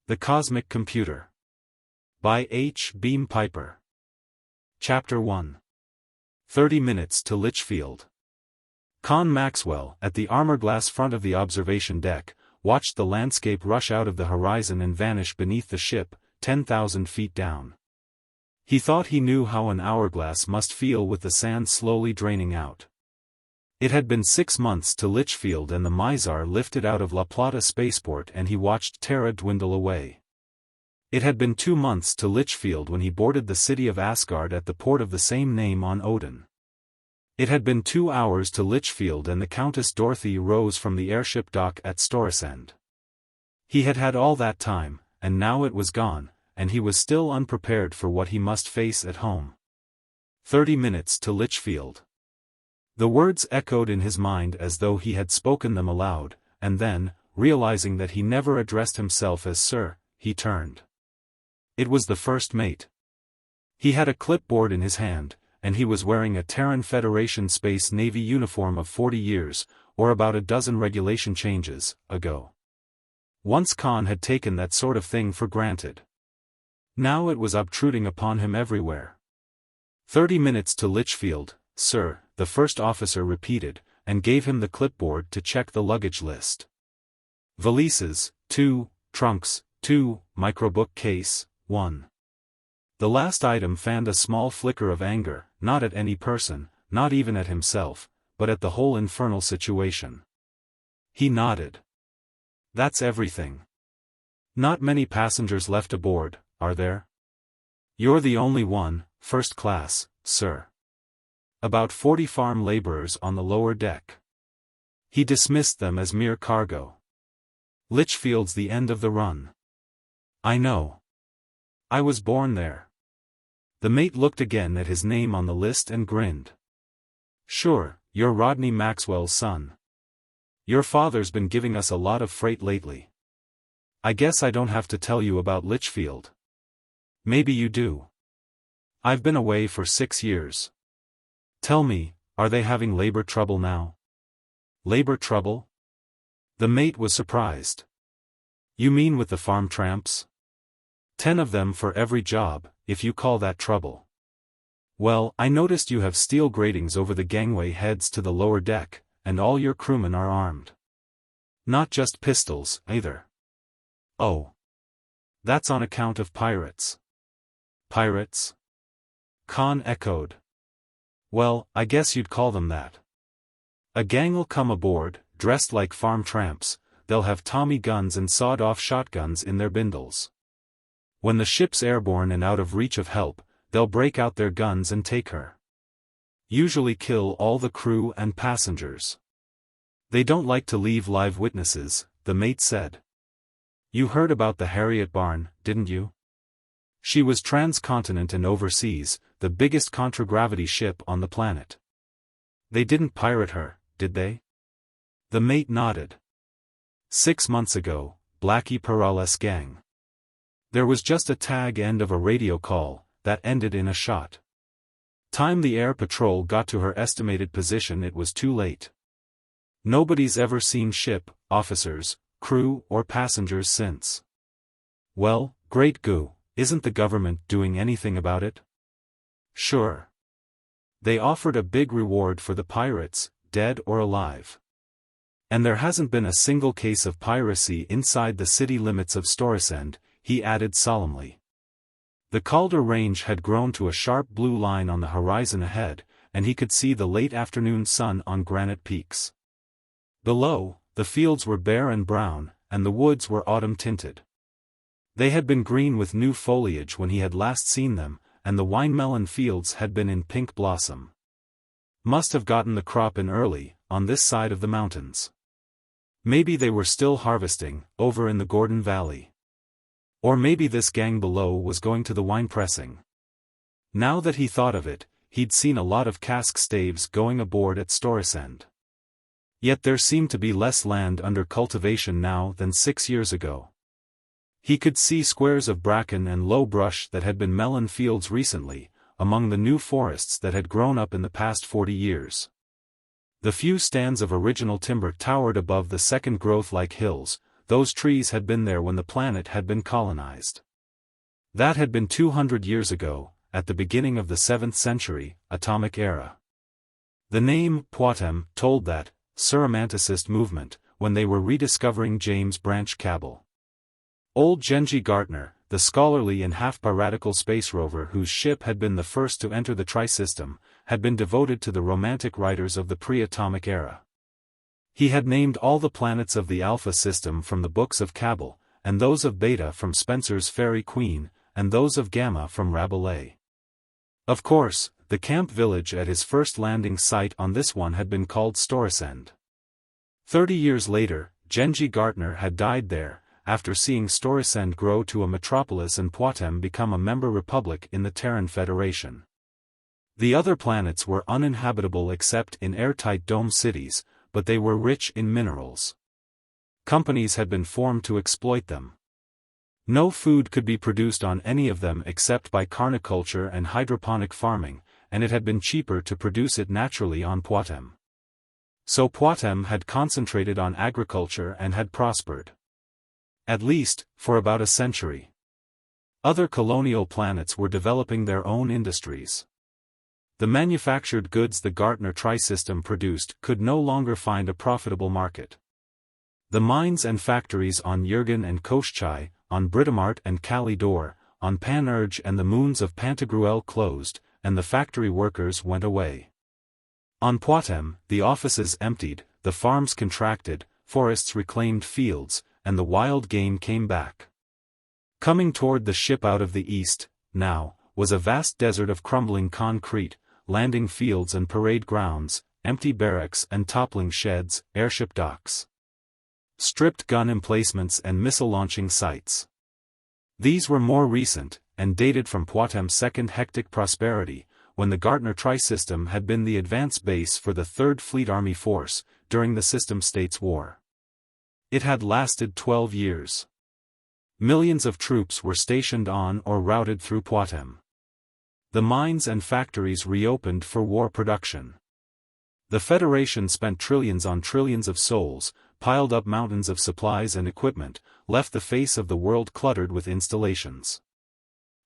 The Cosmic Computer. By H. Beam Piper. Chapter 1. 30 Minutes to Litchfield. Conn Maxwell, at the armor-glass front of the observation deck, watched the landscape rush out of the horizon and vanish beneath the ship, 10,000 feet down. He thought he knew how an hourglass must feel with the sand slowly draining out. It had been 6 months to Litchfield and the Mizar lifted out of La Plata spaceport and he watched Terra dwindle away. It had been 2 months to Litchfield when he boarded the city of Asgard at the port of the same name on Odin. It had been 2 hours to Litchfield and the Countess Dorothy rose from the airship dock at Storesund. He had had all that time, and now it was gone, and he was still unprepared for what he must face at home. 30 minutes to Litchfield. The words echoed in his mind as though he had spoken them aloud, and then, realizing that he never addressed himself as Sir, he turned. It was the first mate. He had a clipboard in his hand, and he was wearing a Terran Federation Space Navy uniform of 40 years, or about a dozen regulation changes, ago. Once Conn had taken that sort of thing for granted. Now it was obtruding upon him everywhere. 30 minutes to Litchfield, sir, the first officer repeated, and gave him the clipboard to check the luggage list. Valises, 2, trunks, 2, microbook case, 1. The last item fanned a small flicker of anger, not at any person, not even at himself, but at the whole infernal situation. He nodded. That's everything. Not many passengers left aboard, are there? You're the only one, first class, sir. About 40 farm laborers on the lower deck. He dismissed them as mere cargo. Litchfield's the end of the run. I know. I was born there. The mate looked again at his name on the list and grinned. Sure, you're Rodney Maxwell's son. Your father's been giving us a lot of freight lately. I guess I don't have to tell you about Litchfield. Maybe you do. I've been away for 6 years. Tell me, are they having labor trouble now? Labor trouble? The mate was surprised. You mean with the farm tramps? 10 of them for every job, if you call that trouble. Well, I noticed you have steel gratings over the gangway heads to the lower deck, and all your crewmen are armed. Not just pistols, either. Oh. That's on account of pirates. Pirates? Conn echoed. Well, I guess you'd call them that. A gang'll come aboard, dressed like farm tramps, they'll have Tommy guns and sawed-off shotguns in their bindles. When the ship's airborne and out of reach of help, they'll break out their guns and take her. Usually kill all the crew and passengers. They don't like to leave live witnesses, the mate said. You heard about the Harriet Barn, didn't you? She was transcontinent and overseas, the biggest contragravity ship on the planet. They didn't pirate her, did they? The mate nodded. 6 months ago, Blackie Perales' gang. There was just a tag end of a radio call, that ended in a shot. Time the air patrol got to her estimated position it was too late. Nobody's ever seen ship, officers, crew or passengers since. Well, great goo, isn't the government doing anything about it? Sure. They offered a big reward for the pirates, dead or alive. And there hasn't been a single case of piracy inside the city limits of Storesund, he added solemnly. The Calder Range had grown to a sharp blue line on the horizon ahead, and he could see the late afternoon sun on granite peaks. Below, the fields were bare and brown, and the woods were autumn-tinted. They had been green with new foliage when he had last seen them, and the wine melon fields had been in pink blossom. Must have gotten the crop in early, on this side of the mountains. Maybe they were still harvesting, over in the Gordon Valley. Or maybe this gang below was going to the wine pressing. Now that he thought of it, he'd seen a lot of cask staves going aboard at Storesund. Yet there seemed to be less land under cultivation now than 6 years ago. He could see squares of bracken and low brush that had been melon fields recently, among the new forests that had grown up in the past 40 years. The few stands of original timber towered above the second growth like hills, those trees had been there when the planet had been colonized. That had been 200 years ago, at the beginning of the 7th century, atomic era. The name, Poictesme, told that, surromanticist movement, when they were rediscovering James Branch Cabell. Old Genji Gartner, the scholarly and half-piratical space rover whose ship had been the first to enter the Tri-System, had been devoted to the romantic writers of the pre-atomic era. He had named all the planets of the Alpha system from the books of Cabell, and those of Beta from Spencer's Faerie Queene, and those of Gamma from Rabelais. Of course, the camp village at his first landing site on this one had been called Storesend. 30 years later, Genji Gartner had died there, after seeing Storesend grow to a metropolis and Poictesme become a member republic in the Terran Federation. The other planets were uninhabitable except in airtight dome cities, but they were rich in minerals. Companies had been formed to exploit them. No food could be produced on any of them except by carniculture and hydroponic farming, and it had been cheaper to produce it naturally on Poictesme. So Poictesme had concentrated on agriculture and had prospered. At least, for about a century. Other colonial planets were developing their own industries. The manufactured goods the Gartner Tri-System produced could no longer find a profitable market. The mines and factories on Jurgen and Koschei, on Britomart and Calidor, on Panurge and the moons of Pantagruel closed, and the factory workers went away. On Poictesme, the offices emptied, the farms contracted, forests reclaimed fields, and the wild game came back. Coming toward the ship out of the east, now, was a vast desert of crumbling concrete, landing fields and parade grounds, empty barracks and toppling sheds, airship docks, stripped gun emplacements and missile launching sites. These were more recent, and dated from Poictesme's second hectic prosperity, when the Gartner Tri-System had been the advance base for the 3rd Fleet Army Force, during the System States War. It had lasted 12 years. Millions of troops were stationed on or routed through Poictesme. The mines and factories reopened for war production. The Federation spent trillions on trillions of souls, piled up mountains of supplies and equipment, left the face of the world cluttered with installations.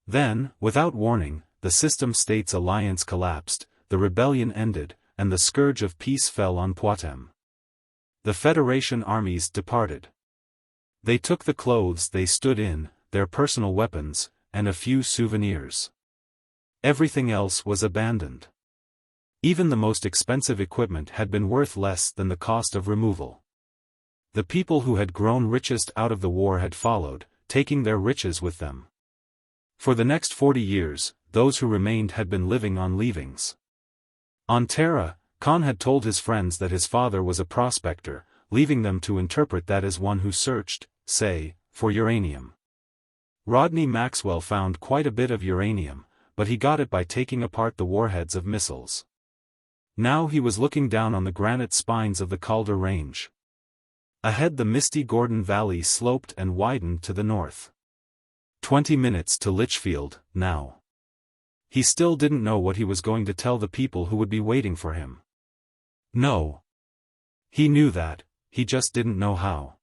Then, without warning, the System States alliance collapsed, the rebellion ended, and the scourge of peace fell on Poictesme. The Federation armies departed. They took the clothes they stood in, their personal weapons, and a few souvenirs. Everything else was abandoned. Even the most expensive equipment had been worth less than the cost of removal. The people who had grown richest out of the war had followed, taking their riches with them. For the next 40 years, those who remained had been living on leavings. On Terra, Conn had told his friends that his father was a prospector, leaving them to interpret that as one who searched, say, for uranium. Rodney Maxwell found quite a bit of uranium, but he got it by taking apart the warheads of missiles. Now he was looking down on the granite spines of the Calder Range. Ahead the misty Gordon Valley sloped and widened to the north. 20 minutes to Litchfield, now. He still didn't know what he was going to tell the people who would be waiting for him. No. He knew that, he just didn't know how.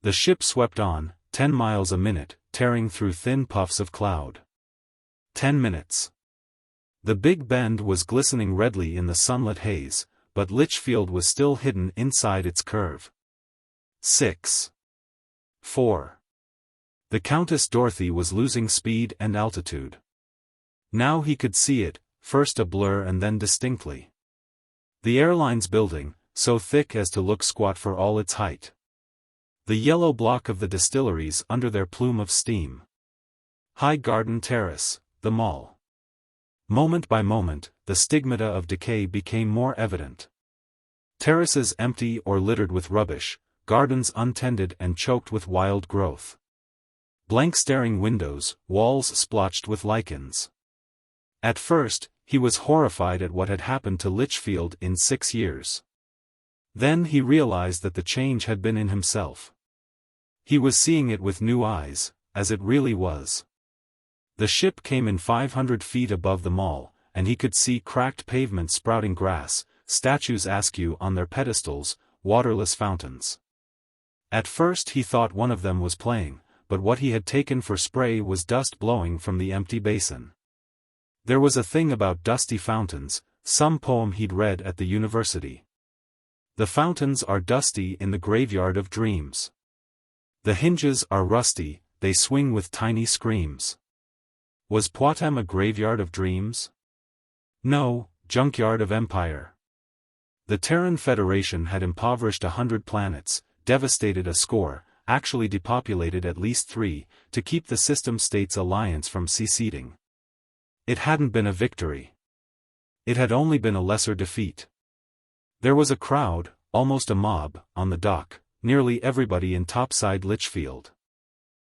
The ship swept on, 10 miles a minute, tearing through thin puffs of cloud. 10 minutes. The Big Bend was glistening redly in the sunlit haze, but Litchfield was still hidden inside its curve. 6. 4. The Countess Dorothy was losing speed and altitude. Now he could see it, first a blur and then distinctly. The airline's building, so thick as to look squat for all its height. The yellow block of the distilleries under their plume of steam. High Garden Terrace, the mall. Moment by moment, the stigmata of decay became more evident. Terraces empty or littered with rubbish, gardens untended and choked with wild growth. Blank staring windows, walls splotched with lichens. At first, he was horrified at what had happened to Litchfield in 6 years. Then he realized that the change had been in himself. He was seeing it with new eyes, as it really was. The ship came in 500 feet above the mall, and he could see cracked pavements sprouting grass, statues askew on their pedestals, waterless fountains. At first he thought one of them was playing, but what he had taken for spray was dust blowing from the empty basin. There was a thing about dusty fountains, some poem he'd read at the university. The fountains are dusty in the graveyard of dreams. The hinges are rusty, they swing with tiny screams. Was Poictesme a graveyard of dreams? No, junkyard of empire. The Terran Federation had impoverished 100 planets, devastated a score, actually depopulated at least 3, to keep the System States alliance from seceding. It hadn't been a victory. It had only been a lesser defeat. There was a crowd, almost a mob, on the dock, nearly everybody in topside Litchfield.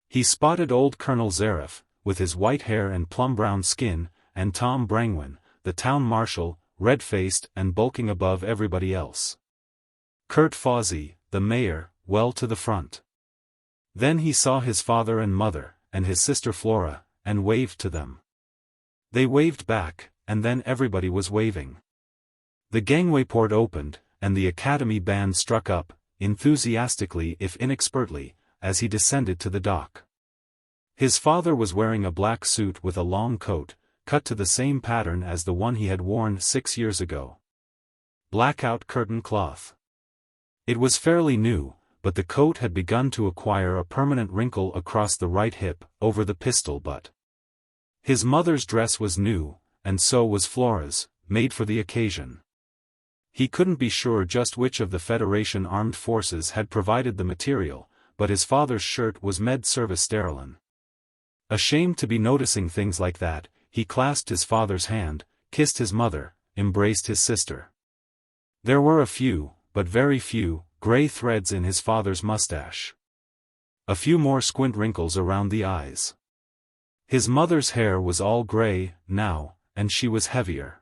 He spotted old Colonel Zareth, with his white hair and plum-brown skin, and Tom Brangwyn, the town marshal, red-faced and bulking above everybody else. Kurt Fawsey, the mayor, well to the front. Then he saw his father and mother, and his sister Flora, and waved to them. They waved back, and then everybody was waving. The gangway port opened, and the Academy band struck up, enthusiastically if inexpertly, as he descended to the dock. His father was wearing a black suit with a long coat, cut to the same pattern as the one he had worn 6 years ago. Blackout curtain cloth. It was fairly new, but the coat had begun to acquire a permanent wrinkle across the right hip, over the pistol butt. His mother's dress was new, and so was Flora's, made for the occasion. He couldn't be sure just which of the Federation armed forces had provided the material, but his father's shirt was med-service sterilin. Ashamed to be noticing things like that, he clasped his father's hand, kissed his mother, embraced his sister. There were a few, but very few, gray threads in his father's mustache. A few more squint wrinkles around the eyes. His mother's hair was all gray, now, and she was heavier.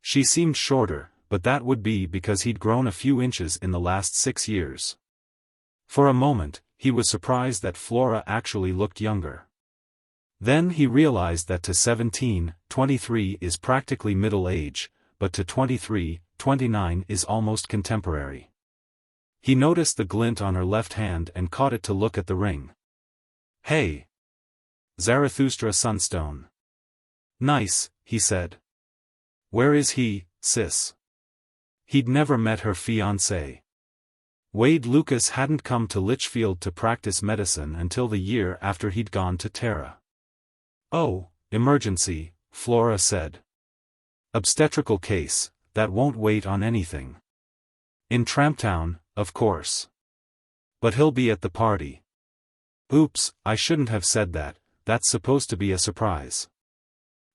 She seemed shorter, but that would be because he'd grown a few inches in the last 6 years. For a moment, he was surprised that Flora actually looked younger. Then he realized that to 17, 23 is practically middle age, but to 23, 29 is almost contemporary. He noticed the glint on her left hand and caught it to look at the ring. Hey! Zarathustra Sunstone. Nice, he said. Where is he, sis? He'd never met her fiancé. Wade Lucas hadn't come to Litchfield to practice medicine until the year after he'd gone to Terra. Oh, emergency, Flora said. Obstetrical case, that won't wait on anything. In Tramptown, of course. But he'll be at the party. Oops, I shouldn't have said that, that's supposed to be a surprise.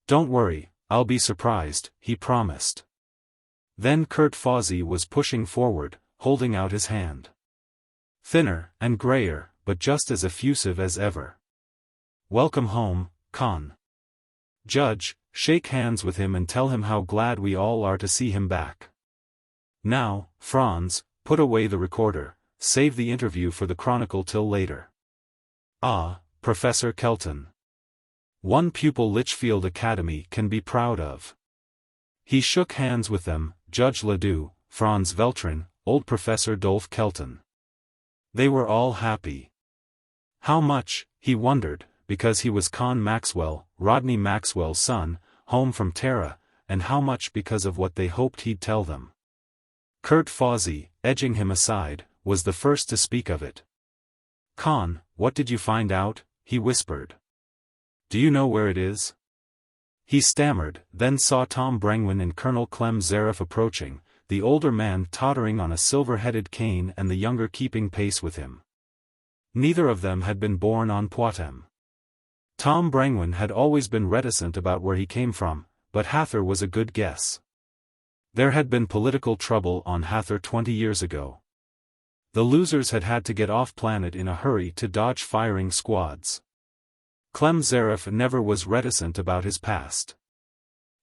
Don't worry, I'll be surprised, he promised. Then Kurt Fawsey was pushing forward, holding out his hand. Thinner and grayer, but just as effusive as ever. Welcome home, Conn. Judge, shake hands with him and tell him how glad we all are to see him back. Now, Franz, put away the recorder, save the interview for the Chronicle till later. Ah, Professor Kelton. One pupil Litchfield Academy can be proud of. He shook hands with them, Judge Ledoux, Franz Veltrin, old Professor Dolph Kelton. They were all happy. How much, he wondered, because he was Conn Maxwell, Rodney Maxwell's son, home from Terra, and how much because of what they hoped he'd tell them. Kurt Fawsey, edging him aside, was the first to speak of it. Conn, what did you find out? He whispered. Do you know where it is? He stammered, then saw Tom Brangwyn and Colonel Clem Zareth approaching, the older man tottering on a silver-headed cane and the younger keeping pace with him. Neither of them had been born on Poictesme. Tom Brangwyn had always been reticent about where he came from, but Hathor was a good guess. There had been political trouble on Hathor 20 years ago. The losers had had to get off-planet in a hurry to dodge firing squads. Clem Zareth never was reticent about his past.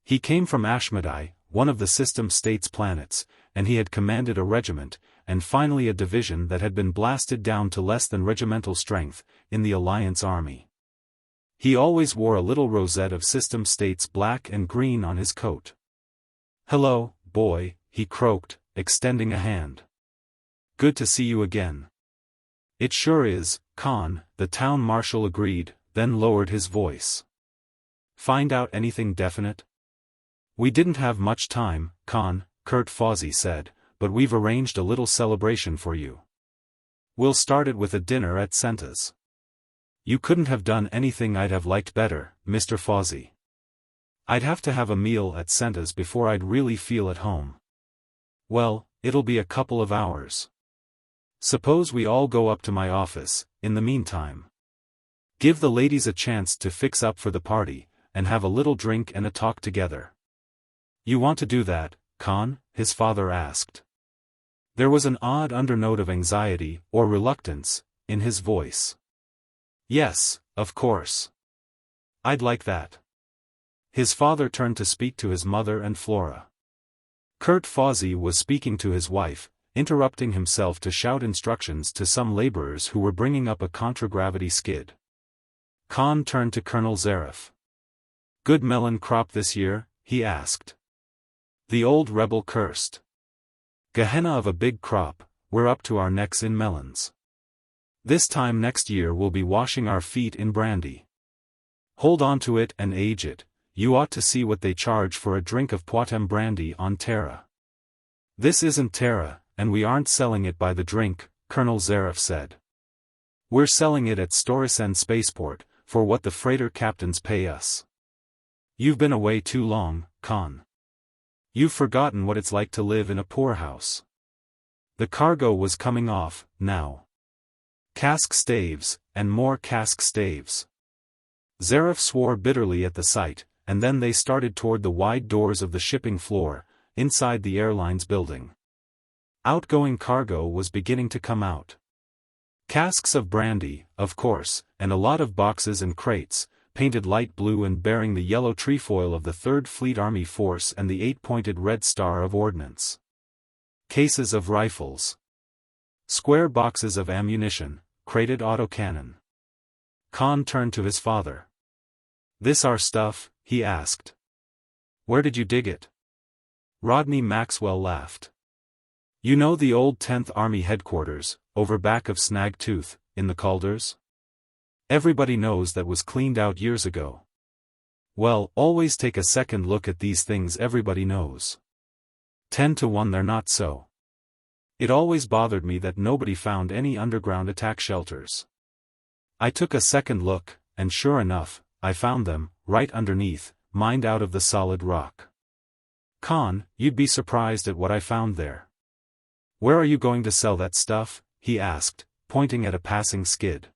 He came from Ashmedai, one of the System States planets, and he had commanded a regiment, and finally a division that had been blasted down to less than regimental strength, in the Alliance Army. He always wore a little rosette of System States black and green on his coat. Hello, boy, he croaked, extending a hand. Good to see you again. It sure is, Conn, the town marshal agreed, then lowered his voice. Find out anything definite? We didn't have much time, Conn, Kurt Fawsey said, but we've arranged a little celebration for you. We'll start it with a dinner at Senta's. You couldn't have done anything I'd have liked better, Mr. Fawsey. I'd have to have a meal at Senta's before I'd really feel at home. Well, it'll be a couple of hours. Suppose we all go up to my office, in the meantime. Give the ladies a chance to fix up for the party, and have a little drink and a talk together. You want to do that, Conn? His father asked. There was an odd undernote of anxiety, or reluctance, in his voice. Yes, of course. I'd like that. His father turned to speak to his mother and Flora. Kurt Fawsey was speaking to his wife, interrupting himself to shout instructions to some laborers who were bringing up a contragravity skid. Conn turned to Colonel Zarif. Good melon crop this year? He asked. The old rebel cursed. Gehenna of a big crop, we're up to our necks in melons. This time next year we'll be washing our feet in brandy. Hold on to it and age it, you ought to see what they charge for a drink of Poictesme brandy on Terra. This isn't Terra, and we aren't selling it by the drink, Colonel Zarif said. We're selling it at Storisen Spaceport, for what the freighter captains pay us. You've been away too long, Conn. You've forgotten what it's like to live in a poorhouse. The cargo was coming off, now. Cask staves, and more cask staves. Zarif swore bitterly at the sight, and then they started toward the wide doors of the shipping floor, inside the airline's building. Outgoing cargo was beginning to come out. Casks of brandy, of course, and a lot of boxes and crates, painted light blue and bearing the yellow trefoil of the 3rd Fleet Army Force and the 8-pointed red star of ordnance. Cases of rifles. Square boxes of ammunition, crated autocannon. Conn turned to his father. This our stuff? He asked. Where did you dig it? Rodney Maxwell laughed. You know the old 10th Army headquarters, over back of Snag Tooth, in the Calders? Everybody knows that was cleaned out years ago. Well, always take a second look at these things everybody knows. 10 to 1 they're not so. It always bothered me that nobody found any underground attack shelters. I took a second look, and sure enough, I found them, right underneath, mined out of the solid rock. Conn, you'd be surprised at what I found there. Where are you going to sell that stuff? He asked, pointing at a passing skid.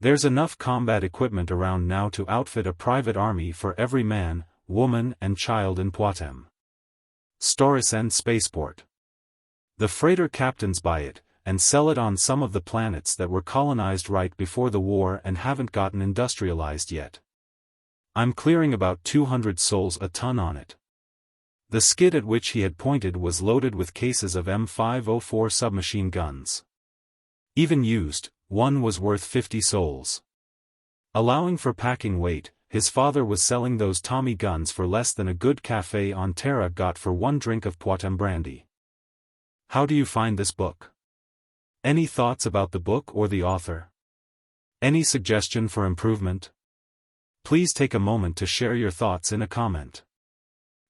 There's enough combat equipment around now to outfit a private army for every man, woman and child in Poictesme. Storisen Spaceport. The freighter captains buy it, and sell it on some of the planets that were colonized right before the war and haven't gotten industrialized yet. I'm clearing about 200 sols a ton on it. The skid at which he had pointed was loaded with cases of M504 submachine guns. Even used, one was worth 50 sols. Allowing for packing weight, his father was selling those Tommy guns for less than a good cafe on Terra got for one drink of Poictesme brandy. How do you find this book? Any thoughts about the book or the author? Any suggestion for improvement? Please take a moment to share your thoughts in a comment.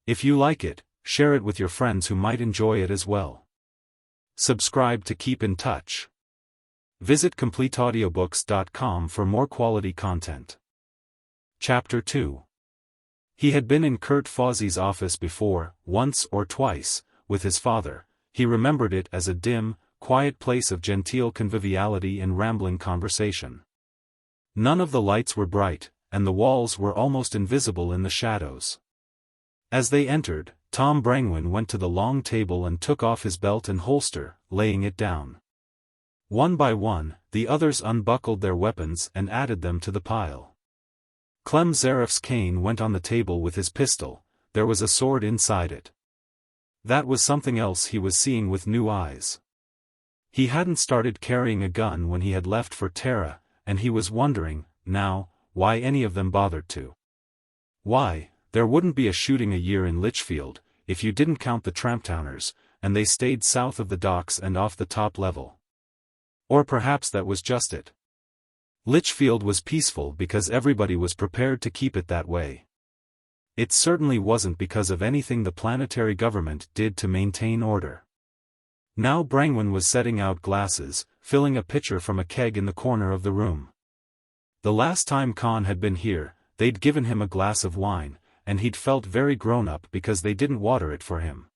If you like it, share it with your friends who might enjoy it as well. Subscribe to keep in touch. Visit CompleteAudiobooks.com for more quality content. Chapter 2. He had been in Kurt Fawsey's office before, once or twice, with his father. He remembered it as a dim, quiet place of genteel conviviality and rambling conversation. None of the lights were bright, and the walls were almost invisible in the shadows. As they entered, Tom Brangwyn went to the long table and took off his belt and holster, laying it down. One by one, the others unbuckled their weapons and added them to the pile. Clem Zarif's cane went on the table with his pistol. There was a sword inside it. That was something else he was seeing with new eyes. He hadn't started carrying a gun when he had left for Terra, and he was wondering, now, why any of them bothered to. Why, there wouldn't be a shooting a year in Litchfield, if you didn't count the Tramptowners, and they stayed south of the docks and off the top level. Or perhaps that was just it. Lichfield was peaceful because everybody was prepared to keep it that way. It certainly wasn't because of anything the planetary government did to maintain order. Now Brangwen was setting out glasses, filling a pitcher from a keg in the corner of the room. The last time Conn had been here, they'd given him a glass of wine, and he'd felt very grown-up because they didn't water it for him.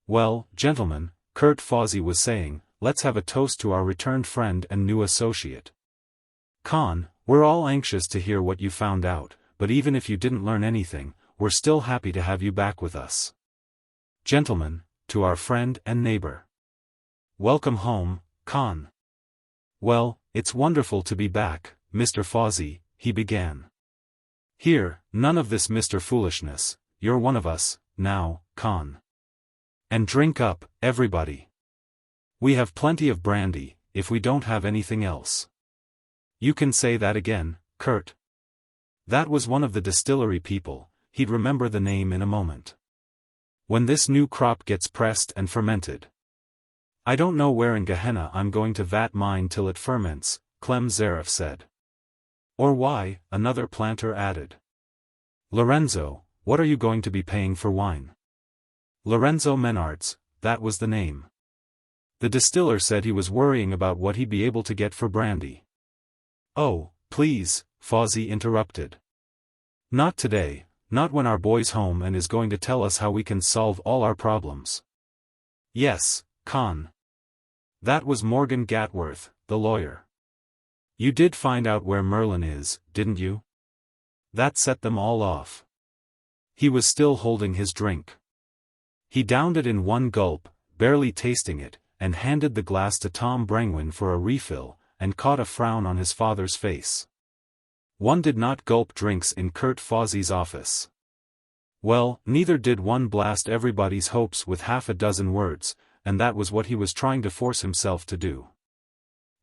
"Well, gentlemen," Kurt Fawsey was saying, "let's have a toast to our returned friend and new associate. Conn, we're all anxious to hear what you found out, but even if you didn't learn anything, we're still happy to have you back with us. Gentlemen, to our friend and neighbor. Welcome home, Conn." "Well, it's wonderful to be back, Mr. Fawsey," he began. "Here, none of this Mr. Foolishness, you're one of us, now, Conn. And drink up, everybody. We have plenty of brandy, if we don't have anything else." "You can say that again, Kurt." That was one of the distillery people, he'd remember the name in a moment. "When this new crop gets pressed and fermented. I don't know where in Gehenna I'm going to vat mine till it ferments," Clem Zaref said. "Or why," another planter added. "Lorenzo, what are you going to be paying for wine?" Lorenzo Menards, that was the name. The distiller said he was worrying about what he'd be able to get for brandy. "Oh, please," Fawsey interrupted. "Not today, not when our boy's home and is going to tell us how we can solve all our problems." "Yes, Conn." That was Morgan Gatworth, the lawyer. "You did find out where Merlin is, didn't you?" That set them all off. He was still holding his drink. He downed it in one gulp, barely tasting it, and handed the glass to Tom Brangwen for a refill, and caught a frown on his father's face. One did not gulp drinks in Kurt Fawsey's office. Well, neither did one blast everybody's hopes with half a dozen words, and that was what he was trying to force himself to do.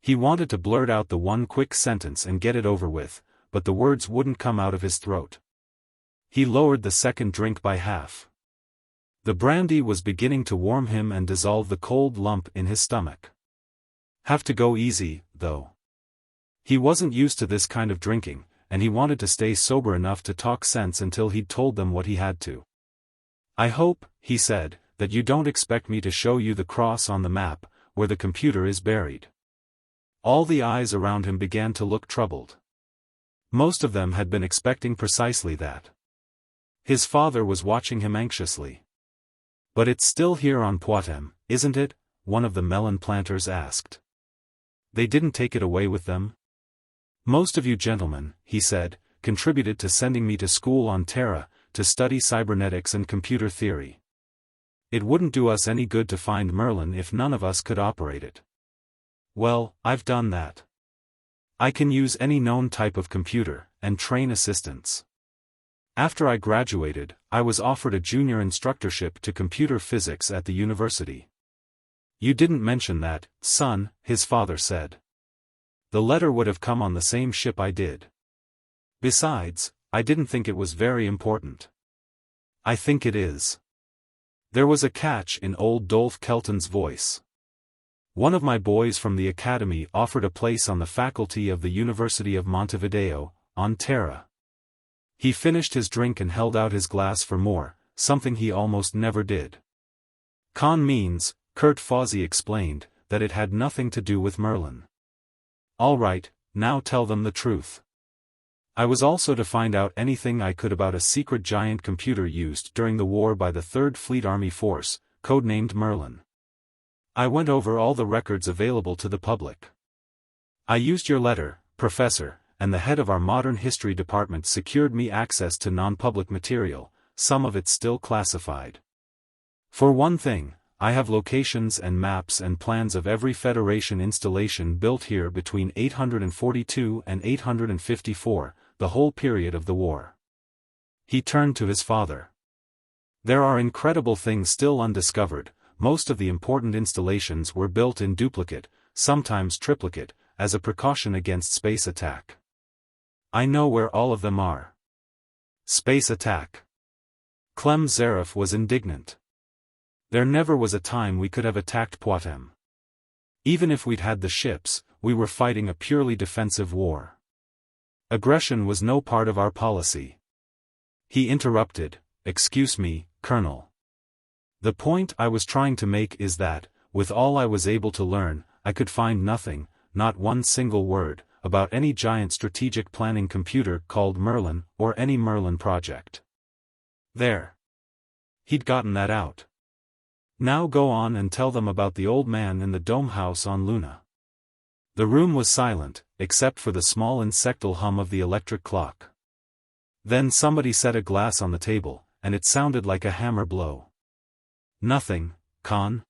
He wanted to blurt out the one quick sentence and get it over with, but the words wouldn't come out of his throat. He lowered the second drink by half. The brandy was beginning to warm him and dissolve the cold lump in his stomach. Have to go easy, though. He wasn't used to this kind of drinking, and he wanted to stay sober enough to talk sense until he'd told them what he had to. "I hope," he said, "that you don't expect me to show you the cross on the map, where the computer is buried." All the eyes around him began to look troubled. Most of them had been expecting precisely that. His father was watching him anxiously. "But it's still here on Poictesme, isn't it?" one of the melon planters asked. "They didn't take it away with them?" "Most of you gentlemen," he said, "contributed to sending me to school on Terra, to study cybernetics and computer theory. It wouldn't do us any good to find Merlin if none of us could operate it. Well, I've done that. I can use any known type of computer, and train assistants. After I graduated, I was offered a junior instructorship to computer physics at the university." "You didn't mention that, son," his father said. "The letter would have come on the same ship I did. Besides, I didn't think it was very important." "I think it is." There was a catch in old Dolph Kelton's voice. "One of my boys from the academy offered a place on the faculty of the University of Montevideo, on Terra." He finished his drink and held out his glass for more, something he almost never did. "Conn means," Kurt Fawsey explained, "that it had nothing to do with Merlin." "All right, now tell them the truth." "I was also to find out anything I could about a secret giant computer used during the war by the 3rd Fleet Army Force, codenamed Merlin. I went over all the records available to the public. I used your letter, Professor, and the head of our modern history department secured me access to non-public material, some of it still classified. For one thing, I have locations and maps and plans of every Federation installation built here between 842 and 854, the whole period of the war." He turned to his father. "There are incredible things still undiscovered. Most of the important installations were built in duplicate, sometimes triplicate, as a precaution against space attack. I know where all of them are." "Space attack." Clem Zaref was indignant. "There never was a time we could have attacked Poictesme. Even if we'd had the ships, we were fighting a purely defensive war. Aggression was no part of our policy. He interrupted, "Excuse me, Colonel. The point I was trying to make is that, with all I was able to learn, I could find nothing, not one single word, about any giant strategic planning computer called MERLIN or any MERLIN project." There. He'd gotten that out. Now go on and tell them about the old man in the dome house on Luna. The room was silent, except for the small insectal hum of the electric clock. Then somebody set a glass on the table, and it sounded like a hammer blow. "Nothing, Conn?"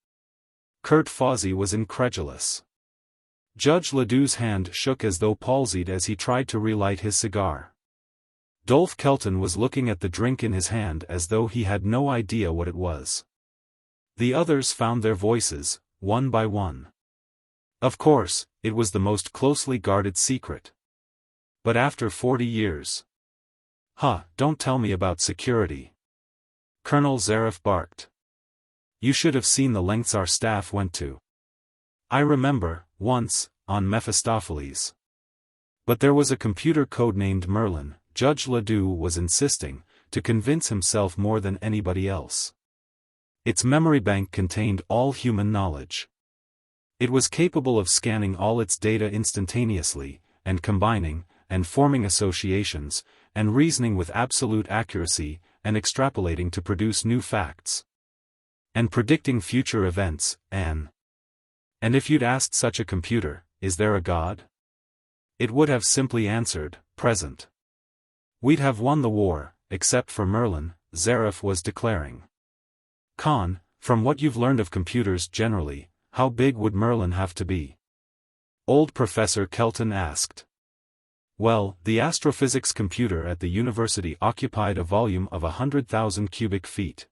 Kurt Fawsey was incredulous. Judge Ledoux's hand shook as though palsied as he tried to relight his cigar. Dolph Kelton was looking at the drink in his hand as though he had no idea what it was. The others found their voices, one by one. Of course, it was the most closely guarded secret. But after 40 years... Don't tell me about security. Colonel Zaref barked. You should have seen the lengths our staff went to. I remember, once, on Mephistopheles. But there was a computer codenamed MERLIN, Judge Ledoux was insisting, to convince himself more than anybody else. Its memory bank contained all human knowledge. It was capable of scanning all its data instantaneously, and combining, and forming associations, and reasoning with absolute accuracy, and extrapolating to produce new facts. And predicting future events, And if you'd asked such a computer, "Is there a God?" it would have simply answered, "Present." We'd have won the war, except for MERLIN, Zaref was declaring. Conn, from what you've learned of computers generally, how big would MERLIN have to be? Old Professor Kelton asked. Well, the astrophysics computer at the university occupied a volume of 100,000 cubic feet.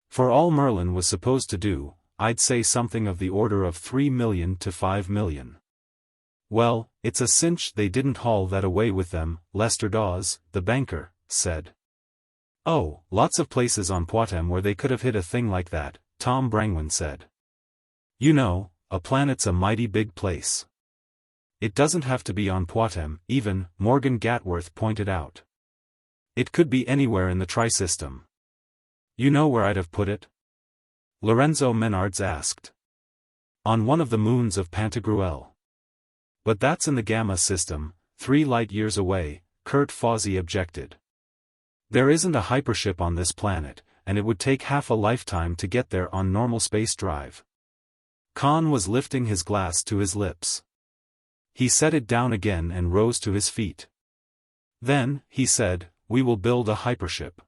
For all MERLIN was supposed to do, I'd say something of the order of 3 million to 5 million. Well, it's a cinch they didn't haul that away with them, Lester Dawes, the banker, said. Oh, lots of places on Poictesme where they could have hit a thing like that, Tom Brangwyn said. You know, a planet's a mighty big place. It doesn't have to be on Poictesme, even, Morgan Gatworth pointed out. It could be anywhere in the Tri-System. You know where I'd have put it? Lorenzo Menards asked. On one of the moons of Pantagruel. But that's in the Gamma system, 3 light-years away, Kurt Fawsey objected. There isn't a hypership on this planet, and it would take half a lifetime to get there on normal space drive. Conn was lifting his glass to his lips. He set it down again and rose to his feet. Then, he said, we will build a hypership.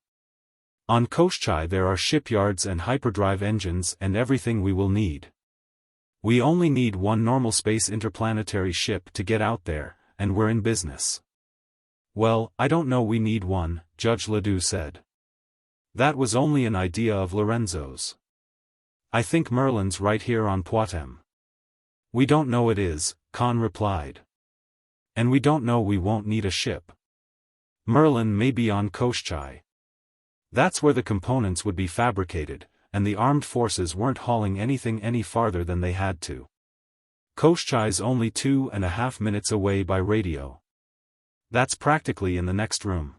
On Koschai there are shipyards and hyperdrive engines and everything we will need. We only need one normal space interplanetary ship to get out there, and we're in business. Well, I don't know we need one, Judge Ledoux said. That was only an idea of Lorenzo's. I think MERLIN's right here on Poictesme. We don't know it is, Conn replied. And we don't know we won't need a ship. MERLIN may be on Koschai. That's where the components would be fabricated, and the armed forces weren't hauling anything any farther than they had to. Koschai's only 2.5 minutes away by radio. That's practically in the next room.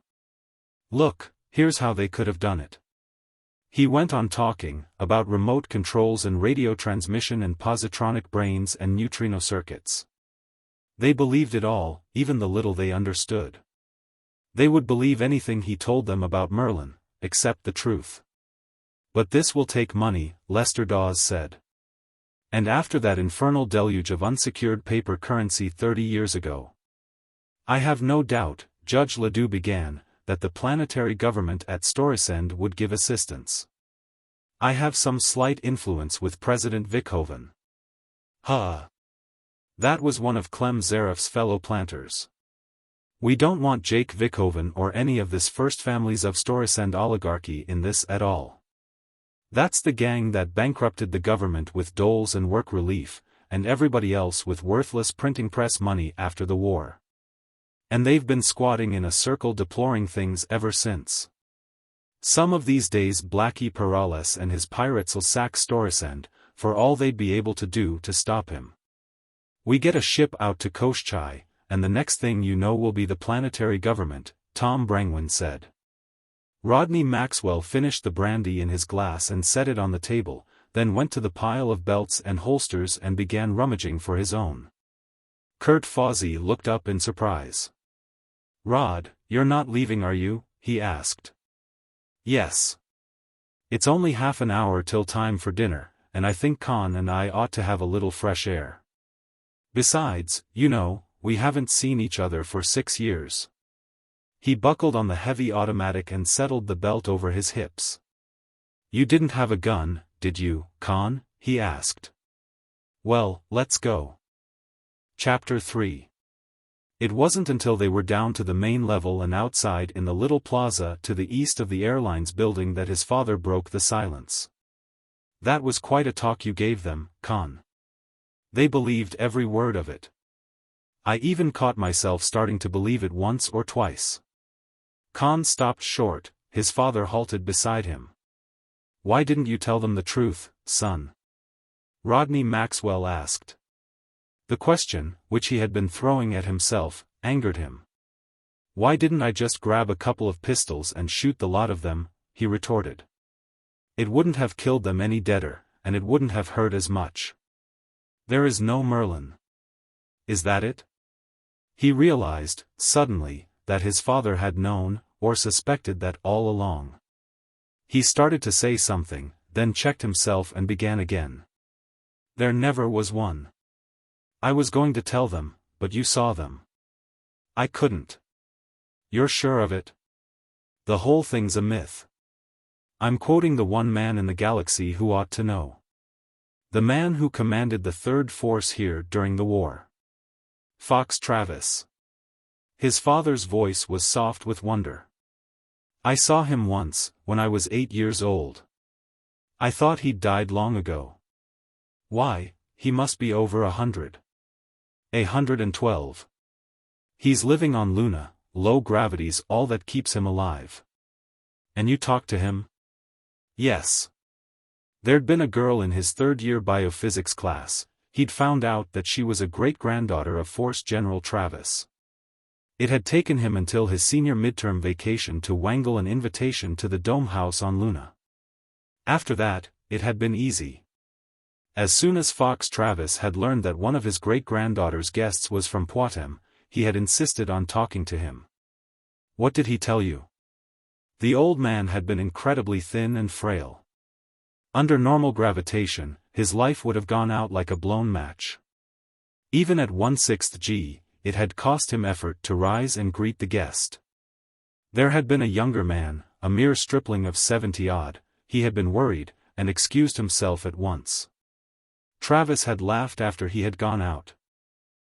Look, here's how they could have done it. He went on talking, about remote controls and radio transmission and positronic brains and neutrino circuits. They believed it all, even the little they understood. They would believe anything he told them about MERLIN, except the truth. But this will take money, Lester Dawes said. And after that infernal deluge of unsecured paper currency 30 years ago. I have no doubt, Judge Ledoux began, that the planetary government at Storesend would give assistance. I have some slight influence with President Wickhoven. That was one of Clem Zaref's fellow planters. We don't want Jake Wickhoven or any of this first families of Storesend oligarchy in this at all. That's the gang that bankrupted the government with doles and work relief, and everybody else with worthless printing press money after the war. And they've been squatting in a circle deploring things ever since. Some of these days Blackie Perales and his pirates'll sack Storesend, for all they'd be able to do to stop him. We get a ship out to Koshchai, and the next thing you know will be the planetary government, Tom Brangwyn said. Rodney Maxwell finished the brandy in his glass and set it on the table, then went to the pile of belts and holsters and began rummaging for his own. Kurt Fawzy looked up in surprise. "Rod, you're not leaving, are you?" he asked. "Yes. It's only half an hour till time for dinner, and I think Conn and I ought to have a little fresh air. Besides, you know, we haven't seen each other for 6 years." He buckled on the heavy automatic and settled the belt over his hips. "You didn't have a gun, did you, Conn?" he asked. "Well, let's go." Chapter 3. It wasn't until they were down to the main level and outside in the little plaza to the east of the airlines building that his father broke the silence. "That was quite a talk you gave them, Conn." They believed every word of it. I even caught myself starting to believe it once or twice. Conn stopped short, his father halted beside him. "Why didn't you tell them the truth, son?" Rodney Maxwell asked. The question, which he had been throwing at himself, angered him. "Why didn't I just grab a couple of pistols and shoot the lot of them?" he retorted. "It wouldn't have killed them any deader, and it wouldn't have hurt as much. There is no Merlin. Is that it?" He realized, suddenly, that his father had known, or suspected that all along. He started to say something, then checked himself and began again. "There never was one. I was going to tell them, but you saw them. I couldn't." "You're sure of it?" "The whole thing's a myth. I'm quoting the one man in the galaxy who ought to know. The man who commanded the Third Force here during the war. Fox Travis." His father's voice was soft with wonder. "I saw him once, when I was 8 years old. I thought he'd died long ago. Why, he must be over 100. 112. He's living on Luna, low gravity's all that keeps him alive." "And you talked to him?" "Yes. There'd been a girl in his third-year biophysics class. He'd found out that she was a great-granddaughter of Force General Travis. It had taken him until his senior midterm vacation to wangle an invitation to the Dome House on Luna. After that, it had been easy. As soon as Fox Travis had learned that one of his great-granddaughter's guests was from Poictesme, he had insisted on talking to him." "What did he tell you?" The old man had been incredibly thin and frail. Under normal gravitation, his life would have gone out like a blown match. Even at 1/6 G, it had cost him effort to rise and greet the guest. There had been a younger man, a mere stripling of 70-odd, he had been worried, and excused himself at once. Travis had laughed after he had gone out.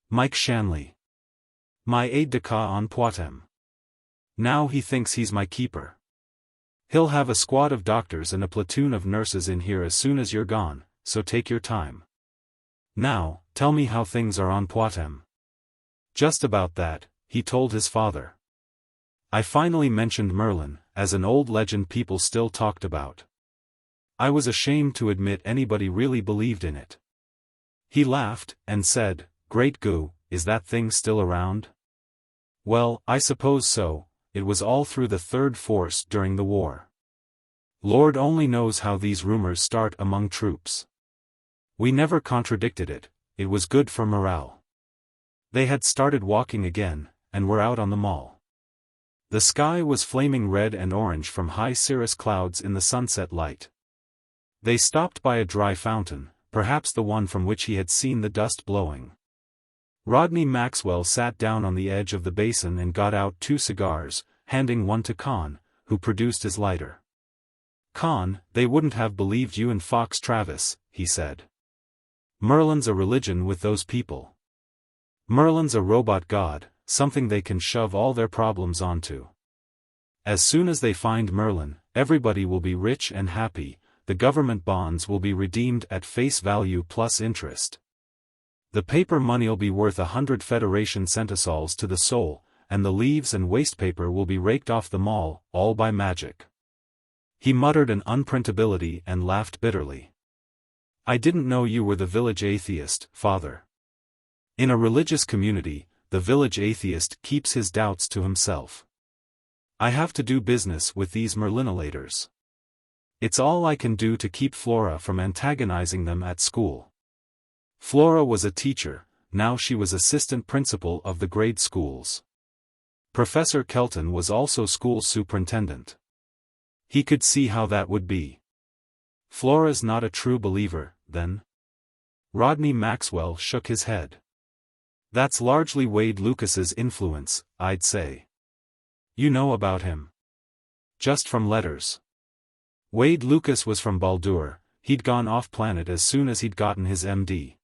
"Mike Shanley. My aide-de-camp on Poictesme. Now he thinks he's my keeper. He'll have a squad of doctors and a platoon of nurses in here as soon as you're gone, so take your time. Now, tell me how things are on Poictesme." "Just about that," he told his father. "I finally mentioned Merlin, as an old legend people still talked about. I was ashamed to admit anybody really believed in it." He laughed, and said, "Great goo, is that thing still around?" "Well, I suppose so. It was all through the Third Force during the war. Lord only knows how these rumors start among troops. We never contradicted it, it was good for morale." They had started walking again, and were out on the mall. The sky was flaming red and orange from high cirrus clouds in the sunset light. They stopped by a dry fountain, perhaps the one from which he had seen the dust blowing. Rodney Maxwell sat down on the edge of the basin and got out 2 cigars, handing one to Conn, who produced his lighter. "Conn, they wouldn't have believed you and Fox Travis," he said. "Merlin's a religion with those people. Merlin's a robot god, something they can shove all their problems onto. As soon as they find Merlin, everybody will be rich and happy, the government bonds will be redeemed at face value plus interest. The paper money'll be worth 100 Federation centisols to the soul, and the leaves and waste paper will be raked off the mall, all by magic." He muttered an unprintability and laughed bitterly. I didn't know you were the village atheist, father. In a religious community, the village atheist keeps his doubts to himself. I have to do business with these merlinolators. It's all I can do to keep Flora from antagonizing them at school. Flora was a teacher, now she was assistant principal of the grade schools. Professor Kelton was also school superintendent. He could see how that would be. Flora's not a true believer, then? Rodney Maxwell shook his head. That's largely Wade Lucas's influence, I'd say. You know about him. Just from letters. Wade Lucas was from Baldur, he'd gone off-planet as soon as he'd gotten his MD.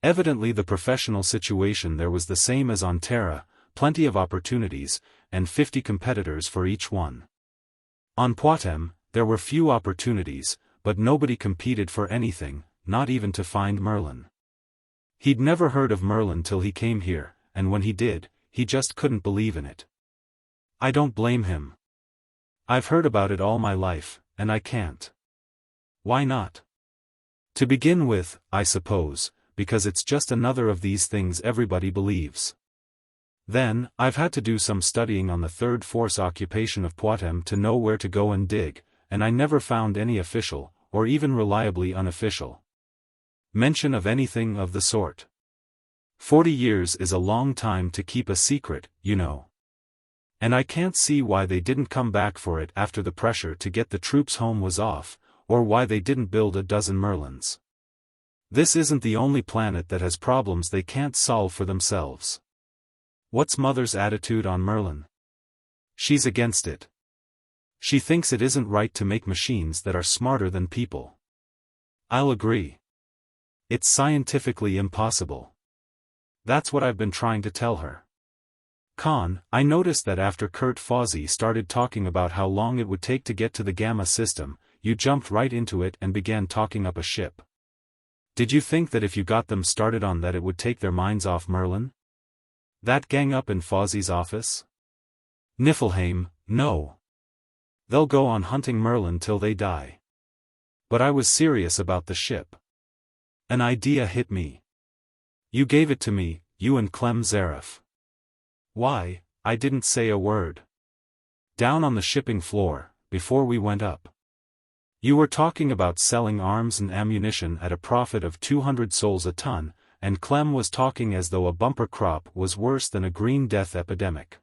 Evidently the professional situation there was the same as on Terra, plenty of opportunities, and 50 competitors for each one. On Poictesme, there were few opportunities, but nobody competed for anything, not even to find Merlin. He'd never heard of Merlin till he came here, and when he did, he just couldn't believe in it. I don't blame him. I've heard about it all my life, and I can't. Why not? To begin with, I suppose, because it's just another of these things everybody believes. Then, I've had to do some studying on the third force occupation of Poictesme to know where to go and dig, and I never found any official, or even reliably unofficial, mention of anything of the sort. 40 years is a long time to keep a secret, you know. And I can't see why they didn't come back for it after the pressure to get the troops home was off, or why they didn't build a dozen Merlins. This isn't the only planet that has problems they can't solve for themselves. What's Mother's attitude on Merlin? She's against it. She thinks it isn't right to make machines that are smarter than people. I'll agree. It's scientifically impossible. That's what I've been trying to tell her. Conn, I noticed that after Kurt Fawzi started talking about how long it would take to get to the Gamma system, you jumped right into it and began talking up a ship. Did you think that if you got them started on that it would take their minds off Merlin? That gang up in Fawzi's office? Niflheim, no. They'll go on hunting Merlin till they die. But I was serious about the ship. An idea hit me. You gave it to me, you and Clem Zaref. Why, I didn't say a word. Down on the shipping floor, before we went up. You were talking about selling arms and ammunition at a profit of 200 souls a ton, and Clem was talking as though a bumper crop was worse than a green death epidemic.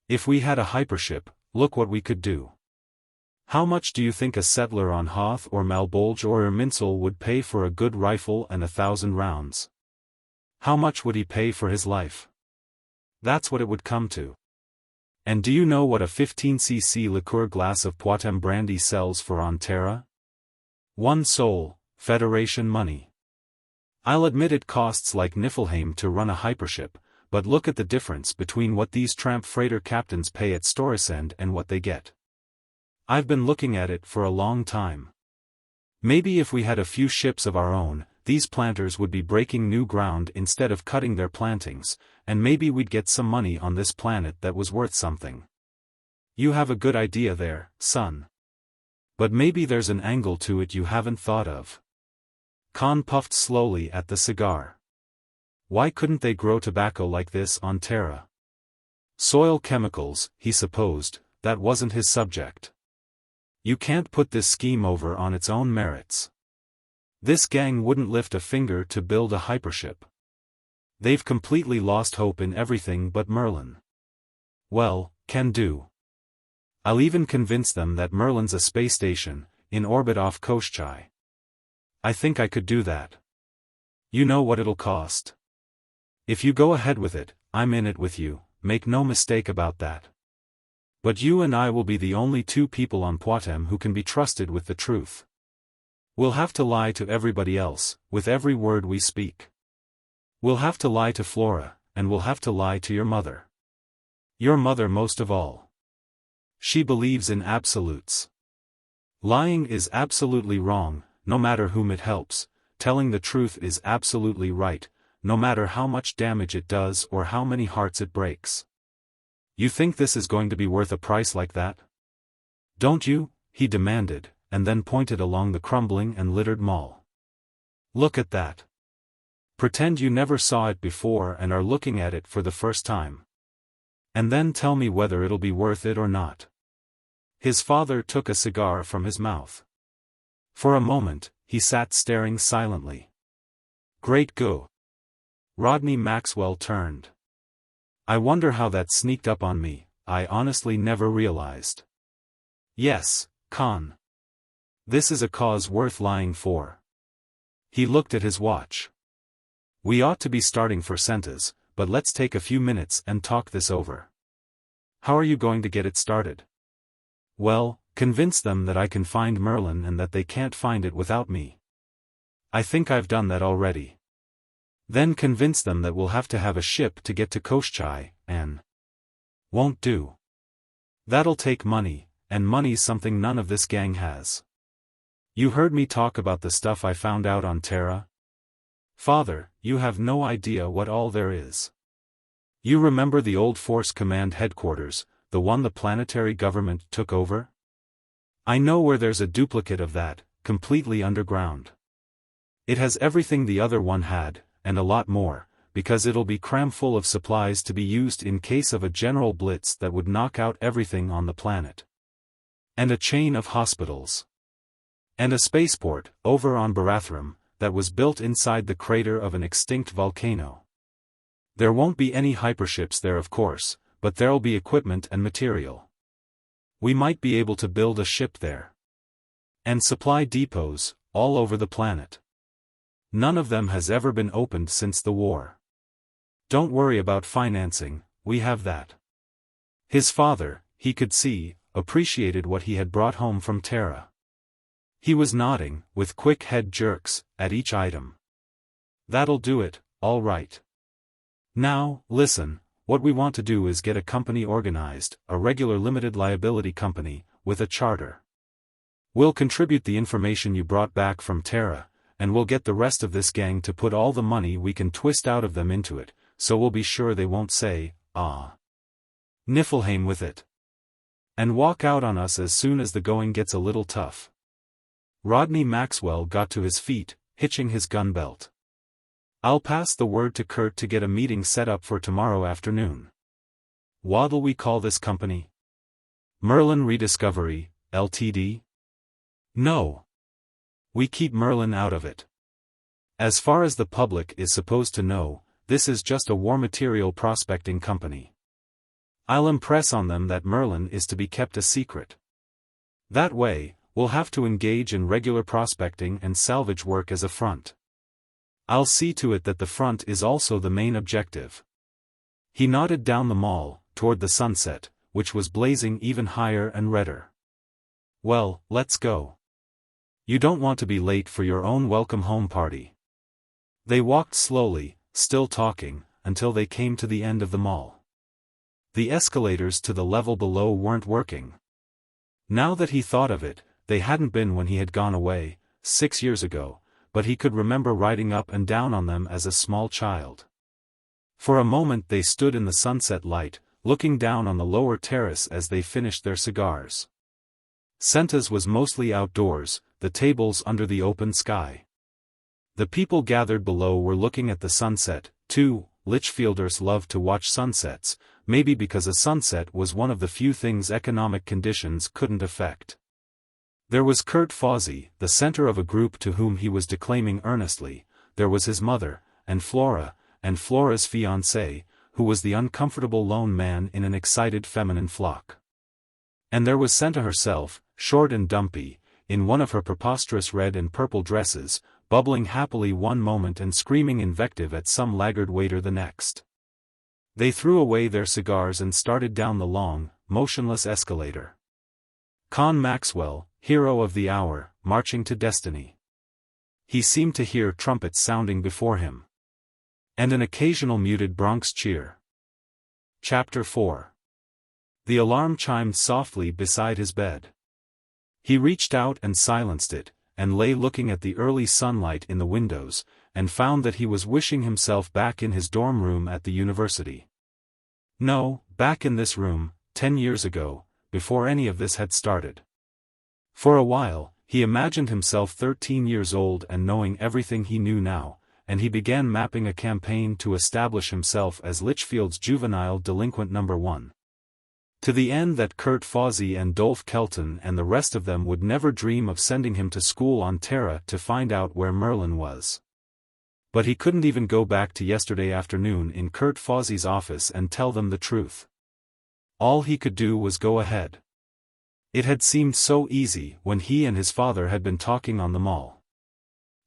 If we had a hypership, look what we could do. How much do you think a settler on Hoth or Malbolge or Irminsul would pay for a good rifle and 1,000 rounds? How much would he pay for his life? That's what it would come to. And do you know what a 15cc liqueur glass of Poictesme brandy sells for on Terra? 1 soul, Federation money. I'll admit it costs like Niflheim to run a hypership, but look at the difference between what these tramp freighter captains pay at Storesend and what they get. I've been looking at it for a long time. Maybe if we had a few ships of our own, these planters would be breaking new ground instead of cutting their plantings, and maybe we'd get some money on this planet that was worth something. You have a good idea there, son. But maybe there's an angle to it you haven't thought of. Conn puffed slowly at the cigar. Why couldn't they grow tobacco like this on Terra? Soil chemicals, he supposed, that wasn't his subject. You can't put this scheme over on its own merits. This gang wouldn't lift a finger to build a hypership. They've completely lost hope in everything but Merlin. Well, can do. I'll even convince them that Merlin's a space station, in orbit off Koschai. I think I could do that. You know what it'll cost. If you go ahead with it, I'm in it with you, make no mistake about that. But you and I will be the only 2 people on Poictesme who can be trusted with the truth. We'll have to lie to everybody else, with every word we speak. We'll have to lie to Flora, and we'll have to lie to your mother. Your mother most of all. She believes in absolutes. Lying is absolutely wrong, no matter whom it helps. Telling the truth is absolutely right, no matter how much damage it does or how many hearts it breaks. You think this is going to be worth a price like that? Don't you? He demanded, and then pointed along the crumbling and littered mall. Look at that. Pretend you never saw it before and are looking at it for the first time. And then tell me whether it'll be worth it or not. His father took a cigar from his mouth. For a moment, he sat staring silently. Great go. Rodney Maxwell turned. I wonder how that sneaked up on me, I honestly never realized. Yes, Conn. This is a cause worth lying for. He looked at his watch. We ought to be starting for Centas, but let's take a few minutes and talk this over. How are you going to get it started? Well, convince them that I can find Merlin and that they can't find it without me. I think I've done that already. Then convince them that we'll have to have a ship to get to Koschei, and won't do. That'll take money, and money's something none of this gang has. You heard me talk about the stuff I found out on Terra? Father, you have no idea what all there is. You remember the old Force Command headquarters, the one the planetary government took over? I know where there's a duplicate of that, completely underground. It has everything the other one had, and a lot more, because it'll be cram full of supplies to be used in case of a general blitz that would knock out everything on the planet. And a chain of hospitals. And a spaceport, over on Barathrum, that was built inside the crater of an extinct volcano. There won't be any hyperships there of course, but there'll be equipment and material. We might be able to build a ship there. And supply depots, all over the planet. None of them has ever been opened since the war. Don't worry about financing, we have that. His father, he could see, appreciated what he had brought home from Terra. He was nodding, with quick head jerks, at each item. That'll do it, all right. Now, listen, what we want to do is get a company organized, a regular limited liability company, with a charter. We'll contribute the information you brought back from Terra, and we'll get the rest of this gang to put all the money we can twist out of them into it, so we'll be sure they won't say, Niflheim with it. And walk out on us as soon as the going gets a little tough. Rodney Maxwell got to his feet, hitching his gun belt. I'll pass the word to Kurt to get a meeting set up for tomorrow afternoon. What'll we call this company? Merlin Rediscovery, Ltd? No. We keep Merlin out of it. As far as the public is supposed to know, this is just a war material prospecting company. I'll impress on them that Merlin is to be kept a secret. That way, we'll have to engage in regular prospecting and salvage work as a front. I'll see to it that the front is also the main objective. He nodded down the mall, toward the sunset, which was blazing even higher and redder. Well, let's go. You don't want to be late for your own welcome home party. They walked slowly, still talking, until they came to the end of the mall. The escalators to the level below weren't working. Now that he thought of it, they hadn't been when he had gone away, 6 years ago, but he could remember riding up and down on them as a small child. For a moment they stood in the sunset light, looking down on the lower terrace as they finished their cigars. Centas was mostly outdoors, the tables under the open sky. The people gathered below were looking at the sunset, too. Litchfielders loved to watch sunsets, maybe because a sunset was one of the few things economic conditions couldn't affect. There was Kurt Fawzi, the center of a group to whom he was declaiming earnestly. There was his mother, and Flora's fiancé, who was the uncomfortable lone man in an excited feminine flock. And there was Senta herself, short and dumpy, in one of her preposterous red and purple dresses, bubbling happily one moment and screaming invective at some laggard waiter the next. They threw away their cigars and started down the long, motionless escalator. Conn Maxwell, hero of the hour, marching to destiny. He seemed to hear trumpets sounding before him. And an occasional muted Bronx cheer. Chapter 4. The alarm chimed softly beside his bed. He reached out and silenced it, and lay looking at the early sunlight in the windows, and found that he was wishing himself back in his dorm room at the university. No, back in this room, 10 years ago, before any of this had started. For a while, He imagined himself 13 years old and knowing everything he knew now, and he began mapping a campaign to establish himself as Lichfield's juvenile delinquent number 1. To the end that Kurt Fawsey and Dolph Kelton and the rest of them would never dream of sending him to school on Terra to find out where Merlin was. But he couldn't even go back to yesterday afternoon in Kurt Fawsey's office and tell them the truth. All he could do was go ahead. It had seemed so easy when he and his father had been talking on the mall.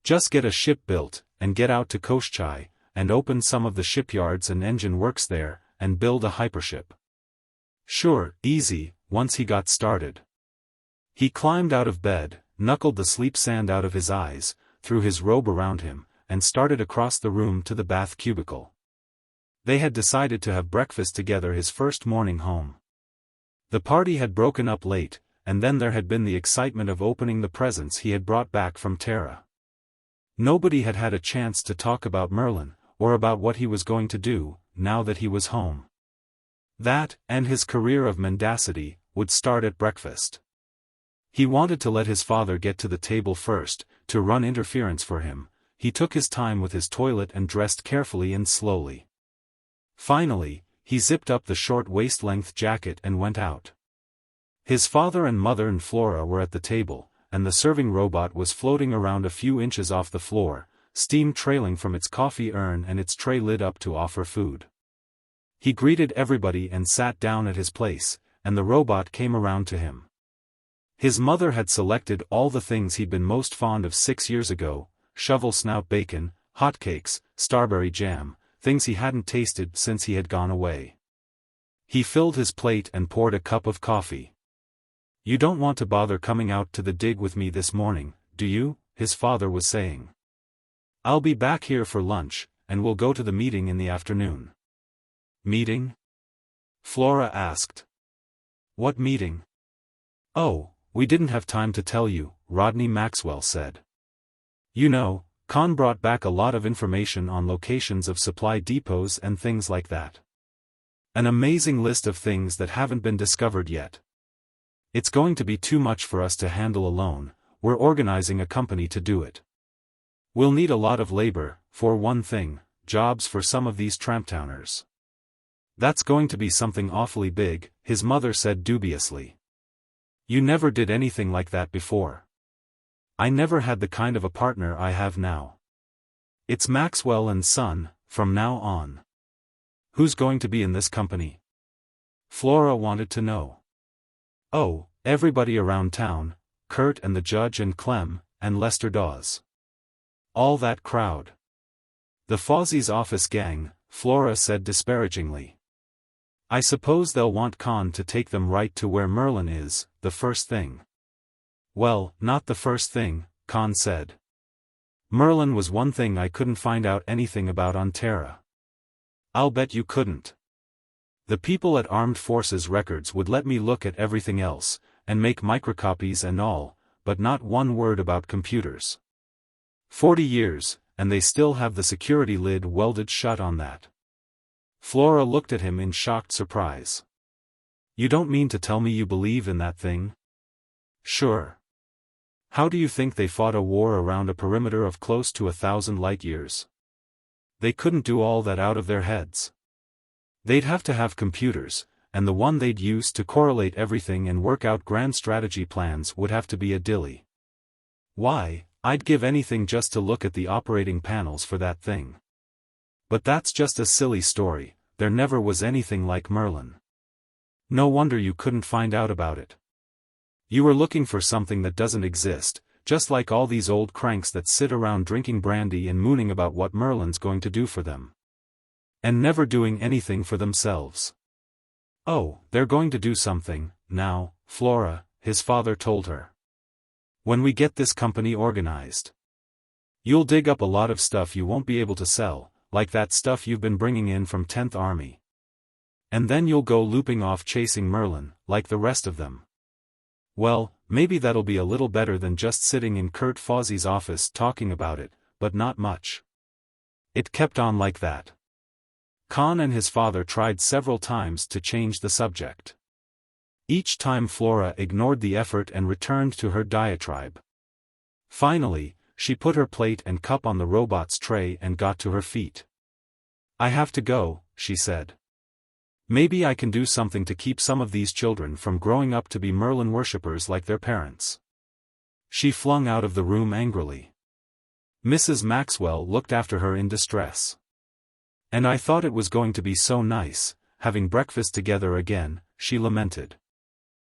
Just get a ship built, and get out to Koshchai, and open some of the shipyards and engine works there, and build a hypership. Sure, easy, once he got started. He climbed out of bed, knuckled the sleep sand out of his eyes, threw his robe around him, and started across the room to the bath cubicle. They had decided to have breakfast together his first morning home. The party had broken up late, and then there had been the excitement of opening the presents he had brought back from Terra. Nobody had had a chance to talk about Merlin, or about what he was going to do, now that he was home. That, and his career of mendacity, would start at breakfast. He wanted to let his father get to the table first, to run interference for him. He took his time with his toilet and dressed carefully and slowly. Finally, he zipped up the short waist-length jacket and went out. His father and mother and Flora were at the table, and the serving robot was floating around a few inches off the floor, steam trailing from its coffee urn and its tray lid up to offer food. He greeted everybody and sat down at his place, and the robot came around to him. His mother had selected all the things he'd been most fond of 6 years ago: shovel-snout bacon, hotcakes, starberry jam, things he hadn't tasted since he had gone away. He filled his plate and poured a cup of coffee. "You don't want to bother coming out to the dig with me this morning, do you?" his father was saying. "I'll be back here for lunch, and we'll go to the meeting in the afternoon." "Meeting?" Flora asked. "What meeting?" "Oh, we didn't have time to tell you," Rodney Maxwell said. "You know, Conn brought back a lot of information on locations of supply depots and things like that. An amazing list of things that haven't been discovered yet. It's going to be too much for us to handle alone. We're organizing a company to do it. We'll need a lot of labor, for one thing, jobs for some of these tramptowners." "That's going to be something awfully big," his mother said dubiously. "You never did anything like that before." "I never had the kind of a partner I have now. It's Maxwell and Son, from now on." "Who's going to be in this company?" Flora wanted to know. "Oh, everybody around town, Kurt and the judge and Clem, and Lester Dawes. All that crowd. The Fawsey's office gang," Flora said disparagingly. "I suppose they'll want Conn to take them right to where Merlin is, the first thing." "Well, not the first thing," Conn said. "Merlin was one thing I couldn't find out anything about on Terra." "I'll bet you couldn't. The people at Armed Forces Records would let me look at everything else, and make microcopies and all, but not one word about computers. 40 years, and they still have the security lid welded shut on that." Flora looked at him in shocked surprise. "You don't mean to tell me you believe in that thing?" "Sure. How do you think they fought a war around a perimeter of close to 1,000 light-years? They couldn't do all that out of their heads. They'd have to have computers, and the one they'd use to correlate everything and work out grand strategy plans would have to be a dilly. Why, I'd give anything just to look at the operating panels for that thing. But that's just a silly story. There never was anything like Merlin. No wonder you couldn't find out about it. You were looking for something that doesn't exist, just like all these old cranks that sit around drinking brandy and mooning about what Merlin's going to do for them. And never doing anything for themselves." "Oh, they're going to do something, now, Flora," his father told her. "When we get this company organized. You'll dig up a lot of stuff you won't be able to sell, like that stuff you've been bringing in from 10th Army. And then you'll go looping off chasing Merlin, like the rest of them. Well, maybe that'll be a little better than just sitting in Kurt Fawsey's office talking about it, but not much." It kept on like that. Conn and his father tried several times to change the subject. Each time Flora ignored the effort and returned to her diatribe. Finally, she put her plate and cup on the robot's tray and got to her feet. "I have to go," she said. "Maybe I can do something to keep some of these children from growing up to be Merlin worshippers like their parents." She flung out of the room angrily. Mrs. Maxwell looked after her in distress. "And I thought it was going to be so nice, having breakfast together again," she lamented.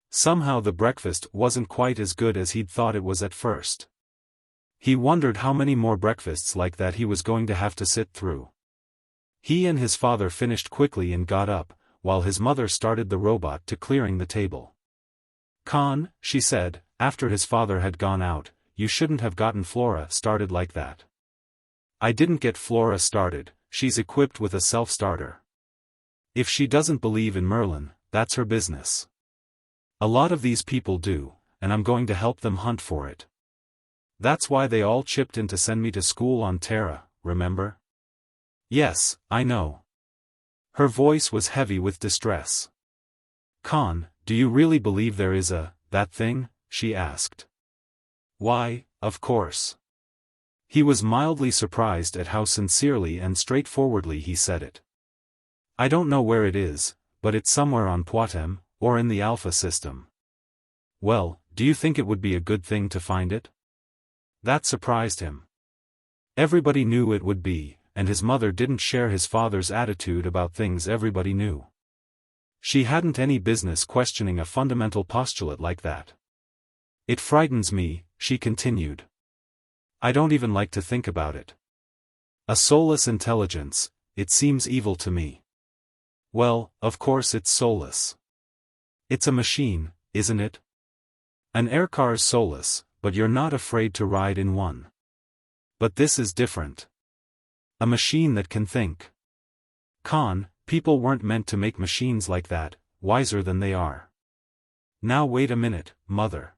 Somehow the breakfast wasn't quite as good as he'd thought it was at first. He wondered how many more breakfasts like that he was going to have to sit through. He and his father finished quickly and got up, while his mother started the robot to clearing the table. "Conn," she said, after his father had gone out, "you shouldn't have gotten Flora started like that." "I didn't get Flora started, she's equipped with a self-starter. If she doesn't believe in Merlin, that's her business. A lot of these people do, and I'm going to help them hunt for it. That's why they all chipped in to send me to school on Terra, remember?" "Yes, I know." Her voice was heavy with distress. "Conn, do you really believe there is that thing?" she asked. "Why, of course." He was mildly surprised at how sincerely and straightforwardly he said it. "I don't know where it is, but it's somewhere on Poictesme, or in the Alpha system." "Well, do you think it would be a good thing to find it?" That surprised him. Everybody knew it would be, and his mother didn't share his father's attitude about things everybody knew. She hadn't any business questioning a fundamental postulate like that. "It frightens me," she continued. "I don't even like to think about it. A soulless intelligence, it seems evil to me." "Well, of course it's soulless. It's a machine, isn't it? An aircar's soulless, but you're not afraid to ride in one. But this is different. A machine that can think. Conn, people weren't meant to make machines like that, wiser than they are." "Now wait a minute, Mother.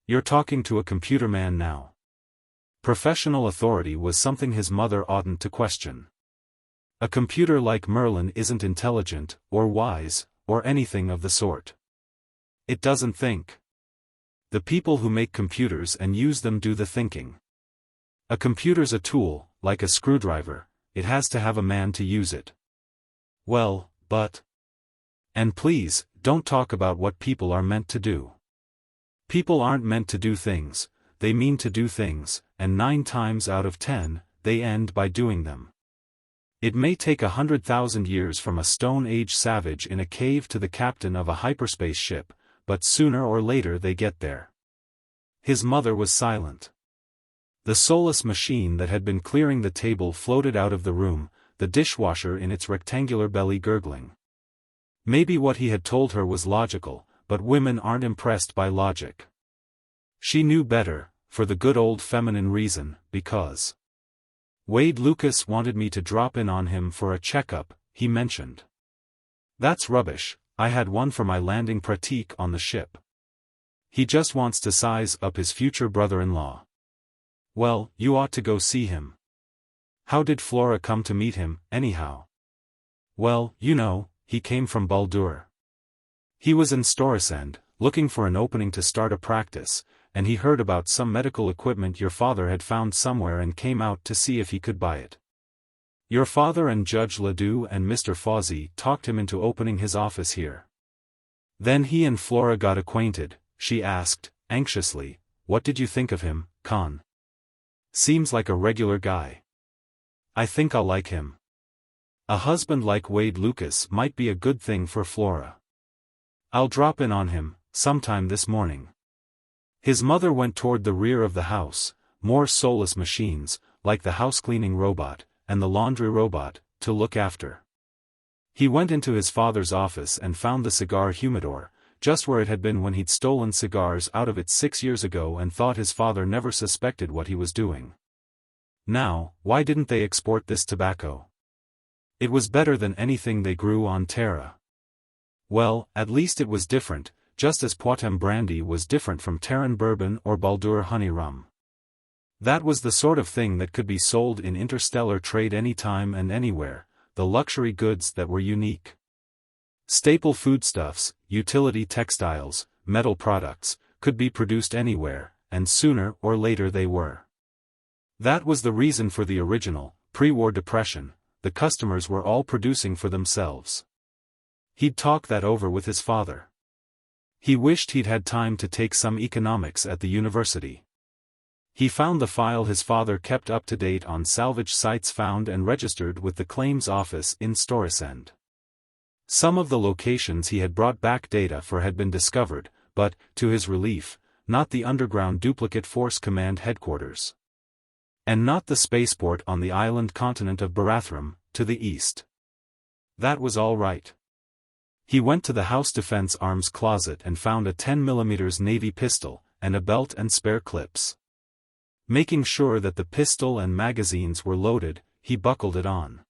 You're talking to a computer man now." Professional authority was something his mother oughtn't to question. A computer like Merlin isn't intelligent, or wise, or anything of the sort. It doesn't think. The people who make computers and use them do the thinking. A computer's a tool, like a screwdriver, it has to have a man to use it. "Well, but..." "And please, don't talk about what people are meant to do. People aren't meant to do things, they mean to do things, and 9 times out of 10, they end by doing them. It may take 100,000 years from a Stone Age savage in a cave to the captain of a hyperspace ship, but sooner or later they get there." His mother was silent. The soulless machine that had been clearing the table floated out of the room, the dishwasher in its rectangular belly gurgling. Maybe what he had told her was logical, but women aren't impressed by logic. She knew better, for the good old feminine reason, because Wade Lucas wanted me to drop in on him for a checkup, he mentioned. "That's rubbish, I had one for my landing pratique on the ship. He just wants to size up his future brother-in-law." "Well, you ought to go see him." "How did Flora come to meet him, anyhow?" "Well, you know, he came from Baldur. He was in Storsend, looking for an opening to start a practice, and he heard about some medical equipment your father had found somewhere and came out to see if he could buy it. Your father and Judge Ledoux and Mr. Fawzy talked him into opening his office here. Then he and Flora got acquainted." She asked, anxiously, "What did you think of him, Conn? Seems like a regular guy." "I think I'll like him. A husband like Wade Lucas might be a good thing for Flora. I'll drop in on him, sometime this morning." His mother went toward the rear of the house, more soulless machines, like the house-cleaning robot, and the laundry robot, to look after. He went into his father's office and found the cigar humidor, just where it had been when he'd stolen cigars out of it 6 years ago and thought his father never suspected what he was doing. Now, why didn't they export this tobacco? It was better than anything they grew on Terra. Well, at least it was different, just as Poictesme brandy was different from Terran bourbon or Baldur honey rum. That was the sort of thing that could be sold in interstellar trade anytime and anywhere, the luxury goods that were unique. Staple foodstuffs, utility textiles, metal products, could be produced anywhere, and sooner or later they were. That was the reason for the original, pre-war depression. The customers were all producing for themselves. He'd talk that over with his father. He wished he'd had time to take some economics at the university. He found the file his father kept up to date on salvage sites found and registered with the claims office in Storesend. Some of the locations he had brought back data for had been discovered, but, to his relief, not the underground duplicate force command headquarters. And not the spaceport on the island continent of Barathrum, to the east. That was all right. He went to the house defense arms closet and found a 10mm Navy pistol, and a belt and spare clips. Making sure that the pistol and magazines were loaded, he buckled it on.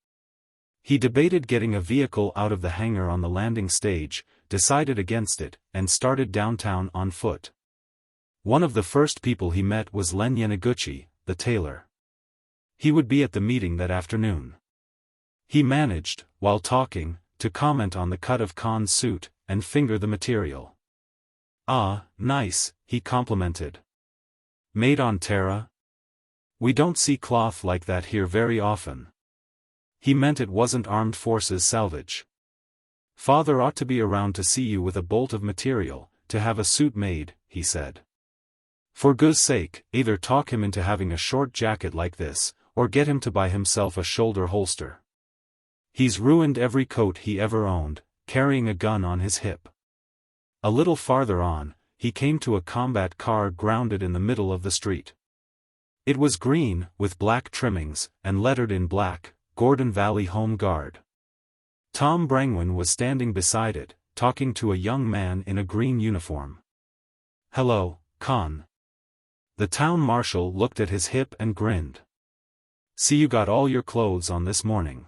He debated getting a vehicle out of the hangar on the landing stage, decided against it, and started downtown on foot. One of the first people he met was Len Yanaguchi, the tailor. He would be at the meeting that afternoon. He managed, while talking, to comment on the cut of Conn's suit, and finger the material. "Ah, nice," he complimented. "Made on Terra? We don't see cloth like that here very often." He meant it wasn't armed forces salvage. "Father ought to be around to see you with a bolt of material, to have a suit made," he said. "For goodness sake, either talk him into having a short jacket like this, or get him to buy himself a shoulder holster. He's ruined every coat he ever owned, carrying a gun on his hip." A little farther on, he came to a combat car grounded in the middle of the street. It was green, with black trimmings, and lettered in black, "Gordon Valley Home Guard." Tom Brangwyn was standing beside it, talking to a young man in a green uniform. "Hello, Conn." The town marshal looked at his hip and grinned. "See, you got all your clothes on this morning.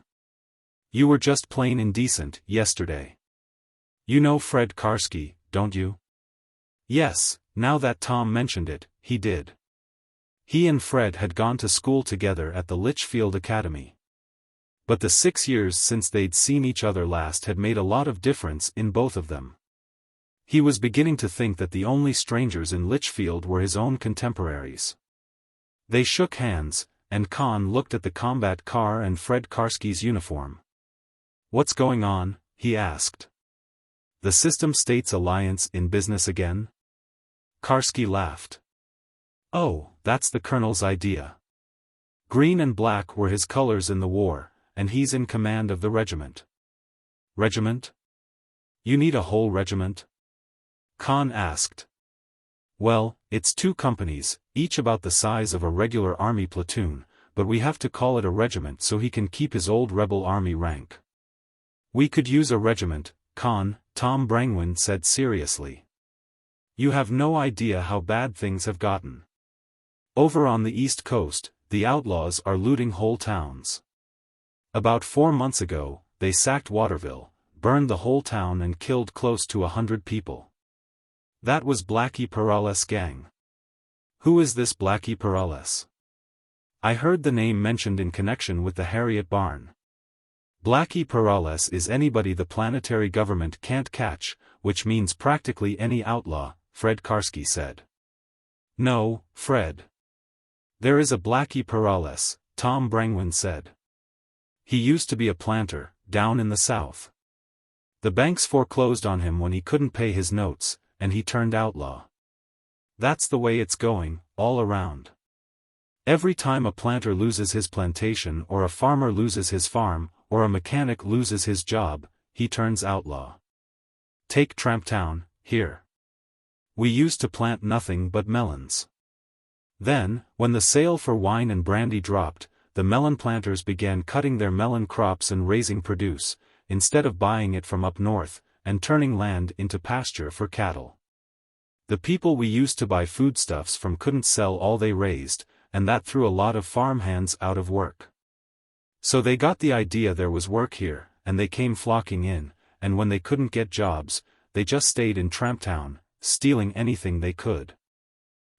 You were just plain indecent yesterday. You know Fred Karski, don't you?" Yes, now that Tom mentioned it, he did. He and Fred had gone to school together at the Litchfield Academy. But the 6 years since they'd seen each other last had made a lot of difference in both of them. He was beginning to think that the only strangers in Litchfield were his own contemporaries. They shook hands, and Conn looked at the combat car and Fred Karski's uniform. "What's going on?" he asked. "The System States Alliance in business again?" Karski laughed. "Oh, that's the Colonel's idea. Green and black were his colors in the war, and he's in command of the regiment." "Regiment? You need a whole regiment?" Conn asked. "Well, it's 2 companies, each about the size of a regular army platoon, but we have to call it a regiment so he can keep his old rebel army rank." "We could use a regiment, Conn," Tom Brangwyn said seriously. "You have no idea how bad things have gotten. Over on the East Coast, the outlaws are looting whole towns. About 4 months ago, they sacked Waterville, burned the whole town and killed close to 100 people. That was Blackie Perales' gang." "Who is this Blackie Perales?" "I heard the name mentioned in connection with the Harriet Barn." "Blackie Perales is anybody the planetary government can't catch, which means practically any outlaw," Fred Karski said. "No, Fred. There is a Blackie Perales," Tom Brangwyn said. "He used to be a planter, down in the South. The banks foreclosed on him when he couldn't pay his notes, and he turned outlaw. That's the way it's going, all around. Every time a planter loses his plantation or a farmer loses his farm, or a mechanic loses his job, he turns outlaw. Take Tramptown, here. We used to plant nothing but melons. Then, when the sale for wine and brandy dropped, the melon planters began cutting their melon crops and raising produce, instead of buying it from up north, and turning land into pasture for cattle. The people we used to buy foodstuffs from couldn't sell all they raised, and that threw a lot of farmhands out of work. So they got the idea there was work here, and they came flocking in, and when they couldn't get jobs, they just stayed in Tramptown, stealing anything they could.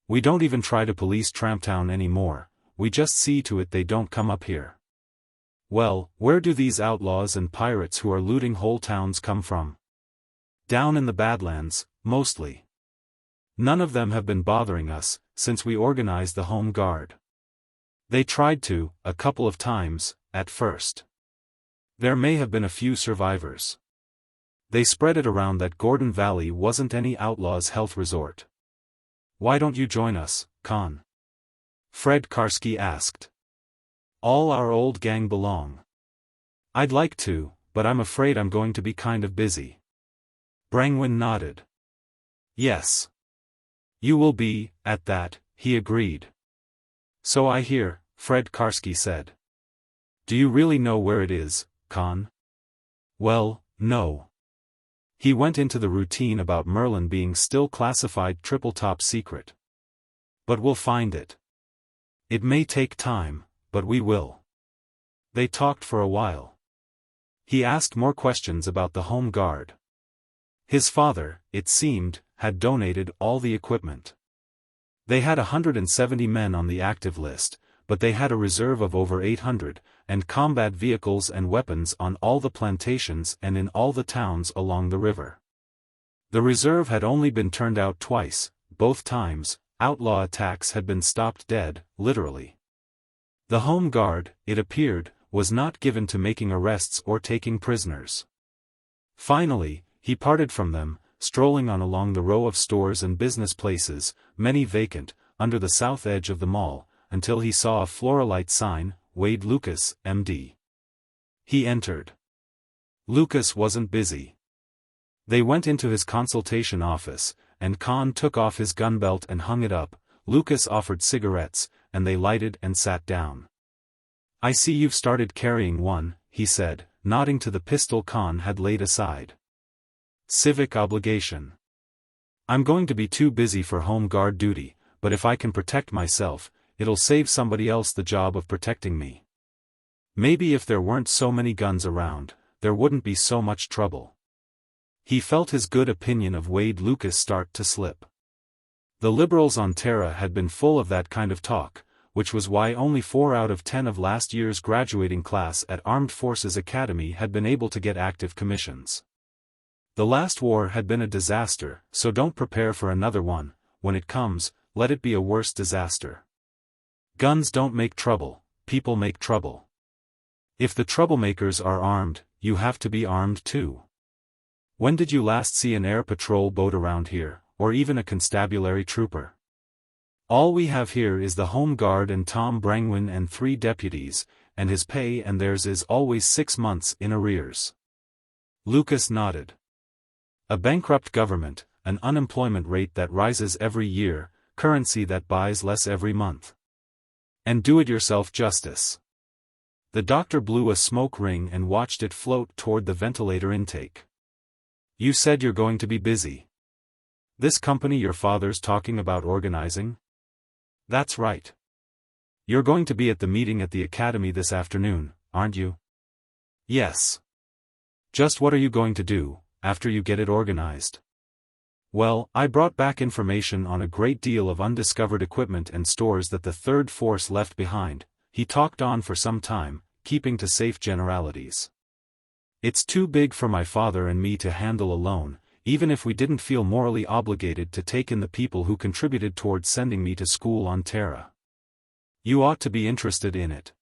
We don't even try to police Tramptown anymore, we just see to it they don't come up here." "Well, where do these outlaws and pirates who are looting whole towns come from?" "Down in the Badlands, mostly. None of them have been bothering us, since we organized the Home Guard. They tried to, a couple of times, at first. There may have been a few survivors. They spread it around that Gordon Valley wasn't any outlaw's health resort. Why don't you join us, Conn? Fred Karski asked. All our old gang belong. I'd like to, but I'm afraid I'm going to be kind of busy. Brangwyn nodded. Yes. You will be, at that, he agreed. So I hear, Fred Karski said. Do you really know where it is, Conn? Well, no. He went into the routine about Merlin being still classified triple top secret. But we'll find it. It may take time, but we will. They talked for a while. He asked more questions about the Home Guard. His father, it seemed, had donated all the equipment. They had 170 men on the active list, but they had a reserve of over 800, and combat vehicles and weapons on all the plantations and in all the towns along the river. The reserve had only been turned out twice, both times, outlaw attacks had been stopped dead, literally. The Home Guard, it appeared, was not given to making arrests or taking prisoners. Finally, he parted from them, strolling on along the row of stores and business places, many vacant, under the south edge of the mall, until he saw a Floralite sign, Wade Lucas, M.D. He entered. Lucas wasn't busy. They went into his consultation office, and Conn took off his gun belt and hung it up. Lucas offered cigarettes, and they lighted and sat down. I see you've started carrying one, he said, nodding to the pistol Conn had laid aside. Civic obligation. I'm going to be too busy for Home Guard duty, but if I can protect myself, it'll save somebody else the job of protecting me. Maybe if there weren't so many guns around, there wouldn't be so much trouble. He felt his good opinion of Wade Lucas start to slip. The liberals on Terra had been full of that kind of talk, which was why only 4 out of 10 of last year's graduating class at Armed Forces Academy had been able to get active commissions. The last war had been a disaster, so don't prepare for another one. When it comes, let it be a worse disaster. Guns don't make trouble, people make trouble. If the troublemakers are armed, you have to be armed too. When did you last see an air patrol boat around here, or even a constabulary trooper? All we have here is the Home Guard and Tom Brangwyn and 3 deputies, and his pay and theirs is always 6 months in arrears. Lucas nodded. A bankrupt government, an unemployment rate that rises every year, currency that buys less every month. And do-it-yourself justice. The doctor blew a smoke ring and watched it float toward the ventilator intake. You said you're going to be busy. This company your father's talking about organizing? That's right. You're going to be at the meeting at the academy this afternoon, aren't you? Yes. Just what are you going to do, after you get it organized? Well, I brought back information on a great deal of undiscovered equipment and stores that the Third Force left behind. He talked on for some time, keeping to safe generalities. It's too big for my father and me to handle alone, even if we didn't feel morally obligated to take in the people who contributed towards sending me to school on Terra. You ought to be interested in it.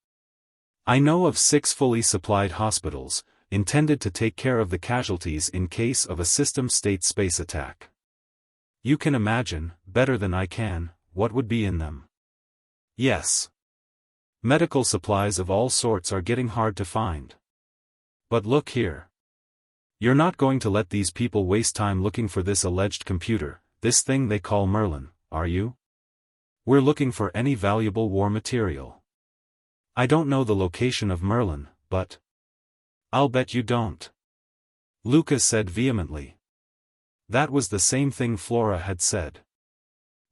I know of 6 fully supplied hospitals, intended to take care of the casualties in case of a system-state space attack. You can imagine, better than I can, what would be in them. Yes. Medical supplies of all sorts are getting hard to find. But look here. You're not going to let these people waste time looking for this alleged computer, this thing they call Merlin, are you? We're looking for any valuable war material. I don't know the location of Merlin, but I'll bet you don't. Lucas said vehemently. That was the same thing Flora had said.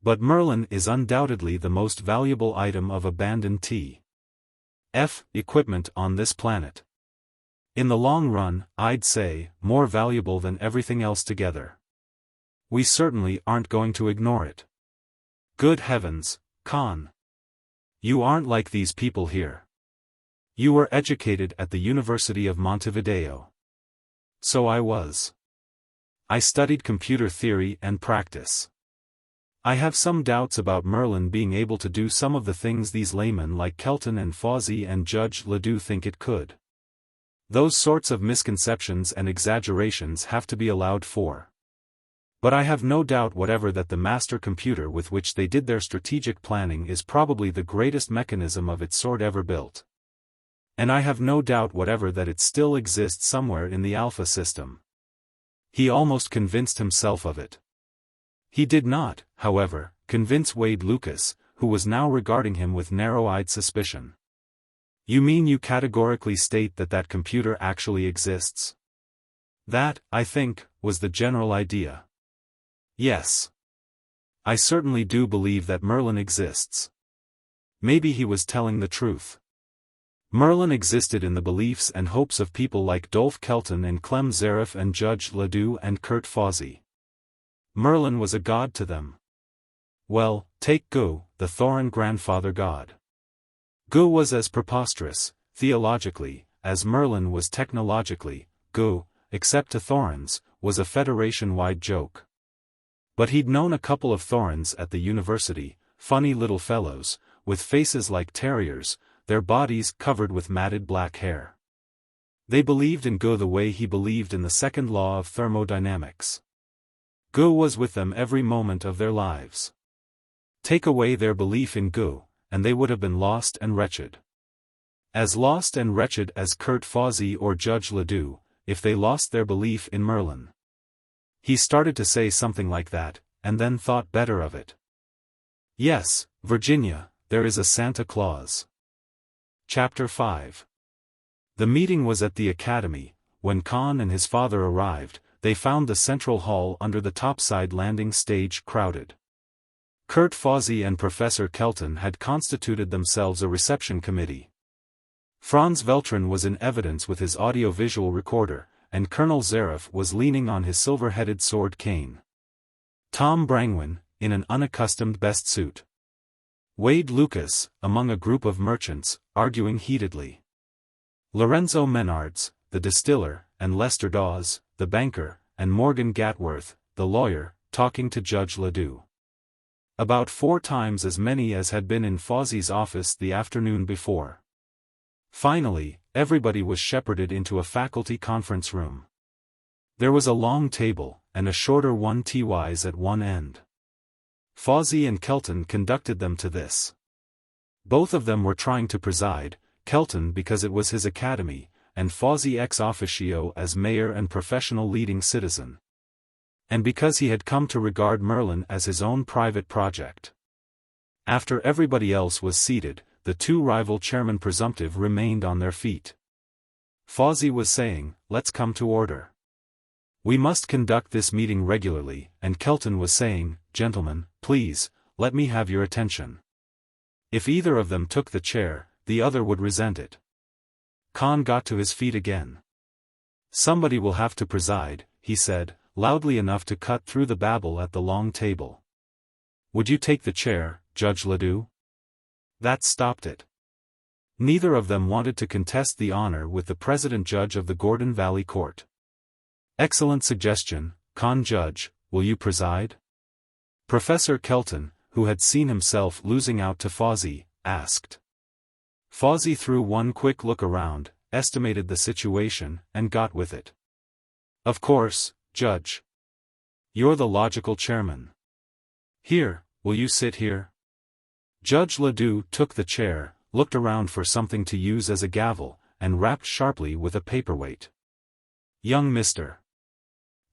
But Merlin is undoubtedly the most valuable item of abandoned T.F. equipment on this planet. In the long run, I'd say, more valuable than everything else together. We certainly aren't going to ignore it. Good heavens, Conn. You aren't like these people here. You were educated at the University of Montevideo. So I was. I studied computer theory and practice. I have some doubts about Merlin being able to do some of the things these laymen like Kelton and Fawsey and Judge Ledoux think it could. Those sorts of misconceptions and exaggerations have to be allowed for. But I have no doubt whatever that the master computer with which they did their strategic planning is probably the greatest mechanism of its sort ever built. And I have no doubt whatever that it still exists somewhere in the Alpha system. He almost convinced himself of it. He did not, however, convince Wade Lucas, who was now regarding him with narrow-eyed suspicion. You mean you categorically state that that computer actually exists? That, I think, was the general idea. Yes. I certainly do believe that Merlin exists. Maybe he was telling the truth. Merlin existed in the beliefs and hopes of people like Dolph Kelton and Clem Zarif and Judge Ledoux and Kurt Fawsey. Merlin was a god to them. Well, take Gu, the Thorin grandfather god. Gu was as preposterous, theologically, as Merlin was technologically. Gu, except to Thorins, was a Federation-wide joke. But he'd known a couple of Thorins at the university, funny little fellows, with faces like terriers, their bodies covered with matted black hair. They believed in Gu the way he believed in the second law of thermodynamics. Gu was with them every moment of their lives. Take away their belief in Gu, and they would have been lost and wretched. As lost and wretched as Kurt Fawsey or Judge Ledoux, if they lost their belief in Merlin. He started to say something like that, and then thought better of it. Yes, Virginia, there is a Santa Claus. Chapter 5. The meeting was at the academy. When Conn and his father arrived, they found the central hall under the topside landing stage crowded. Kurt Fawsey and Professor Kelton had constituted themselves a reception committee. Franz Veltrin was in evidence with his audio-visual recorder, and Colonel Zarif was leaning on his silver-headed sword cane. Tom Brangwyn, in an unaccustomed best suit. Wade Lucas, among a group of merchants, arguing heatedly. Lorenzo Menards, the distiller, and Lester Dawes, the banker, and Morgan Gatworth, the lawyer, talking to Judge Ledoux. About 4 times as many as had been in Fawsey's office the afternoon before. Finally, everybody was shepherded into a faculty conference room. There was a long table, and a shorter one TY's at one end. Fawsey and Kelton conducted them to this. Both of them were trying to preside, Kelton because it was his academy, and Fawsey ex officio as mayor and professional leading citizen. And because he had come to regard Merlin as his own private project. After everybody else was seated, the 2 rival chairmen presumptive remained on their feet. Fawsey was saying, "Let's come to order. We must conduct this meeting regularly," and Kelton was saying, "Gentlemen, please, let me have your attention." If either of them took the chair, the other would resent it. Conn got to his feet again. "Somebody will have to preside," he said, loudly enough to cut through the babble at the long table. "Would you take the chair, Judge Ledoux?" That stopped it. Neither of them wanted to contest the honor with the president judge of the Gordon Valley Court. "Excellent suggestion, Conn Judge, will you preside?" Professor Kelton, who had seen himself losing out to Fawsey, asked. Fawsey threw one quick look around, estimated the situation, and got with it. "Of course, Judge. You're the logical chairman. Here, will you sit here?" Judge Ledoux took the chair, looked around for something to use as a gavel, and rapped sharply with a paperweight. "Young Mr.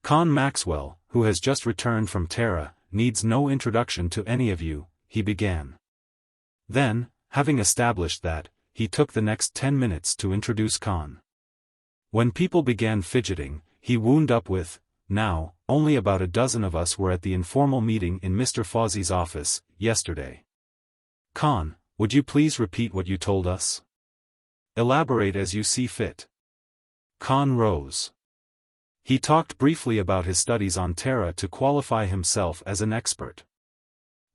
Conn Maxwell, who has just returned from Terra, needs no introduction to any of you," he began. Then, having established that, he took the next 10 minutes to introduce Conn. When people began fidgeting, he wound up with, "Now, only about a dozen of us were at the informal meeting in Mr. Fawsey's office, yesterday. Conn, would you please repeat what you told us? Elaborate as you see fit." Conn rose. He talked briefly about his studies on Terra to qualify himself as an expert.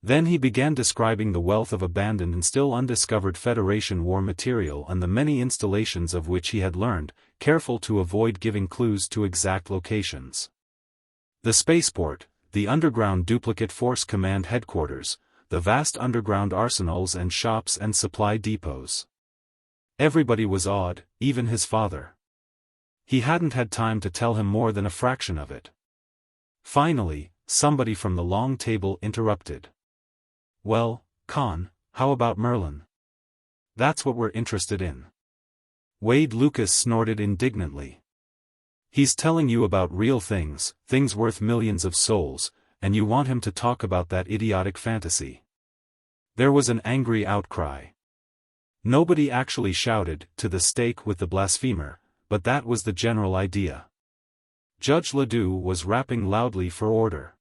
Then he began describing the wealth of abandoned and still undiscovered Federation war material and the many installations of which he had learned, careful to avoid giving clues to exact locations. The spaceport, the underground duplicate force command headquarters, the vast underground arsenals and shops and supply depots. Everybody was awed, even his father. He hadn't had time to tell him more than a fraction of it. Finally, somebody from the long table interrupted. "Well, Conn, how about Merlin? That's what we're interested in." Wade Lucas snorted indignantly. "He's telling you about real things, things worth millions of souls, and you want him to talk about that idiotic fantasy." There was an angry outcry. Nobody actually shouted, "To the stake with the blasphemer," but that was the general idea. Judge Ledoux was rapping loudly for order.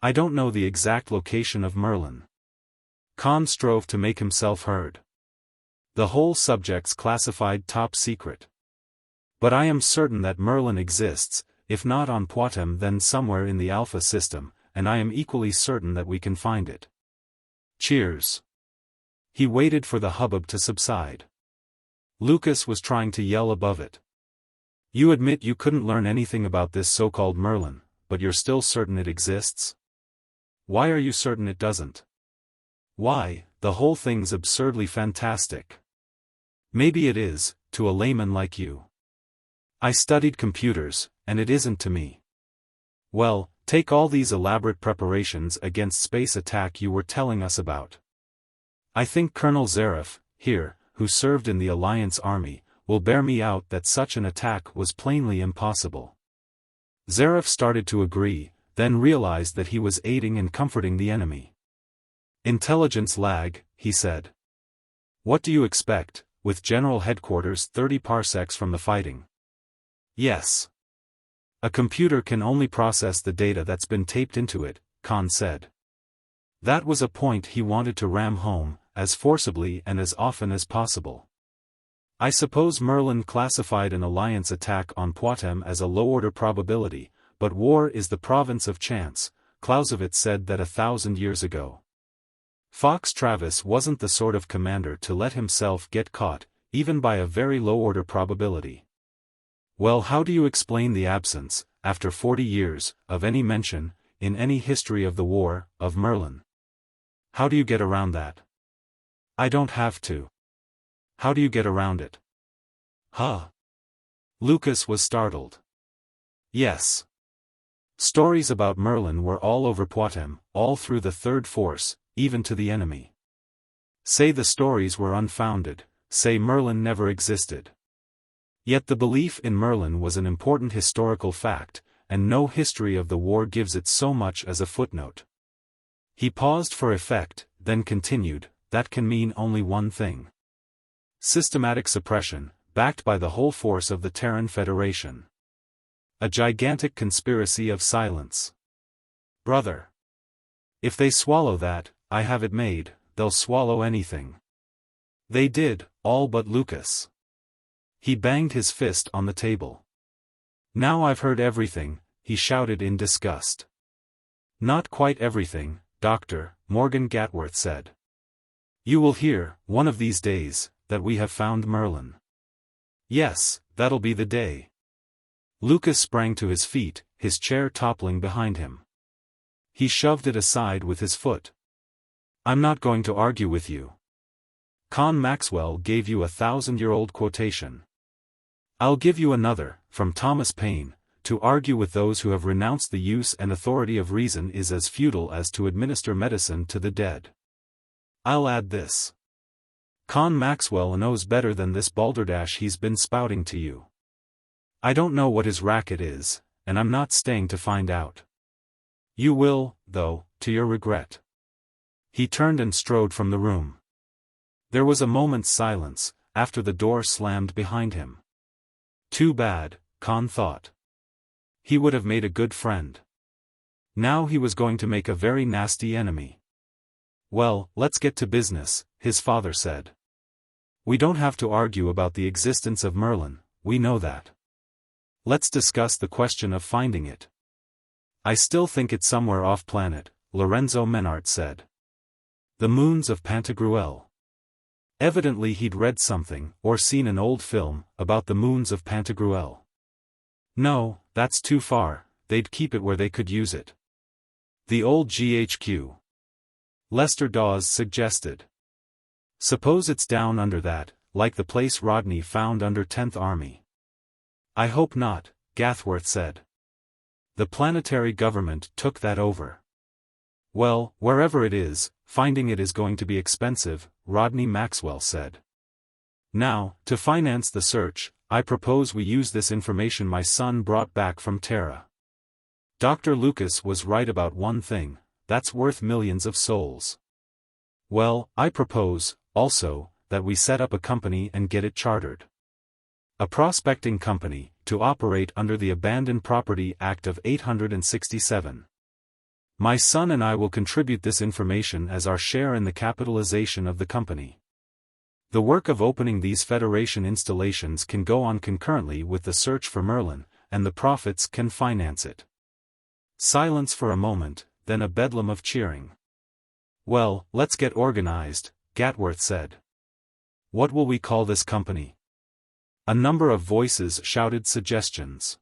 "I don't know the exact location of Merlin." Conn strove to make himself heard. "The whole subject's classified top secret. But I am certain that Merlin exists, if not on Poictesme then somewhere in the Alpha system, and I am equally certain that we can find it." Cheers. He waited for the hubbub to subside. Lucas was trying to yell above it. "You admit you couldn't learn anything about this so-called Merlin, but you're still certain it exists? Why are you certain it doesn't?" "Why, the whole thing's absurdly fantastic." "Maybe it is, to a layman like you. I studied computers, and it isn't to me." "Well, take all these elaborate preparations against space attack you were telling us about. I think Colonel Zaref, here, who served in the Alliance Army, will bear me out that such an attack was plainly impossible." Zaref started to agree, then realized that he was aiding and comforting the enemy. "Intelligence lag," he said. "What do you expect, with General Headquarters 30 parsecs from the fighting?" "Yes. A computer can only process the data that's been taped into it," Conn said. That was a point he wanted to ram home, as forcibly and as often as possible. "I suppose Merlin classified an alliance attack on Poictesme as a low-order probability, but war is the province of chance," Clausewitz said that 1,000 years ago. Fox Travis wasn't the sort of commander to let himself get caught, even by a very low-order probability. "Well, how do you explain the absence, after 40 years, of any mention, in any history of the war, of Merlin? How do you get around that?" "I don't have to." "How do you get around it?" "Huh?" Lucas was startled. "Yes. Stories about Merlin were all over Poictesme, all through the Third Force, even to the enemy. Say the stories were unfounded, say Merlin never existed. Yet the belief in Merlin was an important historical fact, and no history of the war gives it so much as a footnote." He paused for effect, then continued, "That can mean only one thing. Systematic suppression, backed by the whole force of the Terran Federation. A gigantic conspiracy of silence. Brother. If they swallow that, I have it made, they'll swallow anything." They did, all but Lucas. He banged his fist on the table. "Now I've heard everything," he shouted in disgust. "Not quite everything, Doctor," Morgan Gatworth said. "You will hear, one of these days, that we have found Merlin." "Yes, that'll be the day." Lucas sprang to his feet, his chair toppling behind him. He shoved it aside with his foot. "I'm not going to argue with you. Conn Maxwell gave you 1,000-year-old quotation. I'll give you another, from Thomas Paine: "To argue with those who have renounced the use and authority of reason is as futile as to administer medicine to the dead." I'll add this. Conn Maxwell knows better than this balderdash he's been spouting to you. I don't know what his racket is, and I'm not staying to find out. You will, though, to your regret. He turned and strode from the room. There was a moment's silence, after the door slammed behind him. Too bad, Conn thought. He would have made a good friend. Now he was going to make a very nasty enemy. "Well, let's get to business," his father said. "We don't have to argue about the existence of Merlin, we know that. Let's discuss the question of finding it." "I still think it's somewhere off-planet," Lorenzo Menart said. "The moons of Pantagruel." Evidently he'd read something, or seen an old film, about the moons of Pantagruel. "No, that's too far, they'd keep it where they could use it." The old GHQ. Lester Dawes suggested. Suppose it's down under that, like the place Rodney found under 10th Army. I hope not, Gathworth said. The planetary government took that over. Well, wherever it is, finding it is going to be expensive, Rodney Maxwell said. Now, to finance the search, I propose we use this information my son brought back from Terra. Dr. Lucas was right about one thing, that's worth millions of souls. Well, I propose, also, that we set up a company and get it chartered. A prospecting company, to operate under the Abandoned Property Act of 867. My son and I will contribute this information as our share in the capitalization of the company. The work of opening these Federation installations can go on concurrently with the search for Merlin, and the profits can finance it. Silence for a moment, then a bedlam of cheering. Well, let's get organized, Gatworth said. What will we call this company? A number of voices shouted suggestions.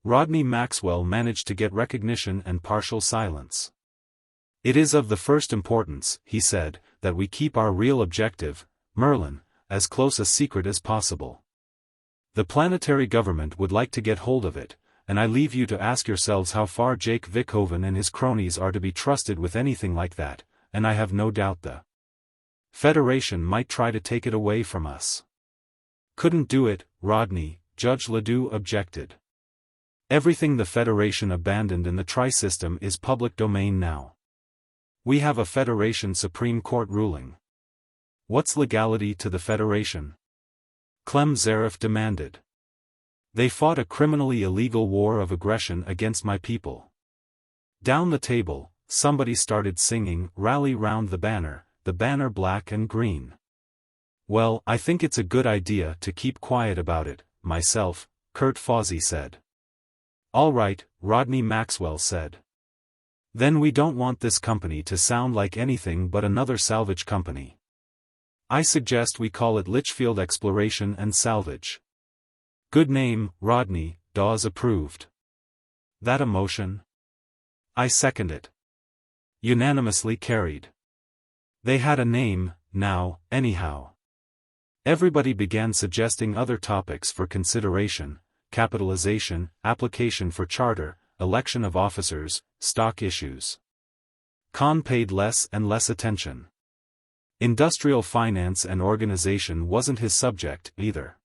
Rodney Maxwell managed to get recognition and partial silence. It is of the first importance, he said, that we keep our real objective, Merlin, as close a secret as possible. The planetary government would like to get hold of it, and I leave you to ask yourselves how far Jake Vickhoven and his cronies are to be trusted with anything like that, and I have no doubt the Federation might try to take it away from us. Couldn't do it, Rodney, Judge Ledoux objected. Everything the Federation abandoned in the Tri-System is public domain now. We have a Federation Supreme Court ruling. What's legality to the Federation? Clem Zaref demanded. They fought a criminally illegal war of aggression against my people. Down the table, somebody started singing, "Rally round the banner black and green." Well, I think it's a good idea to keep quiet about it, myself, Kurt Fawsey said. All right, Rodney Maxwell said. Then we don't want this company to sound like anything but another salvage company. I suggest we call it Litchfield Exploration and Salvage. Good name, Rodney, Dawes approved. That a motion? I second it. Unanimously carried. They had a name, now, anyhow. Everybody began suggesting other topics for consideration: capitalization, application for charter, election of officers, stock issues. Conn paid less and less attention. Industrial finance and organization wasn't his subject, either.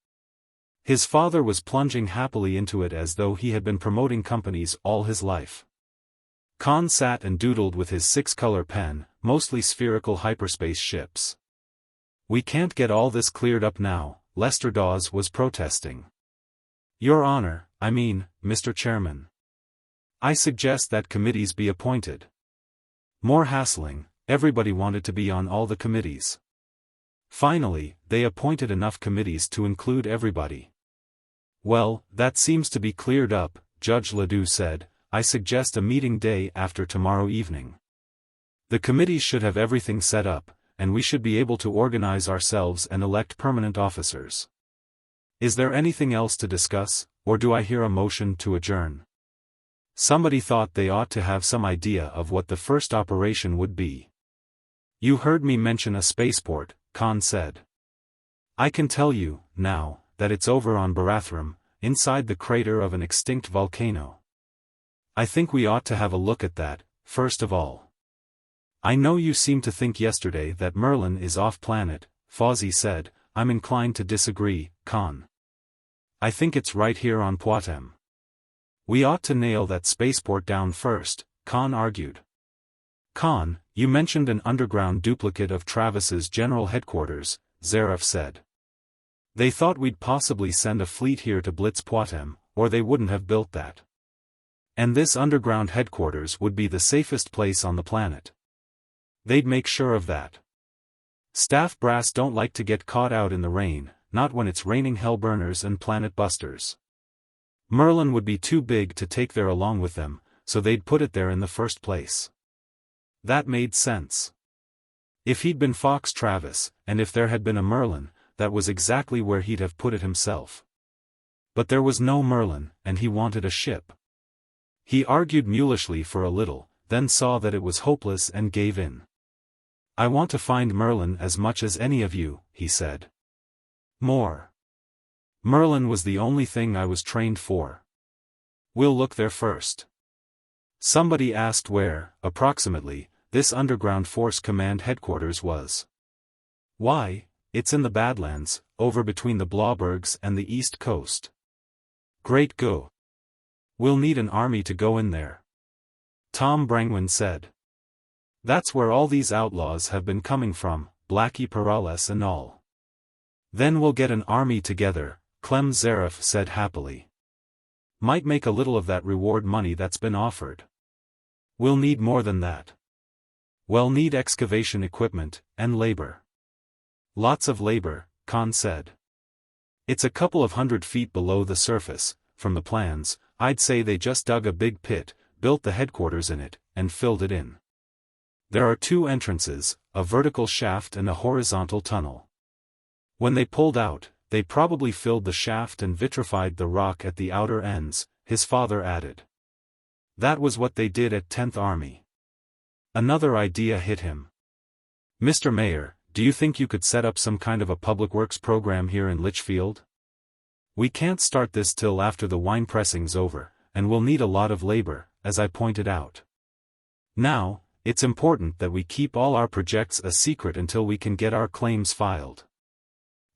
His father was plunging happily into it as though he had been promoting companies all his life. Conn sat and doodled with his six-color pen, mostly spherical hyperspace ships. We can't get all this cleared up now, Lester Dawes was protesting. Your Honor, I mean, Mr. Chairman. I suggest that committees be appointed. More hassling, everybody wanted to be on all the committees. Finally, they appointed enough committees to include everybody. Well, that seems to be cleared up, Judge Ledoux said. I suggest a meeting day after tomorrow evening. The committees should have everything set up, and we should be able to organize ourselves and elect permanent officers. Is there anything else to discuss, or do I hear a motion to adjourn? Somebody thought they ought to have some idea of what the first operation would be. You heard me mention a spaceport, Conn said. I can tell you, now, that it's over on Barathrum, inside the crater of an extinct volcano. I think we ought to have a look at that, first of all. I know you seemed to think yesterday that Merlin is off-planet, Fawsey said. I'm inclined to disagree, Conn. I think it's right here on Poictesme. We ought to nail that spaceport down first, Conn argued. Conn, you mentioned an underground duplicate of Travis's general headquarters, Zaref said. They thought we'd possibly send a fleet here to blitz Poictesme, or they wouldn't have built that. And this underground headquarters would be the safest place on the planet. They'd make sure of that. Staff brass don't like to get caught out in the rain, not when it's raining hellburners and planet busters. Merlin would be too big to take there along with them, so they'd put it there in the first place. That made sense. If he'd been Fox Travis, and if there had been a Merlin, that was exactly where he'd have put it himself. But there was no Merlin, and he wanted a ship. He argued mulishly for a little, then saw that it was hopeless and gave in. "I want to find Merlin as much as any of you," he said. "More. Merlin was the only thing I was trained for. We'll look there first." Somebody asked where, approximately, this underground force command headquarters was. "Why, it's in the Badlands, over between the Blaubergs and the East Coast." "Great go. We'll need an army to go in there," Tom Brangwyn said. "That's where all these outlaws have been coming from, Blackie Perales and all." "Then we'll get an army together," Clem Zaref said happily. "Might make a little of that reward money that's been offered." "We'll need more than that. We'll need excavation equipment, and labor." "Lots of labor," Conn said. "It's a couple of 100 feet below the surface. From the plans, I'd say they just dug a big pit, built the headquarters in it, and filled it in. There are 2 entrances, a vertical shaft and a horizontal tunnel. When they pulled out, they probably filled the shaft and vitrified the rock at the outer ends," his father added. That was what they did at 10th Army. Another idea hit him. "Mr. Mayor, do you think you could set up some kind of a public works program here in Litchfield? We can't start this till after the wine pressing's over, and we'll need a lot of labor, as I pointed out. Now, it's important that we keep all our projects a secret until we can get our claims filed.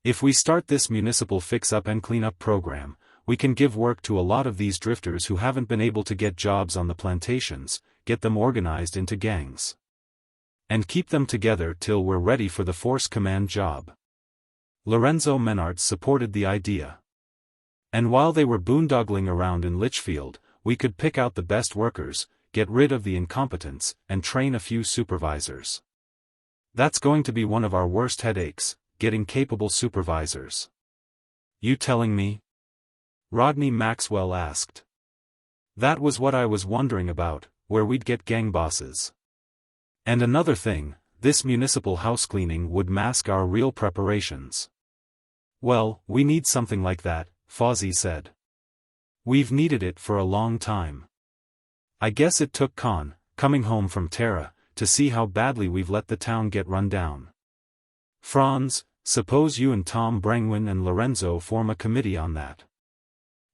If we start this municipal fix-up and clean-up program, we can give work to a lot of these drifters who haven't been able to get jobs on the plantations, get them organized into gangs. And keep them together till we're ready for the force command job." Lorenzo Menard supported the idea. "And while they were boondoggling around in Litchfield, we could pick out the best workers, get rid of the incompetents, and train a few supervisors. That's going to be one of our worst headaches, getting capable supervisors." "You telling me?" Rodney Maxwell asked. "That was what I was wondering about, where we'd get gang bosses. And another thing, this municipal house cleaning would mask our real preparations." "Well, we need something like that," Fozzie said. "We've needed it for a long time. I guess it took Conn, coming home from Terra, to see how badly we've let the town get run down. Franz, suppose you and Tom Brangwyn and Lorenzo form a committee on that.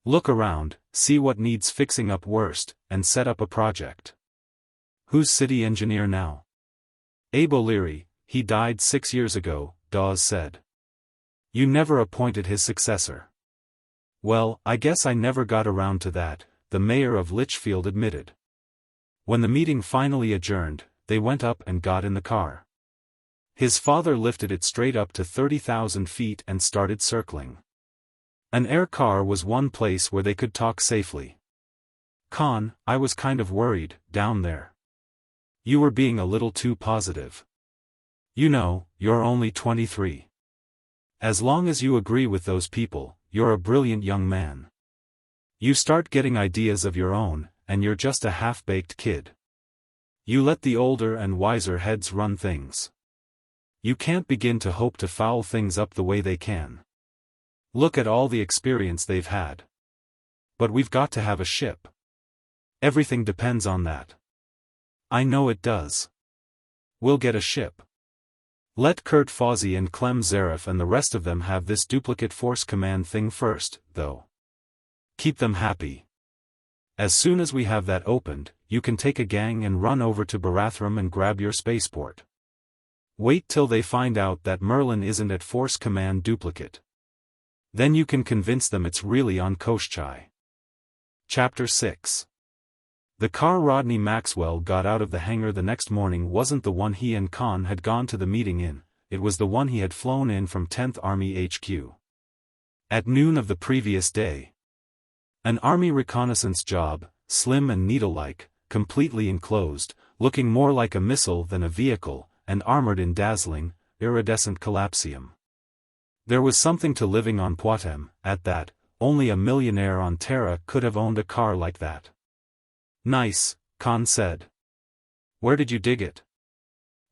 Look around, see what needs fixing up worst, and set up a project." "Who's city engineer now?" "Abe O'Leary, he died 6 years ago," Dawes said. "You never appointed his successor." "Well, I guess I never got around to that," the mayor of Litchfield admitted. When the meeting finally adjourned, they went up and got in the car. His father lifted it straight up to 30,000 feet and started circling. An air car was one place where they could talk safely. "Conn, I was kind of worried, down there. You were being a little too positive. You know, you're only 23. As long as you agree with those people, you're a brilliant young man. You start getting ideas of your own, and you're just a half-baked kid. You let the older and wiser heads run things. You can't begin to hope to foul things up the way they can. Look at all the experience they've had. But we've got to have a ship. Everything depends on that." "I know it does. We'll get a ship. Let Kurt Fozzie and Clem Zaref and the rest of them have this duplicate force command thing first, though. Keep them happy. As soon as we have that opened, you can take a gang and run over to Barathrum and grab your spaceport. Wait till they find out that Merlin isn't at force command duplicate. Then you can convince them it's really on Koshchai." Chapter 6. The car Rodney Maxwell got out of the hangar the next morning wasn't the one he and Conn had gone to the meeting in, it was the one he had flown in from 10th Army HQ. At noon of the previous day. An Army reconnaissance job, slim and needle-like, completely enclosed, looking more like a missile than a vehicle, and armored in dazzling, iridescent collapsium. There was something to living on Poictesme, at that, only a millionaire on Terra could have owned a car like that. "Nice," Conn said. "Where did you dig it?"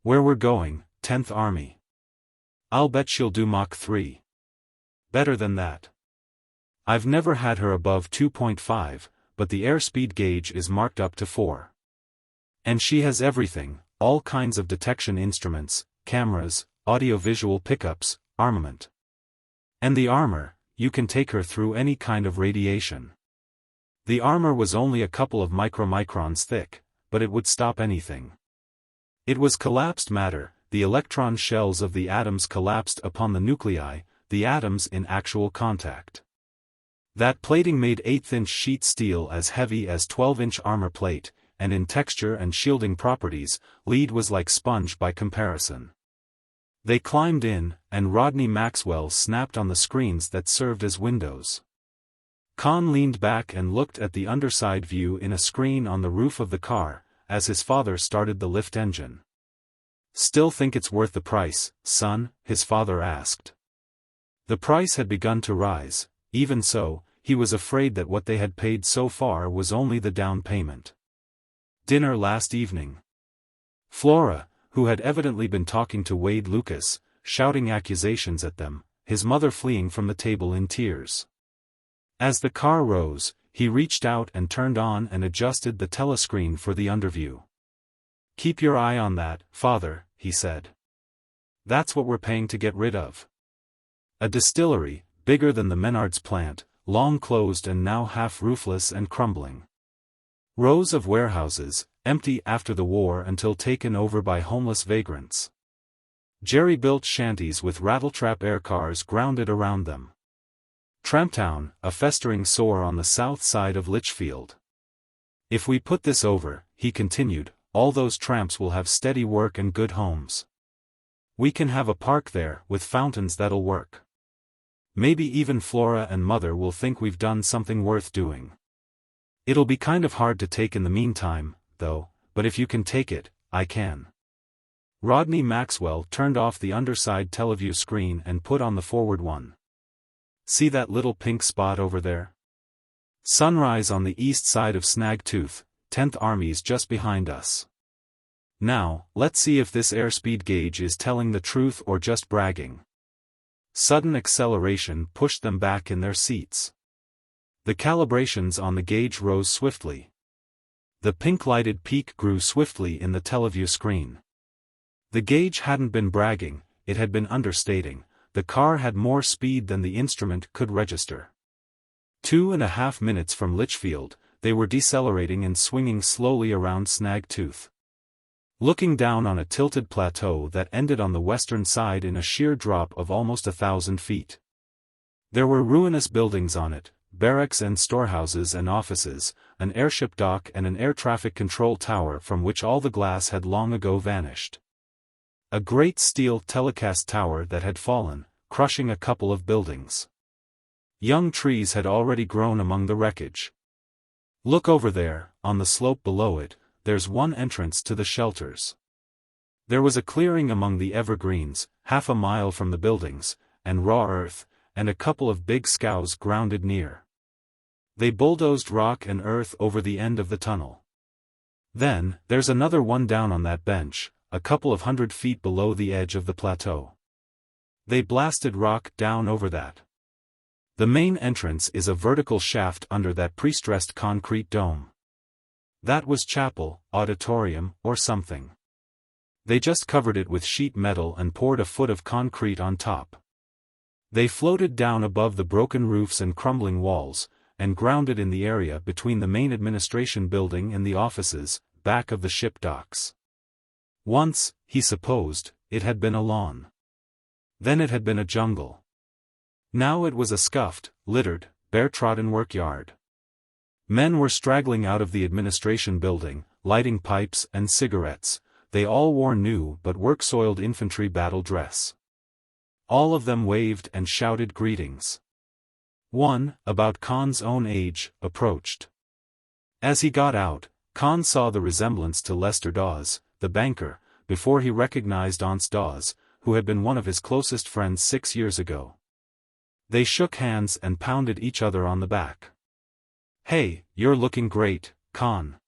"Where we're going, 10th Army. I'll bet she'll do Mach 3. Better than that. I've never had her above 2.5, but the airspeed gauge is marked up to 4. And she has everything, all kinds of detection instruments, cameras, audio-visual pickups, armament. And the armor, you can take her through any kind of radiation. The armor was only a couple of micromicrons thick, but it would stop anything. It was collapsed matter, the electron shells of the atoms collapsed upon the nuclei, the atoms in actual contact. That plating made 8th-inch sheet steel as heavy as 12-inch armor plate, and in texture and shielding properties, lead was like sponge by comparison. They climbed in, and Rodney Maxwell snapped on the screens that served as windows. Conn leaned back and looked at the underside view in a screen on the roof of the car, as his father started the lift engine. "Still think it's worth the price, son?" his father asked. The price had begun to rise. Even so, he was afraid that what they had paid so far was only the down payment. Dinner last evening. Flora, who had evidently been talking to Wade Lucas, shouting accusations at them, his mother fleeing from the table in tears. As the car rose, he reached out and turned on and adjusted the telescreen for the underview. "Keep your eye on that, father," he said. "That's what we're paying to get rid of." A distillery, bigger than the Menards plant, long closed and now half roofless and crumbling. Rows of warehouses, empty after the war until taken over by homeless vagrants. Jerry-built shanties with rattletrap air cars grounded around them. Tramptown, a festering sore on the south side of Litchfield. "If we put this over," he continued, "all those tramps will have steady work and good homes. We can have a park there, with fountains that'll work. Maybe even Flora and Mother will think we've done something worth doing. It'll be kind of hard to take in the meantime, though, but if you can take it, I can." Rodney Maxwell turned off the underside teleview screen and put on the forward one. "See that little pink spot over there? Sunrise on the east side of Snagtooth, 10th Army's just behind us. Now, let's see if this airspeed gauge is telling the truth or just bragging." Sudden acceleration pushed them back in their seats. The calibrations on the gauge rose swiftly. The pink-lighted peak grew swiftly in the teleview screen. The gauge hadn't been bragging, it had been understating. The car had more speed than the instrument could register. 2.5 minutes from Litchfield, they were decelerating and swinging slowly around Snagtooth. Looking down on a tilted plateau that ended on the western side in a sheer drop of almost 1,000 feet. There were ruinous buildings on it, barracks and storehouses and offices, an airship dock and an air traffic control tower from which all the glass had long ago vanished. A great steel telecast tower that had fallen, crushing a couple of buildings. Young trees had already grown among the wreckage. "Look over there, on the slope below it, there's one entrance to the shelters." There was a clearing among the evergreens, half a mile from the buildings, and raw earth, and a couple of big scows grounded near. They bulldozed rock and earth over the end of the tunnel. "Then, there's another one down on that bench, a couple of 100 feet below the edge of the plateau. They blasted rock down over that. The main entrance is a vertical shaft under that pre-stressed concrete dome. That was chapel, auditorium, or something. They just covered it with sheet metal and poured a foot of concrete on top. They floated down above the broken roofs and crumbling walls, and grounded in the area between the main administration building and the offices, back of the ship docks. Once, he supposed, it had been a lawn. Then it had been a jungle. Now it was a scuffed, littered, bare-trodden workyard. Men were straggling out of the administration building, lighting pipes and cigarettes. They all wore new but work-soiled infantry battle dress. All of them waved and shouted greetings. One, about Conn's own age, approached. As he got out, Conn saw the resemblance to Lester Dawes, the banker, before he recognized Aunts Dawes, who had been one of his closest friends 6 years ago. They shook hands and pounded each other on the back. "Hey, you're looking great, Conn."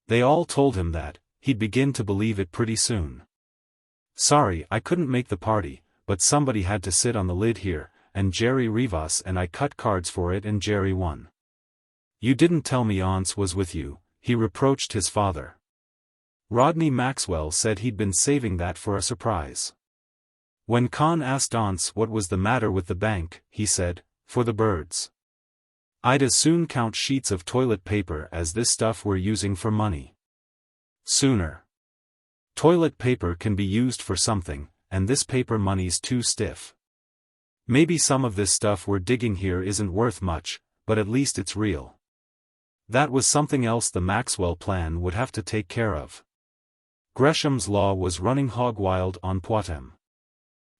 They all told him that. He'd begin to believe it pretty soon. "Sorry I couldn't make the party, but somebody had to sit on the lid here, and Jerry Rivas and I cut cards for it and Jerry won." "You didn't tell me Aunts was with you," he reproached his father. Rodney Maxwell said he'd been saving that for a surprise. When Conn asked Aunts what was the matter with the bank, he said, "For the birds. I'd as soon count sheets of toilet paper as this stuff we're using for money. Sooner. Toilet paper can be used for something, and this paper money's too stiff. Maybe some of this stuff we're digging here isn't worth much, but at least it's real." That was something else the Maxwell plan would have to take care of. Gresham's law was running hog-wild on Poictesme.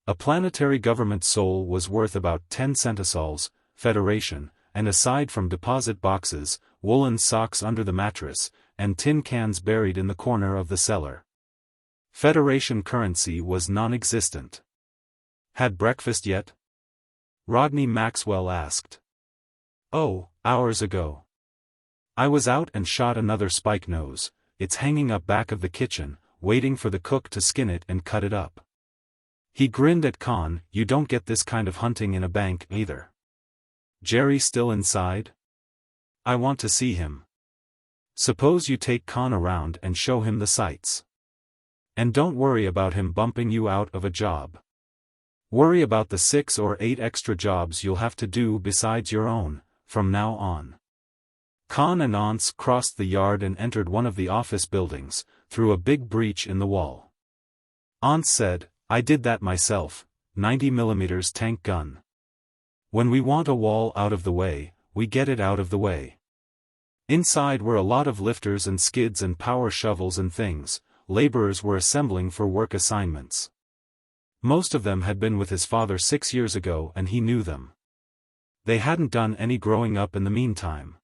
A planetary government soul was worth about 10 centisols, Federation, and aside from deposit boxes, woolen socks under the mattress, and tin cans buried in the corner of the cellar, Federation currency was non-existent. "Had breakfast yet?" Rodney Maxwell asked. "Oh, hours ago. I was out and shot another spike nose. It's hanging up back of the kitchen, waiting for the cook to skin it and cut it up." He grinned at Conn. "You don't get this kind of hunting in a bank either." "Jerry still inside?" "I want to see him." "Suppose you take Conn around and show him the sights. And don't worry about him bumping you out of a job. Worry about the 6 or 8 extra jobs you'll have to do besides your own, from now on." Conn and Aunts crossed the yard and entered one of the office buildings, through a big breach in the wall. Aunts said, "I did that myself, 90mm tank gun. When we want a wall out of the way, we get it out of the way." Inside were a lot of lifters and skids and power shovels and things. Laborers were assembling for work assignments. Most of them had been with his father 6 years ago and he knew them. They hadn't done any growing up in the meantime.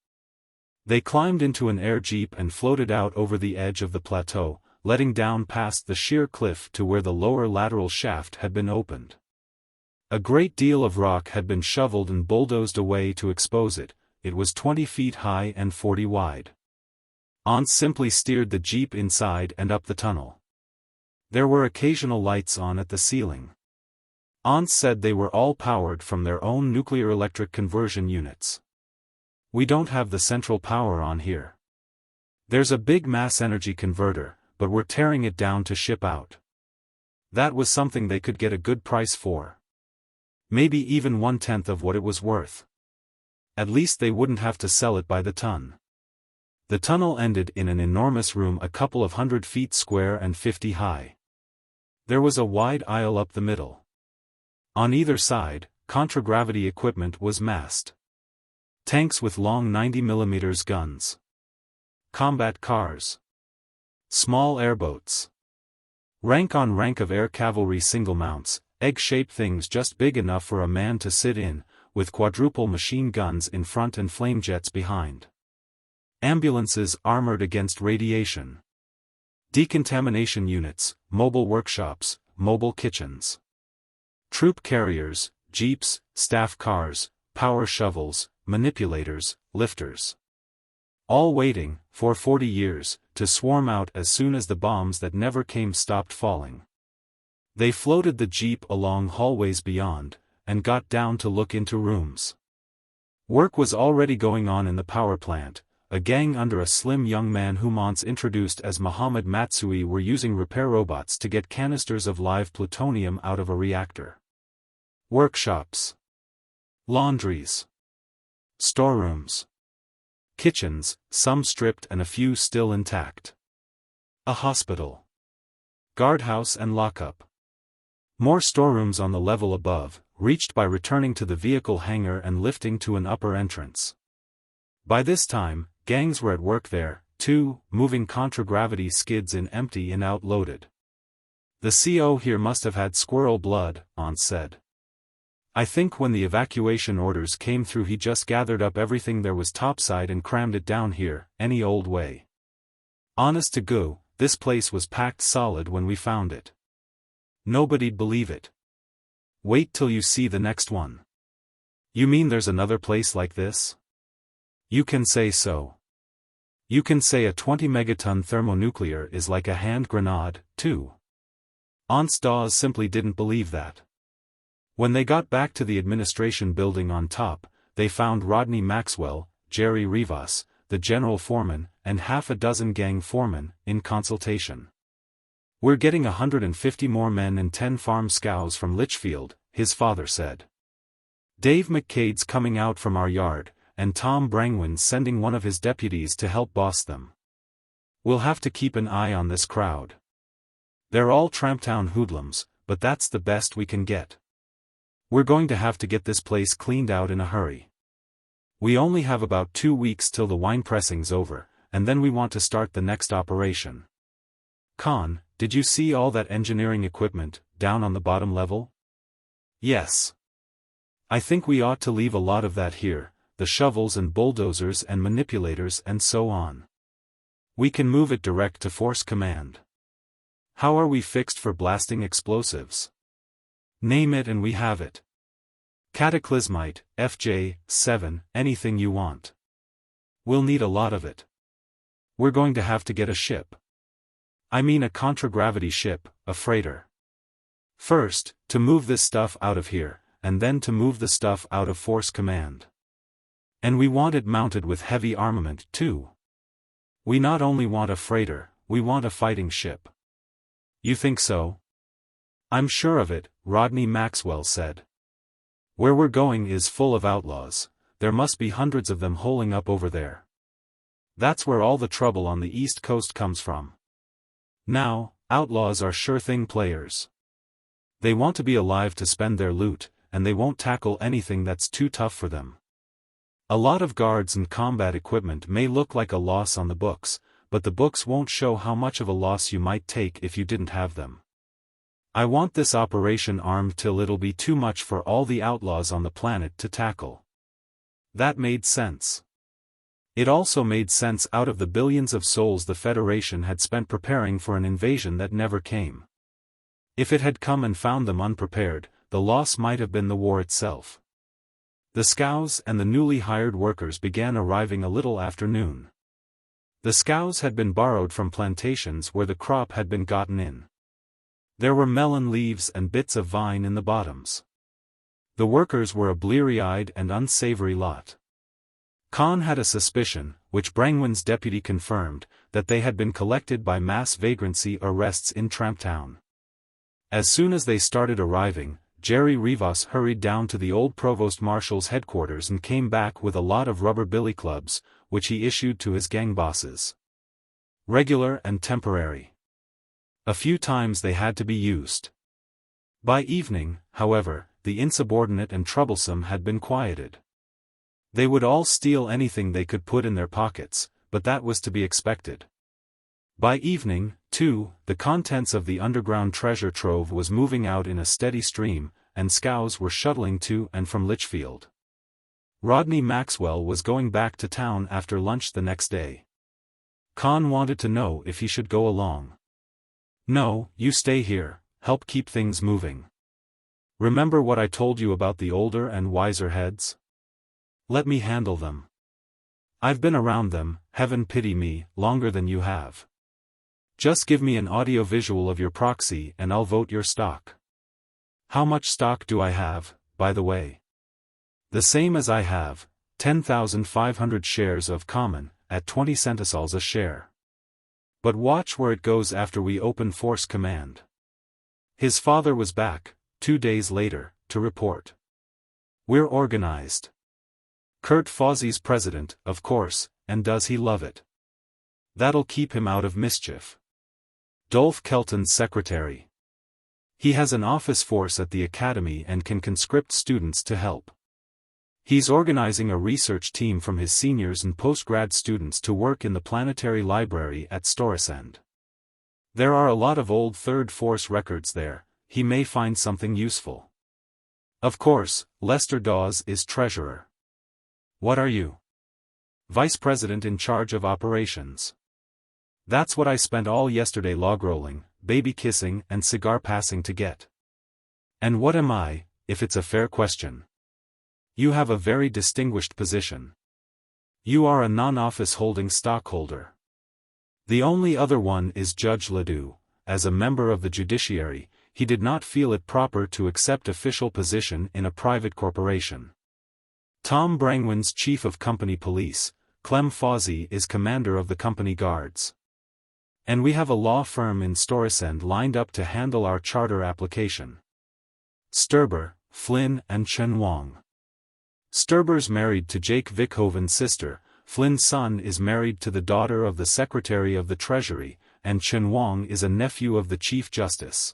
They climbed into an air jeep and floated out over the edge of the plateau, letting down past the sheer cliff to where the lower lateral shaft had been opened. A great deal of rock had been shoveled and bulldozed away to expose it. It was 20 feet high and 40 wide. Aunts simply steered the jeep inside and up the tunnel. There were occasional lights on at the ceiling. Aunts said they were all powered from their own nuclear electric conversion units. "We don't have the central power on here. There's a big mass energy converter, but we're tearing it down to ship out." That was something they could get a good price for. Maybe even 1/10 of what it was worth. At least they wouldn't have to sell it by the ton. The tunnel ended in an enormous room a couple of 100 feet square and 50 high. There was a wide aisle up the middle. On either side, contragravity equipment was massed. Tanks with long 90mm guns. Combat cars. Small airboats. Rank on rank of air cavalry single mounts, egg-shaped things just big enough for a man to sit in, with quadruple machine guns in front and flame jets behind. Ambulances armored against radiation. Decontamination units, mobile workshops, mobile kitchens. Troop carriers, jeeps, staff cars, power shovels, manipulators, lifters. All waiting, for 40 years, to swarm out as soon as the bombs that never came stopped falling. They floated the jeep along hallways beyond, and got down to look into rooms. Work was already going on in the power plant. A gang under a slim young man whom Aunts introduced as Mohammed Matsui were using repair robots to get canisters of live plutonium out of a reactor. Workshops. Laundries. Storerooms. Kitchens, some stripped and a few still intact. A hospital. Guardhouse and lockup. More storerooms on the level above, reached by returning to the vehicle hangar and lifting to an upper entrance. By this time, gangs were at work there, too, moving contragravity skids in empty and out-loaded. "The CO here must have had squirrel blood," Aunts said. "I think when the evacuation orders came through he just gathered up everything there was topside and crammed it down here, any old way. Honest to goo, this place was packed solid when we found it. Nobody'd believe it. Wait till you see the next one." "You mean there's another place like this?" "You can say so. You can say a 20-megaton thermonuclear is like a hand grenade, too." Aunts Dawes simply didn't believe that. When they got back to the administration building on top, they found Rodney Maxwell, Jerry Rivas, the general foreman, and half a dozen gang foremen, in consultation. "We're getting 150 more men and 10 farm scows from Litchfield," his father said. "Dave McCade's coming out from our yard, and Tom Brangwen's sending one of his deputies to help boss them. We'll have to keep an eye on this crowd. They're all Tramptown hoodlums, but that's the best we can get. We're going to have to get this place cleaned out in a hurry. We only have about 2 weeks till the wine pressing's over, and then we want to start the next operation. Con, did you see all that engineering equipment, down on the bottom level?" "Yes. I think we ought to leave a lot of that here, the shovels and bulldozers and manipulators and so on. We can move it direct to Force Command. How are we fixed for blasting explosives? Name it and we have it. Cataclysmite, FJ7, anything you want. We'll need a lot of it. We're going to have to get a ship. I mean a contragravity ship, a freighter. First, to move this stuff out of here, and then to move the stuff out of Force Command. And we want it mounted with heavy armament, too. We not only want a freighter, we want a fighting ship." "You think so?" "I'm sure of it," Rodney Maxwell said. "Where we're going is full of outlaws, there must be hundreds of them holing up over there. That's where all the trouble on the East Coast comes from. Now, outlaws are sure-thing players. They want to be alive to spend their loot, and they won't tackle anything that's too tough for them. A lot of guards and combat equipment may look like a loss on the books, but the books won't show how much of a loss you might take if you didn't have them. I want this operation armed till it'll be too much for all the outlaws on the planet to tackle." That made sense. It also made sense out of the billions of souls the Federation had spent preparing for an invasion that never came. If it had come and found them unprepared, the loss might have been the war itself. The scows and the newly hired workers began arriving a little after noon. The scows had been borrowed from plantations where the crop had been gotten in. There were melon leaves and bits of vine in the bottoms. The workers were a bleary-eyed and unsavory lot. Conn had a suspicion, which Brangwen's deputy confirmed, that they had been collected by mass vagrancy arrests in Tramptown. As soon as they started arriving, Jerry Rivas hurried down to the old provost marshal's headquarters and came back with a lot of rubber billy clubs, which he issued to his gang bosses. Regular and temporary. A few times they had to be used. By evening, however, the insubordinate and troublesome had been quieted. They would all steal anything they could put in their pockets, but that was to be expected. By evening, too, the contents of the underground treasure trove was moving out in a steady stream, and scows were shuttling to and from Litchfield. Rodney Maxwell was going back to town after lunch the next day. Conn wanted to know if he should go along. "No, you stay here, help keep things moving. Remember what I told you about the older and wiser heads? Let me handle them. I've been around them, heaven pity me, longer than you have. Just give me an audio-visual of your proxy and I'll vote your stock. How much stock do I have, by the way?" "The same as I have, 10,500 shares of common, at 20 centisols a share. But watch where it goes after we open Force Command." His father was back, 2 days later, to report. "We're organized. Kurt Fozzie's president, of course, and does he love it. That'll keep him out of mischief. Dolph Kelton's secretary. He has an office force at the academy and can conscript students to help. He's organizing a research team from his seniors and postgrad students to work in the planetary library at Storesend. There are a lot of old Third Force records there, he may find something useful. Of course, Lester Dawes is treasurer. What are you? Vice president in charge of operations. That's what I spent all yesterday logrolling, baby kissing and cigar passing to get. And what am I, if it's a fair question? You have a very distinguished position. You are a non-office holding stockholder. The only other one is Judge Ledoux. As a member of the judiciary, he did not feel it proper to accept official position in a private corporation. Tom Brangwen's chief of company police, Clem Fawzi is commander of the company guards. And we have a law firm in Storesend lined up to handle our charter application. Sturber, Flynn and Chen Wang. Sturber's married to Jake Vickhoven's sister, Flynn's son is married to the daughter of the Secretary of the Treasury, and Chen Wang is a nephew of the Chief Justice.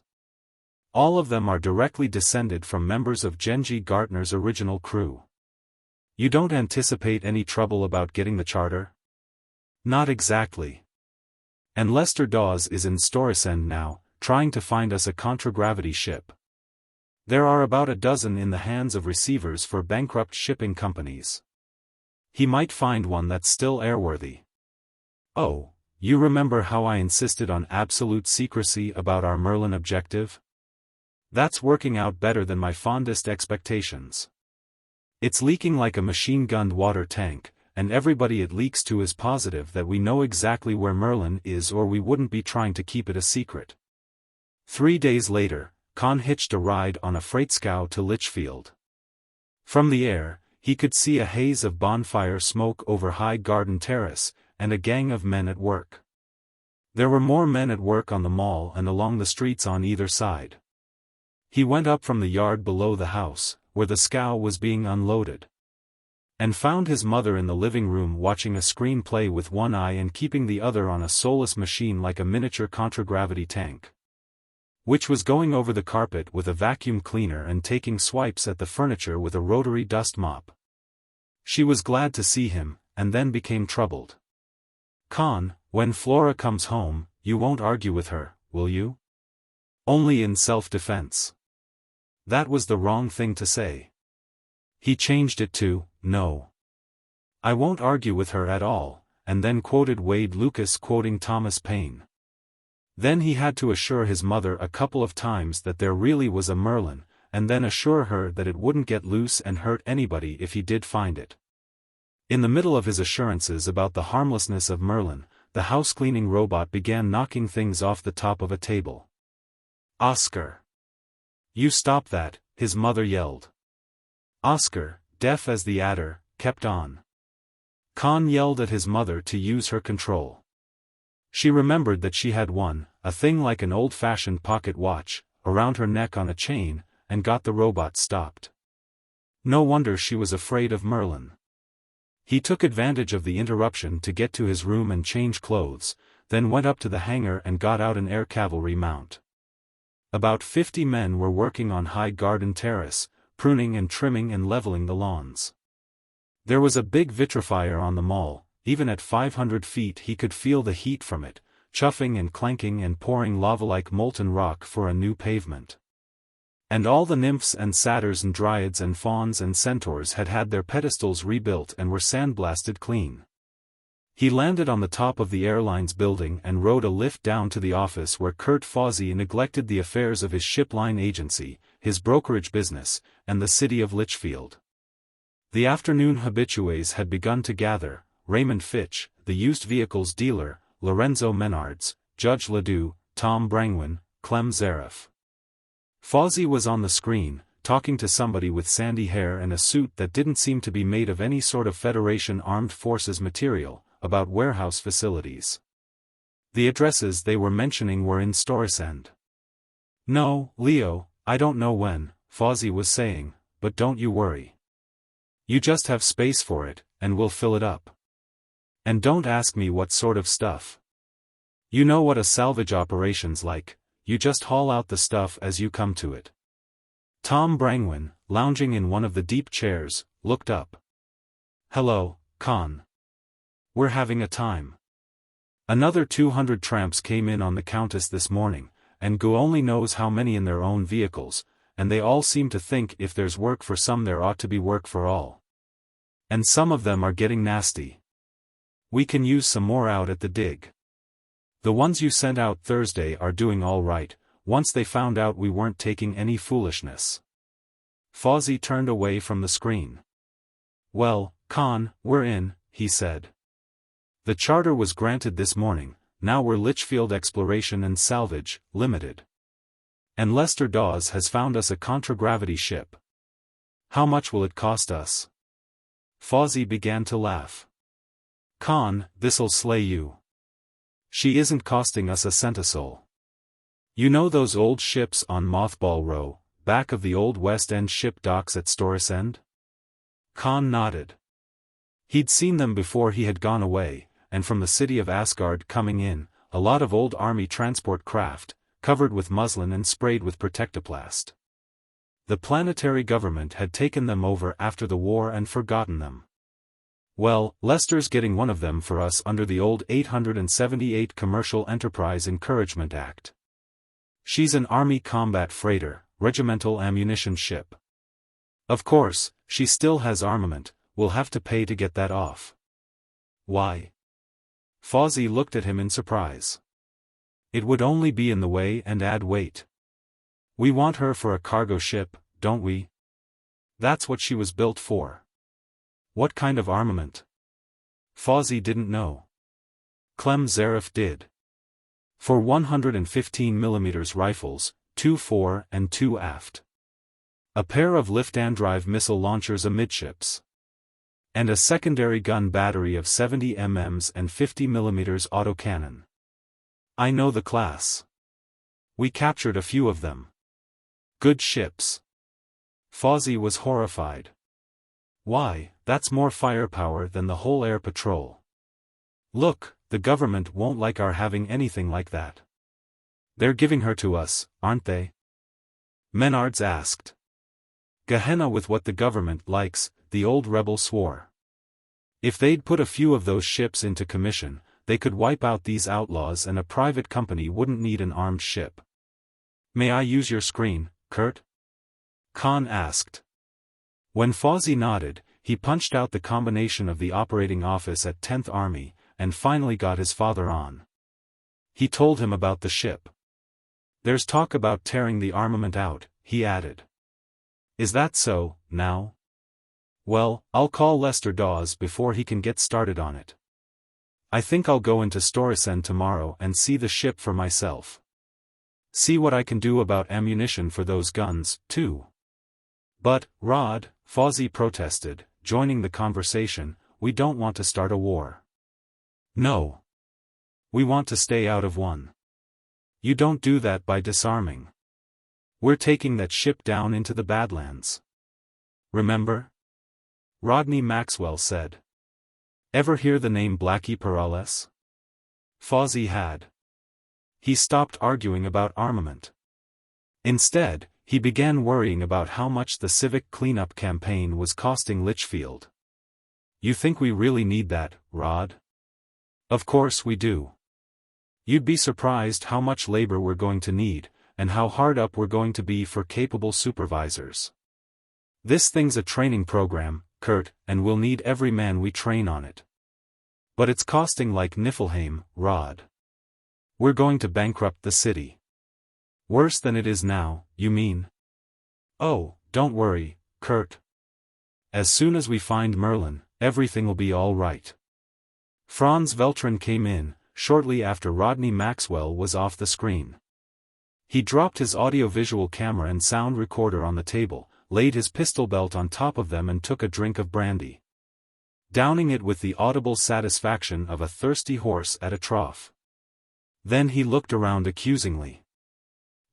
All of them are directly descended from members of Genji Gartner's original crew. You don't anticipate any trouble about getting the charter? Not exactly. And Lester Dawes is in Storesend now, trying to find us a contragravity ship. There are about a dozen in the hands of receivers for bankrupt shipping companies. He might find one that's still airworthy. Oh, you remember how I insisted on absolute secrecy about our Merlin objective? That's working out better than my fondest expectations. It's leaking like a machine-gunned water tank, and everybody it leaks to is positive that we know exactly where Merlin is, or we wouldn't be trying to keep it a secret. 3 days later, Conn hitched a ride on a freight scow to Litchfield. From the air, he could see a haze of bonfire smoke over High Garden Terrace, and a gang of men at work. There were more men at work on the mall and along the streets on either side. He went up from the yard below the house, where the scow was being unloaded, and found his mother in the living room watching a screen play with one eye and keeping the other on a soulless machine like a miniature contragravity tank, which was going over the carpet with a vacuum cleaner and taking swipes at the furniture with a rotary dust mop. She was glad to see him, and then became troubled. Conn, when Flora comes home, you won't argue with her, will you? Only in self-defense. That was the wrong thing to say. He changed it to, no. I won't argue with her at all, and then quoted Wade Lucas quoting Thomas Paine. Then he had to assure his mother a couple of times that there really was a Merlin, and then assure her that it wouldn't get loose and hurt anybody if he did find it. In the middle of his assurances about the harmlessness of Merlin, the house-cleaning robot began knocking things off the top of a table. Oscar! You stop that, his mother yelled. Oscar, deaf as the adder, kept on. Conn yelled at his mother to use her control. She remembered that she had one, a thing like an old-fashioned pocket watch, around her neck on a chain, and got the robot stopped. No wonder she was afraid of Merlin. He took advantage of the interruption to get to his room and change clothes, then went up to the hangar and got out an air cavalry mount. About 50 men were working on High Garden Terrace, pruning and trimming and leveling the lawns. There was a big vitrifier on the mall. Even at 500 feet he could feel the heat from it, chuffing and clanking and pouring lava like molten rock for a new pavement. And all the nymphs and satyrs and dryads and fauns and centaurs had had their pedestals rebuilt and were sandblasted clean. He landed on the top of the airline's building and rode a lift down to the office where Kurt Fawzi neglected the affairs of his ship line agency, his brokerage business, and the city of Litchfield. The afternoon habitués had begun to gather. Raymond Fitch, the used vehicles dealer, Lorenzo Menards, Judge Ledoux, Tom Brangwyn, Clem Zaref. Fawzi was on the screen, talking to somebody with sandy hair and a suit that didn't seem to be made of any sort of Federation Armed Forces material, about warehouse facilities. The addresses they were mentioning were in Storesend. No, Leo, I don't know when, Fawzi was saying, but don't you worry. You just have space for it, and we'll fill it up. And don't ask me what sort of stuff. You know what a salvage operation's like, you just haul out the stuff as you come to it. Tom Brangwyn, lounging in one of the deep chairs, looked up. Hello, Conn. We're having a time. Another 200 tramps came in on the Countess this morning, and Gu only knows how many in their own vehicles, and they all seem to think if there's work for some there ought to be work for all. And some of them are getting nasty. We can use some more out at the dig. The ones you sent out Thursday are doing all right, once they found out we weren't taking any foolishness. Fawzi turned away from the screen. Well, Conn, we're in, he said. The charter was granted this morning, now we're Litchfield Exploration and Salvage, Limited. And Lester Dawes has found us a contragravity ship. How much will it cost us? Fawzi began to laugh. Conn, this'll slay you. She isn't costing us a centisol. You know those old ships on Mothball Row, back of the old West End ship docks at Storesend? Conn nodded. He'd seen them before he had gone away, and from the city of Asgard coming in, a lot of old army transport craft, covered with muslin and sprayed with protectoplast. The planetary government had taken them over after the war and forgotten them. Well, Lester's getting one of them for us under the old 878 Commercial Enterprise Encouragement Act. She's an Army combat freighter, regimental ammunition ship. Of course, she still has armament, we'll have to pay to get that off. Why? Fawzi looked at him in surprise. It would only be in the way and add weight. We want her for a cargo ship, don't we? That's what she was built for. What kind of armament? Fawzi didn't know. Clem Zaref did. For 115mm rifles, 2 fore and 2 aft. A pair of lift-and-drive missile launchers amidships. And a secondary gun battery of 70 mm and 50mm autocannon. I know the class. We captured a few of them. Good ships. Fawzi was horrified. Why, that's more firepower than the whole air patrol. Look, the government won't like our having anything like that. They're giving her to us, aren't they? Menards asked. Gehenna with what the government likes, the old rebel swore. If they'd put a few of those ships into commission, they could wipe out these outlaws and a private company wouldn't need an armed ship. May I use your screen, Kurt? Conn asked. When Fawzi nodded, he punched out the combination of the operating office at 10th Army, and finally got his father on. He told him about the ship. There's talk about tearing the armament out, he added. Is that so, now? Well, I'll call Lester Dawes before he can get started on it. I think I'll go into Storesend tomorrow and see the ship for myself. See what I can do about ammunition for those guns, too. But, Rod, Fawzi protested, joining the conversation, we don't want to start a war. No. We want to stay out of one. You don't do that by disarming. We're taking that ship down into the Badlands. Remember? Rodney Maxwell said. Ever hear the name Blackie Perales? Fawzi had. He stopped arguing about armament. Instead, he began worrying about how much the civic cleanup campaign was costing Litchfield. You think we really need that, Rod? Of course we do. You'd be surprised how much labor we're going to need, and how hard up we're going to be for capable supervisors. This thing's a training program, Kurt, and we'll need every man we train on it. But it's costing like Niflheim, Rod. We're going to bankrupt the city. Worse than it is now, you mean? Oh, don't worry, Kurt. As soon as we find Merlin, everything will be all right. Franz Veltrin came in, shortly after Rodney Maxwell was off the screen. He dropped his audiovisual camera and sound recorder on the table, laid his pistol belt on top of them and took a drink of brandy. Downing it with the audible satisfaction of a thirsty horse at a trough. Then he looked around accusingly.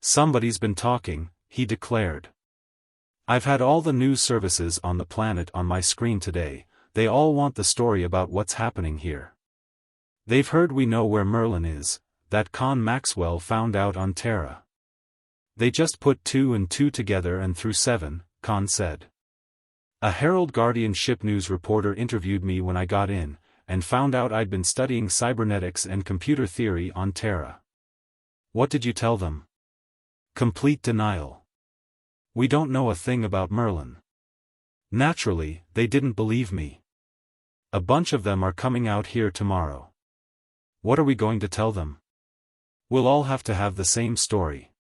Somebody's been talking, he declared. I've had all the news services on the planet on my screen today, they all want the story about what's happening here. They've heard we know where Merlin is, that Conn Maxwell found out on Terra. They just put 2 and 2 together and through 7, Conn said. A Herald Guardian ship news reporter interviewed me when I got in, and found out I'd been studying cybernetics and computer theory on Terra. What did you tell them? Complete denial. We don't know a thing about Merlin. Naturally, they didn't believe me. A bunch of them are coming out here tomorrow. What are we going to tell them? We'll all have to have the same story.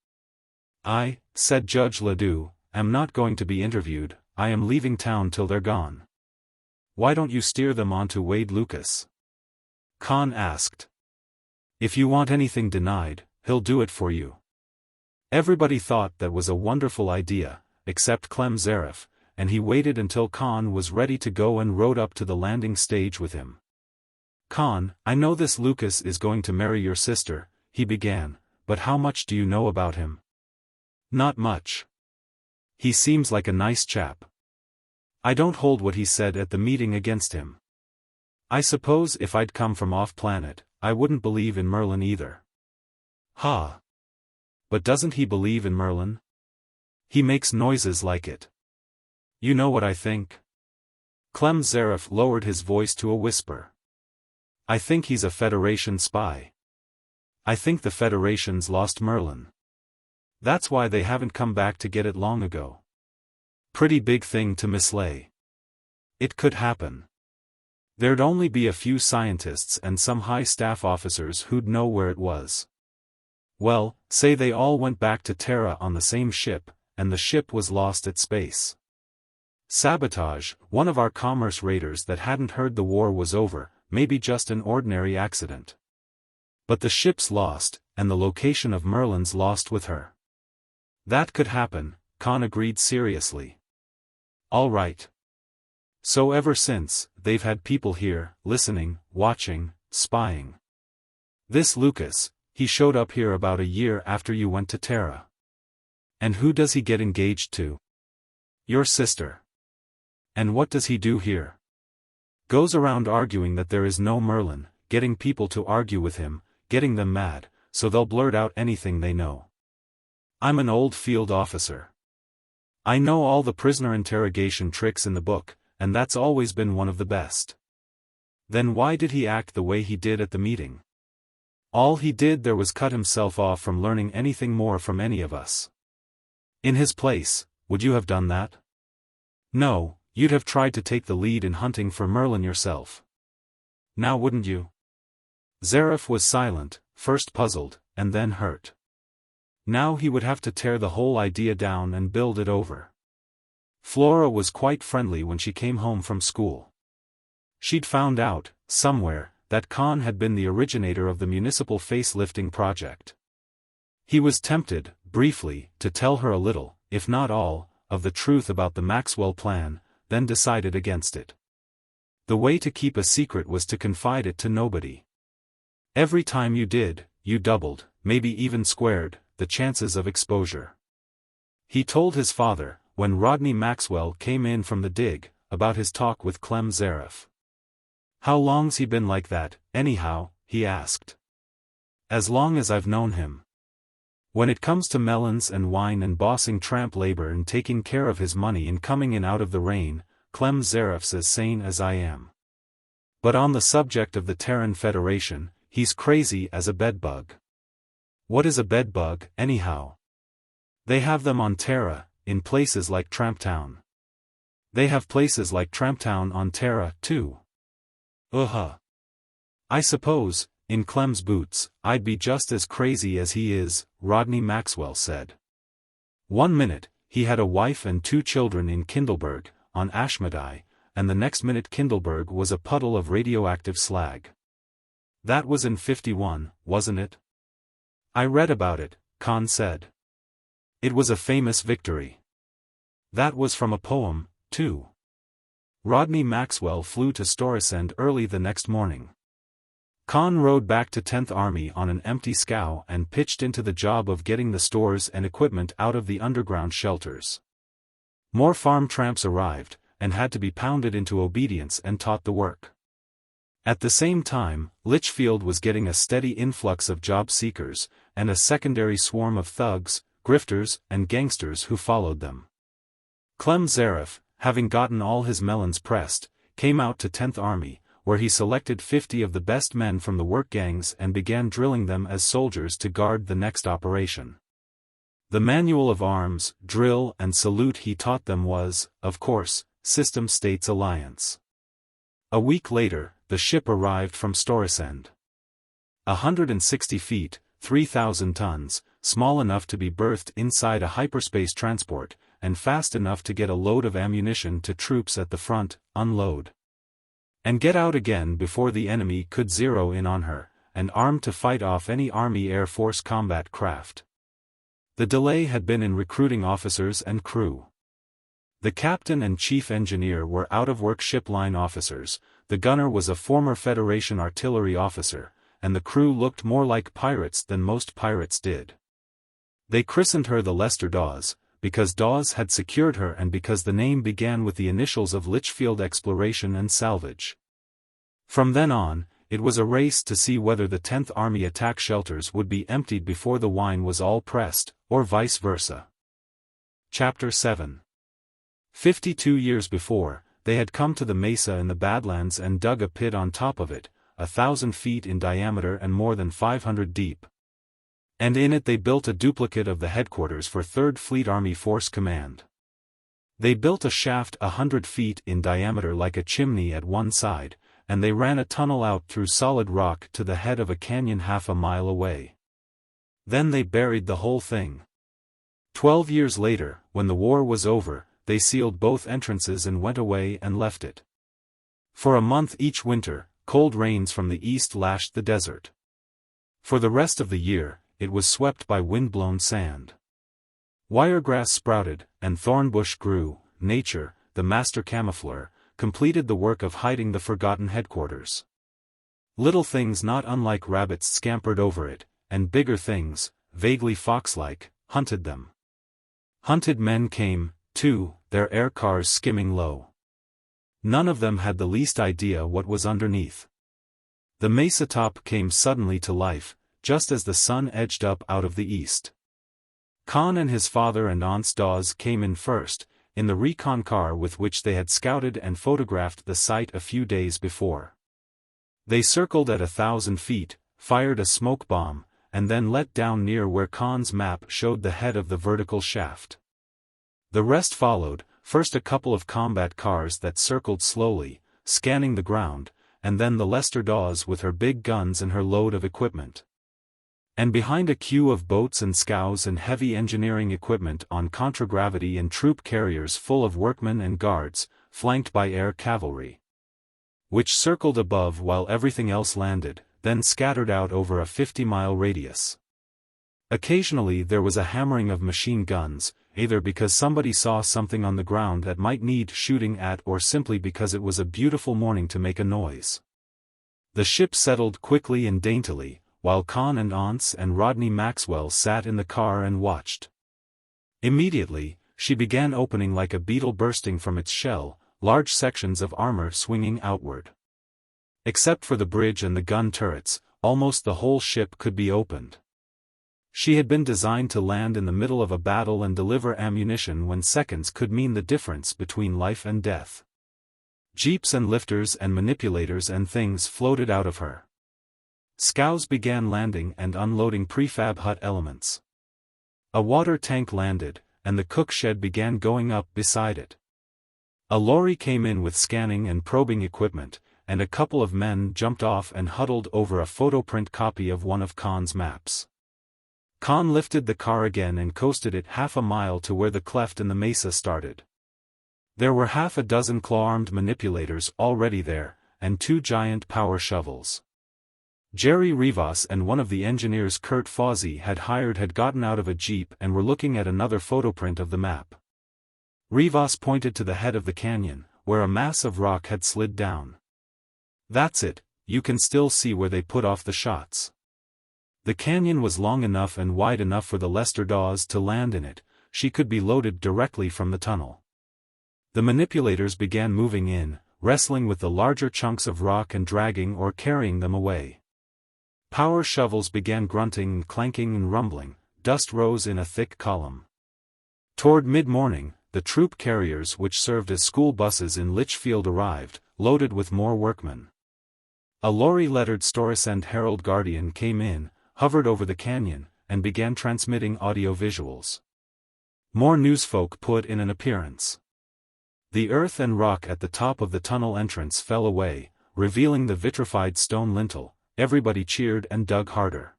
I, said Judge Ledoux, am not going to be interviewed, I am leaving town till they're gone. Why don't you steer them on to Wade Lucas? Conn asked. If you want anything denied, he'll do it for you. Everybody thought that was a wonderful idea, except Clem Zaref, and he waited until Conn was ready to go and rode up to the landing stage with him. Conn, I know this Lucas is going to marry your sister, he began, but how much do you know about him? Not much. He seems like a nice chap. I don't hold what he said at the meeting against him. I suppose if I'd come from off-planet, I wouldn't believe in Merlin either. Ha! But doesn't he believe in Merlin? He makes noises like it. You know what I think? XVIII lowered his voice to a whisper. I think he's a Federation spy. I think the Federation's lost Merlin. That's why they haven't come back to get it long ago. Pretty big thing to mislay. It could happen. There'd only be a few scientists and some high staff officers who'd know where it was. Well, say they all went back to Terra on the same ship, and the ship was lost at space. Sabotage, one of our commerce raiders that hadn't heard the war was over, maybe just an ordinary accident. But the ship's lost, and the location of Merlin's lost with her. That could happen, Conn agreed seriously. All right. So ever since, they've had people here, listening, watching, spying. This Lucas, he showed up here about a year after you went to Terra. And who does he get engaged to? Your sister. And what does he do here? Goes around arguing that there is no Merlin, getting people to argue with him, getting them mad, so they'll blurt out anything they know. I'm an old field officer. I know all the prisoner interrogation tricks in the book, and that's always been one of the best. Then why did he act the way he did at the meeting? All he did there was cut himself off from learning anything more from any of us. In his place, would you have done that? No, you'd have tried to take the lead in hunting for Merlin yourself. Now wouldn't you? Zareth was silent, first puzzled, and then hurt. Now he would have to tear the whole idea down and build it over. Flora was quite friendly when she came home from school. She'd found out, somewhere, that Conn had been the originator of the municipal facelifting project. He was tempted, briefly, to tell her a little, if not all, of the truth about the Maxwell plan, then decided against it. The way to keep a secret was to confide it to nobody. Every time you did, you doubled, maybe even squared, the chances of exposure. He told his father, when Rodney Maxwell came in from the dig, about his talk with Clem Zareth. How long's he been like that, anyhow? He asked. As long as I've known him. When it comes to melons and wine and bossing tramp labor and taking care of his money and coming in out of the rain, Clem Zareth's as sane as I am. But on the subject of the Terran Federation, he's crazy as a bedbug. What is a bedbug, anyhow? They have them on Terra, in places like Tramptown. They have places like Tramptown on Terra, too. I suppose, in Clem's boots, I'd be just as crazy as he is, Rodney Maxwell said. 1 minute, he had a wife and 2 children in Kindleberg, on Ashmedai, and the next minute Kindleberg was a puddle of radioactive slag. That was in 51, wasn't it? I read about it, Conn said. It was a famous victory. That was from a poem, too. Rodney Maxwell flew to Storesend early the next morning. Conn rode back to 10th Army on an empty scow and pitched into the job of getting the stores and equipment out of the underground shelters. More farm tramps arrived, and had to be pounded into obedience and taught the work. At the same time, Litchfield was getting a steady influx of job seekers, and a secondary swarm of thugs, grifters, and gangsters who followed them. Clem Zareth, having gotten all his melons pressed, came out to 10th Army, where he selected 50 of the best men from the work gangs and began drilling them as soldiers to guard the next operation. The manual of arms, drill and salute he taught them was, of course, System States Alliance. A week later, the ship arrived from Storesend. 160 feet, 3,000 tons, small enough to be berthed inside a hyperspace transport, and fast enough to get a load of ammunition to troops at the front, unload, and get out again before the enemy could zero in on her, and armed to fight off any Army Air Force combat craft. The delay had been in recruiting officers and crew. The captain and chief engineer were out-of-work ship line officers, the gunner was a former Federation artillery officer, and the crew looked more like pirates than most pirates did. They christened her the Lester Dawes, because Dawes had secured her and because the name began with the initials of Litchfield Exploration and Salvage. From then on, it was a race to see whether the 10th Army attack shelters would be emptied before the wine was all pressed, or vice versa. Chapter 7. 52 years before, they had come to the mesa in the Badlands and dug a pit on top of it, 1,000 feet in diameter and more than 500 deep. And in it they built a duplicate of the headquarters for 3rd Fleet Army Force Command. They built a shaft 100 feet in diameter like a chimney at one side, and they ran a tunnel out through solid rock to the head of a canyon half a mile away. Then they buried the whole thing. 12 years later, when the war was over, they sealed both entrances and went away and left it. For a month each winter, cold rains from the east lashed the desert. For the rest of the year, it was swept by wind-blown sand. Wiregrass sprouted, and thornbush grew. Nature, the master camoufleur, completed the work of hiding the forgotten headquarters. Little things not unlike rabbits scampered over it, and bigger things, vaguely fox-like, hunted them. Hunted men came, too, their air cars skimming low. None of them had the least idea what was underneath. The mesa top came suddenly to life, just as the sun edged up out of the east. Conn and his father and Aunt Dawes came in first, in the recon car with which they had scouted and photographed the site a few days before. They circled at 1,000 feet, fired a smoke bomb, and then let down near where Conn's map showed the head of the vertical shaft. The rest followed, first a couple of combat cars that circled slowly, scanning the ground, and then the Lester Dawes with her big guns and her load of equipment. And behind a queue of boats and scows and heavy engineering equipment on contragravity and troop carriers full of workmen and guards, flanked by air cavalry, which circled above while everything else landed, then scattered out over a 50-mile radius. Occasionally there was a hammering of machine guns, either because somebody saw something on the ground that might need shooting at or simply because it was a beautiful morning to make a noise. The ship settled quickly and daintily, while Conn and Aunts and Rodney Maxwell sat in the car and watched. Immediately, she began opening like a beetle bursting from its shell, large sections of armor swinging outward. Except for the bridge and the gun turrets, almost the whole ship could be opened. She had been designed to land in the middle of a battle and deliver ammunition when seconds could mean the difference between life and death. Jeeps and lifters and manipulators and things floated out of her. Scows began landing and unloading prefab hut elements. A water tank landed, and the cook shed began going up beside it. A lorry came in with scanning and probing equipment, and a couple of men jumped off and huddled over a photoprint copy of one of Conn's maps. Conn lifted the car again and coasted it half a mile to where the cleft in the mesa started. There were half a dozen claw-armed manipulators already there, and 2 giant power shovels. Jerry Rivas and one of the engineers Kurt Fawzy had hired had gotten out of a jeep and were looking at another photoprint of the map. Rivas pointed to the head of the canyon, where a mass of rock had slid down. "That's it, you can still see where they put off the shots." The canyon was long enough and wide enough for the Lester Dawes to land in it. She could be loaded directly from the tunnel. The manipulators began moving in, wrestling with the larger chunks of rock and dragging or carrying them away. Power shovels began grunting and clanking and rumbling, dust rose in a thick column. Toward mid-morning, the troop carriers which served as school buses in Litchfield arrived, loaded with more workmen. A lorry lettered Storesend Herald Guardian came in, hovered over the canyon, and began transmitting audio-visuals. More newsfolk put in an appearance. The earth and rock at the top of the tunnel entrance fell away, revealing the vitrified stone lintel. Everybody cheered and dug harder.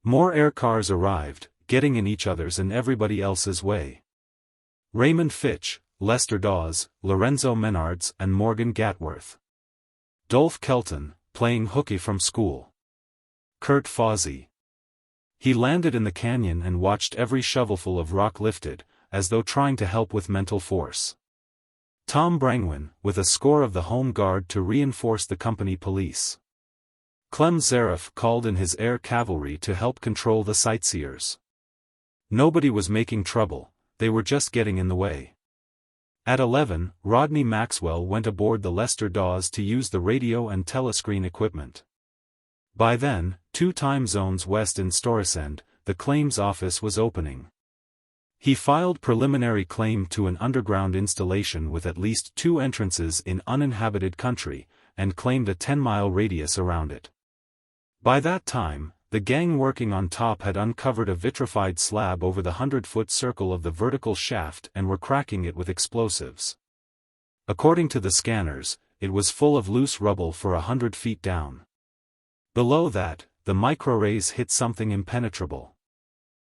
More air cars arrived, getting in each other's and everybody else's way. Raymond Fitch, Lester Dawes, Lorenzo Menards and Morgan Gatworth. Dolph Kelton, playing hooky from school. Kurt Fawzy. He landed in the canyon and watched every shovelful of rock lifted, as though trying to help with mental force. Tom Brangwyn, with a score of the Home Guard to reinforce the company police. Clem Zaref called in his air cavalry to help control the sightseers. Nobody was making trouble, they were just getting in the way. At 11, Rodney Maxwell went aboard the Leicester Dawes to use the radio and telescreen equipment. By then, 2 time zones west in Storesend, the claims office was opening. He filed preliminary claim to an underground installation with at least 2 entrances in uninhabited country, and claimed a 10-mile radius around it. By that time, the gang working on top had uncovered a vitrified slab over the 100-foot circle of the vertical shaft and were cracking it with explosives. According to the scanners, it was full of loose rubble for 100 feet down. Below that, the microrays hit something impenetrable.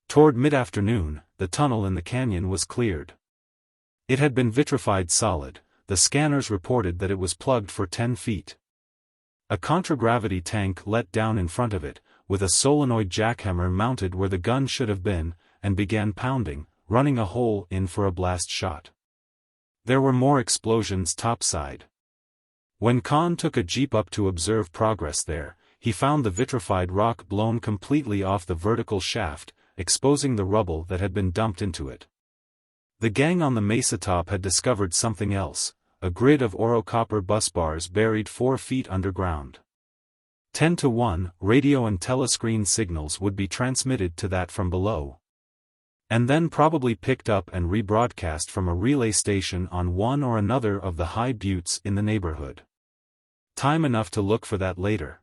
Toward mid-afternoon, the tunnel in the canyon was cleared. It had been vitrified solid, the scanners reported that it was plugged for 10 feet. A contragravity tank let down in front of it, with a solenoid jackhammer mounted where the gun should have been, and began pounding, running a hole in for a blast shot. There were more explosions topside. When Conn took a jeep up to observe progress there, he found the vitrified rock blown completely off the vertical shaft, exposing the rubble that had been dumped into it. The gang on the mesa top had discovered something else, a grid of oro-copper bus bars buried 4 feet underground. 10-to-1, radio and telescreen signals would be transmitted to that from below. And then probably picked up and rebroadcast from a relay station on one or another of the high buttes in the neighborhood. Time enough to look for that later.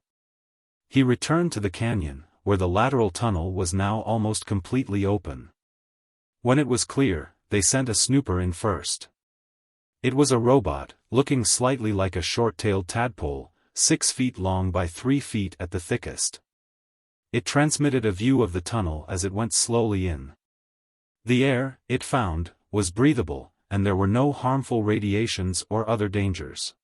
He returned to the canyon, where the lateral tunnel was now almost completely open. When it was clear, they sent a snooper in first. It was a robot, looking slightly like a short-tailed tadpole, 6 feet long by 3 feet at the thickest. It transmitted a view of the tunnel as it went slowly in. The air, it found, was breathable, and there were no harmful radiations or other dangers.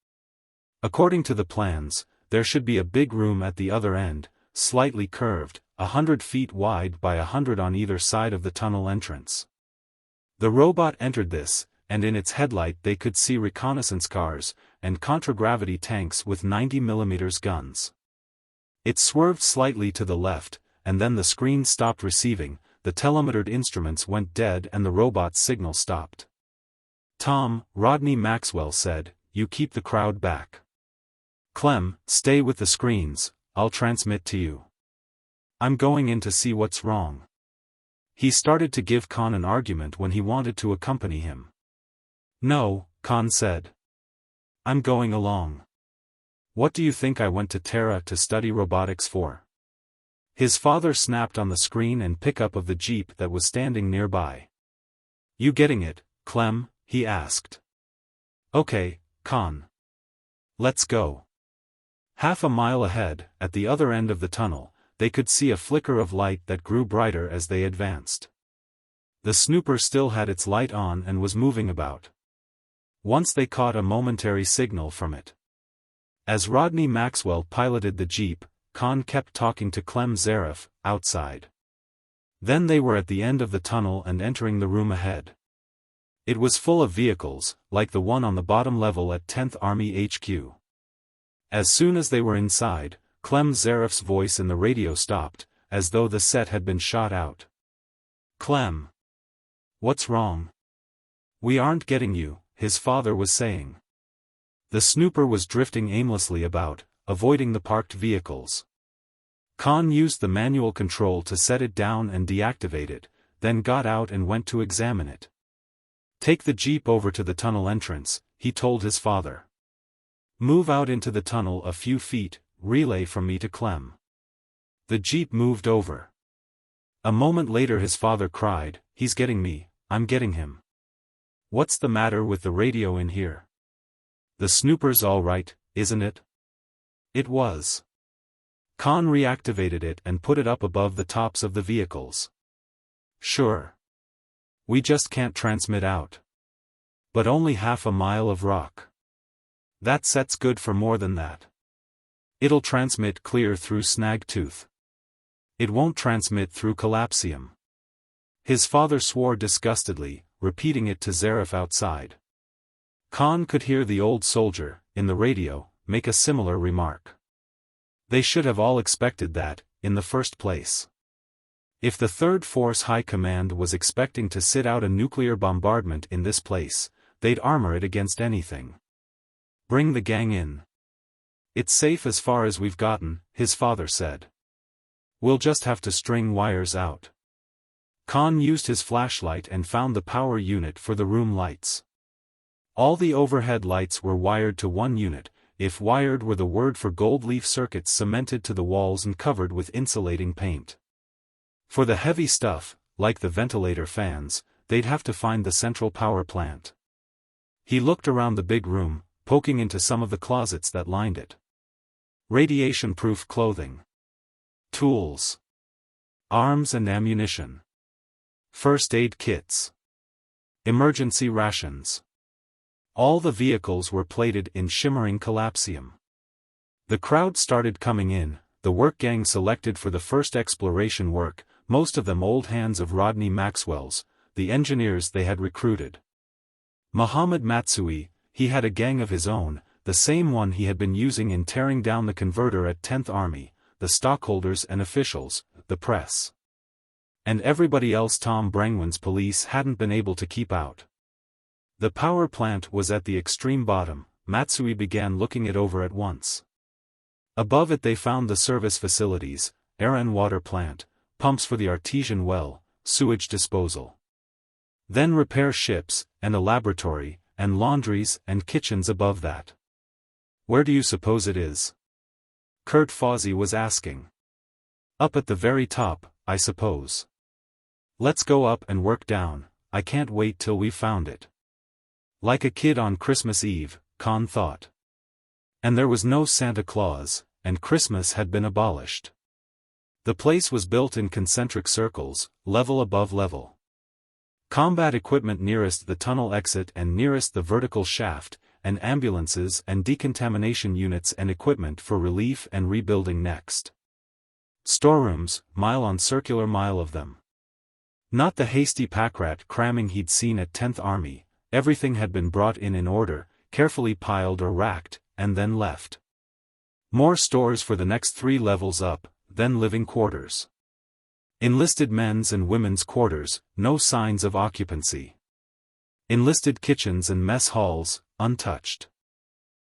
According to the plans, there should be a big room at the other end, slightly curved, 100 feet wide by 100 on either side of the tunnel entrance. The robot entered this, and in its headlight they could see reconnaissance cars, and contragravity tanks with 90mm guns. It swerved slightly to the left, and then the screen stopped receiving, the telemetered instruments went dead and the robot's signal stopped. "Tom," Rodney Maxwell said, "you keep the crowd back. Clem, stay with the screens, I'll transmit to you. I'm going in to see what's wrong." He started to give Conn an argument when he wanted to accompany him. "No," Conn said. "I'm going along. What do you think I went to Terra to study robotics for?" His father snapped on the screen and pickup of the jeep that was standing nearby. "You getting it, Clem?" he asked. "Okay, Conn. Let's go." Half a mile ahead, at the other end of the tunnel, they could see a flicker of light that grew brighter as they advanced. The snooper still had its light on and was moving about. Once they caught a momentary signal from it. As Rodney Maxwell piloted the jeep, Conn kept talking to Clem Zaref, outside. Then they were at the end of the tunnel and entering the room ahead. It was full of vehicles, like the one on the bottom level at 10th Army HQ. As soon as they were inside, Clem Zaref's voice in the radio stopped, as though the set had been shot out. "Clem. What's wrong?" "We aren't getting you," his father was saying. The snooper was drifting aimlessly about, avoiding the parked vehicles. Conn used the manual control to set it down and deactivate it, then got out and went to examine it. "Take the jeep over to the tunnel entrance," he told his father. "Move out into the tunnel a few feet, relay from me to Clem." The jeep moved over. A moment later his father cried, "He's getting me, I'm getting him. What's the matter with the radio in here? The snooper's all right, isn't it?" It was. Conn reactivated it and put it up above the tops of the vehicles. "Sure. We just can't transmit out. But only half a mile of rock. That set's good for more than that. It'll transmit clear through Snagtooth. It won't transmit through Collapsium." His father swore disgustedly, repeating it to Zaref outside. Conn could hear the old soldier, in the radio, make a similar remark. They should have all expected that, in the first place. If the Third Force High Command was expecting to sit out a nuclear bombardment in this place, they'd armor it against anything. Bring the gang in. It's safe as far as we've gotten, his father said. We'll just have to string wires out. Conn used his flashlight and found the power unit for the room lights. All the overhead lights were wired to one unit, if wired were the word for gold leaf circuits cemented to the walls and covered with insulating paint. For the heavy stuff, like the ventilator fans, they'd have to find the central power plant. He looked around the big room, poking into some of the closets that lined it. Radiation-proof clothing. Tools. Arms and ammunition. First aid kits. Emergency rations. All the vehicles were plated in shimmering collapsium. The crowd started coming in, the work gang selected for the first exploration work, most of them old hands of Rodney Maxwell's, the engineers they had recruited. Mohammed Matsui, he had a gang of his own, the same one he had been using in tearing down the converter at 10th Army, the stockholders and officials, the press. And everybody else Tom Brangwen's police hadn't been able to keep out. The power plant was at the extreme bottom. Matsui began looking it over at once. Above it they found the service facilities, air and water plant, pumps for the artesian well, sewage disposal. Then repair ships, and a laboratory, and laundries and kitchens above that. Where do you suppose it is? Kurt Fawzi was asking. Up at the very top, I suppose. Let's go up and work down, I can't wait till we've found it. Like a kid on Christmas Eve, Conn thought. And there was no Santa Claus, and Christmas had been abolished. The place was built in concentric circles, level above level. Combat equipment nearest the tunnel exit and nearest the vertical shaft, and ambulances and decontamination units and equipment for relief and rebuilding next. Storerooms, mile on circular mile of them. Not the hasty packrat cramming he'd seen at 10th Army, everything had been brought in order, carefully piled or racked, and then left. More stores for the next 3 levels up, then living quarters. Enlisted men's and women's quarters, no signs of occupancy. Enlisted kitchens and mess halls, untouched.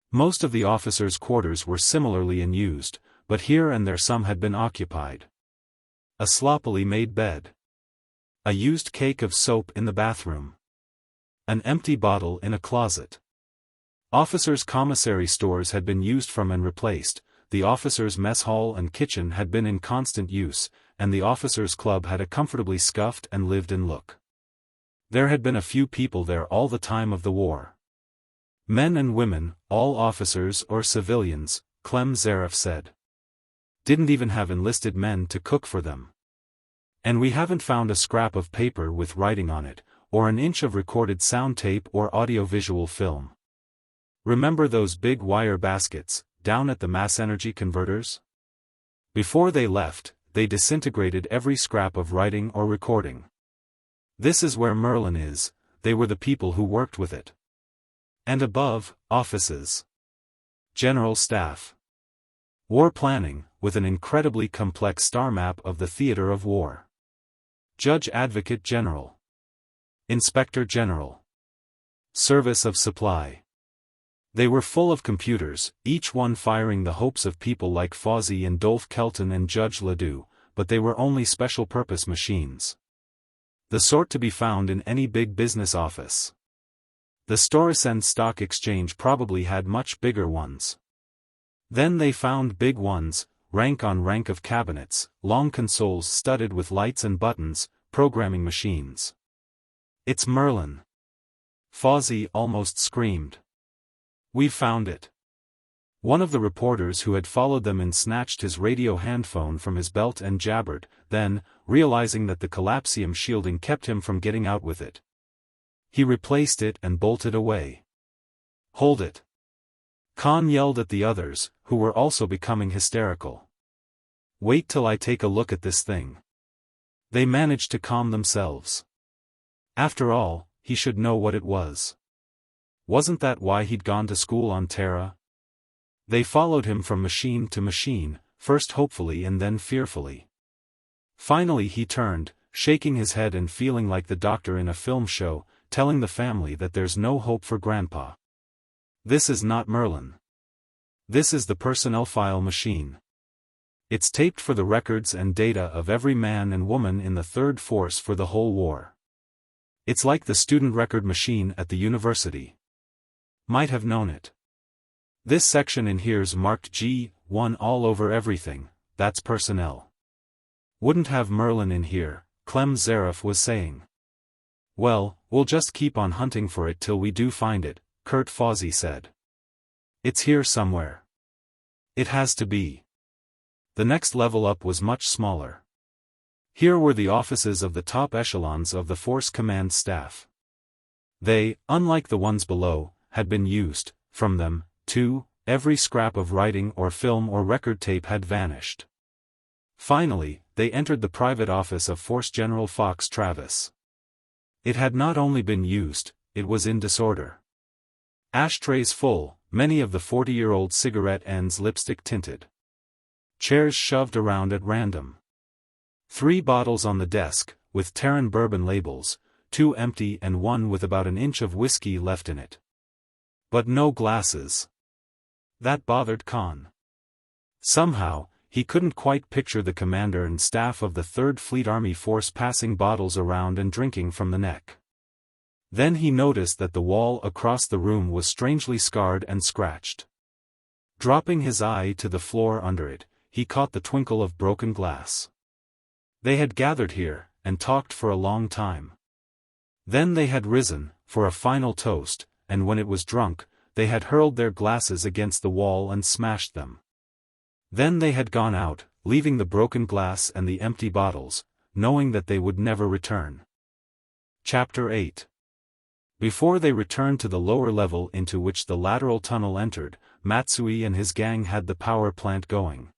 Most of the officers' quarters were similarly unused, but here and there some had been occupied. A sloppily made bed. A used cake of soap in the bathroom. An empty bottle in a closet. Officers' commissary stores had been used from and replaced, the officers' mess hall and kitchen had been in constant use, and the officers' club had a comfortably scuffed and lived-in look. There had been a few people there all the time of the war. Men and women, all officers or civilians, Clem Zaref said. Didn't even have enlisted men to cook for them. And we haven't found a scrap of paper with writing on it, or an inch of recorded sound tape or audiovisual film. Remember those big wire baskets, down at the mass energy converters? Before they left, they disintegrated every scrap of writing or recording. This is where MERLIN is, they were the people who worked with it. And above, offices. General staff. War planning, with an incredibly complex star map of the theater of war. Judge Advocate General. Inspector General. Service of Supply. They were full of computers, each one firing the hopes of people like Fawzi and Dolph Kelton and Judge Ledoux, but they were only special-purpose machines. The sort to be found in any big business office. The Storesend Stock Exchange probably had much bigger ones. Then they found big ones, rank on rank of cabinets, long consoles studded with lights and buttons, programming machines. It's MERLIN. Fawzi almost screamed. We've found it. One of the reporters who had followed them in snatched his radio handphone from his belt and jabbered, then, realizing that the collapsium shielding kept him from getting out with it. He replaced it and bolted away. Hold it. Conn yelled at the others, who were also becoming hysterical. Wait till I take a look at this thing. They managed to calm themselves. After all, he should know what it was. Wasn't that why he'd gone to school on Terra? They followed him from machine to machine, first hopefully and then fearfully. Finally he turned, shaking his head and feeling like the doctor in a film show, telling the family that there's no hope for Grandpa. This is not Merlin. This is the personnel file machine. It's taped for the records and data of every man and woman in the Third Force for the whole war. It's like the student record machine at the university. Might have known it. This section in here's marked G1 all over everything, that's personnel. Wouldn't have Merlin in here, Clem Zaref was saying. Well, we'll just keep on hunting for it till we do find it, Kurt Fawzi said. It's here somewhere. It has to be. The next level up was much smaller. Here were the offices of the top echelons of the Force Command staff. They, unlike the ones below, had been used. From them, too, every scrap of writing or film or record tape had vanished. Finally, they entered the private office of Force General Fox Travis. It had not only been used, it was in disorder. Ashtrays full, many of the 40-year-old cigarette ends lipstick tinted. Chairs shoved around at random. 3 bottles on the desk, with Terran bourbon labels, 2 empty and 1 with about an inch of whiskey left in it. But no glasses. That bothered Conn. Somehow, he couldn't quite picture the commander and staff of the 3rd Fleet Army Force passing bottles around and drinking from the neck. Then he noticed that the wall across the room was strangely scarred and scratched. Dropping his eye to the floor under it, he caught the twinkle of broken glass. They had gathered here, and talked for a long time. Then they had risen, for a final toast, and when it was drunk, they had hurled their glasses against the wall and smashed them. Then they had gone out, leaving the broken glass and the empty bottles, knowing that they would never return. Chapter 8. Before they returned to the lower level into which the lateral tunnel entered, Matsui and his gang had the power plant going.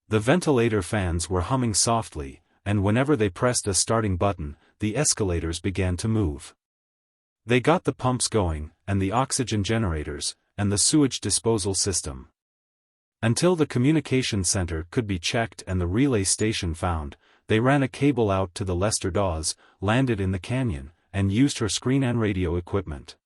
The ventilator fans were humming softly, and whenever they pressed a starting button, the escalators began to move. They got the pumps going, and the oxygen generators, and the sewage disposal system. Until the communication center could be checked and the relay station found, they ran a cable out to the Lester Dawes, landed in the canyon, and used her screen and radio equipment.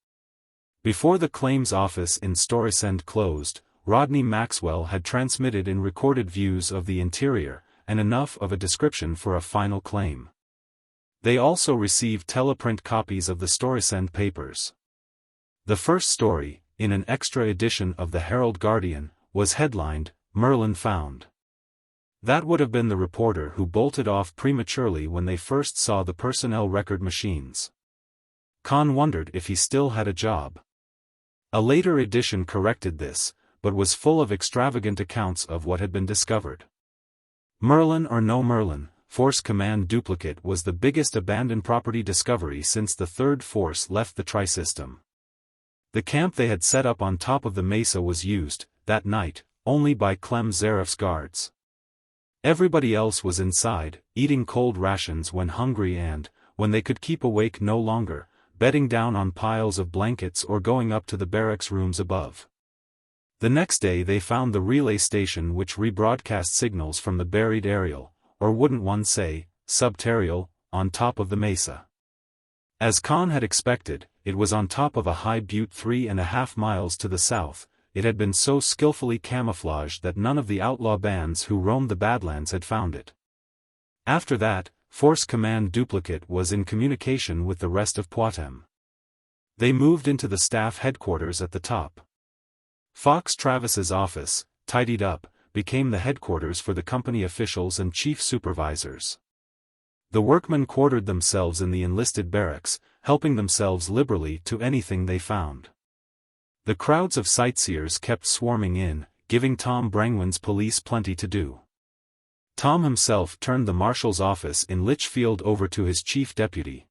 Before the claims office in Storesend closed, Rodney Maxwell had transmitted in recorded views of the interior, and enough of a description for a final claim. They also received teleprint copies of the Storesend papers. The first story, in an extra edition of the Herald Guardian, was headlined, "Merlin Found." That would have been the reporter who bolted off prematurely when they first saw the personnel record machines. Conn wondered if he still had a job. A later edition corrected this, but was full of extravagant accounts of what had been discovered. Merlin or no Merlin, Force Command duplicate was the biggest abandoned property discovery since the Third Force left the Tri-System. The camp they had set up on top of the mesa was used, that night, only by Clem Zaref's guards. Everybody else was inside, eating cold rations when hungry and, when they could keep awake no longer, bedding down on piles of blankets or going up to the barracks rooms above. The next day they found the relay station which rebroadcast signals from the buried aerial, or wouldn't one say, subterrial, on top of the mesa. As Conn had expected, it was on top of a high butte 3.5 miles to the south. It had been so skillfully camouflaged that none of the outlaw bands who roamed the Badlands had found it. After that, Force Command duplicate was in communication with the rest of Poictesme. They moved into the staff headquarters at the top. Fox Travis's office, tidied up, became the headquarters for the company officials and chief supervisors. The workmen quartered themselves in the enlisted barracks, helping themselves liberally to anything they found. The crowds of sightseers kept swarming in, giving Tom Brangwen's police plenty to do. Tom himself turned the marshal's office in Litchfield over to his chief deputy.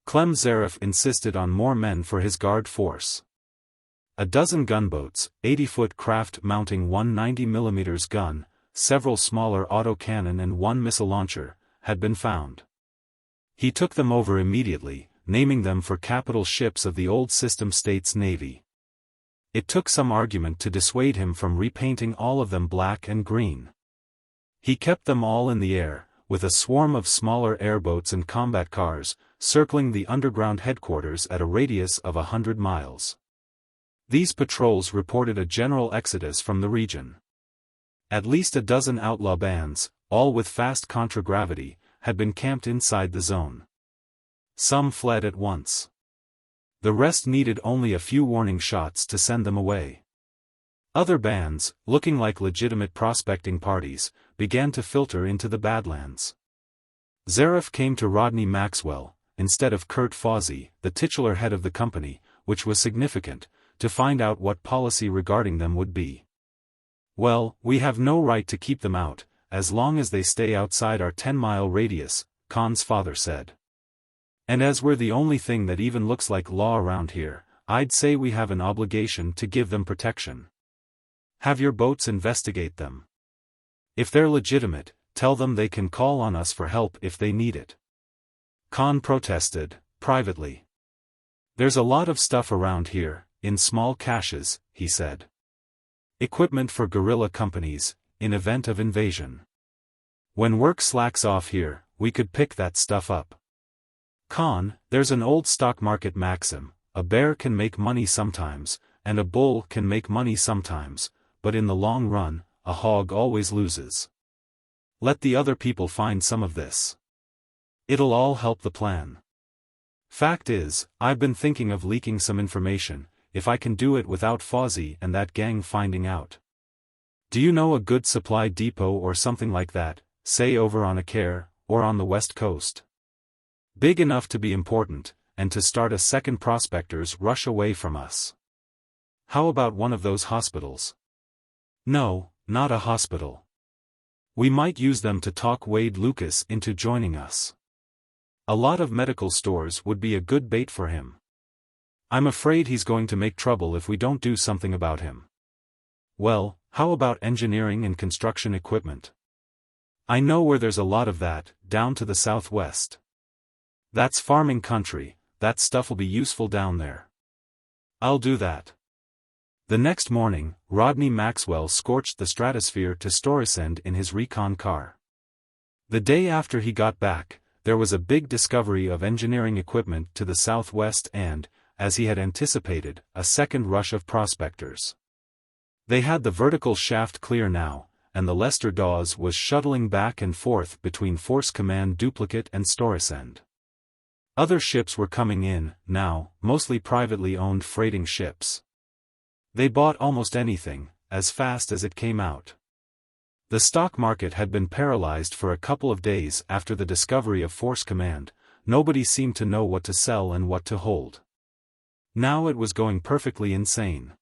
Clem Zaref insisted on more men for his guard force. A dozen gunboats, 80-foot craft mounting one 90mm gun, several smaller autocannon and one missile launcher, had been found. He took them over immediately, naming them for capital ships of the old system states navy. It took some argument to dissuade him from repainting all of them black and green. He kept them all in the air, with a swarm of smaller airboats and combat cars, circling the underground headquarters at a radius of 100 miles. These patrols reported a general exodus from the region. At least a dozen outlaw bands, all with fast contragravity, had been camped inside the zone. Some fled at once. The rest needed only a few warning shots to send them away. Other bands, looking like legitimate prospecting parties, began to filter into the Badlands. XVIII came to Rodney Maxwell, instead of Kurt Fawsey, the titular head of the company, which was significant, to find out what policy regarding them would be. "Well, we have no right to keep them out, as long as they stay outside our 10-mile radius," Conn's father said. "And as we're the only thing that even looks like law around here, I'd say we have an obligation to give them protection. Have your boats investigate them. If they're legitimate, tell them they can call on us for help if they need it." Conn protested, privately. "There's a lot of stuff around here, in small caches," he said. "Equipment for guerrilla companies, in event of invasion. When work slacks off here, we could pick that stuff up. Conn, there's an old stock market maxim, a bear can make money sometimes, and a bull can make money sometimes, but in the long run, a hog always loses. Let the other people find some of this. It'll all help the plan. Fact is, I've been thinking of leaking some information, if I can do it without Fawsey and that gang finding out. Do you know a good supply depot or something like that, say over on Acare, or on the West Coast? Big enough to be important, and to start a second prospector's rush away from us. How about one of those hospitals?" "No, not a hospital. We might use them to talk Wade Lucas into joining us. A lot of medical stores would be a good bait for him. I'm afraid he's going to make trouble if we don't do something about him." "Well, how about engineering and construction equipment? I know where there's a lot of that, down to the southwest. That's farming country, that stuff'll be useful down there." "I'll do that." The next morning, Rodney Maxwell scorched the stratosphere to Storesend in his recon car. The day after he got back, there was a big discovery of engineering equipment to the southwest and, as he had anticipated, a second rush of prospectors. They had the vertical shaft clear now, and the Lester Dawes was shuttling back and forth between Force Command Duplicate and Storesend. Other ships were coming in, now, mostly privately owned freighting ships. They bought almost anything, as fast as it came out. The stock market had been paralyzed for a couple of days after the discovery of Force Command. Nobody seemed to know what to sell and what to hold. Now it was going perfectly insane.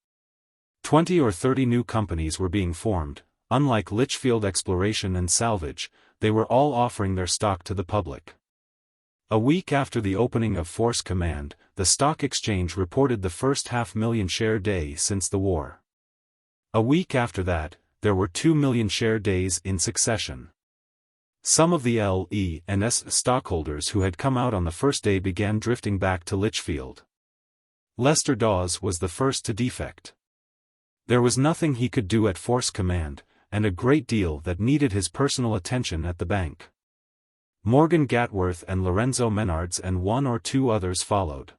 20 or 30 new companies were being formed. Unlike Litchfield Exploration and Salvage, they were all offering their stock to the public. A week after the opening of Force Command, the stock exchange reported the first 500,000 share day since the war. A week after that, there were 2 million share days in succession. Some of the L, E, and S stockholders who had come out on the first day began drifting back to Litchfield. Lester Dawes was the first to defect. There was nothing he could do at Force Command, and a great deal that needed his personal attention at the bank. Morgan Gatworth and Lorenzo Menards and one or two others followed.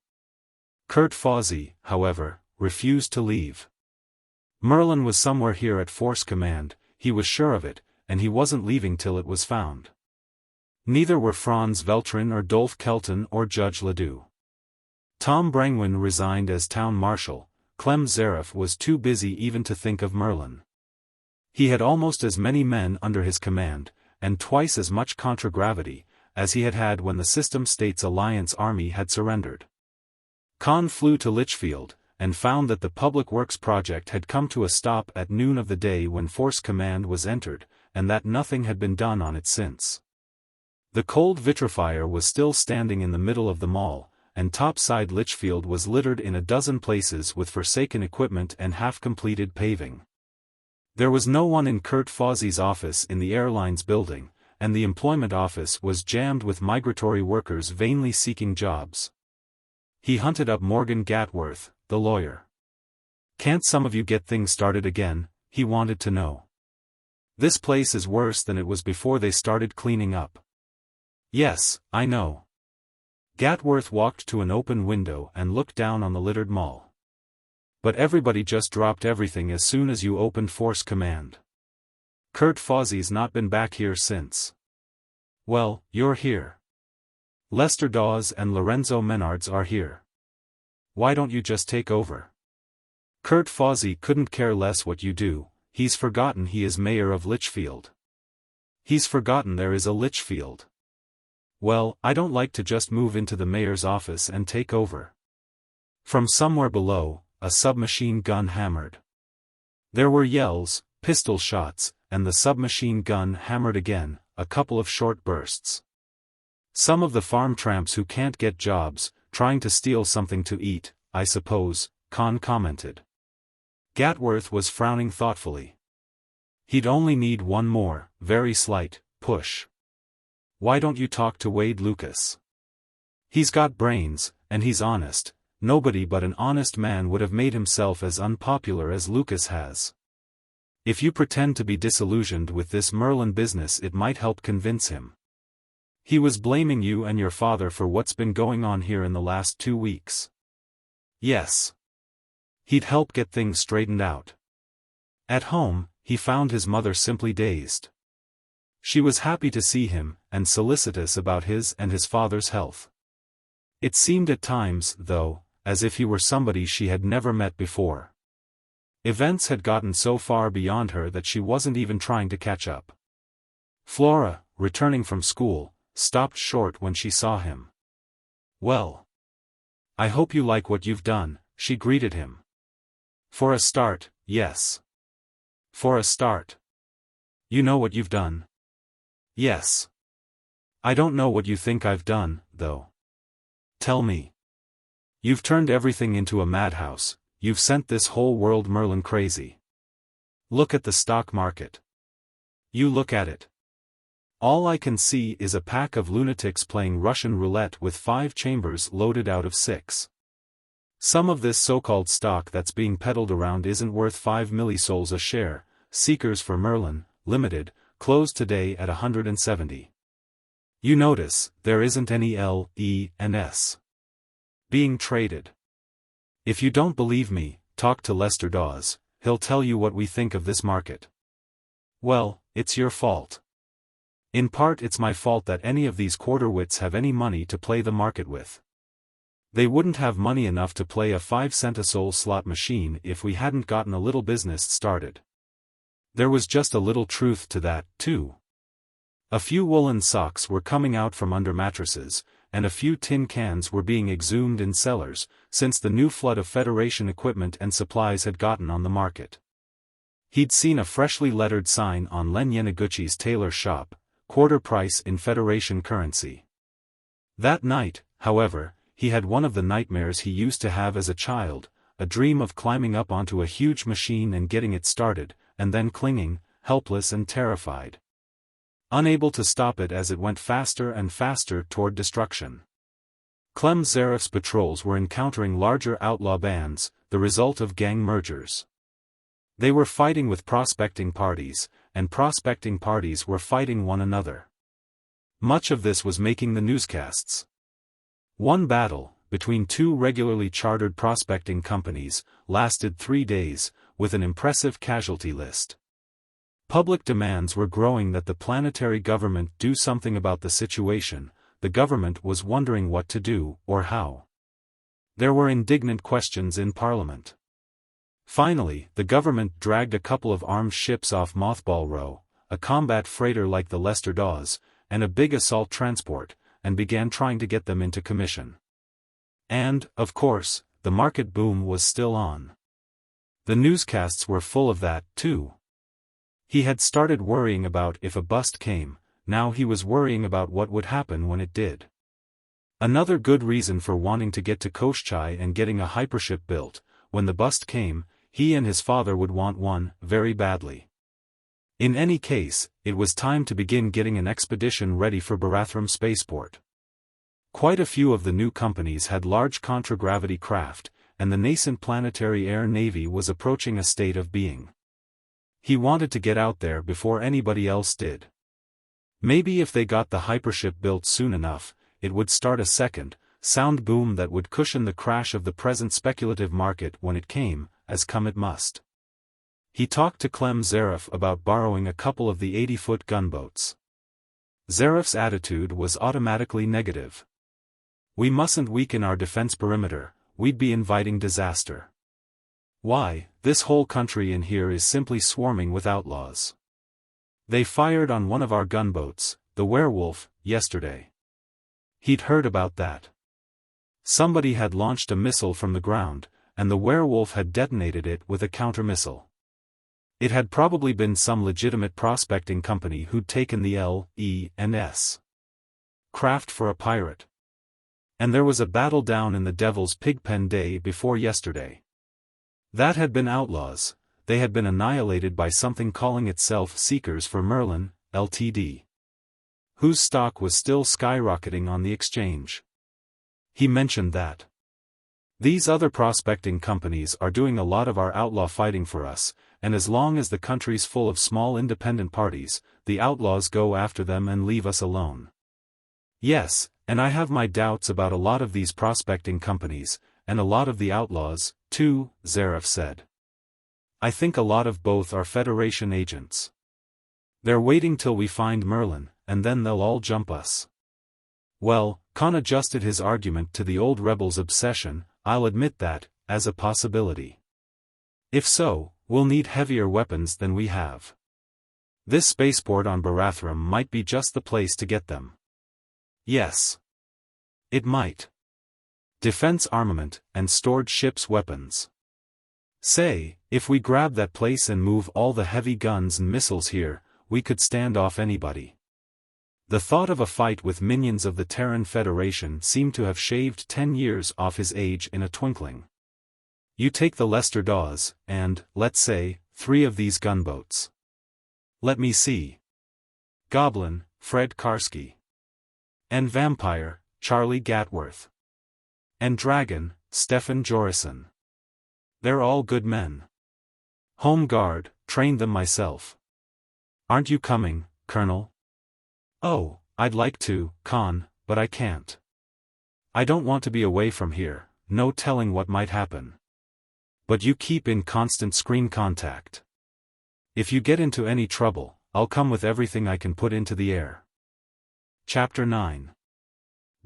Kurt Fawsey, however, refused to leave. Merlin was somewhere here at Force Command, he was sure of it, and he wasn't leaving till it was found. Neither were Franz Veltrin or Dolph Kelton or Judge Ledoux. Tom Brangwyn resigned as town marshal. Clem Zaref was too busy even to think of Merlin. He had almost as many men under his command, and twice as much contragravity, as he had had when the System States Alliance Army had surrendered. Conn flew to Litchfield, and found that the Public Works project had come to a stop at noon of the day when Force Command was entered, and that nothing had been done on it since. The cold vitrifier was still standing in the middle of the mall, and topside Litchfield was littered in a dozen places with forsaken equipment and half-completed paving. There was no one in Kurt Fawsey's office in the airlines building, and the employment office was jammed with migratory workers vainly seeking jobs. He hunted up Morgan Gatworth, the lawyer. "Can't some of you get things started again?" he wanted to know. "This place is worse than it was before they started cleaning up." "Yes, I know." Gatworth walked to an open window and looked down on the littered mall. "But everybody just dropped everything as soon as you opened Force Command. Kurt Fozzie's not been back here since." "Well, you're here. Lester Dawes and Lorenzo Menards are here. Why don't you just take over? Kurt Fozzie couldn't care less what you do. He's forgotten he is mayor of Litchfield. He's forgotten there is a Litchfield. Well, I don't like to just move into the mayor's office and take over." From somewhere below, a submachine gun hammered. There were yells, pistol shots, and the submachine gun hammered again, a couple of short bursts. "Some of the farm tramps who can't get jobs, trying to steal something to eat, I suppose," Conn commented. Gatworth was frowning thoughtfully. "He'd only need one more, very slight, push. Why don't you talk to Wade Lucas? He's got brains, and he's honest. Nobody but an honest man would have made himself as unpopular as Lucas has. If you pretend to be disillusioned with this Merlin business, it might help convince him. He was blaming you and your father for what's been going on here in the last 2 weeks. Yes. He'd help get things straightened out." At home, he found his mother simply dazed. She was happy to see him, and solicitous about his and his father's health. It seemed at times, though, as if he were somebody she had never met before. Events had gotten so far beyond her that she wasn't even trying to catch up. Flora, returning from school, stopped short when she saw him. "Well, I hope you like what you've done," she greeted him. "For a start, yes. For a start. You know what you've done?" "Yes. I don't know what you think I've done, though." "Tell me." "You've turned everything into a madhouse. You've sent this whole world Merlin crazy. Look at the stock market. You look at it. All I can see is a pack of lunatics playing Russian roulette with 5 chambers loaded out of 6. Some of this so-called stock that's being peddled around isn't worth 5 millisouls a share. Seekers for Merlin, Limited, closed today at 170. You notice, there isn't any L, E, and S being traded. If you don't believe me, talk to Lester Dawes, he'll tell you what we think of this market." "Well, it's your fault. In part it's my fault that any of these quarter-wits have any money to play the market with. They wouldn't have money enough to play a 5-cent-a-soul slot machine if we hadn't gotten a little business started. There was just a little truth to that, too. A few woolen socks were coming out from under mattresses, and a few tin cans were being exhumed in cellars, since the new flood of Federation equipment and supplies had gotten on the market. He'd seen a freshly lettered sign on Len Yeniguchi's tailor shop, quarter price in Federation currency. That night, however, he had one of the nightmares he used to have as a child, a dream of climbing up onto a huge machine and getting it started, and then clinging, helpless and terrified, unable to stop it as it went faster and faster toward destruction. Clem Zareff's patrols were encountering larger outlaw bands, the result of gang mergers. They were fighting with prospecting parties, and prospecting parties were fighting one another. Much of this was making the newscasts. One battle, between 2 regularly chartered prospecting companies, lasted 3 days, with an impressive casualty list. Public demands were growing that the planetary government do something about the situation. The government was wondering what to do, or how. There were indignant questions in Parliament. Finally, the government dragged a couple of armed ships off Mothball Row, a combat freighter like the Lester Dawes, and a big assault transport, and began trying to get them into commission. And, of course, the market boom was still on. The newscasts were full of that, too. He had started worrying about if a bust came, now he was worrying about what would happen when it did. Another good reason for wanting to get to Koshchai and getting a hypership built. When the bust came, he and his father would want one, very badly. In any case, it was time to begin getting an expedition ready for Barathrum spaceport. Quite a few of the new companies had large contragravity craft, and the nascent planetary air navy was approaching a state of being. He wanted to get out there before anybody else did. Maybe if they got the hypership built soon enough, it would start a second, sound boom that would cushion the crash of the present speculative market when it came, as come it must. He talked to Clem Zaref about borrowing a couple of the 80-foot gunboats. Zaref's attitude was automatically negative. We mustn't weaken our defense perimeter, we'd be inviting disaster. Why, this whole country in here is simply swarming with outlaws. They fired on one of our gunboats, the Werewolf, yesterday. He'd heard about that. Somebody had launched a missile from the ground, and the Werewolf had detonated it with a countermissile. It had probably been some legitimate prospecting company who'd taken the L.E.N.S. craft for a pirate. And there was a battle down in the Devil's Pigpen day before yesterday. That had been outlaws. They had been annihilated by something calling itself Seekers for Merlin, Ltd. Whose stock was still skyrocketing on the exchange. He mentioned that. These other prospecting companies are doing a lot of our outlaw fighting for us, and as long as the country's full of small independent parties, the outlaws go after them and leave us alone. Yes, and I have my doubts about a lot of these prospecting companies, and a lot of the outlaws, too, Zaref said. I think a lot of both are Federation agents. They're waiting till we find Merlin, and then they'll all jump us. Well, Conn adjusted his argument to the old rebel's obsession. I'll admit that, as a possibility. If so, we'll need heavier weapons than we have. This spaceport on Barathrum might be just the place to get them. Yes. It might. Defense armament, and stored ships' weapons. Say, if we grab that place and move all the heavy guns and missiles here, we could stand off anybody. The thought of a fight with minions of the Terran Federation seemed to have shaved 10 years off his age in a twinkling. You take the Lester Dawes, and, let's say, 3 of these gunboats. Let me see. Goblin, Fred Karski. And Vampire, Charlie Gatworth. And Dragon, Stefan Jorison. They're all good men. Home Guard, trained them myself. Aren't you coming, Colonel? Oh, I'd like to, Conn, but I can't. I don't want to be away from here, no telling what might happen. But you keep in constant screen contact. If you get into any trouble, I'll come with everything I can put into the air. Chapter 9.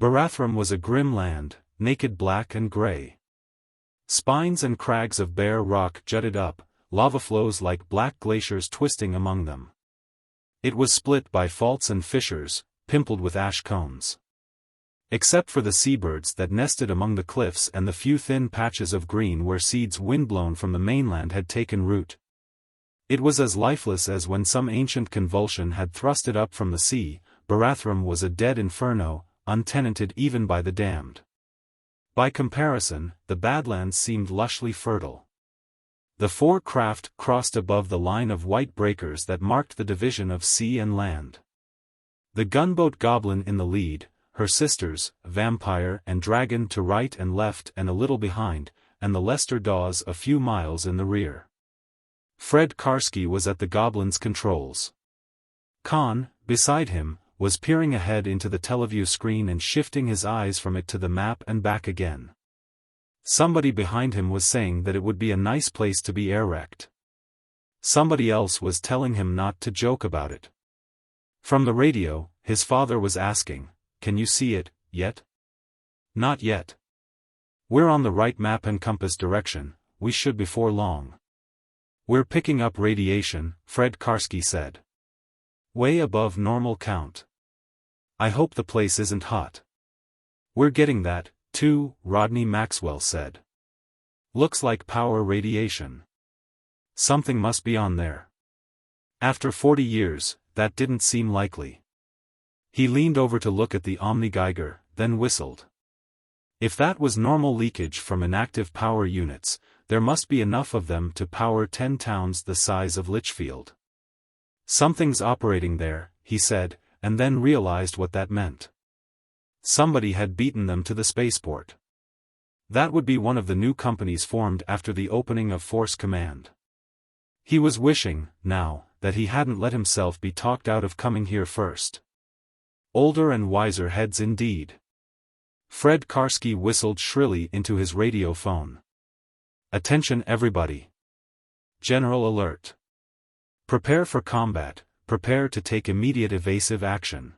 Barathrum was a grim land, naked black and grey. Spines and crags of bare rock jutted up, lava flows like black glaciers twisting among them. It was split by faults and fissures, pimpled with ash cones. Except for the seabirds that nested among the cliffs and the few thin patches of green where seeds windblown from the mainland had taken root. It was as lifeless as when some ancient convulsion had thrust it up from the sea. Barathrum was a dead inferno, untenanted even by the damned. By comparison, the Badlands seemed lushly fertile. The 4 craft crossed above the line of white breakers that marked the division of sea and land. The gunboat Goblin in the lead, her sisters, Vampire and Dragon to right and left and a little behind, and the Lester Dawes a few miles in the rear. Fred Karski was at the Goblin's controls. Conn, beside him, was peering ahead into the teleview screen and shifting his eyes from it to the map and back again. Somebody behind him was saying that it would be a nice place to be air-wrecked. Somebody else was telling him not to joke about it. From the radio, his father was asking, "Can you see it, yet?" "Not yet. We're on the right map and compass direction, we should before long." "We're picking up radiation," Fred Karski said. "Way above normal count. I hope the place isn't hot." "We're getting that, too," Rodney Maxwell said. "Looks like power radiation. Something must be on there." After 40 years, that didn't seem likely. He leaned over to look at the Omni Geiger, then whistled. If that was normal leakage from inactive power units, there must be enough of them to power 10 towns the size of Litchfield. "Something's operating there," he said, and then realized what that meant. somebody had beaten them to the spaceport. That would be one of the new companies formed after the opening of Force Command. He was wishing, now, that he hadn't let himself be talked out of coming here first. Older and wiser heads indeed. Fred Karski whistled shrilly into his radio phone. Attention everybody. General alert. Prepare for combat, prepare to take immediate evasive action.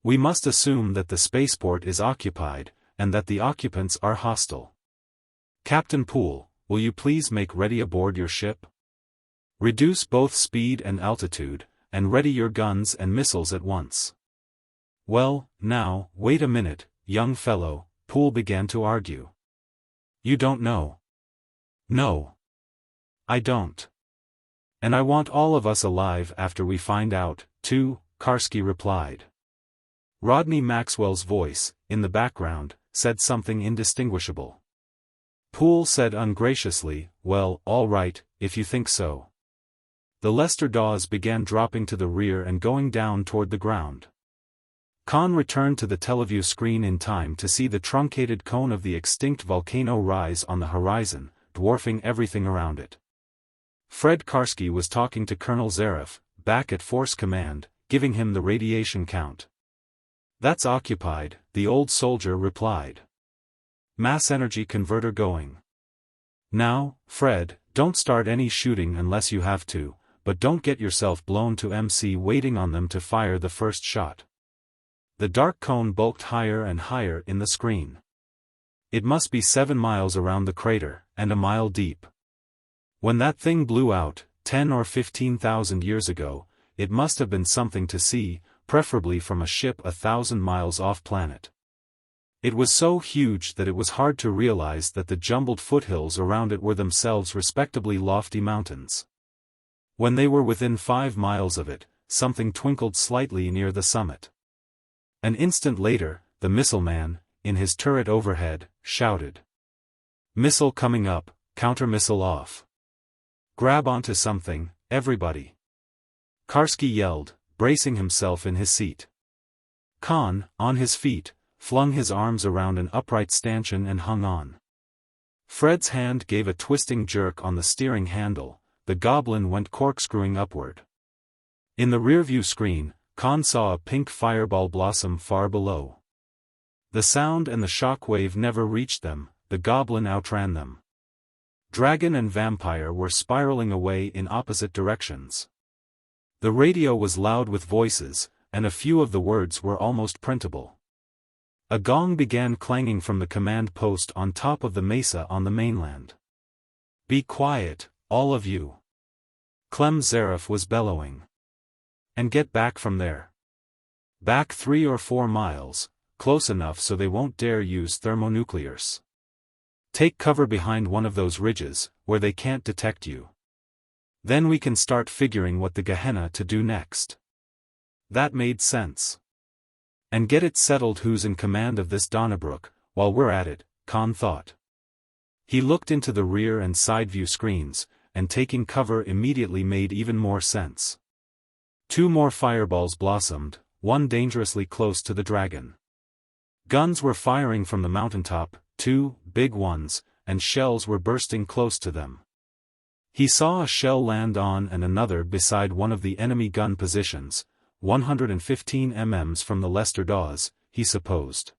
We must assume that the spaceport is occupied, and that the occupants are hostile. Captain Poole, will you please make ready aboard your ship? Reduce both speed and altitude, and ready your guns and missiles at once. Well, now, wait a minute, young fellow, Poole began to argue. You don't know. No. I don't. And I want all of us alive after we find out, too, Karski replied. Rodney Maxwell's voice, in the background, said something indistinguishable. Poole said ungraciously, well, all right, if you think so. The Lester Dawes began dropping to the rear and going down toward the ground. Conn returned to the teleview screen in time to see the truncated cone of the extinct volcano rise on the horizon, dwarfing everything around it. Fred Karski was talking to Colonel Zareff, back at Force Command, giving him the radiation count. That's occupied, the old soldier replied. Mass energy converter going. Now, Fred, don't start any shooting unless you have to, but don't get yourself blown to MC waiting on them to fire the first shot. The dark cone bulked higher and higher in the screen. It must be 7 miles around the crater, and a mile deep. When that thing blew out, 10 or 15,000 years ago, it must have been something to see, preferably from a ship 1,000 miles off-planet. It was so huge that it was hard to realize that the jumbled foothills around it were themselves respectably lofty mountains. When they were within 5 miles of it, something twinkled slightly near the summit. An instant later, the missile man, in his turret overhead, shouted. Missile coming up, counter-missile off. Grab onto something, everybody. Karski yelled, bracing himself in his seat. Conn, on his feet, flung his arms around an upright stanchion and hung on. Fred's hand gave a twisting jerk on the steering handle, the goblin went corkscrewing upward. In the rearview screen, Conn saw a pink fireball blossom far below. The sound and the shock wave never reached them, the goblin outran them. Dragon and vampire were spiraling away in opposite directions. The radio was loud with voices, and a few of the words were almost printable. A gong began clanging from the command post on top of the mesa on the mainland. Be quiet, all of you. Clem Zareff was bellowing. And get back from there. Back 3 or 4 miles, close enough so they won't dare use thermonuclears. Take cover behind one of those ridges, where they can't detect you. Then we can start figuring what the Gehenna to do next. That made sense. And get it settled who's in command of this Donnybrook, while we're at it, Conn thought. He looked into the rear and side view screens, and taking cover immediately made even more sense. 2 more fireballs blossomed, one dangerously close to the dragon. Guns were firing from the mountaintop, 2 big ones, and shells were bursting close to them. He saw a shell land on and another beside one of the enemy gun positions, 115 mm from the Lester Dawes, he supposed.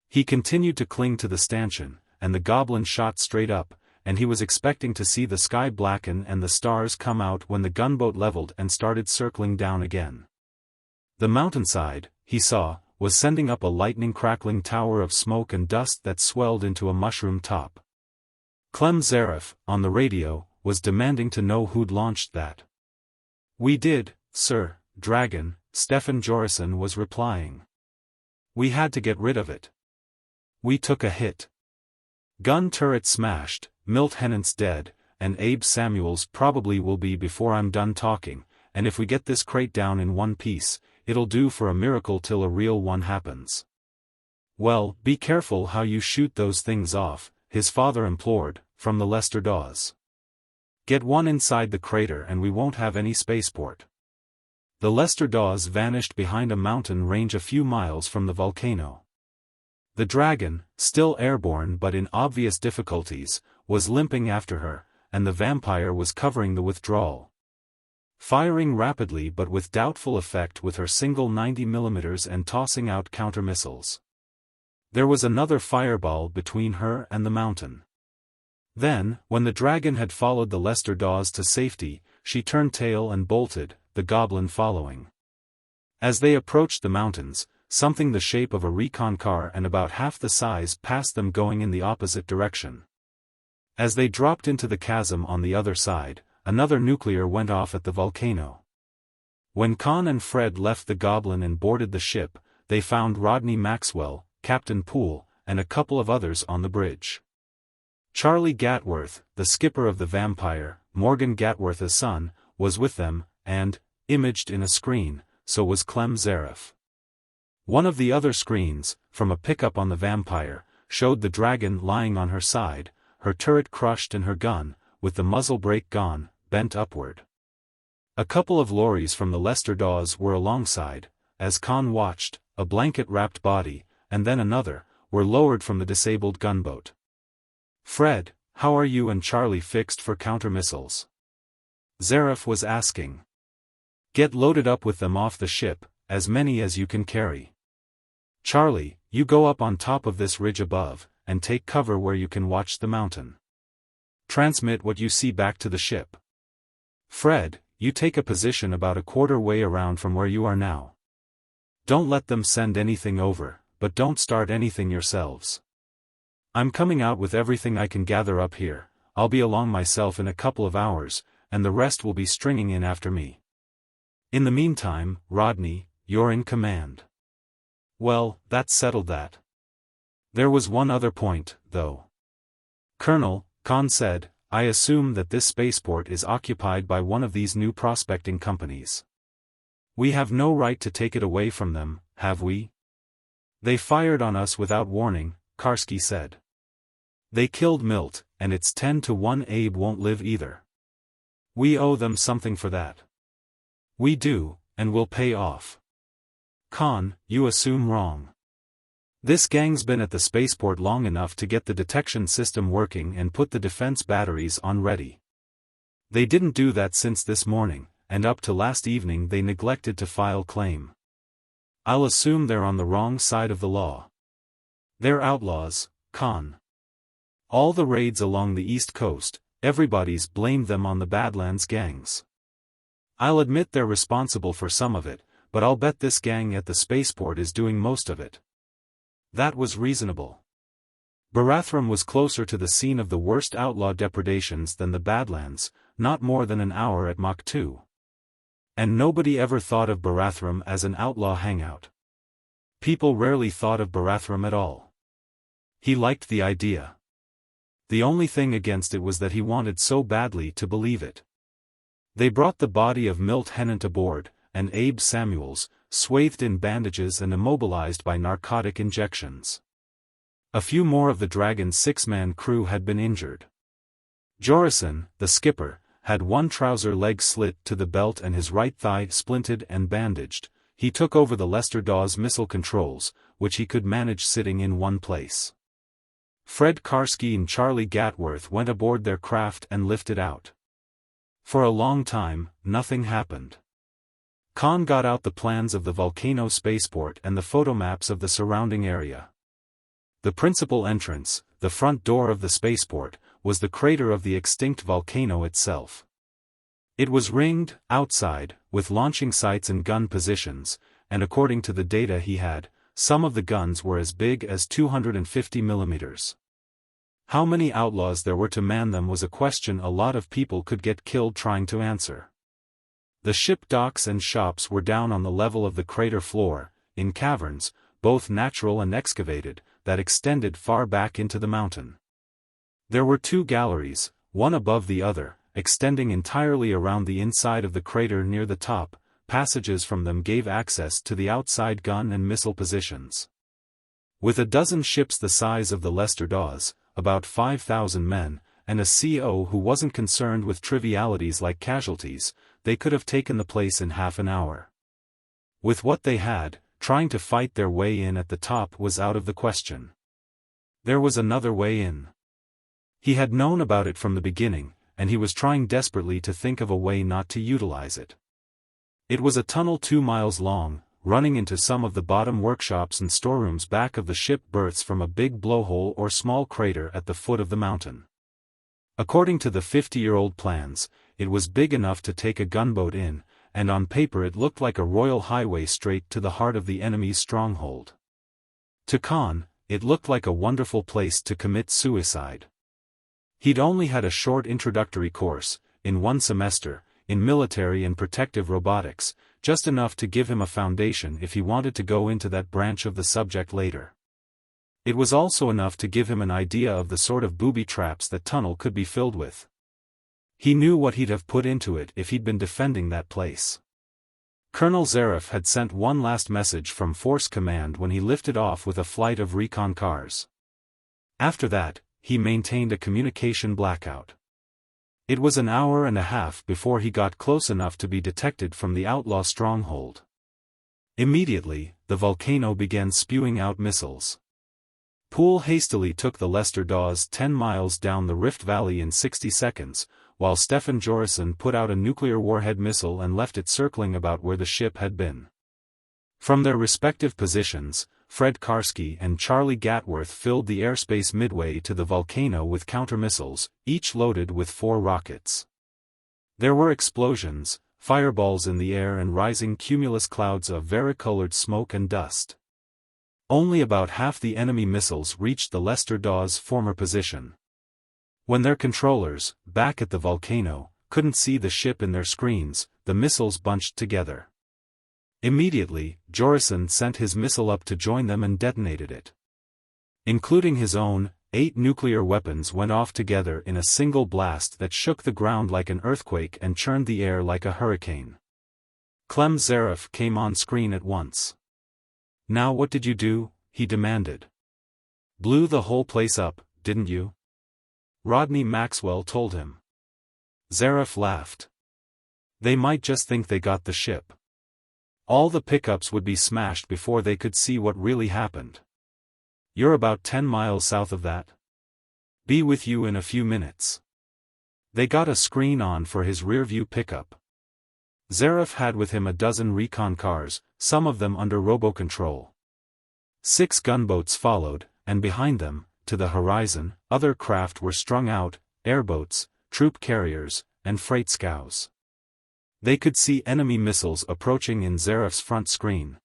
He continued to cling to the stanchion, and the goblin shot straight up, and he was expecting to see the sky blacken and the stars come out when the gunboat leveled and started circling down again. The mountainside, he saw, was sending up a lightning-crackling tower of smoke and dust that swelled into a mushroom top. Clem Zareff, on the radio, was demanding to know who'd launched that. We did, sir, Dragon, Stefan Jorison was replying. We had to get rid of it. We took a hit. Gun turret smashed, Milt Hennant's dead, and Abe Samuels probably will be before I'm done talking, and if we get this crate down in one piece, it'll do for a miracle till a real one happens. Well, be careful how you shoot those things off, his father implored, from the Lester Dawes. Get one inside the crater and we won't have any spaceport. The Lester Dawes vanished behind a mountain range a few miles from the volcano. The dragon, still airborne but in obvious difficulties, was limping after her, and the vampire was covering the withdrawal. Firing rapidly but with doubtful effect with her single 90mm and tossing out counter-missiles. There was another fireball between her and the mountain. Then, when the dragon had followed the Lester Dawes to safety, she turned tail and bolted, the goblin following. As they approached the mountains, something the shape of a recon car and about half the size passed them going in the opposite direction. As they dropped into the chasm on the other side, another nuclear went off at the volcano. When Conn and Fred left the goblin and boarded the ship, they found Rodney Maxwell, Captain Poole, and a couple of others on the bridge. Charlie Gatworth, the skipper of the vampire, Morgan Gatworth's son, was with them, and, imaged in a screen, so was Clem Zaref. One of the other screens, from a pickup on the vampire, showed the dragon lying on her side, her turret crushed and her gun, with the muzzle brake gone, bent upward. A couple of lorries from the Lester Dawes were alongside, as Conn watched, a blanket-wrapped body, and then another, were lowered from the disabled gunboat. "Fred, how are you and Charlie fixed for counter-missiles?" Zaref was asking. "Get loaded up with them off the ship, as many as you can carry. Charlie, you go up on top of this ridge above, and take cover where you can watch the mountain. Transmit what you see back to the ship. Fred, you take a position about a quarter way around from where you are now. Don't let them send anything over, but don't start anything yourselves. I'm coming out with everything I can gather up here. I'll be along myself in a couple of hours, and the rest will be stringing in after me. In the meantime, Rodney, you're in command." Well, that settled that. There was one other point, though. "Colonel," Conn said, "I assume that this spaceport is occupied by one of these new prospecting companies. We have no right to take it away from them, have we?" "They fired on us without warning," Karski said. "They killed Milt, and it's 10-1 Abe won't live either. We owe them something for that." "We do, and we'll pay off." "Conn, you assume wrong. This gang's been at the spaceport long enough to get the detection system working and put the defense batteries on ready. They didn't do that since this morning, and up to last evening they neglected to file claim. I'll assume they're on the wrong side of the law. They're outlaws, Conn. All the raids along the East Coast, everybody's blamed them on the Badlands gangs. I'll admit they're responsible for some of it, but I'll bet this gang at the spaceport is doing most of it." That was reasonable. Barathrum was closer to the scene of the worst outlaw depredations than the Badlands, not more than an hour at Mach 2. And nobody ever thought of Barathrum as an outlaw hangout. People rarely thought of Barathrum at all. He liked the idea. The only thing against it was that he wanted so badly to believe it. They brought the body of Milt Hennant aboard, and Abe Samuels, swathed in bandages and immobilized by narcotic injections. A few more of the Dragon's 6-man crew had been injured. Jorison, the skipper, had one trouser leg slit to the belt and his right thigh splinted and bandaged. He took over the Lester Dawes missile controls, which he could manage sitting in one place. Fred Karski and Charlie Gatworth went aboard their craft and lifted out. For a long time, nothing happened. Conn got out the plans of the volcano spaceport and the photomaps of the surrounding area. The principal entrance, the front door of the spaceport, was the crater of the extinct volcano itself. It was ringed, outside, with launching sites and gun positions, and according to the data he had, some of the guns were as big as 250 millimeters. How many outlaws there were to man them was a question a lot of people could get killed trying to answer. The ship docks and shops were down on the level of the crater floor, in caverns, both natural and excavated, that extended far back into the mountain. There were 2 galleries, one above the other, extending entirely around the inside of the crater near the top. Passages from them gave access to the outside gun and missile positions. With a dozen ships the size of the Lester Dawes, about 5,000 men, and a CO who wasn't concerned with trivialities like casualties, they could have taken the place in half an hour. With what they had, trying to fight their way in at the top was out of the question. There was another way in. He had known about it from the beginning, and he was trying desperately to think of a way not to utilize it. It was a tunnel 2 miles long, running into some of the bottom workshops and storerooms back of the ship berths from a big blowhole or small crater at the foot of the mountain. According to the 50-year-old plans, it was big enough to take a gunboat in, and on paper it looked like a royal highway straight to the heart of the enemy's stronghold. To Conn, it looked like a wonderful place to commit suicide. He'd only had a short introductory course, in 1 semester, in military and protective robotics, just enough to give him a foundation if he wanted to go into that branch of the subject later. It was also enough to give him an idea of the sort of booby traps that tunnel could be filled with. He knew what he'd have put into it if he'd been defending that place. Colonel Zaref had sent one last message from Force Command when he lifted off with a flight of recon cars. After that, he maintained a communication blackout. It was an hour and a half before he got close enough to be detected from the outlaw stronghold. Immediately, the volcano began spewing out missiles. Poole hastily took the Lester Dawes 10 miles down the Rift Valley in 60 seconds, while Stefan Jorison put out a nuclear warhead missile and left it circling about where the ship had been. From their respective positions, Fred Karski and Charlie Gatworth filled the airspace midway to the volcano with countermissiles, each loaded with 4 rockets. There were explosions, fireballs in the air and rising cumulus clouds of varicolored smoke and dust. Only about half the enemy missiles reached the Lester Dawes' former position. When their controllers, back at the volcano, couldn't see the ship in their screens, the missiles bunched together. Immediately, Jorison sent his missile up to join them and detonated it. Including his own, 8 nuclear weapons went off together in a single blast that shook the ground like an earthquake and churned the air like a hurricane. Clem Zaref came on screen at once. "Now what did you do?" he demanded. "Blew the whole place up, didn't you?" Rodney Maxwell told him. Zaref laughed. "They might just think they got the ship. All the pickups would be smashed before they could see what really happened. You're about 10 miles south of that. Be with you in a few minutes." They got a screen on for his rearview pickup. Zaref had with him a dozen recon cars, some of them under robo-control. 6 gunboats followed, and behind them, to the horizon, other craft were strung out, airboats, troop carriers, and freight scows. They could see enemy missiles approaching in Zaref's front screen.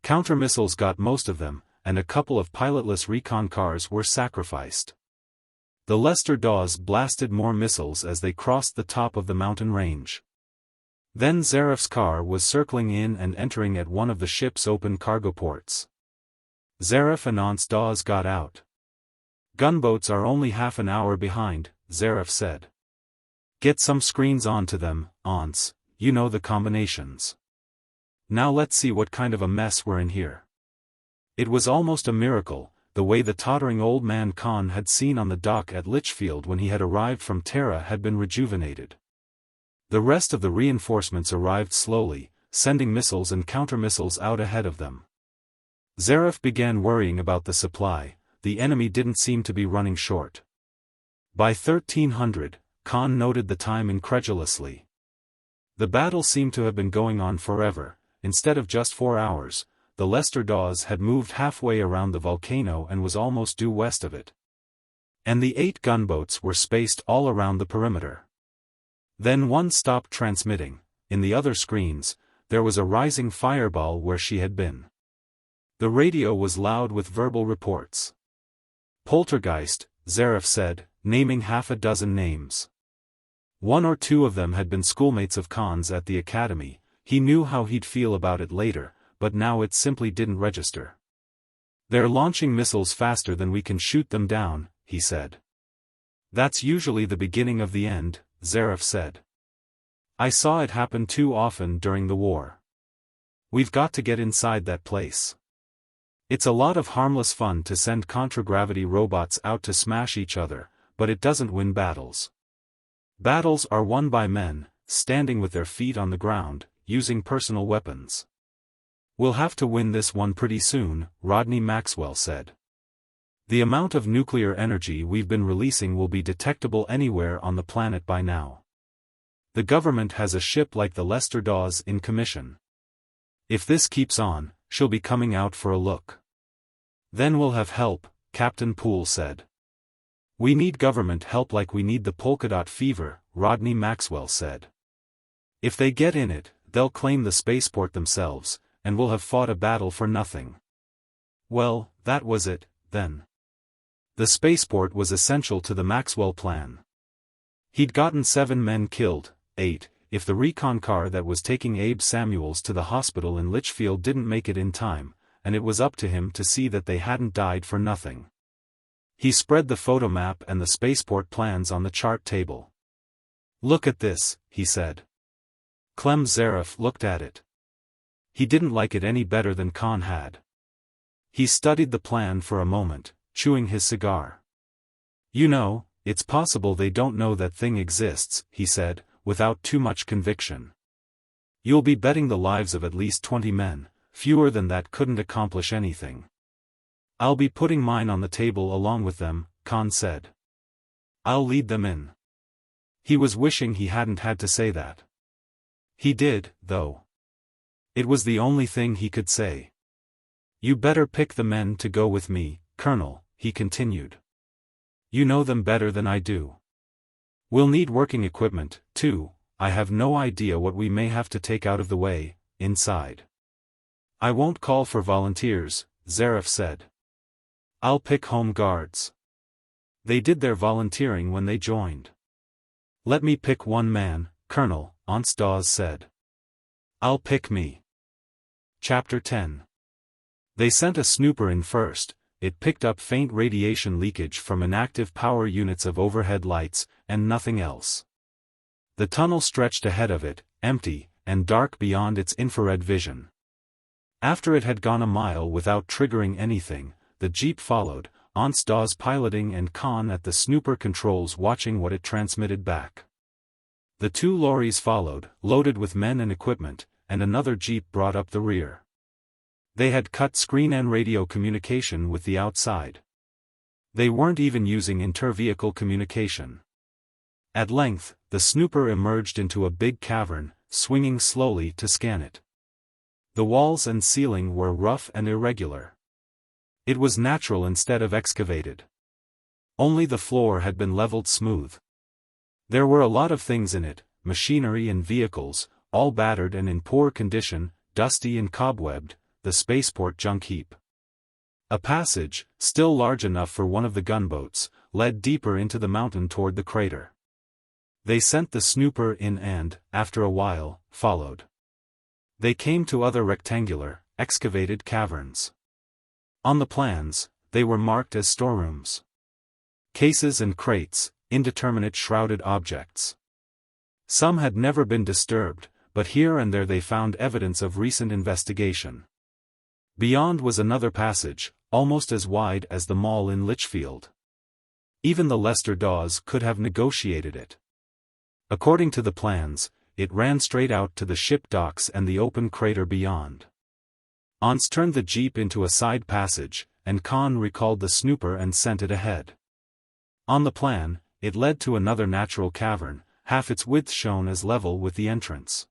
Counter-missiles got most of them, and a couple of pilotless recon cars were sacrificed. The Lester Dawes blasted more missiles as they crossed the top of the mountain range. Then Zaref's car was circling in and entering at one of the ship's open cargo ports. Zaref announced Dawes got out. "Gunboats are only half an hour behind," Zaref said. "Get some screens onto them, aunts, you know the combinations. Now let's see what kind of a mess we're in here." It was almost a miracle, the way the tottering old man Conn had seen on the dock at Litchfield when he had arrived from Terra had been rejuvenated. The rest of the reinforcements arrived slowly, sending missiles and countermissiles out ahead of them. Zaref began worrying about the supply. The enemy didn't seem to be running short. By 1300, Conn noted the time incredulously. The battle seemed to have been going on forever. Instead of just 4 hours, the Lester Dawes had moved halfway around the volcano and was almost due west of it. And the 8 gunboats were spaced all around the perimeter. Then one stopped transmitting. In the other screens, there was a rising fireball where she had been. The radio was loud with verbal reports. "Poltergeist," Zaref said, naming half a dozen names. 1 or 2 of them had been schoolmates of Conn's at the academy. He knew how he'd feel about it later, but now it simply didn't register. "They're launching missiles faster than we can shoot them down," he said. "That's usually the beginning of the end," Zaref said. "I saw it happen too often during the war. We've got to get inside that place. It's a lot of harmless fun to send contragravity robots out to smash each other, but it doesn't win battles. Battles are won by men, standing with their feet on the ground, using personal weapons. We'll have to win this one pretty soon, Rodney Maxwell said. The amount of nuclear energy we've been releasing will be detectable anywhere on the planet by now. The government has a ship like the Lester Dawes in commission. If this keeps on, she'll be coming out for a look. Then we'll have help, Captain Poole said. We need government help like we need the polka dot fever, Rodney Maxwell said. If they get in it, they'll claim the spaceport themselves, and we'll have fought a battle for nothing. Well, that was it, then. The spaceport was essential to the Maxwell plan. He'd gotten 7 men killed, 8, if the recon car that was taking Abe Samuels to the hospital in Litchfield didn't make it in time, and it was up to him to see that they hadn't died for nothing. He spread the photo map and the spaceport plans on the chart table. Look at this, he said. Clem Zaref looked at it. He didn't like it any better than Conn had. He studied the plan for a moment, chewing his cigar. You know, it's possible they don't know that thing exists, he said, without too much conviction. You'll be betting the lives of at least 20 men, fewer than that couldn't accomplish anything. I'll be putting mine on the table along with them, Conn said. I'll lead them in. He was wishing he hadn't had to say that. He did, though. It was the only thing he could say. You better pick the men to go with me, Colonel, he continued. You know them better than I do. We'll need working equipment, too. I have no idea what we may have to take out of the way, inside. I won't call for volunteers, Zaref said. I'll pick home guards. They did their volunteering when they joined. Let me pick one man, Colonel, Aunt Dawes said. I'll pick me. Chapter 10. They sent a snooper in first. It picked up faint radiation leakage from inactive power units of overhead lights, and nothing else. The tunnel stretched ahead of it, empty, and dark beyond its infrared vision. After it had gone a mile without triggering anything, the jeep followed, Aunt Dawes piloting and Conn at the snooper controls watching what it transmitted back. The 2 lorries followed, loaded with men and equipment, and another jeep brought up the rear. They had cut screen and radio communication with the outside. They weren't even using inter-vehicle communication. At length, the snooper emerged into a big cavern, swinging slowly to scan it. The walls and ceiling were rough and irregular. It was natural instead of excavated. Only the floor had been leveled smooth. There were a lot of things in it, machinery and vehicles, all battered and in poor condition, dusty and cobwebbed, the spaceport junk heap. A passage, still large enough for one of the gunboats, led deeper into the mountain toward the crater. They sent the snooper in and, after a while, followed. They came to other rectangular, excavated caverns. On the plans, they were marked as storerooms. Cases and crates, indeterminate shrouded objects. Some had never been disturbed, but here and there they found evidence of recent investigation. Beyond was another passage, almost as wide as the mall in Litchfield. Even the Lester Dawes could have negotiated it. According to the plans, it ran straight out to the ship docks and the open crater beyond. Ons turned the jeep into a side passage, and Conn recalled the snooper and sent it ahead. On the plan, it led to another natural cavern, half its width shown as level with the entrance.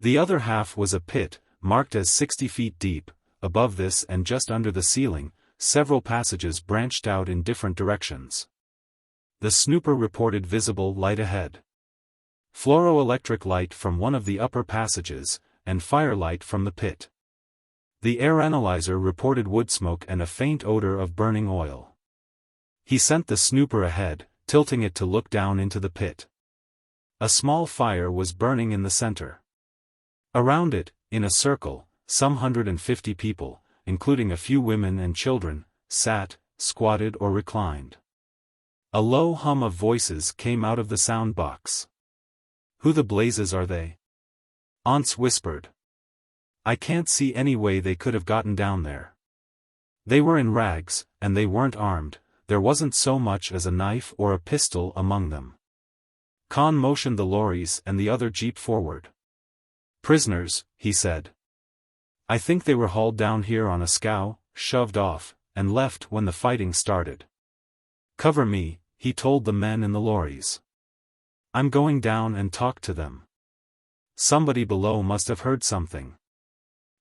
The other half was a pit, marked as 60 feet deep. Above this and just under the ceiling, several passages branched out in different directions. The snooper reported visible light ahead. Fluoroelectric light from one of the upper passages, and firelight from the pit. The air analyzer reported wood smoke and a faint odor of burning oil. He sent the snooper ahead, tilting it to look down into the pit. A small fire was burning in the center. Around it, in a circle, some 150 people, including a few women and children, sat, squatted or reclined. A low hum of voices came out of the sound box. Who the blazes are they? Aunts whispered. I can't see any way they could have gotten down there. They were in rags, and they weren't armed, there wasn't so much as a knife or a pistol among them. Conn motioned the lorries and the other jeep forward. Prisoners, he said. I think they were hauled down here on a scow, shoved off, and left when the fighting started. Cover me, he told the men in the lorries. I'm going down and talk to them. Somebody below must have heard something.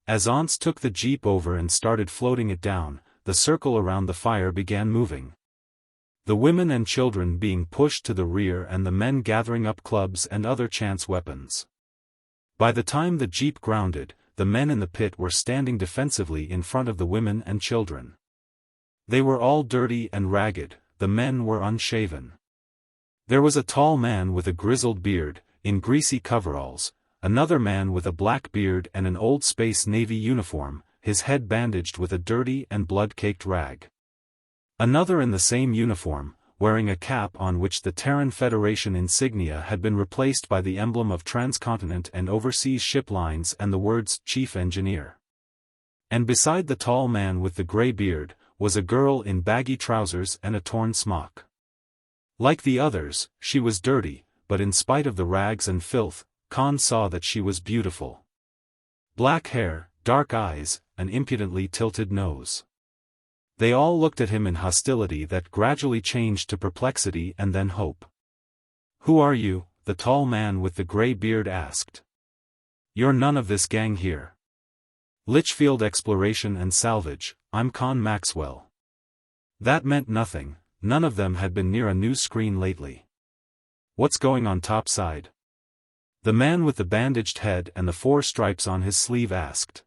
As Aunts took the jeep over and started floating it down, the circle around the fire began moving. The women and children being pushed to the rear and the men gathering up clubs and other chance weapons. By the time the jeep grounded, the men in the pit were standing defensively in front of the women and children. They were all dirty and ragged, the men were unshaven. There was a tall man with a grizzled beard, in greasy coveralls, another man with a black beard and an old Space Navy uniform, his head bandaged with a dirty and blood-caked rag. Another in the same uniform, wearing a cap on which the Terran Federation insignia had been replaced by the emblem of transcontinent and overseas ship lines and the words Chief Engineer. And beside the tall man with the gray beard, was a girl in baggy trousers and a torn smock. Like the others, she was dirty, but in spite of the rags and filth, Conn saw that she was beautiful. Black hair, dark eyes, an impudently tilted nose. They all looked at him in hostility that gradually changed to perplexity and then hope. "Who are you?" the tall man with the gray beard asked. "You're none of this gang here. Litchfield Exploration and Salvage, I'm Conn Maxwell." That meant nothing, none of them had been near a news screen lately. "What's going on topside?" The man with the bandaged head and the 4 stripes on his sleeve asked.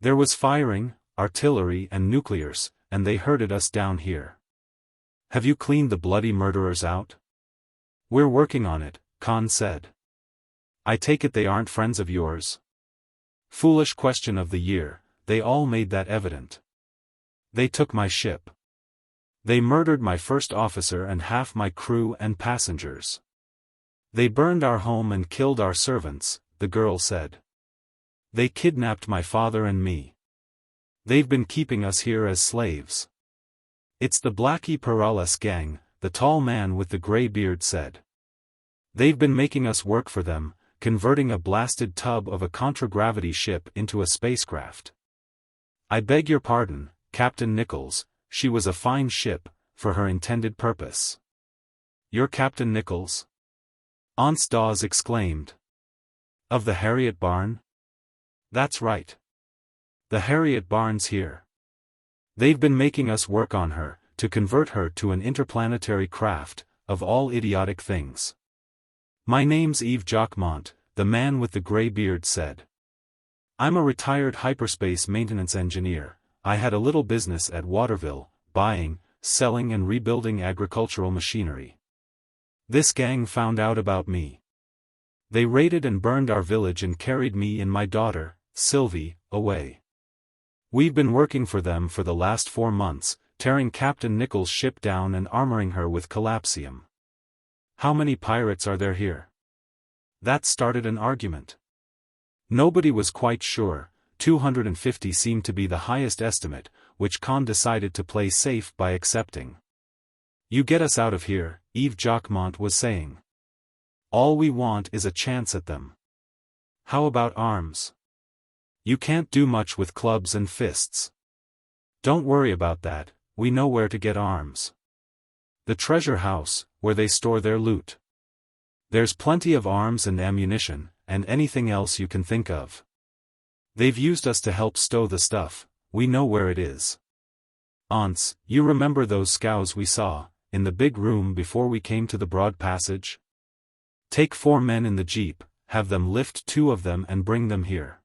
"There was firing, artillery and nuclears, and they herded us down here." "Have you cleaned the bloody murderers out?" "We're working on it," Conn said. "I take it they aren't friends of yours?" Foolish question of the year, they all made that evident. "They took my ship. They murdered my first officer and half my crew and passengers. They burned our home and killed our servants," the girl said. "They kidnapped my father and me. They've been keeping us here as slaves." "It's the Blackie Perales gang," the tall man with the gray beard said. "They've been making us work for them, converting a blasted tub of a contragravity ship into a spacecraft. I beg your pardon, Captain Nichols, she was a fine ship, for her intended purpose." "You're Captain Nichols?" Aunts Dawes exclaimed. "Of the Harriet Barn?" "That's right. The Harriet Barn's here. They've been making us work on her, to convert her to an interplanetary craft, of all idiotic things." "My name's Yves Jacquemont," the man with the gray beard said. "I'm a retired hyperspace maintenance engineer. I had a little business at Waterville, buying, selling and rebuilding agricultural machinery. This gang found out about me. They raided and burned our village and carried me and my daughter, Sylvie, away. We've been working for them for the last 4 months, tearing Captain Nichols' ship down and armoring her with collapsium. How many pirates are there here?" That started an argument. Nobody was quite sure. 250 seemed to be the highest estimate, which Conn decided to play safe by accepting. "You get us out of here," Yves Jacquemont was saying. "All we want is a chance at them. How about arms? You can't do much with clubs and fists." "Don't worry about that, we know where to get arms. The treasure house, where they store their loot. There's plenty of arms and ammunition, and anything else you can think of. They've used us to help stow the stuff, we know where it is. Aunts, you remember those scows we saw, in the big room before we came to the broad passage? Take 4 men in the jeep, have them lift 2 of them and bring them here.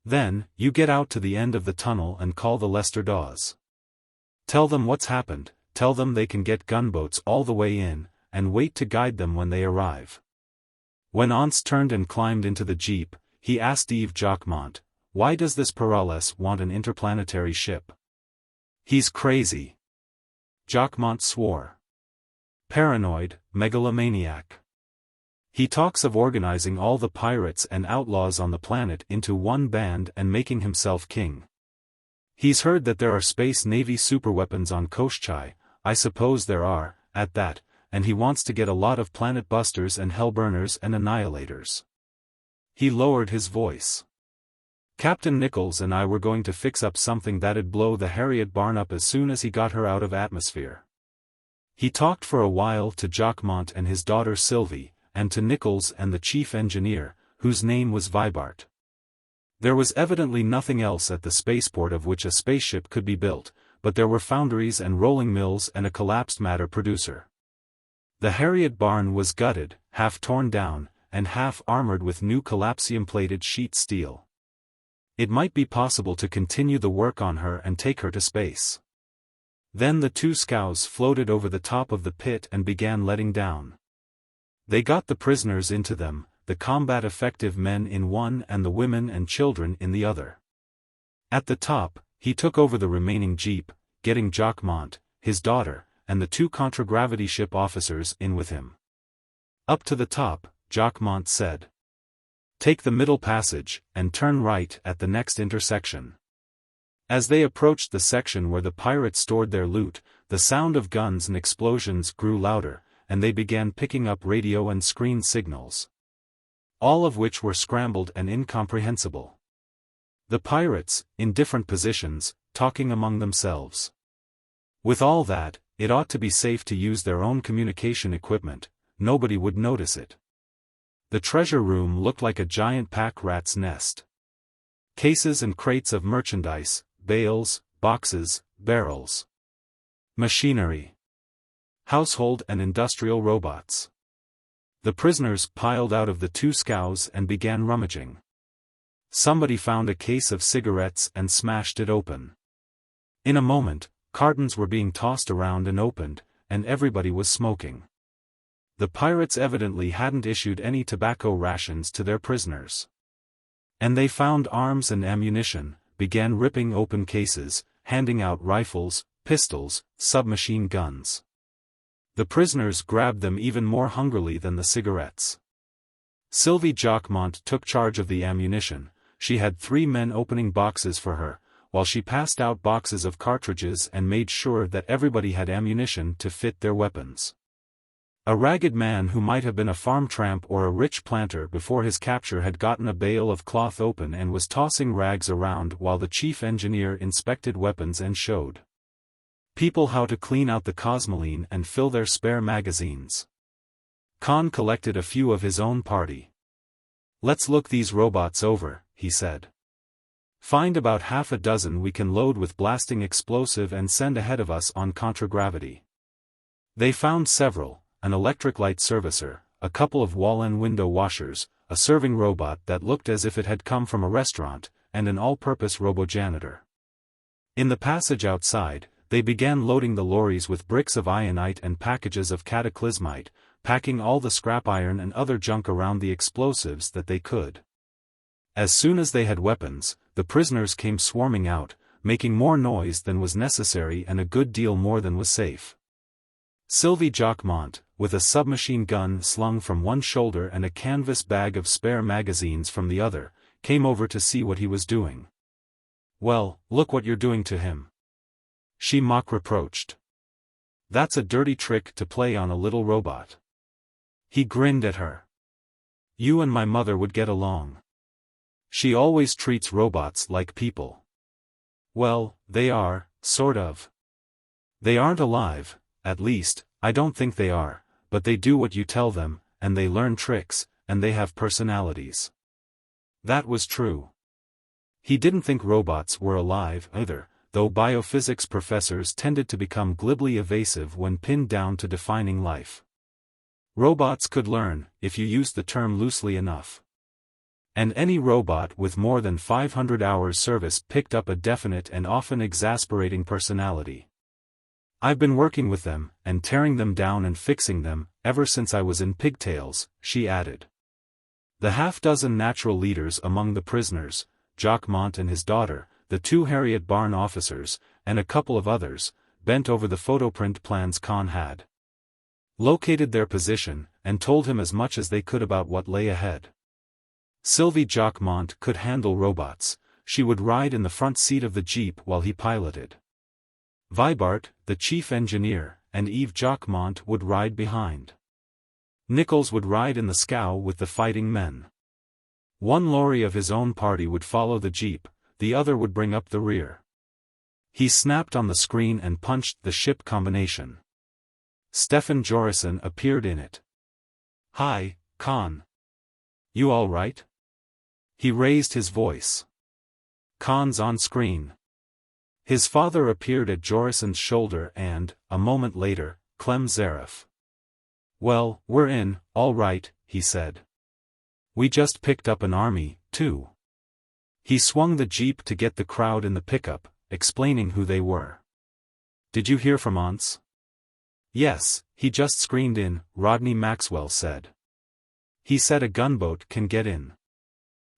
Then, you get out to the end of the tunnel and call the Lester Dawes. Tell them what's happened, tell them they can get gunboats all the way in, and wait to guide them when they arrive." When Aunts turned and climbed into the jeep, he asked Yves Jacquemont, "Why does this Perales want an interplanetary ship?" "He's crazy." Jacquemont swore. "Paranoid, megalomaniac. He talks of organizing all the pirates and outlaws on the planet into one band and making himself king. He's heard that there are Space Navy superweapons on Koshchai, I suppose there are, at that, and he wants to get a lot of planet busters and hellburners and annihilators." He lowered his voice. Captain Nichols and I were going to fix up something that'd blow the Harriet barn up as soon as he got her out of atmosphere. He talked for a while to Jacquemont and his daughter Sylvie, and to Nichols and the chief engineer, whose name was Vibart. There was evidently nothing else at the spaceport of which a spaceship could be built, but there were foundries and rolling mills and a collapsed matter producer. The Harriet barn was gutted, half torn down, and half armored with new collapsium-plated sheet steel. It might be possible to continue the work on her and take her to space. Then the two scows floated over the top of the pit and began letting down. They got the prisoners into them, the combat-effective men in one and the women and children in the other. At the top, he took over the remaining jeep, getting Jacquemont, his daughter, and the two contragravity ship officers in with him. Up to the top, Jacquemont said. Take the middle passage, and turn right at the next intersection. As they approached the section where the pirates stored their loot, the sound of guns and explosions grew louder, and they began picking up radio and screen signals. All of which were scrambled and incomprehensible. The pirates, in different positions, talking among themselves. With all that, it ought to be safe to use their own communication equipment, nobody would notice it. The treasure room looked like a giant pack rat's nest. Cases and crates of merchandise, bales, boxes, barrels. Machinery. Household and industrial robots. The prisoners piled out of the two scows and began rummaging. Somebody found a case of cigarettes and smashed it open. In a moment, cartons were being tossed around and opened, and everybody was smoking. The pirates evidently hadn't issued any tobacco rations to their prisoners. And they found arms and ammunition, began ripping open cases, handing out rifles, pistols, submachine guns. The prisoners grabbed them even more hungrily than the cigarettes. Sylvie Jacquemont took charge of the ammunition. She had 3 men opening boxes for her, while she passed out boxes of cartridges and made sure that everybody had ammunition to fit their weapons. A ragged man who might have been a farm tramp or a rich planter before his capture had gotten a bale of cloth open and was tossing rags around while the chief engineer inspected weapons and showed people how to clean out the cosmoline and fill their spare magazines. Conn collected a few of his own party. Let's look these robots over, he said. Find about half a dozen we can load with blasting explosive and send ahead of us on contragravity. They found several. An electric light servicer, a couple of wall and window washers, a serving robot that looked as if it had come from a restaurant, and an all-purpose robo-janitor. In the passage outside, they began loading the lorries with bricks of ionite and packages of cataclysmite, packing all the scrap iron and other junk around the explosives that they could. As soon as they had weapons, the prisoners came swarming out, making more noise than was necessary and a good deal more than was safe. Sylvie Jacquemont, with a submachine gun slung from one shoulder and a canvas bag of spare magazines from the other, came over to see what he was doing. Well, look what you're doing to him. She mock-reproached. That's a dirty trick to play on a little robot. He grinned at her. You and my mother would get along. She always treats robots like people. Well, they are, sort of. They aren't alive, at least, I don't think they are, but they do what you tell them, and they learn tricks, and they have personalities. That was true. He didn't think robots were alive either, though biophysics professors tended to become glibly evasive when pinned down to defining life. Robots could learn, if you used the term loosely enough. And any robot with more than 500 hours service picked up a definite and often exasperating personality. I've been working with them, and tearing them down and fixing them, ever since I was in pigtails, she added. The half-dozen natural leaders among the prisoners, Jacquemont and his daughter, the 2 Harriet barn officers, and a couple of others, bent over the photoprint plans Conn had. Located their position, and told him as much as they could about what lay ahead. Sylvie Jacquemont could handle robots. She would ride in the front seat of the jeep while he piloted. Vibart, the chief engineer, and Yves Jacquemont would ride behind. Nichols would ride in the scow with the fighting men. One lorry of his own party would follow the jeep, the other would bring up the rear. He snapped on the screen and punched the ship combination. Stefan Jorison appeared in it. "Hi, Conn. You all right?" He raised his voice. "Conn's on screen." His father appeared at Jorison's shoulder and, a moment later, Clem Zaref. "Well, we're in, all right," he said. "We just picked up an army, too." He swung the jeep to get the crowd in the pickup, explaining who they were. "Did you hear from Once?" "Yes, he just screened in," Rodney Maxwell said. "He said a gunboat can get in."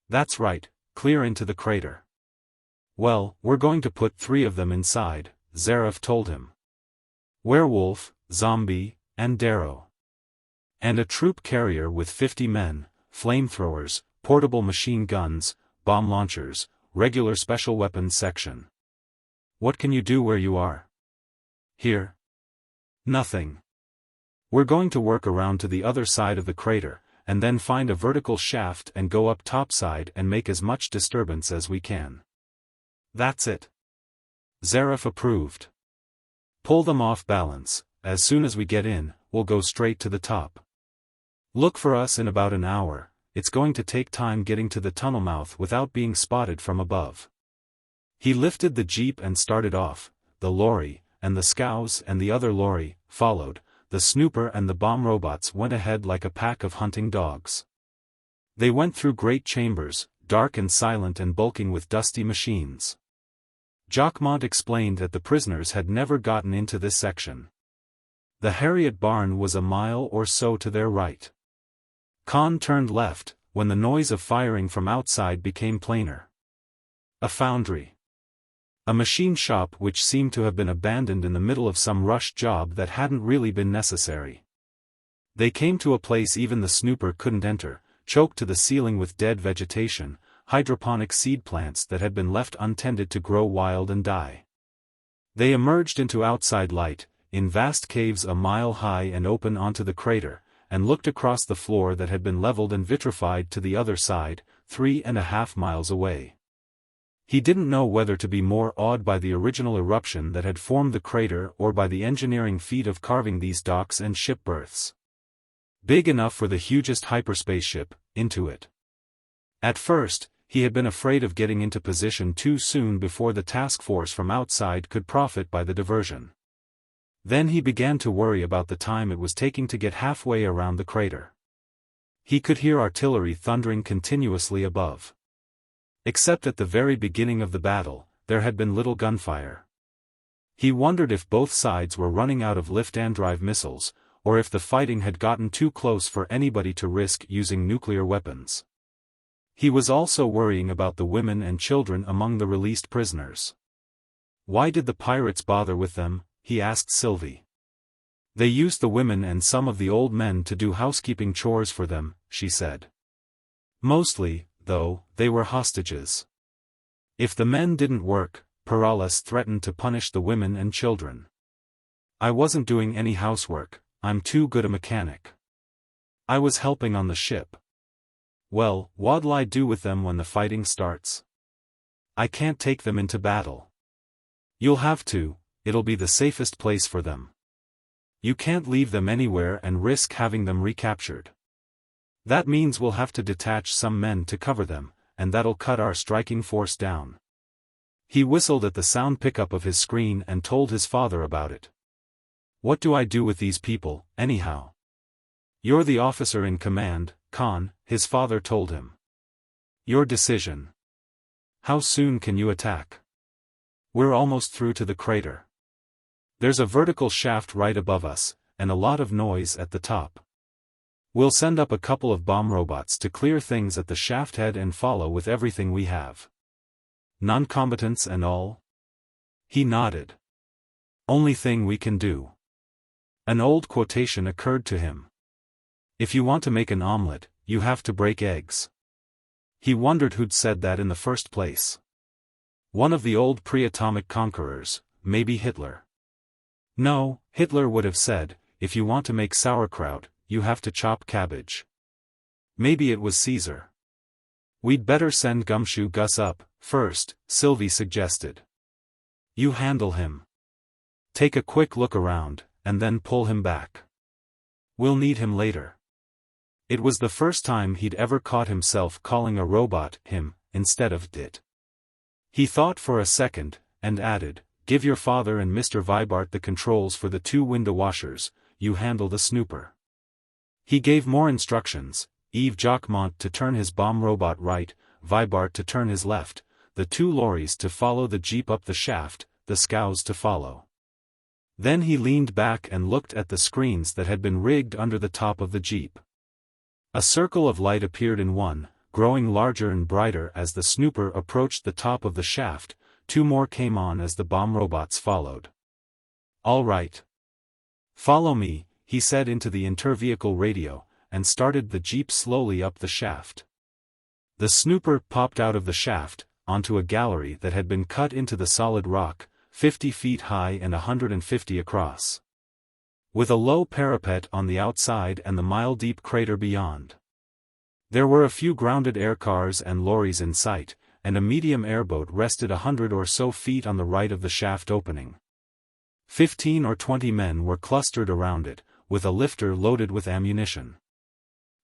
"That's right, clear into the crater." "Well, we're going to put 3 of them inside," Zaref told him. "Werewolf, Zombie, and Darrow. And a troop carrier with 50 men, flamethrowers, portable machine guns, bomb launchers, regular special weapons section." "What can you do where you are?" "Here? Nothing. We're going to work around to the other side of the crater, and then find a vertical shaft and go up topside and make as much disturbance as we can." "That's it." Zaref approved. "Pull them off balance. As soon as we get in, we'll go straight to the top. Look for us in about an hour. It's going to take time getting to the tunnel mouth without being spotted from above." He lifted the jeep and started off. The lorry, and the scows and the other lorry, followed. The snooper and the bomb robots went ahead like a pack of hunting dogs. They went through great chambers, dark and silent and bulking with dusty machines. Jacquemont explained that the prisoners had never gotten into this section. The Harriet barn was a mile or so to their right. Conn turned left, when the noise of firing from outside became plainer. A foundry. A machine shop which seemed to have been abandoned in the middle of some rushed job that hadn't really been necessary. They came to a place even the snooper couldn't enter, choked to the ceiling with dead vegetation, hydroponic seed plants that had been left untended to grow wild and die. They emerged into outside light, in vast caves a mile high and open onto the crater, and looked across the floor that had been leveled and vitrified to the other side, 3.5 miles away. He didn't know whether to be more awed by the original eruption that had formed the crater or by the engineering feat of carving these docks and ship berths. Big enough for the hugest hyperspace ship, into it. At first, he had been afraid of getting into position too soon before the task force from outside could profit by the diversion. Then he began to worry about the time it was taking to get halfway around the crater. He could hear artillery thundering continuously above. Except at the very beginning of the battle, there had been little gunfire. He wondered if both sides were running out of lift-and-drive missiles, or if the fighting had gotten too close for anybody to risk using nuclear weapons. He was also worrying about the women and children among the released prisoners. Why did the pirates bother with them? He asked Sylvie. They used the women and some of the old men to do housekeeping chores for them, she said. Mostly, though, they were hostages. If the men didn't work, Perales threatened to punish the women and children. I wasn't doing any housework, I'm too good a mechanic. I was helping on the ship. Well, what'll I do with them when the fighting starts? I can't take them into battle. You'll have to, it'll be the safest place for them. You can't leave them anywhere and risk having them recaptured. That means we'll have to detach some men to cover them, and that'll cut our striking force down. He whistled at the sound pickup of his screen and told his father about it. What do I do with these people, anyhow? You're the officer in command, Conn, his father told him. Your decision. How soon can you attack? We're almost through to the crater. There's a vertical shaft right above us, and a lot of noise at the top. We'll send up a couple of bomb robots to clear things at the shaft head and follow with everything we have. Non-combatants and all? He nodded. Only thing we can do. An old quotation occurred to him. If you want to make an omelet, you have to break eggs. He wondered who'd said that in the first place. One of the old pre-atomic conquerors, maybe Hitler. No, Hitler would have said, if you want to make sauerkraut, you have to chop cabbage. Maybe it was Caesar. We'd better send Gumshoe Gus up, first, Sylvie suggested. You handle him. Take a quick look around, and then pull him back. We'll need him later. It was the first time he'd ever caught himself calling a robot him, instead of it. He thought for a second, and added, give your father and Mr. Vibart the controls for the 2 window washers, you handle the snooper. He gave more instructions, Yves Jacquemont to turn his bomb robot right, Vibart to turn his left, the 2 lorries to follow the jeep up the shaft, the scows to follow. Then he leaned back and looked at the screens that had been rigged under the top of the jeep. A circle of light appeared in one, growing larger and brighter as the snooper approached the top of the shaft. 2 more came on as the bomb robots followed. All right. Follow me, he said into the inter-vehicle radio, and started the jeep slowly up the shaft. The snooper popped out of the shaft, onto a gallery that had been cut into the solid rock, 50 feet high and 150 across. With a low parapet on the outside and the mile-deep crater beyond. There were a few grounded air cars and lorries in sight, and a medium airboat rested 100 or so feet on the right of the shaft opening. 15 or 20 men were clustered around it, with a lifter loaded with ammunition.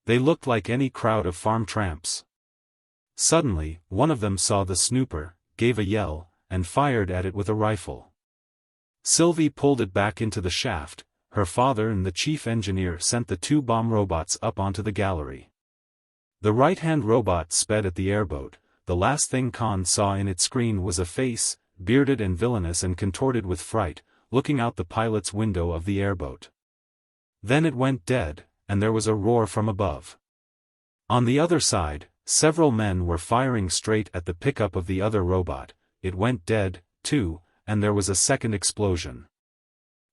They looked like any crowd of farm tramps. Suddenly, one of them saw the snooper, gave a yell, and fired at it with a rifle. Sylvie pulled it back into the shaft. Her father and the chief engineer sent the 2 bomb robots up onto the gallery. The right-hand robot sped at the airboat. The last thing Conn saw in its screen was a face, bearded and villainous and contorted with fright, looking out the pilot's window of the airboat. Then it went dead, and there was a roar from above. On the other side, several men were firing straight at the pickup of the other robot. It went dead, too, and there was a second explosion.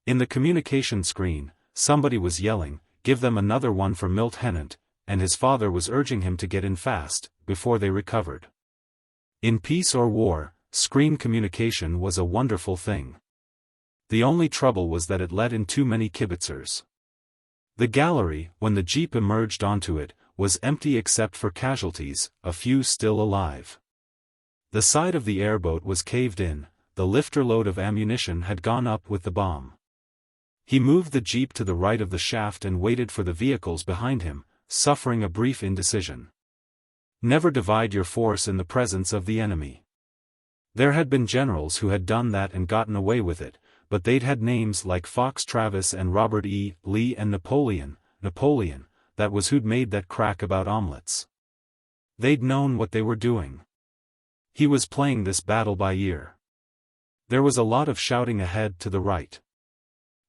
In the communication screen, somebody was yelling, give them another one for Milt Hennant, and his father was urging him to get in fast, before they recovered. In peace or war, screen communication was a wonderful thing. The only trouble was that it let in too many kibitzers. The gallery, when the jeep emerged onto it, was empty except for casualties, a few still alive. The side of the airboat was caved in, the lifter load of ammunition had gone up with the bomb. He moved the jeep to the right of the shaft and waited for the vehicles behind him, suffering a brief indecision. Never divide your force in the presence of the enemy. There had been generals who had done that and gotten away with it, but they'd had names like Fox Travis and Robert E. Lee and Napoleon, that was who'd made that crack about omelets. They'd known what they were doing. He was playing this battle by ear. There was a lot of shouting ahead to the right.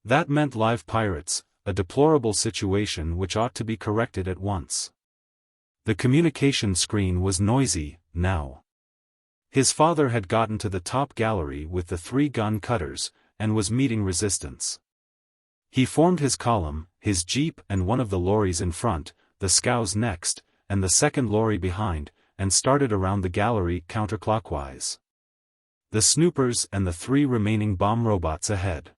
That meant live pirates, a deplorable situation which ought to be corrected at once. The communication screen was noisy, now. His father had gotten to the top gallery with the 3 gun cutters, and was meeting resistance. He formed his column, his jeep and one of the lorries in front, the scows next, and the second lorry behind, and started around the gallery counterclockwise. The snoopers and the 3 remaining bomb robots ahead.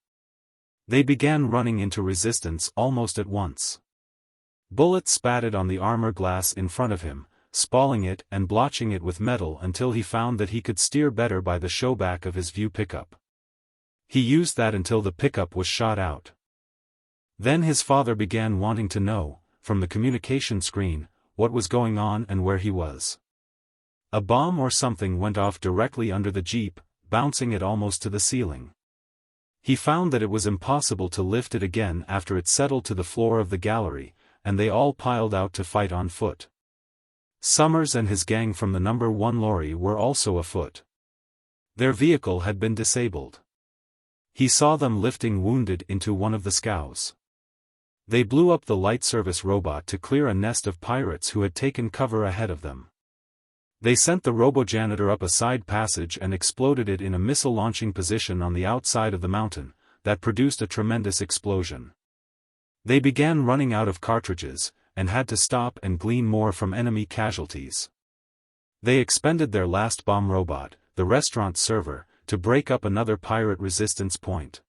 They began running into resistance almost at once. Bullets spattered on the armor glass in front of him, spalling it and blotching it with metal until he found that he could steer better by the showback of his view pickup. He used that until the pickup was shot out. Then his father began wanting to know, from the communication screen, what was going on and where he was. A bomb or something went off directly under the jeep, bouncing it almost to the ceiling. He found that it was impossible to lift it again after it settled to the floor of the gallery, and they all piled out to fight on foot. Summers and his gang from the number 1 lorry were also afoot. Their vehicle had been disabled. He saw them lifting wounded into one of the scows. They blew up the light service robot to clear a nest of pirates who had taken cover ahead of them. They sent the robo-janitor up a side passage and exploded it in a missile-launching position on the outside of the mountain, that produced a tremendous explosion. They began running out of cartridges, and had to stop and glean more from enemy casualties. They expended their last bomb robot, the restaurant server, to break up another pirate resistance point.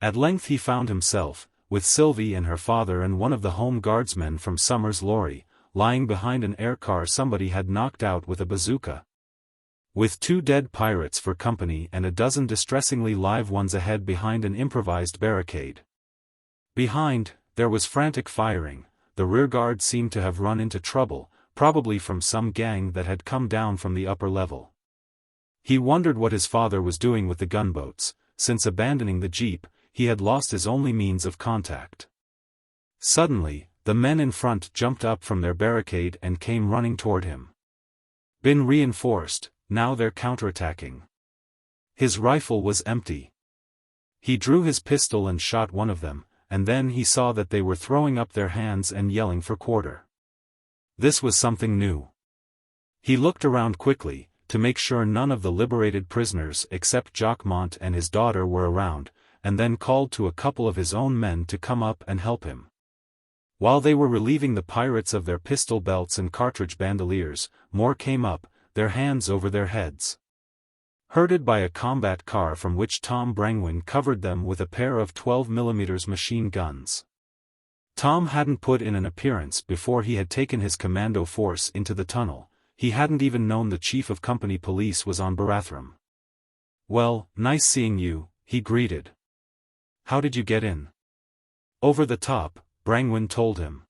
At length he found himself, with Sylvie and her father and one of the home guardsmen from Summers' lorry, lying behind an aircar somebody had knocked out with a bazooka. With 2 dead pirates for company and a dozen distressingly live ones ahead behind an improvised barricade. Behind, there was frantic firing. The rearguard seemed to have run into trouble, probably from some gang that had come down from the upper level. He wondered what his father was doing with the gunboats. Since abandoning the jeep, he had lost his only means of contact. Suddenly, the men in front jumped up from their barricade and came running toward him. Been reinforced, now they're counterattacking. His rifle was empty. He drew his pistol and shot one of them, and then he saw that they were throwing up their hands and yelling for quarter. This was something new. He looked around quickly, to make sure none of the liberated prisoners except Jacquemont and his daughter were around, and then called to a couple of his own men to come up and help him. While they were relieving the pirates of their pistol belts and cartridge bandoliers, more came up, their hands over their heads. Herded by a combat car from which Tom Brangwyn covered them with a pair of 12mm machine guns. Tom hadn't put in an appearance before he had taken his commando force into the tunnel. He hadn't even known the chief of company police was on Barathrum. "Well, nice seeing you," he greeted. "How did you get in?" "Over the top," Brangwyn told him.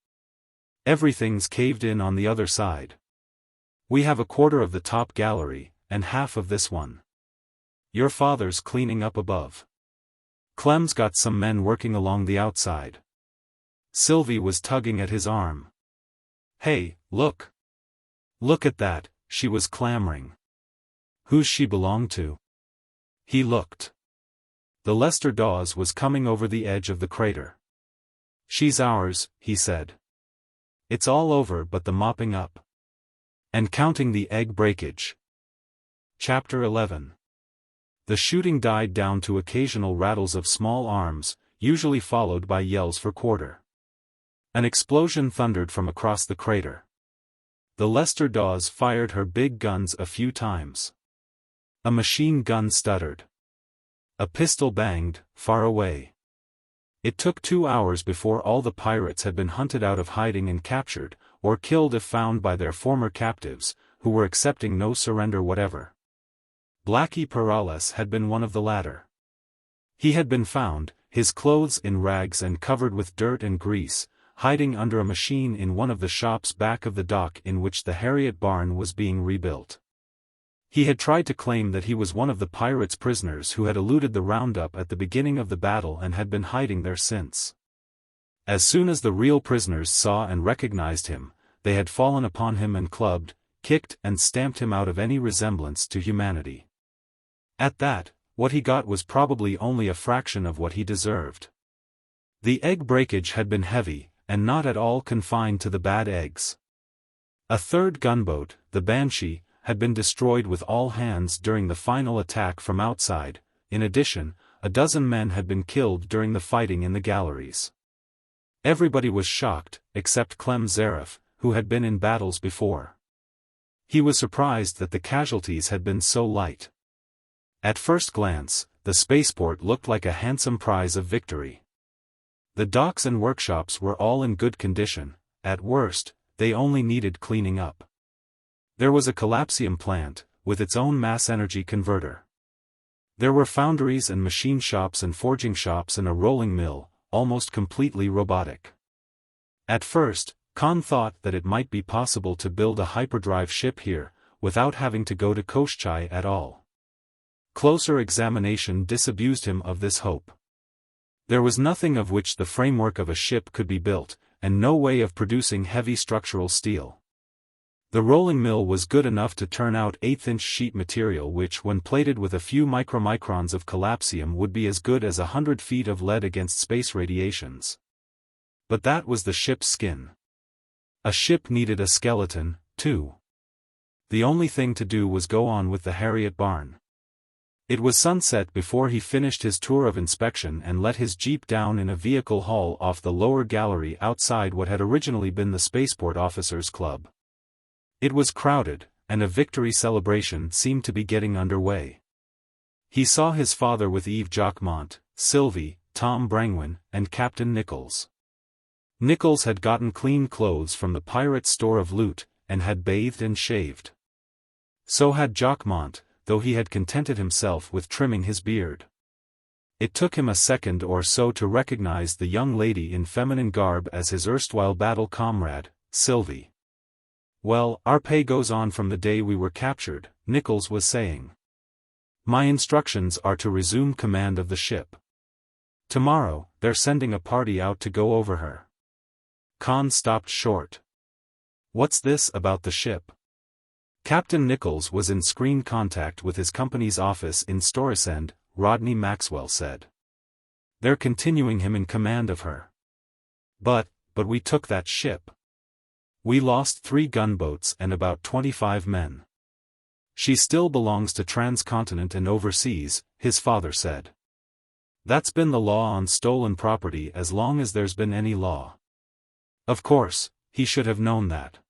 "Everything's caved in on the other side. We have a quarter of the top gallery, and half of this one. Your father's cleaning up above. Clem's got some men working along the outside." Sylvie was tugging at his arm. "Hey, look! Look at that," she was clamoring. "Who's she belong to?" He looked. The Lester Dawes was coming over the edge of the crater. "She's ours," he said. "It's all over but the mopping up. And counting the egg breakage." Chapter 11. The shooting died down to occasional rattles of small arms, usually followed by yells for quarter. An explosion thundered from across the crater. The Lester Dawes fired her big guns a few times. A machine gun stuttered. A pistol banged, far away. It took 2 hours before all the pirates had been hunted out of hiding and captured, or killed if found by their former captives, who were accepting no surrender whatever. Blackie Perales had been one of the latter. He had been found, his clothes in rags and covered with dirt and grease, hiding under a machine in one of the shops back of the dock in which the Harriet barn was being rebuilt. He had tried to claim that he was one of the pirates' prisoners who had eluded the roundup at the beginning of the battle and had been hiding there since. As soon as the real prisoners saw and recognized him, they had fallen upon him and clubbed, kicked and stamped him out of any resemblance to humanity. At that, what he got was probably only a fraction of what he deserved. The egg breakage had been heavy, and not at all confined to the bad eggs. A third gunboat, the Banshee, had been destroyed with all hands during the final attack from outside. In addition, a dozen men had been killed during the fighting in the galleries. Everybody was shocked, except Clem Zaref, who had been in battles before. He was surprised that the casualties had been so light. At first glance, the spaceport looked like a handsome prize of victory. The docks and workshops were all in good condition. At worst, they only needed cleaning up. There was a collapsium plant, with its own mass energy converter. There were foundries and machine shops and forging shops and a rolling mill, almost completely robotic. At first, Conn thought that it might be possible to build a hyperdrive ship here, without having to go to Koshchai at all. Closer examination disabused him of this hope. There was nothing of which the framework of a ship could be built, and no way of producing heavy structural steel. The rolling mill was good enough to turn out 1/8-inch sheet material which when plated with a few micromicrons of collapsium would be as good as 100 feet of lead against space radiations. But that was the ship's skin. A ship needed a skeleton, too. The only thing to do was go on with the Harriet barn. It was sunset before he finished his tour of inspection and let his jeep down in a vehicle hall off the lower gallery outside what had originally been the Spaceport Officers Club. It was crowded, and a victory celebration seemed to be getting underway. He saw his father with Eve Jacquemont, Sylvie, Tom Brangwyn, and Captain Nichols. Nichols had gotten clean clothes from the pirates' store of loot, and had bathed and shaved. So had Jacquemont, though he had contented himself with trimming his beard. It took him a second or so to recognize the young lady in feminine garb as his erstwhile battle comrade, Sylvie. "Well, our pay goes on from the day we were captured," Nichols was saying. "My instructions are to resume command of the ship. Tomorrow, they're sending a party out to go over her." Conn stopped short. "What's this about the ship?" Captain Nichols was in screen contact with his company's office in Storesend, Rodney Maxwell said. "They're continuing him in command of her. But we took that ship. We lost 3 gunboats and about 25 men. She still belongs to Transcontinent and overseas," his father said. "That's been the law on stolen property as long as there's been any law." Of course, he should have known that.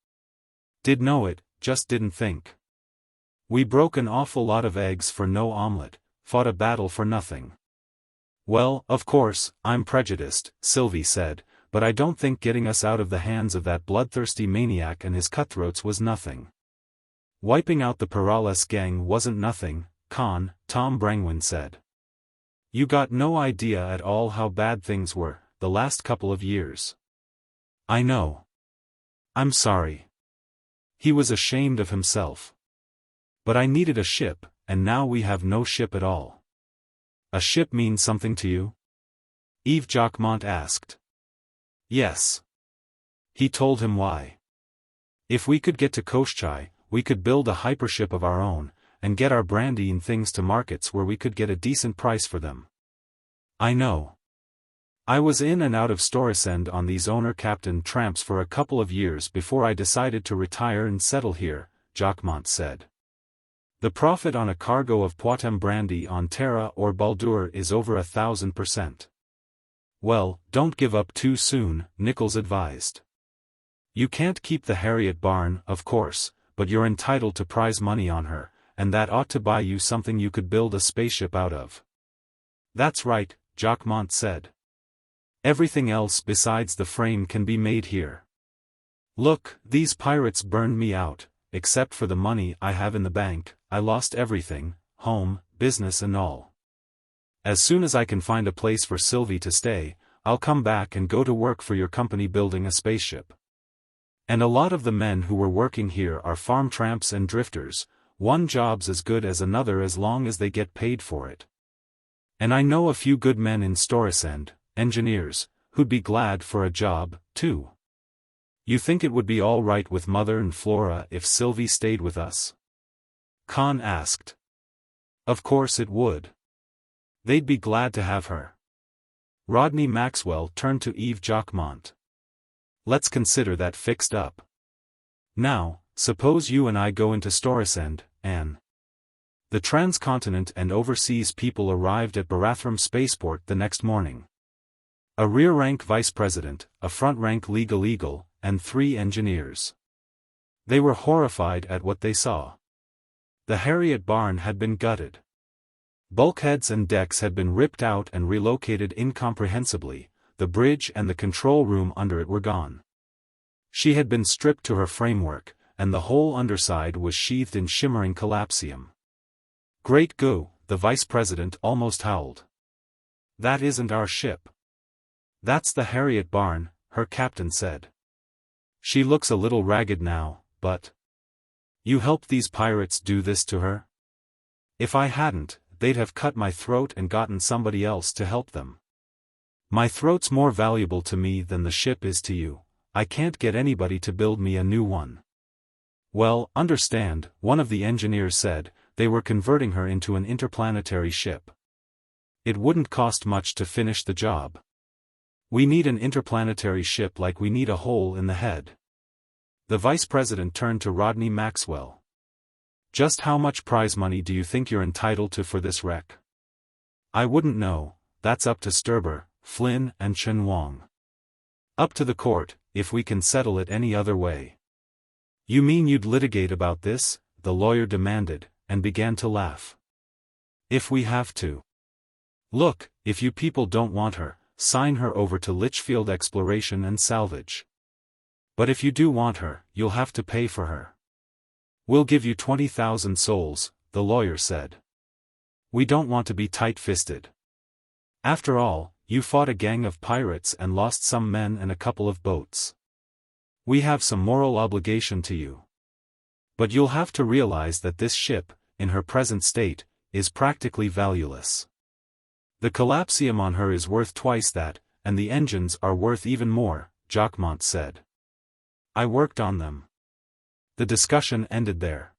Did know it, just didn't think. "We broke an awful lot of eggs for no omelette, fought a battle for nothing." "Well, of course, I'm prejudiced," Sylvie said, "but I don't think getting us out of the hands of that bloodthirsty maniac and his cutthroats was nothing." "Wiping out the Perales gang wasn't nothing, Conn," Tom Brangwyn said. "You got no idea at all how bad things were, the last couple of years." "I know. I'm sorry." He was ashamed of himself. "But I needed a ship, and now we have no ship at all." "A ship means something to you?" Yves Jacquemont asked. "Yes." He told him why. "If we could get to Koshchai, we could build a hypership of our own, and get our brandy and things to markets where we could get a decent price for them." "I know. I was in and out of Storesend on these owner-captain tramps for a couple of years before I decided to retire and settle here," Jacquemont said. "The profit on a cargo of Poictesme brandy on Terra or Baldur is over 1,000%. "Well, don't give up too soon," Nichols advised. "You can't keep the Harriet Barn, of course, but you're entitled to prize money on her, and that ought to buy you something you could build a spaceship out of." "That's right," Jacquemont said. "Everything else besides the frame can be made here. Look, these pirates burned me out, except for the money I have in the bank. I lost everything, home, business and all. As soon as I can find a place for Sylvie to stay, I'll come back and go to work for your company building a spaceship. And a lot of the men who were working here are farm tramps and drifters, one job's as good as another as long as they get paid for it. And I know a few good men in Storesend, engineers, who'd be glad for a job, too. You think it would be all right with Mother and Flora if Sylvie stayed with us?" Conn asked. "Of course it would. They'd be glad to have her." Rodney Maxwell turned to Yves Jacquemont. "Let's consider that fixed up. Now, suppose you and I go into Storesend, and..." The transcontinent and overseas people arrived at Barathrum Spaceport the next morning. A rear-rank vice president, a front-rank legal eagle, and 3 engineers. They were horrified at what they saw. The Harriet Barn had been gutted. Bulkheads and decks had been ripped out and relocated incomprehensibly, the bridge and the control room under it were gone. She had been stripped to her framework, and the whole underside was sheathed in shimmering collapsium. "Great goo," the vice president almost howled. "That isn't our ship." "That's the Harriet Barn," her captain said. "She looks a little ragged now, but..." "You helped these pirates do this to her?" "If I hadn't, they'd have cut my throat and gotten somebody else to help them. My throat's more valuable to me than the ship is to you. I can't get anybody to build me a new one." "Well, understand," one of the engineers said, "they were converting her into an interplanetary ship. It wouldn't cost much to finish the job. We need an interplanetary ship like we need a hole in the head." The vice president turned to Rodney Maxwell. "Just how much prize money do you think you're entitled to for this wreck?" "I wouldn't know, that's up to Sturber, Flynn and Chen Wang." "Up to the court, if we can settle it any other way." "You mean you'd litigate about this?" the lawyer demanded, and began to laugh. "If we have to. Look, if you people don't want her, sign her over to Litchfield Exploration and Salvage. But if you do want her, you'll have to pay for her. We'll give you 20,000 souls, the lawyer said. We don't want to be tight-fisted. After all, you fought a gang of pirates and lost some men and a couple of boats. We have some moral obligation to you. But you'll have to realize that this ship, in her present state, is practically valueless. The collapsium on her is worth twice that, and the engines are worth even more, Jacquemont said. I worked on them. The discussion ended there.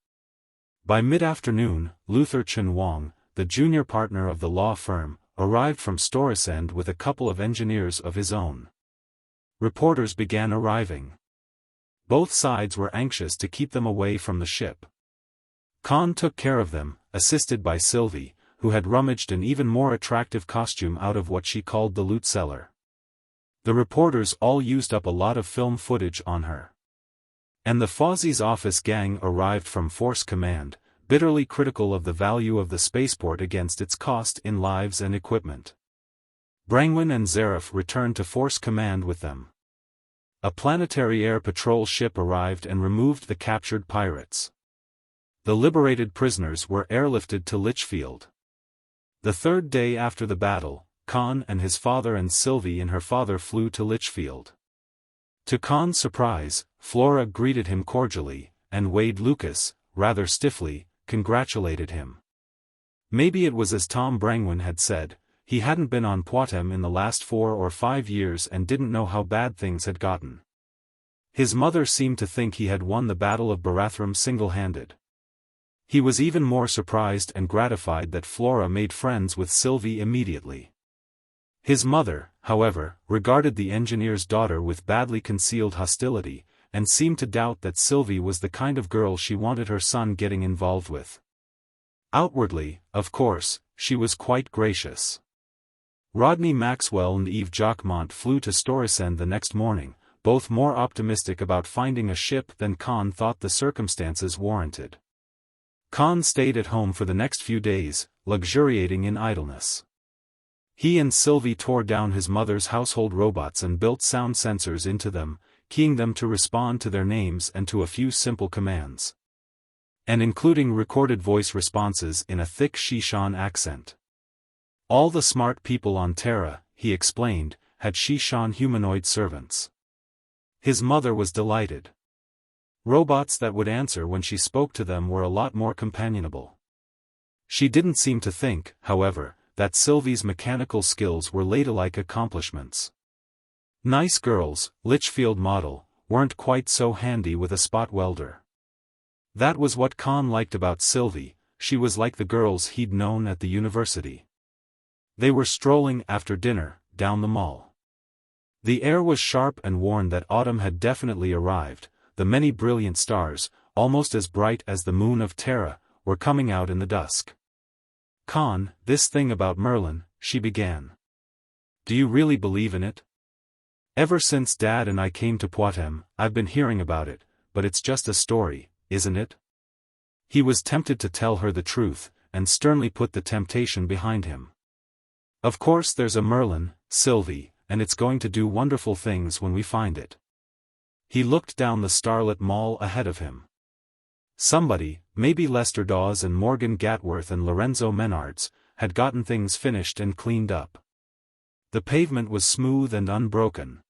By mid-afternoon, Luther Chen Wang, the junior partner of the law firm, arrived from Storesend with a couple of engineers of his own. Reporters began arriving. Both sides were anxious to keep them away from the ship. Conn took care of them, assisted by Sylvie, who had rummaged an even more attractive costume out of what she called the loot cellar. The reporters all used up a lot of film footage on her. And the Fozzie's office gang arrived from Force Command, bitterly critical of the value of the spaceport against its cost in lives and equipment. Brangwyn and Zareth returned to Force Command with them. A planetary air patrol ship arrived and removed the captured pirates. The liberated prisoners were airlifted to Litchfield. The third day after the battle, Conn and his father and Sylvie and her father flew to Litchfield. To Conn's surprise, Flora greeted him cordially, and Wade Lucas, rather stiffly, congratulated him. Maybe it was as Tom Brangwyn had said, he hadn't been on Poictesme in the last 4 or 5 years and didn't know how bad things had gotten. His mother seemed to think he had won the Battle of Barathrum single-handed. He was even more surprised and gratified that Flora made friends with Sylvie immediately. His mother, however, regarded the engineer's daughter with badly concealed hostility, and seemed to doubt that Sylvie was the kind of girl she wanted her son getting involved with. Outwardly, of course, she was quite gracious. Rodney Maxwell and Eve Jacquemont flew to Storesend the next morning, both more optimistic about finding a ship than Conn thought the circumstances warranted. Conn stayed at home for the next few days, luxuriating in idleness. He and Sylvie tore down his mother's household robots and built sound sensors into them, keying them to respond to their names and to a few simple commands. And including recorded voice responses in a thick Shishan accent. All the smart people on Terra, he explained, had Shishan humanoid servants. His mother was delighted. Robots that would answer when she spoke to them were a lot more companionable. She didn't seem to think, however, that Sylvie's mechanical skills were ladylike accomplishments. Nice girls, Litchfield model, weren't quite so handy with a spot welder. That was what Conn liked about Sylvie, she was like the girls he'd known at the university. They were strolling after dinner, down the mall. The air was sharp and warned that autumn had definitely arrived. The many brilliant stars, almost as bright as the moon of Terra, were coming out in the dusk. Conn, this thing about Merlin, she began. Do you really believe in it? Ever since Dad and I came to Poictesme, I've been hearing about it, but it's just a story, isn't it? He was tempted to tell her the truth, and sternly put the temptation behind him. Of course there's a Merlin, Sylvie, and it's going to do wonderful things when we find it. He looked down the starlit mall ahead of him. Somebody, maybe Lester Dawes and Morgan Gatworth and Lorenzo Menards, had gotten things finished and cleaned up. The pavement was smooth and unbroken.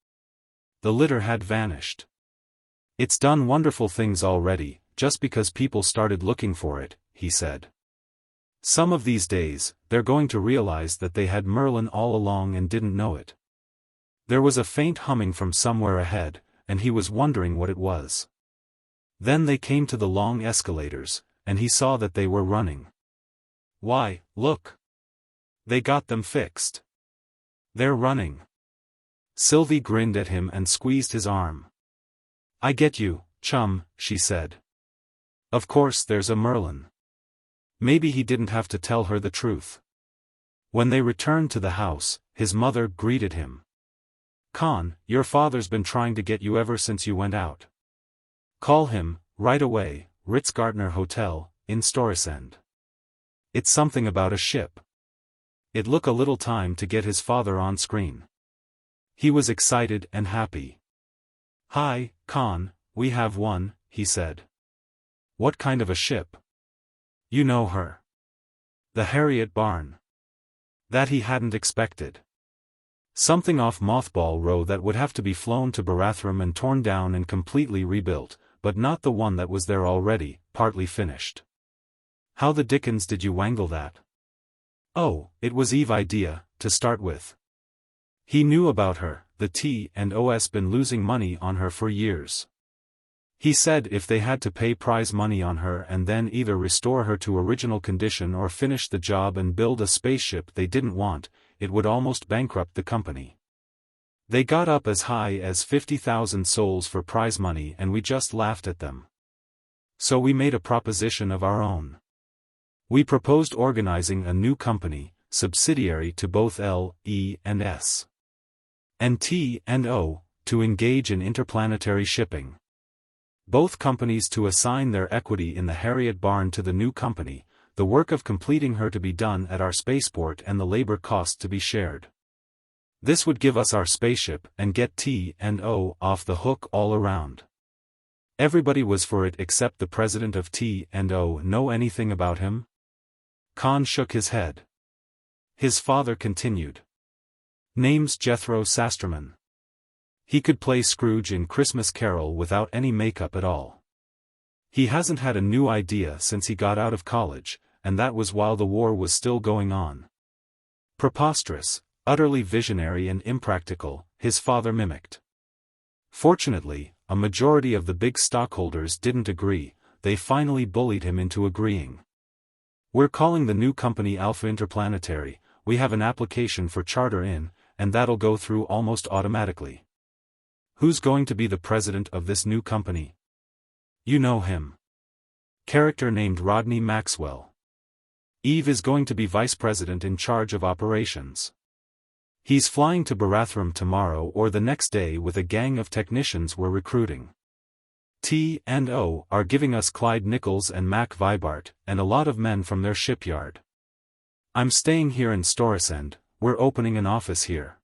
The litter had vanished. It's done wonderful things already, just because people started looking for it, he said. Some of these days, they're going to realize that they had Merlin all along and didn't know it. There was a faint humming from somewhere ahead, and he was wondering what it was. Then they came to the long escalators, and he saw that they were running. Why, look! They got them fixed. They're running. Sylvie grinned at him and squeezed his arm. I get you, chum, she said. Of course there's a Merlin. Maybe he didn't have to tell her the truth. When they returned to the house, his mother greeted him. Conn, your father's been trying to get you ever since you went out. Call him, right away, Ritz-Gardner Hotel, in Storesend. It's something about a ship. It took a little time to get his father on screen. He was excited and happy. "Hi, Conn, we have one," he said. "What kind of a ship?" "You know her. The Harriet Barn." That he hadn't expected. Something off Mothball Row that would have to be flown to Barathrum and torn down and completely rebuilt, but not the one that was there already, partly finished. "How the dickens did you wangle that?" "Oh, it was Eve's idea, to start with. He knew about her, the T&Os been losing money on her for years. He said if they had to pay prize money on her and then either restore her to original condition or finish the job and build a spaceship they didn't want, it would almost bankrupt the company. They got up as high as 50,000 souls for prize money and we just laughed at them. So we made a proposition of our own. We proposed organizing a new company, subsidiary to both L, E and S. and T and O, to engage in interplanetary shipping. Both companies to assign their equity in the Harriet Barn to the new company, the work of completing her to be done at our spaceport and the labor cost to be shared. This would give us our spaceship and get T and O off the hook all around. Everybody was for it except the president of T and O. Know anything about him? Conn shook his head. His father continued. Name's Jethro Sasterman. He could play Scrooge in Christmas Carol without any makeup at all. He hasn't had a new idea since he got out of college, and that was while the war was still going on. Preposterous, utterly visionary and impractical, his father mimicked. Fortunately, a majority of the big stockholders didn't agree. They finally bullied him into agreeing. "We're calling the new company Alpha Interplanetary, we have an application for charter in, and that'll go through almost automatically." "Who's going to be the president of this new company?" "You know him. Character named Rodney Maxwell. Eve is going to be vice president in charge of operations. He's flying to Barathrum tomorrow or the next day with a gang of technicians we're recruiting. T and O are giving us Clyde Nichols and Mac Vibart, and a lot of men from their shipyard. I'm staying here in Storesend, we're opening an office here.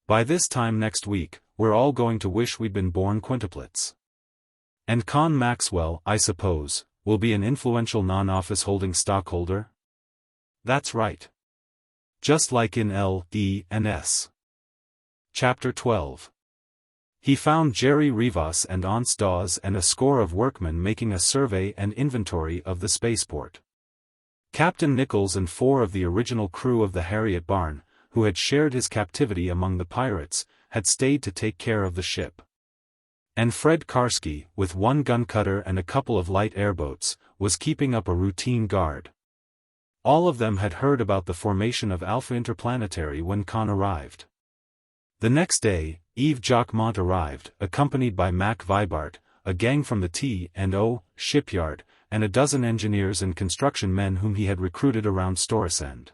By this time next week, we're all going to wish we'd been born quintuplets. And Conn Maxwell, I suppose, will be an influential non-office holding stockholder?" "That's right. Just like in L, E and S." Chapter 12. He found Jerry Rivas and Aunts Dawes and a score of workmen making a survey and inventory of the spaceport. Captain Nichols and 4 of the original crew of the Harriet Barn, who had shared his captivity among the pirates, had stayed to take care of the ship. And Fred Karski, with 1 gun cutter and a couple of light airboats, was keeping up a routine guard. All of them had heard about the formation of Alpha Interplanetary when Conn arrived. The next day, Eve Jacquemont arrived, accompanied by Mac Vibart, a gang from the T&O shipyard, and a dozen engineers and construction men whom he had recruited around Storesend.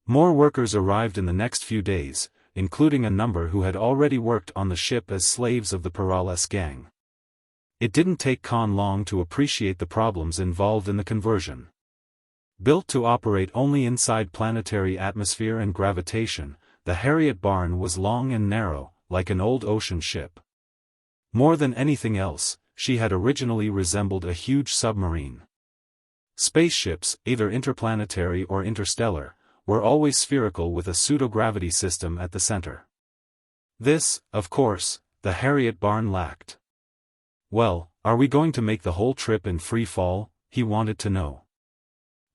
More workers arrived in the next few days, including a number who had already worked on the ship as slaves of the Perales gang. It didn't take Conn long to appreciate the problems involved in the conversion. Built to operate only inside planetary atmosphere and gravitation, the Harriet Barn was long and narrow, like an old ocean ship. More than anything else, she had originally resembled a huge submarine. Spaceships, either interplanetary or interstellar, were always spherical with a pseudo-gravity system at the center. This, of course, the Harriet Barn lacked. "Well, are we going to make the whole trip in free fall?" he wanted to know.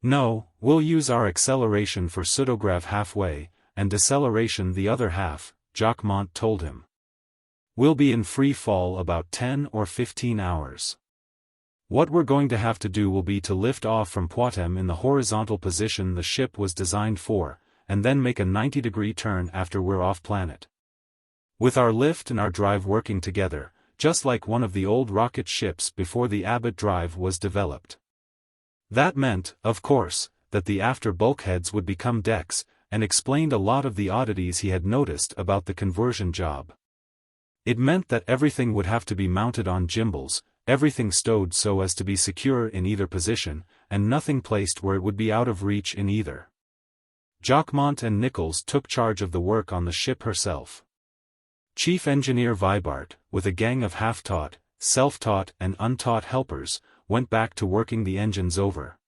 "No, we'll use our acceleration for pseudograv halfway, and deceleration the other half," Jacquemont told him. "We'll be in free fall about 10 or 15 hours. What we're going to have to do will be to lift off from Poictesme in the horizontal position the ship was designed for, and then make a 90-degree turn after we're off planet. With our lift and our drive working together, just like one of the old rocket ships before the Abbott drive was developed." That meant, of course, that the after bulkheads would become decks, and explained a lot of the oddities he had noticed about the conversion job. It meant that everything would have to be mounted on gimbals, everything stowed so as to be secure in either position, and nothing placed where it would be out of reach in either. Jacquemont and Nichols took charge of the work on the ship herself. Chief Engineer Vibart, with a gang of half-taught, self-taught and untaught helpers, went back to working the engines over.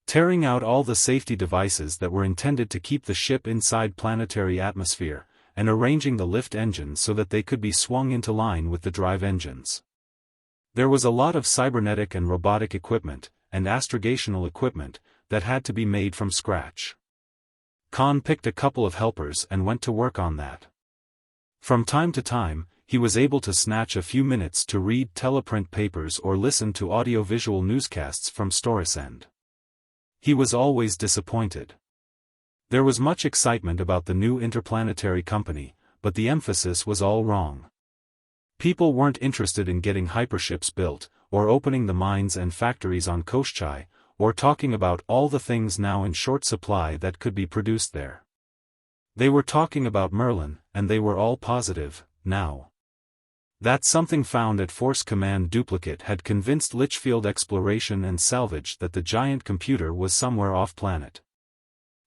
Tearing out all the safety devices that were intended to keep the ship inside planetary atmosphere, and arranging the lift engines so that they could be swung into line with the drive engines. There was a lot of cybernetic and robotic equipment, and astrogational equipment, that had to be made from scratch. Conn picked a couple of helpers and went to work on that. From time to time, he was able to snatch a few minutes to read teleprint papers or listen to audiovisual newscasts from Storesend. He was always disappointed. There was much excitement about the new interplanetary company, but the emphasis was all wrong. People weren't interested in getting hyperships built, or opening the mines and factories on Koschai, or talking about all the things now in short supply that could be produced there. They were talking about Merlin, and they were all positive, now. That something found at Force Command Duplicate had convinced Litchfield Exploration and Salvage that the giant computer was somewhere off-planet.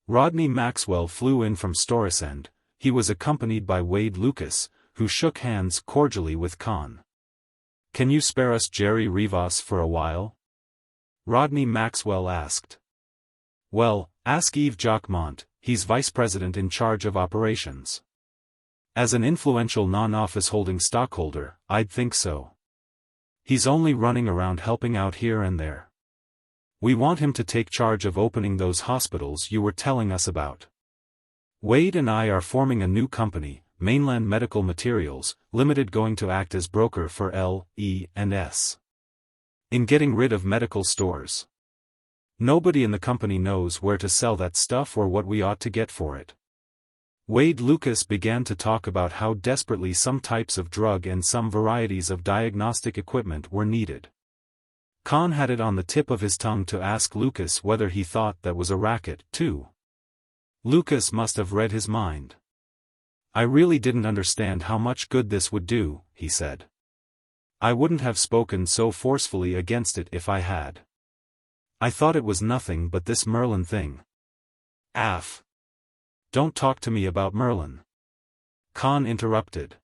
Rodney Maxwell flew in from Storesend. He was accompanied by Wade Lucas, who shook hands cordially with Conn. "Can you spare us Jerry Rivas for a while?" Rodney Maxwell asked. "Well, ask Yves Jacquemont, he's vice president in charge of operations. As an influential non-office holding stockholder, I'd think so. He's only running around helping out here and there. We want him to take charge of opening those hospitals you were telling us about. Wade and I are forming a new company, Mainland Medical Materials, Limited, going to act as broker for L.E.&S. in getting rid of medical stores. Nobody in the company knows where to sell that stuff or what we ought to get for it." Wade Lucas began to talk about how desperately some types of drug and some varieties of diagnostic equipment were needed. Conn had it on the tip of his tongue to ask Lucas whether he thought that was a racket, too. Lucas must have read his mind. "I really didn't understand how much good this would do," he said. "I wouldn't have spoken so forcefully against it if I had. I thought it was nothing but this Merlin thing." "Af! Don't talk to me about Merlin," Conn interrupted.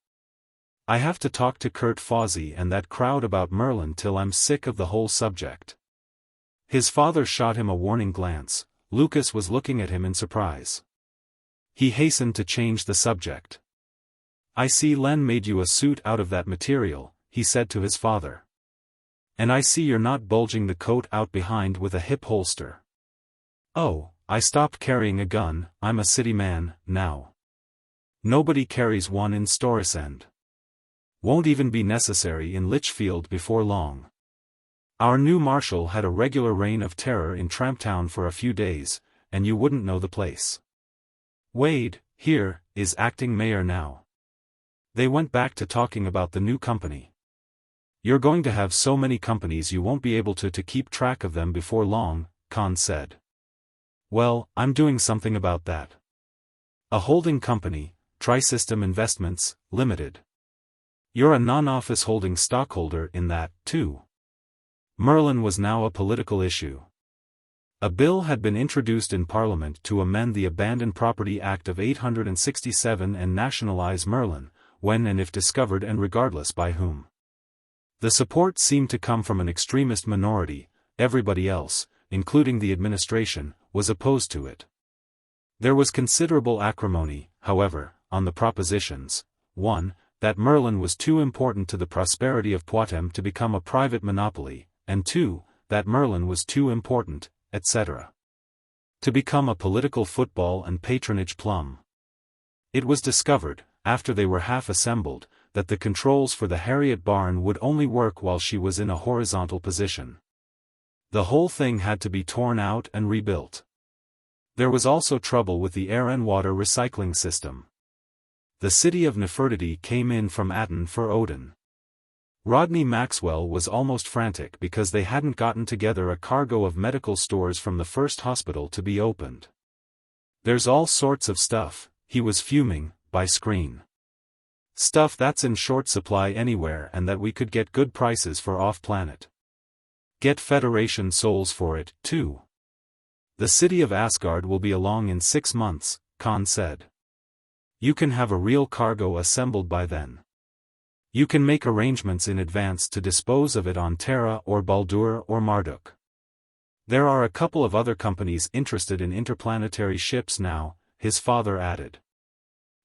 "I have to talk to Kurt Fawzi and that crowd about Merlin till I'm sick of the whole subject." His father shot him a warning glance. Lucas was looking at him in surprise. He hastened to change the subject. "I see Len made you a suit out of that material," he said to his father. "And I see you're not bulging the coat out behind with a hip holster." "Oh, I stopped carrying a gun, I'm a city man, now. Nobody carries one in Storesend. Won't even be necessary in Litchfield before long. Our new marshal had a regular reign of terror in Tramptown for a few days, and you wouldn't know the place. Wade, here, is acting mayor now." They went back to talking about the new company. "You're going to have so many companies you won't be able to keep track of them before long," Conn said. "Well, I'm doing something about that. A holding company, Trisystem Investments, Limited. You're a non-office holding stockholder in that, too." Merlin was now a political issue. A bill had been introduced in Parliament to amend the Abandoned Property Act of 1867 and nationalize Merlin, when and if discovered and regardless by whom. The support seemed to come from an extremist minority. Everybody else, including the administration, was opposed to it. There was considerable acrimony, however, on the propositions: 1. That Merlin was too important to the prosperity of Poictesme to become a private monopoly, and 2. That Merlin was too important, etc. to become a political football and patronage plum. It was discovered, after they were half assembled, that the controls for the Harriet barn would only work while she was in a horizontal position. The whole thing had to be torn out and rebuilt. There was also trouble with the air and water recycling system. The city of Nefertiti came in from Aten for Odin. Rodney Maxwell was almost frantic because they hadn't gotten together a cargo of medical stores from the first hospital to be opened. "There's all sorts of stuff," he was fuming, by screen. "Stuff that's in short supply anywhere and that we could get good prices for off-planet. Get Federation souls for it, too. The city of Asgard will be along in 6 months, Conn said. You can have a real cargo assembled by then. You can make arrangements in advance to dispose of it on Terra or Baldur or Marduk. There are a couple of other companies interested in interplanetary ships now, his father added.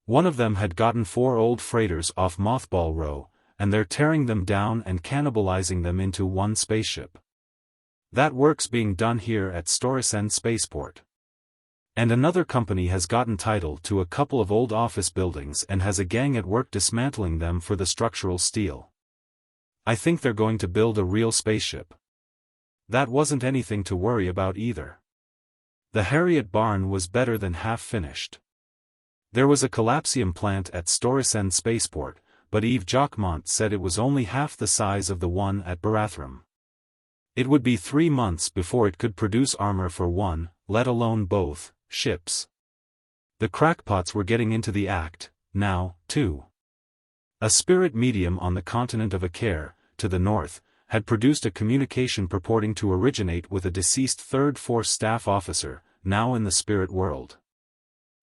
One of them had gotten 4 old freighters off Mothball Row, and they're tearing them down and cannibalizing them into one spaceship. That work's being done here at Storesund Spaceport. And another company has gotten title to a couple of old office buildings and has a gang at work dismantling them for the structural steel. I think they're going to build a real spaceship. That wasn't anything to worry about either. The Harriet barn was better than half finished. There was a collapsium plant at Storesund Spaceport, but Yves Jacquemont said it was only half the size of the one at Barathrum. It would be 3 months before it could produce armor for one, let alone both, ships. The crackpots were getting into the act, now, too. A spirit medium on the continent of Akare, to the north, had produced a communication purporting to originate with a deceased 3rd Force staff officer, now in the spirit world.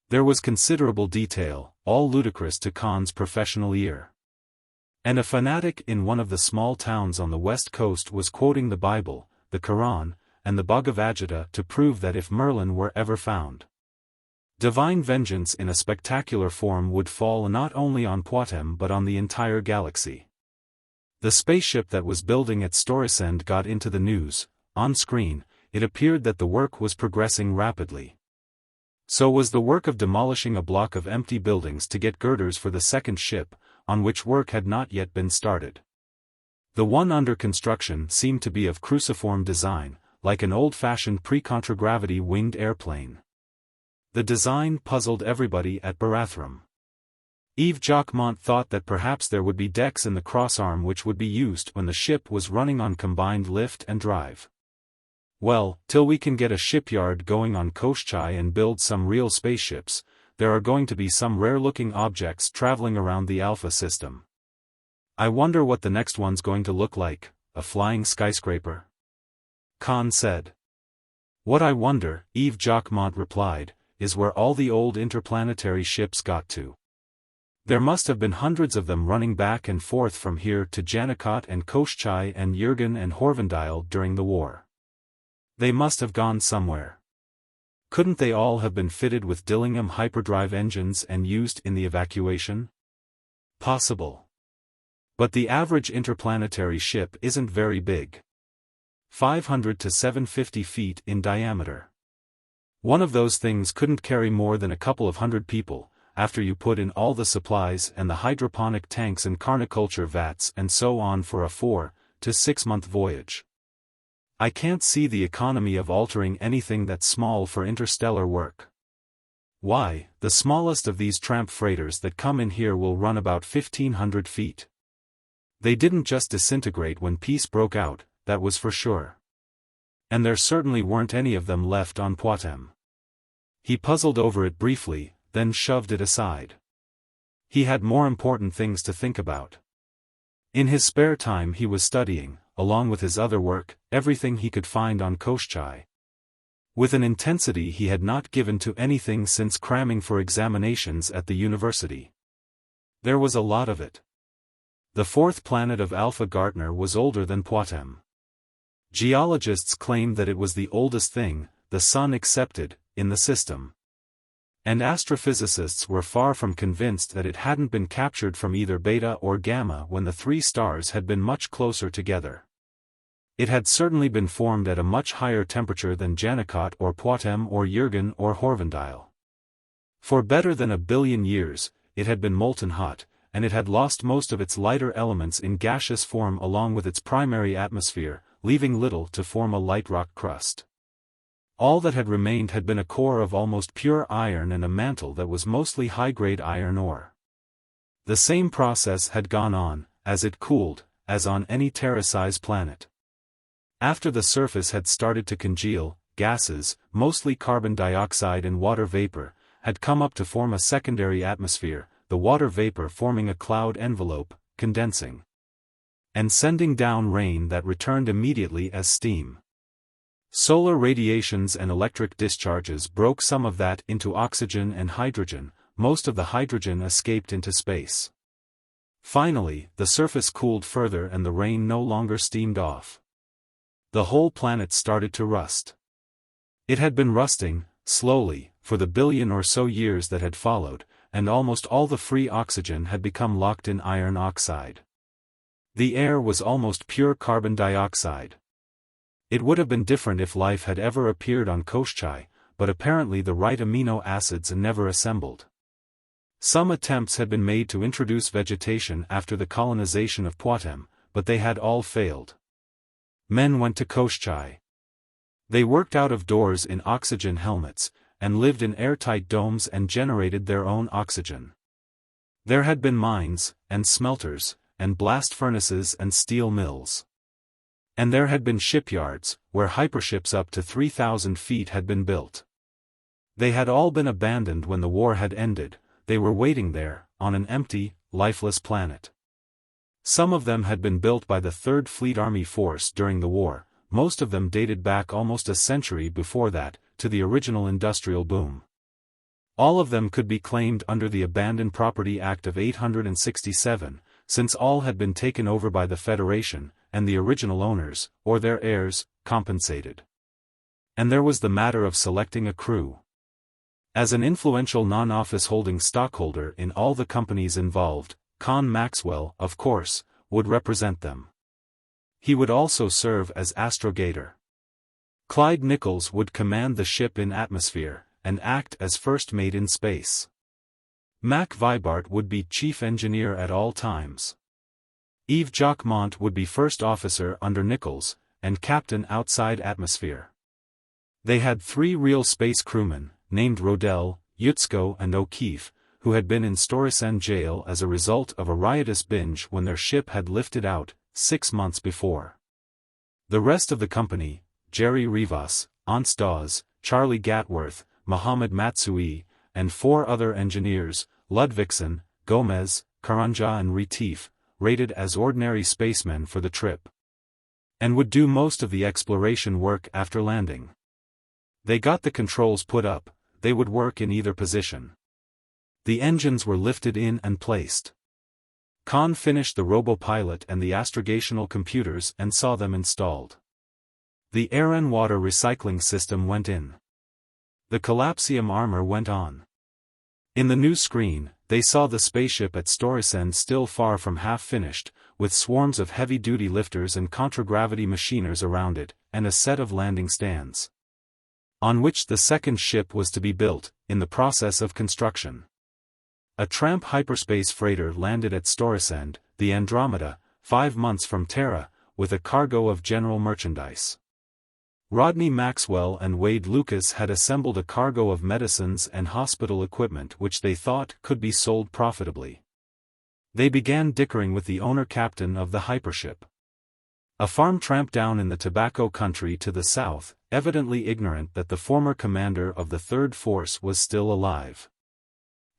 There was considerable detail, all ludicrous to Conn's professional ear. And a fanatic in one of the small towns on the west coast was quoting the Bible, the Quran, and the Bhagavad Gita to prove that if Merlin were ever found, divine vengeance in a spectacular form would fall not only on Poictesme but on the entire galaxy. The spaceship that was building at Storesund got into the news. On screen, it appeared that the work was progressing rapidly. So was the work of demolishing a block of empty buildings to get girders for the second ship, on which work had not yet been started. The one under construction seemed to be of cruciform design, like an old-fashioned pre-contragravity winged airplane. The design puzzled everybody at Barathrum. Yves Jacquemont thought that perhaps there would be decks in the crossarm which would be used when the ship was running on combined lift and drive. Well, till we can get a shipyard going on Koschai and build some real spaceships, there are going to be some rare-looking objects traveling around the Alpha system. I wonder what the next one's going to look like, a flying skyscraper? Conn said. What I wonder, Yves Jacquemont replied, is where all the old interplanetary ships got to. There must have been hundreds of them running back and forth from here to Janicot and Koschai and Jürgen and Horvendile during the war. They must have gone somewhere. Couldn't they all have been fitted with Dillingham hyperdrive engines and used in the evacuation? Possible. But the average interplanetary ship isn't very big. 500 to 750 feet in diameter. One of those things couldn't carry more than a couple of hundred people, after you put in all the supplies and the hydroponic tanks and carniculture vats and so on for a 4 to 6 month voyage. I can't see the economy of altering anything that small for interstellar work. Why, the smallest of these tramp freighters that come in here will run about 1,500 feet. They didn't just disintegrate when peace broke out, that was for sure. And there certainly weren't any of them left on Poictesme. He puzzled over it briefly, then shoved it aside. He had more important things to think about. In his spare time he was studying, along with his other work, everything he could find on Koschai. With an intensity he had not given to anything since cramming for examinations at the university. There was a lot of it. The 4th planet of Alpha Gartner was older than Poictesme. Geologists claimed that it was the oldest thing, the Sun excepted, in the system. And astrophysicists were far from convinced that it hadn't been captured from either Beta or Gamma when the 3 stars had been much closer together. It had certainly been formed at a much higher temperature than Janicot or Poictesme or Jürgen or Horvendile. For better than 1 billion years, it had been molten hot, and it had lost most of its lighter elements in gaseous form along with its primary atmosphere, leaving little to form a light rock crust. All that had remained had been a core of almost pure iron and a mantle that was mostly high-grade iron ore. The same process had gone on, as it cooled, as on any Terra-size planet. After the surface had started to congeal, gases, mostly carbon dioxide and water vapor, had come up to form a secondary atmosphere, the water vapor forming a cloud envelope, condensing, and sending down rain that returned immediately as steam. Solar radiations and electric discharges broke some of that into oxygen and hydrogen, most of the hydrogen escaped into space. Finally, the surface cooled further and the rain no longer steamed off. The whole planet started to rust. It had been rusting, slowly, for the billion or so years that had followed, and almost all the free oxygen had become locked in iron oxide. The air was almost pure carbon dioxide. It would have been different if life had ever appeared on XVIII, but apparently the right amino acids never assembled. Some attempts had been made to introduce vegetation after the colonization of Poictesme, but they had all failed. Men went to XVIII. They worked out of doors in oxygen helmets, and lived in airtight domes and generated their own oxygen. There had been mines, and smelters, and blast furnaces and steel mills. And there had been shipyards, where hyperships up to 3,000 feet had been built. They had all been abandoned when the war had ended. They were waiting there, on an empty, lifeless planet. Some of them had been built by the Third Fleet Army Force during the war, most of them dated back almost a century before that, to the original industrial boom. All of them could be claimed under the Abandoned Property Act of 1867, since all had been taken over by the Federation, and the original owners, or their heirs, compensated. And there was the matter of selecting a crew. As an influential non-office holding stockholder in all the companies involved, Conn Maxwell, of course, would represent them. He would also serve as astrogator. Clyde Nichols would command the ship in atmosphere, and act as first mate in space. Mac Vibart would be chief engineer at all times. Yves Jacquemont would be first officer under Nichols, and captain outside atmosphere. They had 3 real space crewmen, named Rodel, Yutzko and O'Keefe, who had been in Storysend jail as a result of a riotous binge when their ship had lifted out, 6 months before. The rest of the company, Jerry Rivas, Ants Dawes, Charlie Gatworth, Mohammed Matsui, and 4 other engineers, Ludvigsen, Gomez, Karanja and Retief, rated as ordinary spacemen for the trip. And would do most of the exploration work after landing. They got the controls put up, they would work in either position. The engines were lifted in and placed. Conn finished the robopilot and the astrogational computers and saw them installed. The air and water recycling system went in. The collapsium armor went on. In the new screen, they saw the spaceship at Storysend still far from half-finished, with swarms of heavy-duty lifters and contragravity machiners around it, and a set of landing stands. On which the second ship was to be built, in the process of construction. A tramp hyperspace freighter landed at Storysend, the Andromeda, 5 months from Terra, with a cargo of general merchandise. Rodney Maxwell and Wade Lucas had assembled a cargo of medicines and hospital equipment which they thought could be sold profitably. They began dickering with the owner-captain of the hypership. A farm tramp down in the tobacco country to the south, evidently ignorant that the former commander of the Third Force was still alive,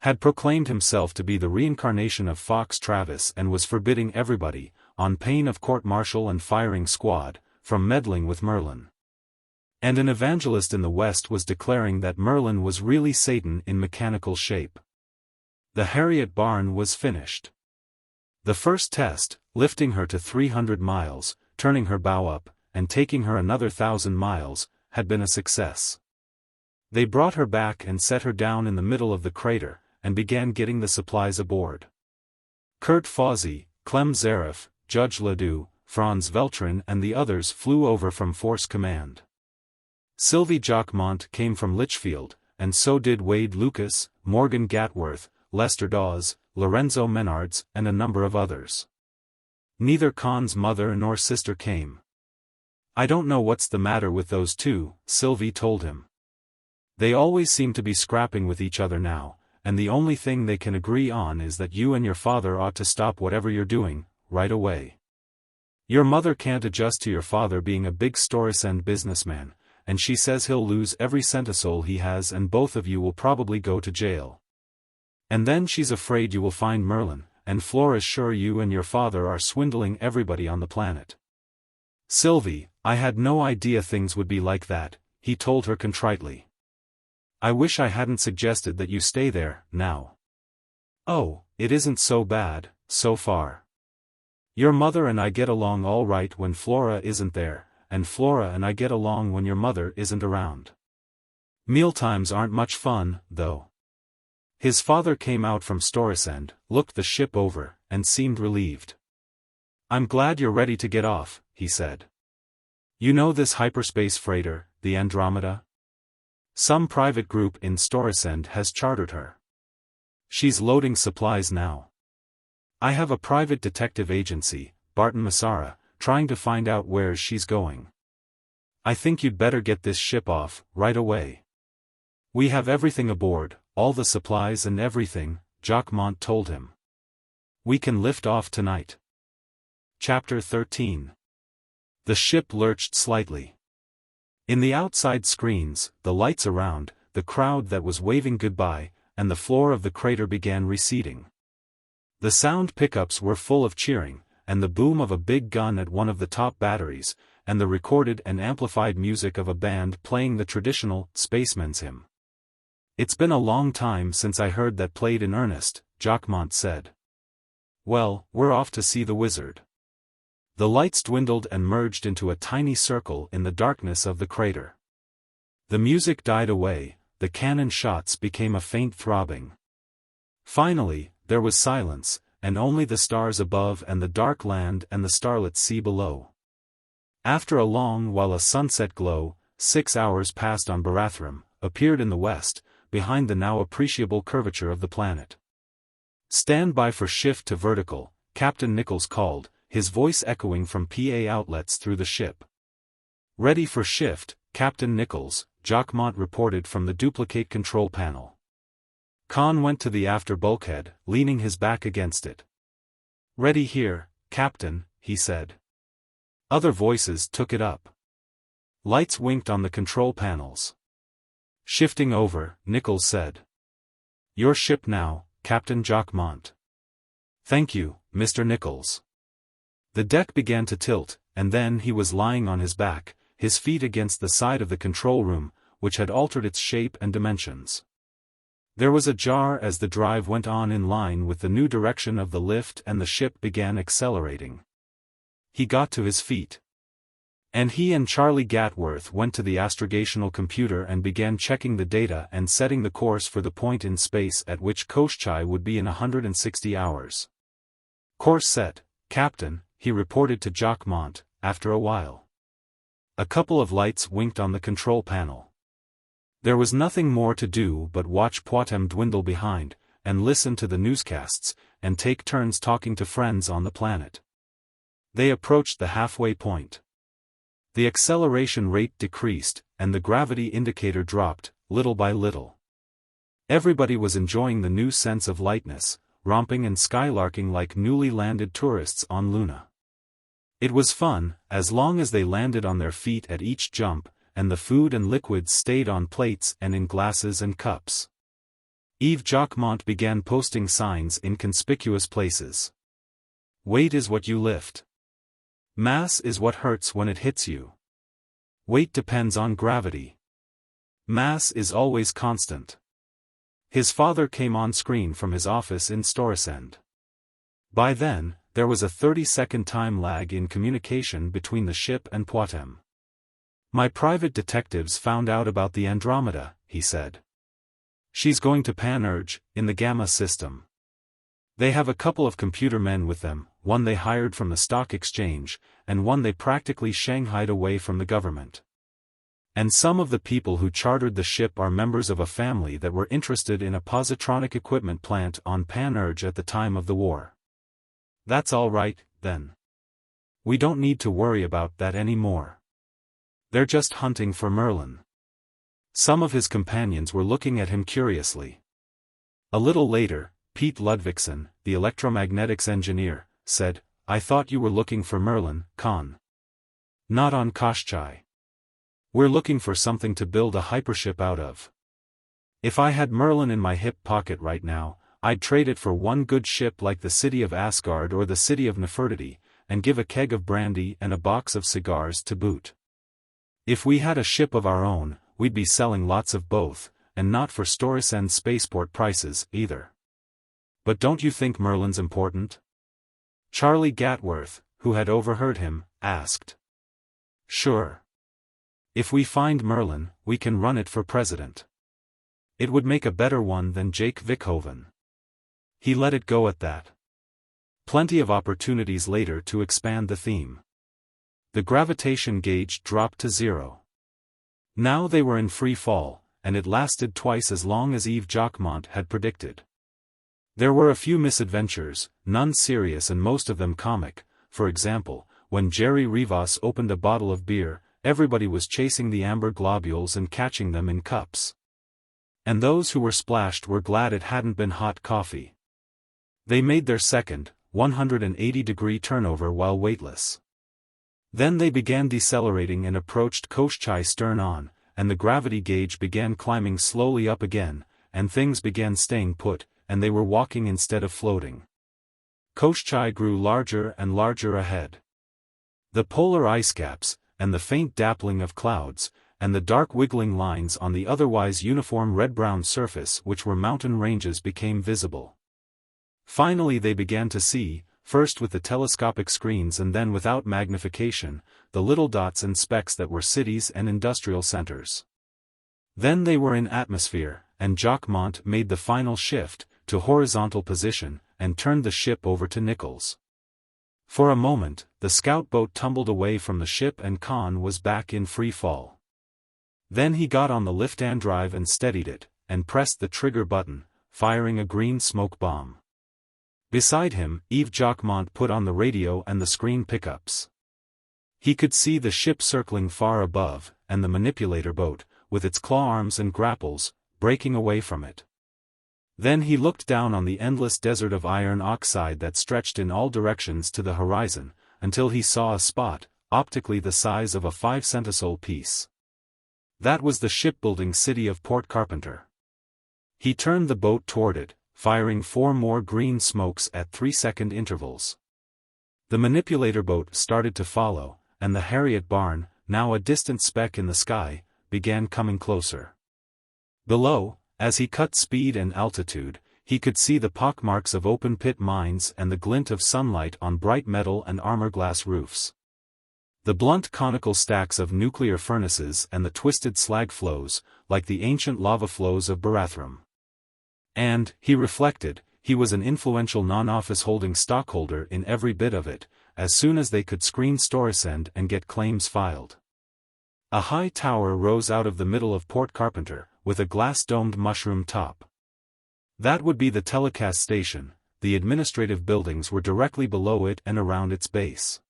had proclaimed himself to be the reincarnation of Fox Travis and was forbidding everybody, on pain of court-martial and firing squad, from meddling with Merlin. And an evangelist in the West was declaring that Merlin was really Satan in mechanical shape. The Harriet barn was finished. The first test, lifting her to 300 miles, turning her bow up, and taking her another 1,000 miles, had been a success. They brought her back and set her down in the middle of the crater, and began getting the supplies aboard. Kurt Fawzi, Clem Zarif, Judge Ledoux, Franz Veltrin and the others flew over from Force Command. Sylvie Jacquemont came from Litchfield, and so did Wade Lucas, Morgan Gatworth, Lester Dawes, Lorenzo Menards, and a number of others. Neither Conn's mother nor sister came. "I don't know what's the matter with those two," Sylvie told him. "They always seem to be scrapping with each other now, and the only thing they can agree on is that you and your father ought to stop whatever you're doing, right away. Your mother can't adjust to your father being a big Storysend businessman, and she says he'll lose every centisole he has and both of you will probably go to jail. And then she's afraid you will find Merlin, and Flora's sure you and your father are swindling everybody on the planet." "Sylvie, I had no idea things would be like that," he told her contritely. "I wish I hadn't suggested that you stay there, now." Oh, it isn't so bad, so far. Your mother and I get along all right when Flora isn't there, and Flora and I get along when your mother isn't around. Mealtimes aren't much fun, though. His father came out from Storesend, looked the ship over, and seemed relieved. I'm glad you're ready to get off, he said. You know this hyperspace freighter, the Andromeda? Some private group in Storesend has chartered her. She's loading supplies now. I have a private detective agency, Barton Massara, trying to find out where she's going. I think you'd better get this ship off, right away. We have everything aboard, all the supplies and everything, Jacquemont told him. We can lift off tonight. Chapter 13. The ship lurched slightly. In the outside screens, the lights around, the crowd that was waving goodbye, and the floor of the crater began receding. The sound pickups were full of cheering, and the boom of a big gun at one of the top batteries, and the recorded and amplified music of a band playing the traditional spaceman's hymn. It's been a long time since I heard that played in earnest, Jacquemont said. Well, we're off to see the wizard. The lights dwindled and merged into a tiny circle in the darkness of the crater. The music died away, the cannon shots became a faint throbbing. Finally, there was silence, and only the stars above and the dark land and the starlit sea below. After a long while a sunset glow, 6 hours passed on Barathrum, appeared in the west, behind the now appreciable curvature of the planet. Stand by for shift to vertical, Captain Nichols called, his voice echoing from PA outlets through the ship. Ready for shift, Captain Nichols, Jacquemont reported from the duplicate control panel. Conn went to the after bulkhead, leaning his back against it. Ready here, Captain, he said. Other voices took it up. Lights winked on the control panels. Shifting over, Nichols said. Your ship now, Captain Jacquemont. Thank you, Mr. Nichols. The deck began to tilt, and then he was lying on his back, his feet against the side of the control room, which had altered its shape and dimensions. There was a jar as the drive went on in line with the new direction of the lift and the ship began accelerating. He got to his feet. And he and Charlie Gatworth went to the astrogational computer and began checking the data and setting the course for the point in space at which Koschei would be in 160 hours. Course set, Captain, he reported to Jacquemont, after a while. A couple of lights winked on the control panel. There was nothing more to do but watch Poictesme dwindle behind, and listen to the newscasts, and take turns talking to friends on the planet. They approached the halfway point. The acceleration rate decreased, and the gravity indicator dropped, little by little. Everybody was enjoying the new sense of lightness, romping and skylarking like newly landed tourists on Luna. It was fun, as long as they landed on their feet at each jump, and the food and liquids stayed on plates and in glasses and cups. Yves Jacquemont began posting signs in conspicuous places. Weight is what you lift. Mass is what hurts when it hits you. Weight depends on gravity. Mass is always constant. His father came on screen from his office in Storesend. By then, there was a 30-second time lag in communication between the ship and Poictesme. My private detectives found out about the Andromeda, he said. She's going to Panurge, in the Gamma system. They have a couple of computer men with them, one they hired from the stock exchange, and one they practically shanghaied away from the government. And some of the people who chartered the ship are members of a family that were interested in a positronic equipment plant on Panurge at the time of the war. That's all right, then. We don't need to worry about that anymore. They're just hunting for Merlin. Some of his companions were looking at him curiously. A little later, Pete Ludvigsen, the electromagnetics engineer, said, I thought you were looking for Merlin, Conn. Not on Koschei. We're looking for something to build a hypership out of. If I had Merlin in my hip pocket right now, I'd trade it for one good ship like the city of Asgard or the city of Nefertiti, and give a keg of brandy and a box of cigars to boot. If we had a ship of our own, we'd be selling lots of both, and not for Storesend spaceport prices, either. "But don't you think Merlin's important?" Charlie Gatworth, who had overheard him, asked. "Sure. If we find Merlin, we can run it for president. It would make a better one than Jake Vickhoven." He let it go at that. Plenty of opportunities later to expand the theme. The gravitation gauge dropped to 0. Now they were in free fall, and it lasted twice as long as Yves Jacquemont had predicted. There were a few misadventures, none serious and most of them comic. For example, when Jerry Rivas opened a bottle of beer, everybody was chasing the amber globules and catching them in cups. And those who were splashed were glad it hadn't been hot coffee. They made their second, 180-degree turnover while weightless. Then they began decelerating and approached Koschei stern on, and the gravity gauge began climbing slowly up again, and things began staying put, and they were walking instead of floating. Koschei grew larger and larger ahead. The polar ice caps, and the faint dappling of clouds, and the dark wiggling lines on the otherwise uniform red-brown surface which were mountain ranges became visible. Finally they began to see, first with the telescopic screens and then without magnification, the little dots and specks that were cities and industrial centers. Then they were in atmosphere, and Jacquemont made the final shift, to horizontal position, and turned the ship over to Nichols. For a moment, the scout boat tumbled away from the ship and Conn was back in free fall. Then he got on the lift-and drive and steadied it, and pressed the trigger button, firing a green smoke bomb. Beside him, Yves Jacquemont put on the radio and the screen pickups. He could see the ship circling far above, and the manipulator boat, with its claw arms and grapples, breaking away from it. Then he looked down on the endless desert of iron oxide that stretched in all directions to the horizon, until he saw a spot, optically the size of a 5-centesole piece. That was the shipbuilding city of Port Carpenter. He turned the boat toward it, firing 4 more green smokes at 3-second intervals. The manipulator boat started to follow, and the Harriet barn, now a distant speck in the sky, began coming closer. Below, as he cut speed and altitude, he could see the pockmarks of open-pit mines and the glint of sunlight on bright metal and armor-glass roofs. The blunt conical stacks of nuclear furnaces and the twisted slag flows, like the ancient lava flows of Barathrum. And, he reflected, he was an influential non-office holding stockholder in every bit of it, as soon as they could screen Storesend and get claims filed. A high tower rose out of the middle of Port Carpenter, with a glass-domed mushroom top. That would be the telecast station. The administrative buildings were directly below it and around its base.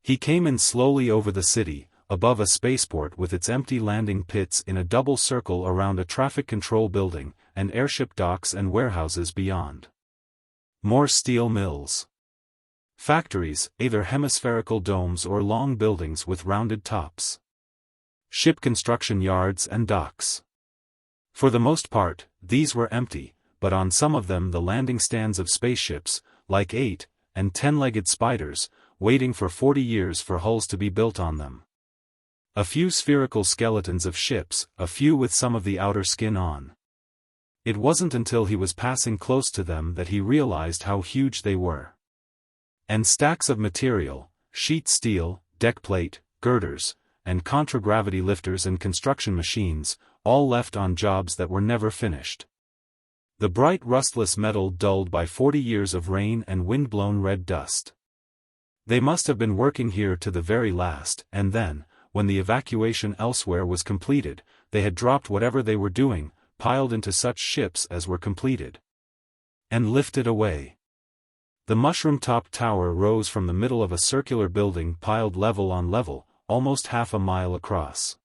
He came in slowly over the city, above a spaceport with its empty landing pits in a double circle around a traffic control building, and airship docks and warehouses beyond. More steel mills. Factories, either hemispherical domes or long buildings with rounded tops. Ship construction yards and docks. For the most part, these were empty, but on some of them the landing stands of spaceships, like 8- and 10-legged spiders, waiting for 40 years for hulls to be built on them. A few spherical skeletons of ships, a few with some of the outer skin on. It wasn't until he was passing close to them that he realized how huge they were. And stacks of material, sheet steel, deck plate, girders, and contragravity lifters and construction machines, all left on jobs that were never finished. The bright rustless metal dulled by 40 years of rain and wind-blown red dust. They must have been working here to the very last, and then, when the evacuation elsewhere was completed, they had dropped whatever they were doing, piled into such ships as were completed, and lifted away. The mushroom-top tower rose from the middle of a circular building piled level on level, almost half a mile across.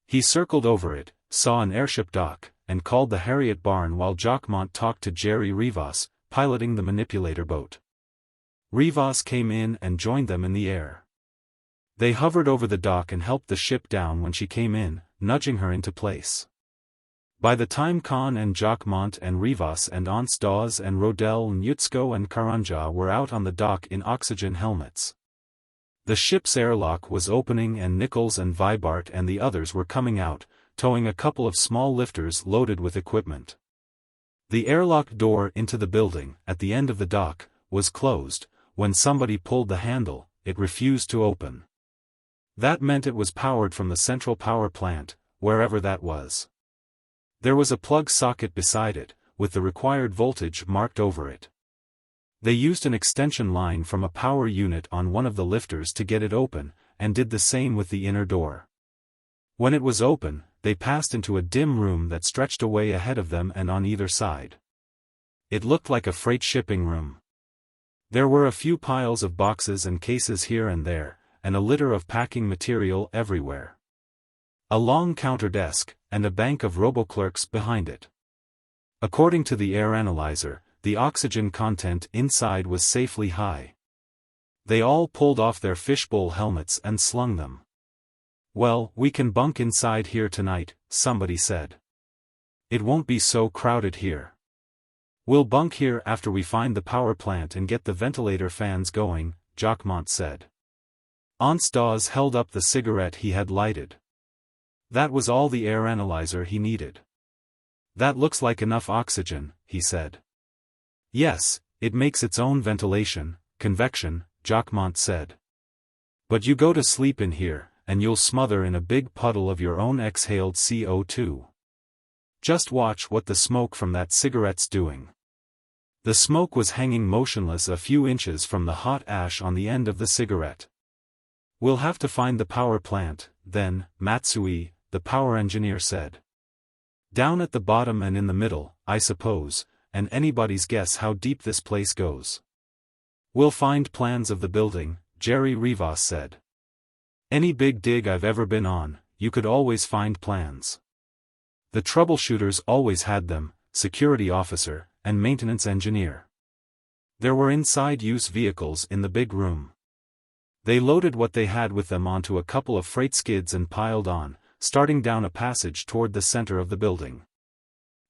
He circled over it, saw an airship dock, and called the Harriet barn while Jacquemont talked to Jerry Rivas, piloting the manipulator boat. Rivas came in and joined them in the air. They hovered over the dock and helped the ship down when she came in, nudging her into place. By the time Conn and Jacquemont and Rivas and Ants Dawes and Rodel and Yutsko and Karanja were out on the dock in oxygen helmets. The ship's airlock was opening and Nichols and Vibart and the others were coming out, towing a couple of small lifters loaded with equipment. The airlock door into the building, at the end of the dock, was closed. When somebody pulled the handle, it refused to open. That meant it was powered from the central power plant, wherever that was. There was a plug socket beside it, with the required voltage marked over it. They used an extension line from a power unit on one of the lifters to get it open, and did the same with the inner door. When it was open, they passed into a dim room that stretched away ahead of them and on either side. It looked like a freight shipping room. There were a few piles of boxes and cases here and there, and a litter of packing material everywhere. A long counter desk, and a bank of roboclerks behind it. According to the air analyzer, the oxygen content inside was safely high. They all pulled off their fishbowl helmets and slung them. "Well, we can bunk inside here tonight," somebody said. "It won't be so crowded here. We'll bunk here after we find the power plant and get the ventilator fans going," Jacquemont said. Ernst Dawes held up the cigarette he had lighted. That was all the air analyzer he needed. "That looks like enough oxygen," he said. "Yes, it makes its own ventilation, convection," Jacquemont said. "But you go to sleep in here, and you'll smother in a big puddle of your own exhaled CO2. Just watch what the smoke from that cigarette's doing." The smoke was hanging motionless a few inches from the hot ash on the end of the cigarette. "We'll have to find the power plant, then," Matsui, the power engineer said. "Down at the bottom and in the middle, I suppose, and anybody's guess how deep this place goes." "We'll find plans of the building," Jerry Rivas said. "Any big dig I've ever been on, you could always find plans. The troubleshooters always had them, security officer, and maintenance engineer." There were inside-use vehicles in the big room. They loaded what they had with them onto a couple of freight skids and piled on, starting down a passage toward the center of the building.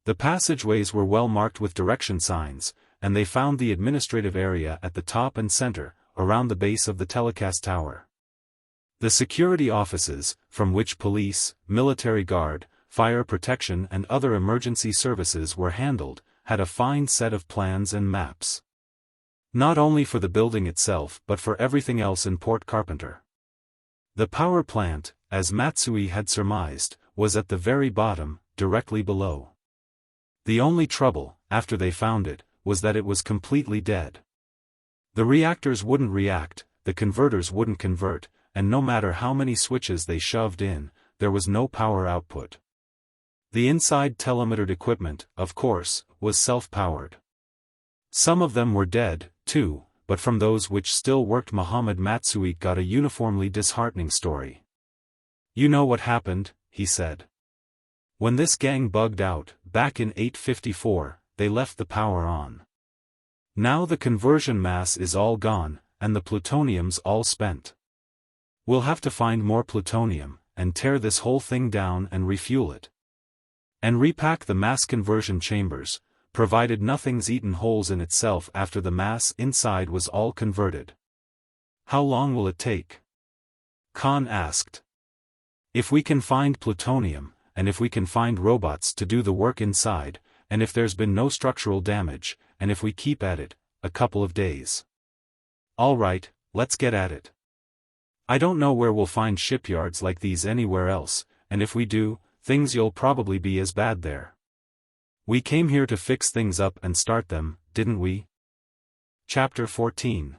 The passageways were well marked with direction signs, and they found the administrative area at the top and center, around the base of the telecast tower. The security offices, from which police, military guard, fire protection and other emergency services were handled, had a fine set of plans and maps. Not only for the building itself but for everything else in Port Carpenter. The power plant, as Matsui had surmised, was at the very bottom, directly below. The only trouble, after they found it, was that it was completely dead. The reactors wouldn't react, the converters wouldn't convert, and no matter how many switches they shoved in, there was no power output. The inside telemetered equipment, of course, was self-powered. Some of them were dead, too, but from those which still worked Mohammed Matsui got a uniformly disheartening story. "You know what happened," he said. "When this gang bugged out, back in 854, they left the power on. Now the conversion mass is all gone, and the plutonium's all spent. We'll have to find more plutonium, and tear this whole thing down and refuel it. And repack the mass conversion chambers, provided nothing's eaten holes in itself after the mass inside was all converted." "How long will it take?" Conn asked. "If we can find plutonium, and if we can find robots to do the work inside, and if there's been no structural damage, and if we keep at it, a couple of days." "All right, let's get at it. I don't know where we'll find shipyards like these anywhere else, and if we do, things you'll probably be as bad there. We came here to fix things up and start them, didn't we?" Chapter 14.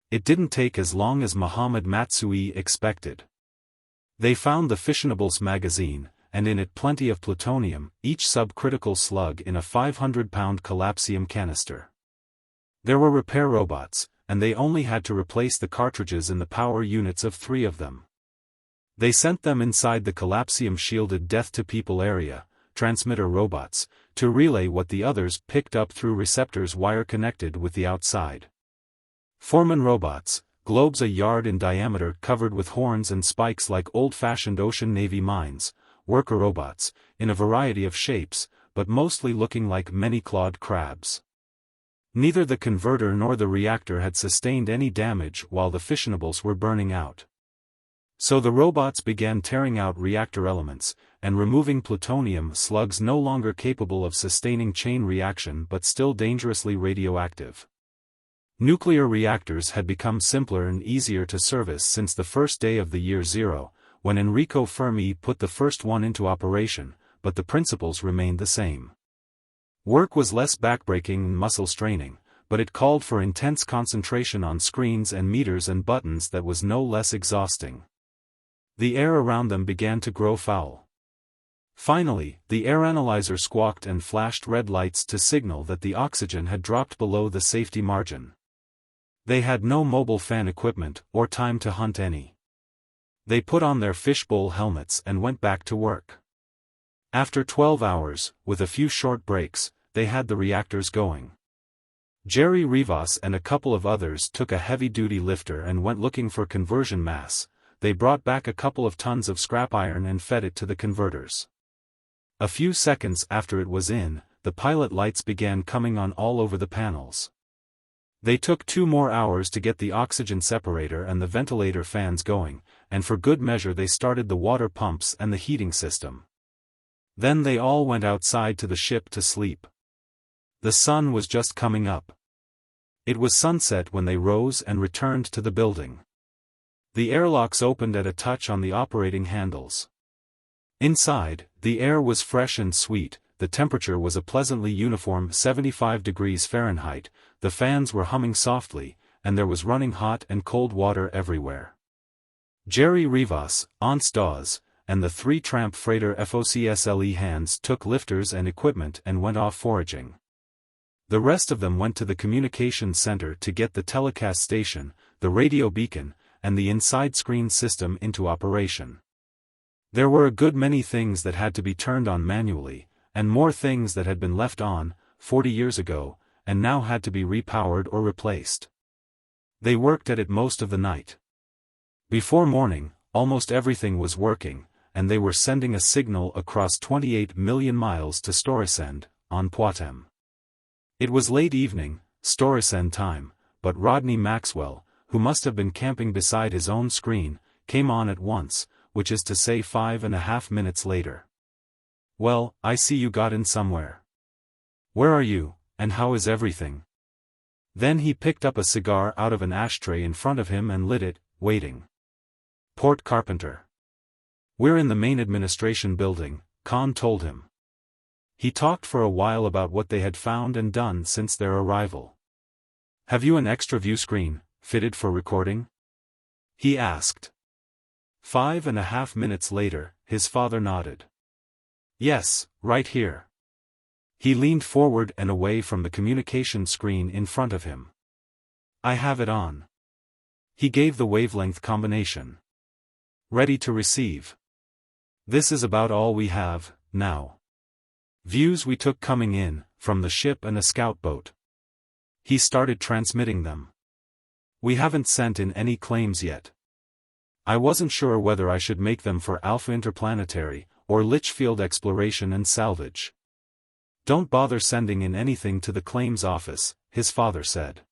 It didn't take as long as Mohammed Matsui expected. They found the fissionables magazine, and in it plenty of plutonium, each subcritical slug in a 500-pound collapsium canister. There were repair robots, and they only had to replace the cartridges in the power units of 3 of them. They sent them inside the collapsium-shielded death-to-people area, transmitter robots, to relay what the others picked up through receptors wire-connected with the outside. Foreman robots, globes a yard in diameter covered with horns and spikes like old-fashioned ocean navy mines, worker robots, in a variety of shapes, but mostly looking like many-clawed crabs. Neither the converter nor the reactor had sustained any damage while the fissionables were burning out. So the robots began tearing out reactor elements, and removing plutonium slugs no longer capable of sustaining chain reaction but still dangerously radioactive. Nuclear reactors had become simpler and easier to service since the first day of the year zero, when Enrico Fermi put the first one into operation, but the principles remained the same. Work was less backbreaking and muscle straining, but it called for intense concentration on screens and meters and buttons that was no less exhausting. The air around them began to grow foul. Finally, the air analyzer squawked and flashed red lights to signal that the oxygen had dropped below the safety margin. They had no mobile fan equipment, or time to hunt any. They put on their fishbowl helmets and went back to work. After 12 hours, with a few short breaks, they had the reactors going. Jerry Rivas and a couple of others took a heavy-duty lifter and went looking for conversion mass. They brought back a couple of tons of scrap iron and fed it to the converters. A few seconds after it was in, the pilot lights began coming on all over the panels. They took 2 more hours to get the oxygen separator and the ventilator fans going, and for good measure they started the water pumps and the heating system. Then they all went outside to the ship to sleep. The sun was just coming up. It was sunset when they rose and returned to the building. The airlocks opened at a touch on the operating handles. Inside, the air was fresh and sweet, the temperature was a pleasantly uniform 75 degrees Fahrenheit, the fans were humming softly, and there was running hot and cold water everywhere. Jerry Rivas, Ants Dawes, and the 3 tramp freighter FOCSLE hands took lifters and equipment and went off foraging. The rest of them went to the communications center to get the telecast station, the radio beacon, and the inside screen system into operation. There were a good many things that had to be turned on manually, and more things that had been left on, 40 years ago, and now had to be repowered or replaced. They worked at it most of the night. Before morning, almost everything was working, and they were sending a signal across 28 million miles to Storesend, on Poictesme. It was late evening, Storesend time, but Rodney Maxwell, who must have been camping beside his own screen, came on at once, which is to say 5.5 minutes later. "Well, I see you got in somewhere. Where are you, and how is everything?" Then he picked up a cigar out of an ashtray in front of him and lit it, waiting. "Port Carpenter. We're in the main administration building," Conn told him. He talked for a while about what they had found and done since their arrival. "Have you an extra view screen, fitted for recording?" he asked. 5.5 minutes later, his father nodded. "Yes, right here." He leaned forward and away from the communication screen in front of him. "I have it on." He gave the wavelength combination. "Ready to receive. This is about all we have, now. Views we took coming in, from the ship and a scout boat." He started transmitting them. "We haven't sent in any claims yet. I wasn't sure whether I should make them for Alpha Interplanetary, or Litchfield Exploration and Salvage." "Don't bother sending in anything to the claims office," his father said.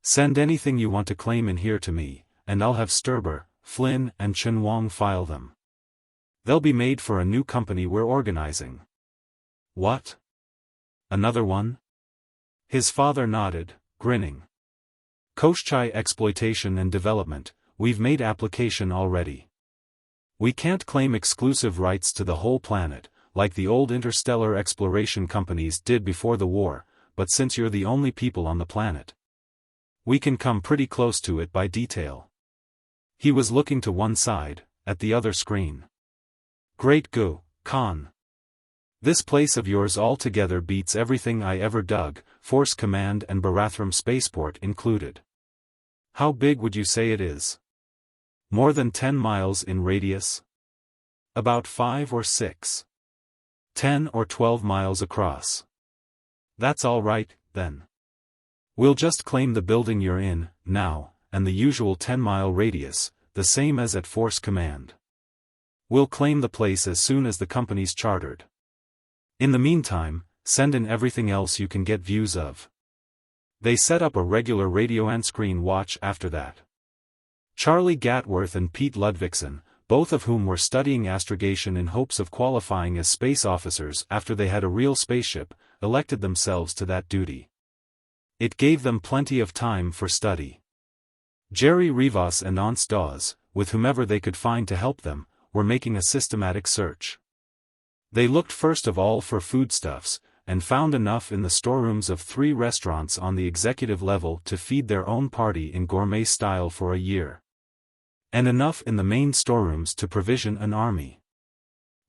"Send anything you want to claim in here to me, and I'll have Sturber, Flynn and Chen Wang file them. They'll be made for a new company we're organizing." "What? Another one?" His father nodded, grinning. "Koshchai Exploitation and Development, we've made application already. We can't claim exclusive rights to the whole planet, like the old interstellar exploration companies did before the war, but since you're the only people on the planet, we can come pretty close to it by detail." He was looking to one side, at the other screen. "Great go, Conn. This place of yours altogether beats everything I ever dug, Force Command and Barathrum Spaceport included. How big would you say it is? More than 10 miles in radius? About 5 or 6. 10 or 12 miles across. That's all right, then. We'll just claim the building you're in, now, and the usual 10-mile radius, the same as at Force Command. We'll claim the place as soon as the company's chartered. In the meantime, send in everything else you can get views of." They set up a regular radio and screen watch after that. Charlie Gatworth and Pete Ludvigsen, both of whom were studying astrogation in hopes of qualifying as space officers after they had a real spaceship, elected themselves to that duty. It gave them plenty of time for study. Jerry Rivas and Ants Dawes, with whomever they could find to help them, were making a systematic search. They looked first of all for foodstuffs, and found enough in the storerooms of 3 restaurants on the executive level to feed their own party in gourmet style for a year. And enough in the main storerooms to provision an army.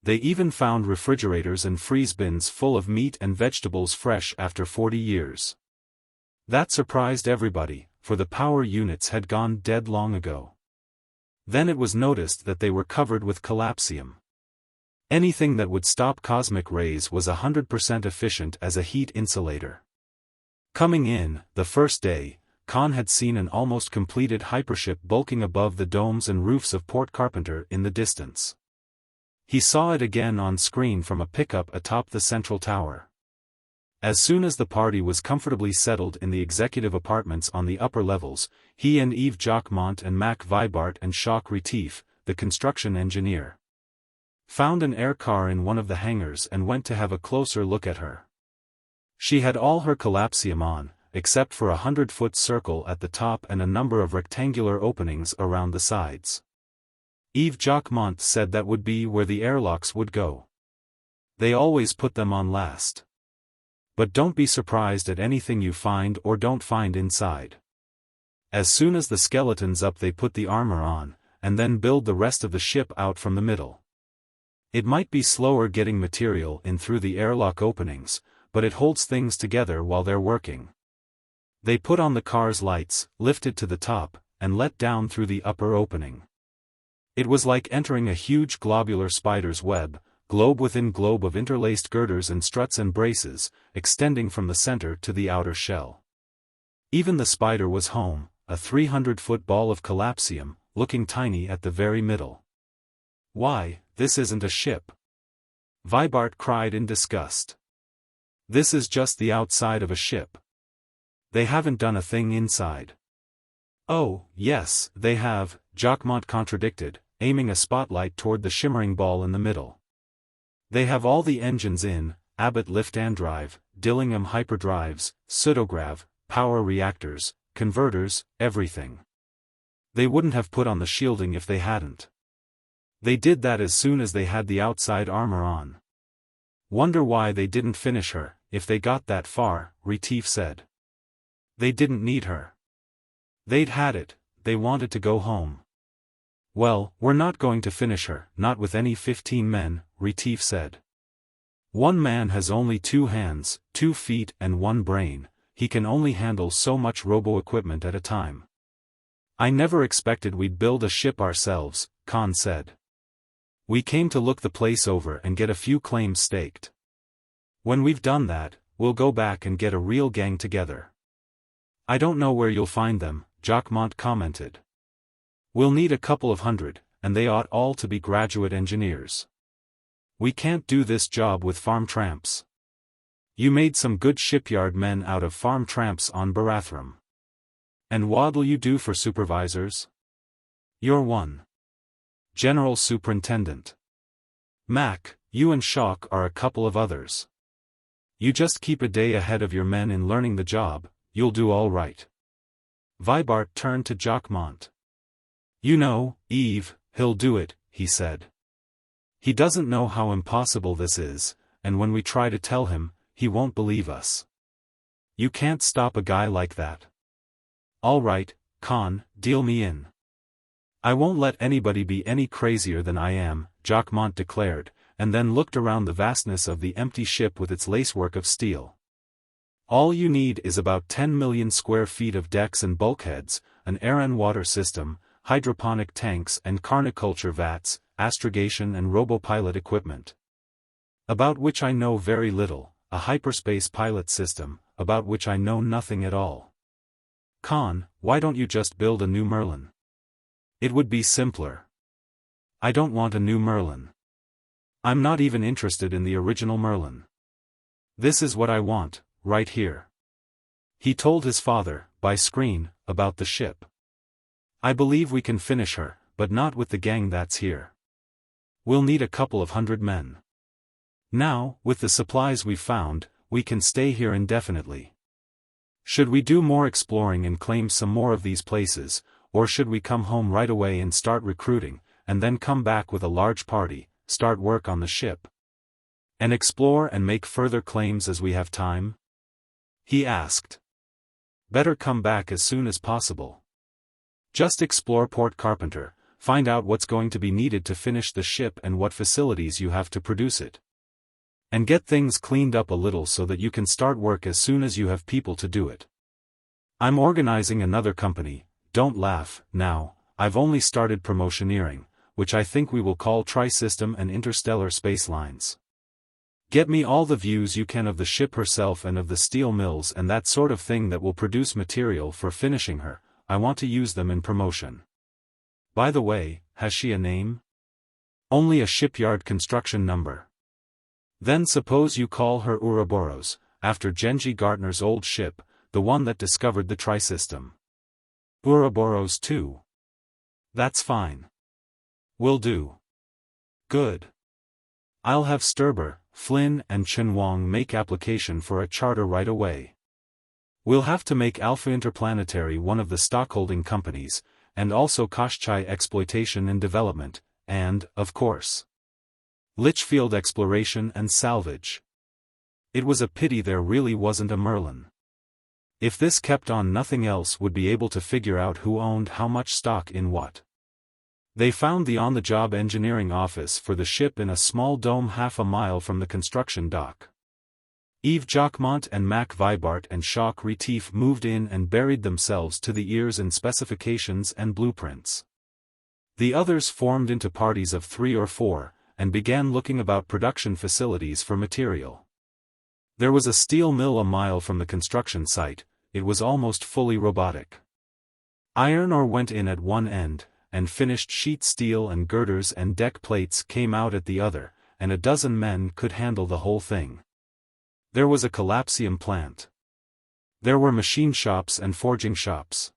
They even found refrigerators and freeze bins full of meat and vegetables fresh after 40 years. That surprised everybody, for the power units had gone dead long ago. Then it was noticed that they were covered with collapsium. Anything that would stop cosmic rays was 100% efficient as a heat insulator. Coming in, the first day, Conn had seen an almost completed hypership bulking above the domes and roofs of Port Carpenter in the distance. He saw it again on screen from a pickup atop the central tower. As soon as the party was comfortably settled in the executive apartments on the upper levels, he and Yves Jacquemont and Mac Vibart and Jacques Retief, the construction engineer, found an air car in one of the hangars and went to have a closer look at her. She had all her collapsium on, except for a 100-foot circle at the top and a number of rectangular openings around the sides. Yves Jacquemont said that would be where the airlocks would go. They always put them on last. But don't be surprised at anything you find or don't find inside. As soon as the skeleton's up they put the armor on, and then build the rest of the ship out from the middle. It might be slower getting material in through the airlock openings, but it holds things together while they're working. They put on the car's lights, lifted to the top, and let down through the upper opening. It was like entering a huge globular spider's web, globe within globe of interlaced girders and struts and braces, extending from the center to the outer shell. Even the spider was home, a 300-foot ball of collapsium, looking tiny at the very middle. "Why, this isn't a ship!" Vibart cried in disgust. "This is just the outside of a ship. They haven't done a thing inside." "Oh, yes, they have," Jacquemont contradicted, aiming a spotlight toward the shimmering ball in the middle. "They have all the engines in, Abbott lift-and-drive, Dillingham hyperdrives, pseudograv, power reactors, converters, everything. They wouldn't have put on the shielding if they hadn't. They did that as soon as they had the outside armor on. Wonder why they didn't finish her, if they got that far," Retief said. "They didn't need her. They'd had it, they wanted to go home." "Well, we're not going to finish her, not with any 15 men, Retief said. "One man has only 2 hands, 2 feet and 1 brain, he can only handle so much robo-equipment at a time." "I never expected we'd build a ship ourselves," Conn said. "We came to look the place over and get a few claims staked. When we've done that, we'll go back and get a real gang together." "I don't know where you'll find them," Jacquemont commented. "We'll need a couple of hundred, and they ought all to be graduate engineers. We can't do this job with farm tramps. You made some good shipyard men out of farm tramps on Barathrum. And what'll you do for supervisors? You're one. General Superintendent. Mac, you and Shock are a couple of others. You just keep a day ahead of your men in learning the job, you'll do all right." Vibart turned to Jacquemont. "You know, Yves, he'll do it," he said. "He doesn't know how impossible this is, and when we try to tell him, he won't believe us. You can't stop a guy like that." "All right, Conn, deal me in. I won't let anybody be any crazier than I am," Jacquemont declared, and then looked around the vastness of the empty ship with its lacework of steel. "All you need is about 10 million square feet of decks and bulkheads, an air and water system, hydroponic tanks and carniculture vats, astrogation and robopilot equipment. About which I know very little, a hyperspace pilot system, about which I know nothing at all. Conn, why don't you just build a new Merlin? It would be simpler." "I don't want a new Merlin. I'm not even interested in the original Merlin. This is what I want, right here." He told his father, by screen, about the ship. I believe we can finish her, but not with the gang that's here. We'll need a couple of hundred men. Now, with the supplies we've found, we can stay here indefinitely. Should we do more exploring and claim some more of these places, or should we come home right away and start recruiting, and then come back with a large party, start work on the ship? And explore and make further claims as we have time? He asked. Better come back as soon as possible. Just explore Port Carpenter, find out what's going to be needed to finish the ship and what facilities you have to produce it. And get things cleaned up a little so that you can start work as soon as you have people to do it. I'm organizing another company, don't laugh, now, I've only started promotioneering, which I think we will call Tri-System and Interstellar Space Lines. Get me all the views you can of the ship herself and of the steel mills and that sort of thing that will produce material for finishing her. I want to use them in promotion. By the way, has she a name? Only a shipyard construction number. Then suppose you call her Ouroboros, after Genji Gartner's old ship, the one that discovered the Tri-System. Ouroboros 2. That's fine. Will do. Good. I'll have Sturber, Flynn and Chen Wang make application for a charter right away. We'll have to make Alpha Interplanetary one of the stockholding companies, and also Koshchai Exploitation and Development, and, of course, Litchfield Exploration and Salvage. It was a pity there really wasn't a Merlin. If this kept on, nothing else would be able to figure out who owned how much stock in what. They found the on-the-job engineering office for the ship in a small dome half a mile from the construction dock. Yves Jacquemont and Mac Vibart and Jacques Retief moved in and buried themselves to the ears in specifications and blueprints. The others formed into parties of 3 or 4, and began looking about production facilities for material. There was a steel mill a mile from the construction site. It was almost fully robotic. Iron ore went in at one end, and finished sheet steel and girders and deck plates came out at the other, and a dozen men could handle the whole thing. There was a collapsium plant. There were machine shops and forging shops.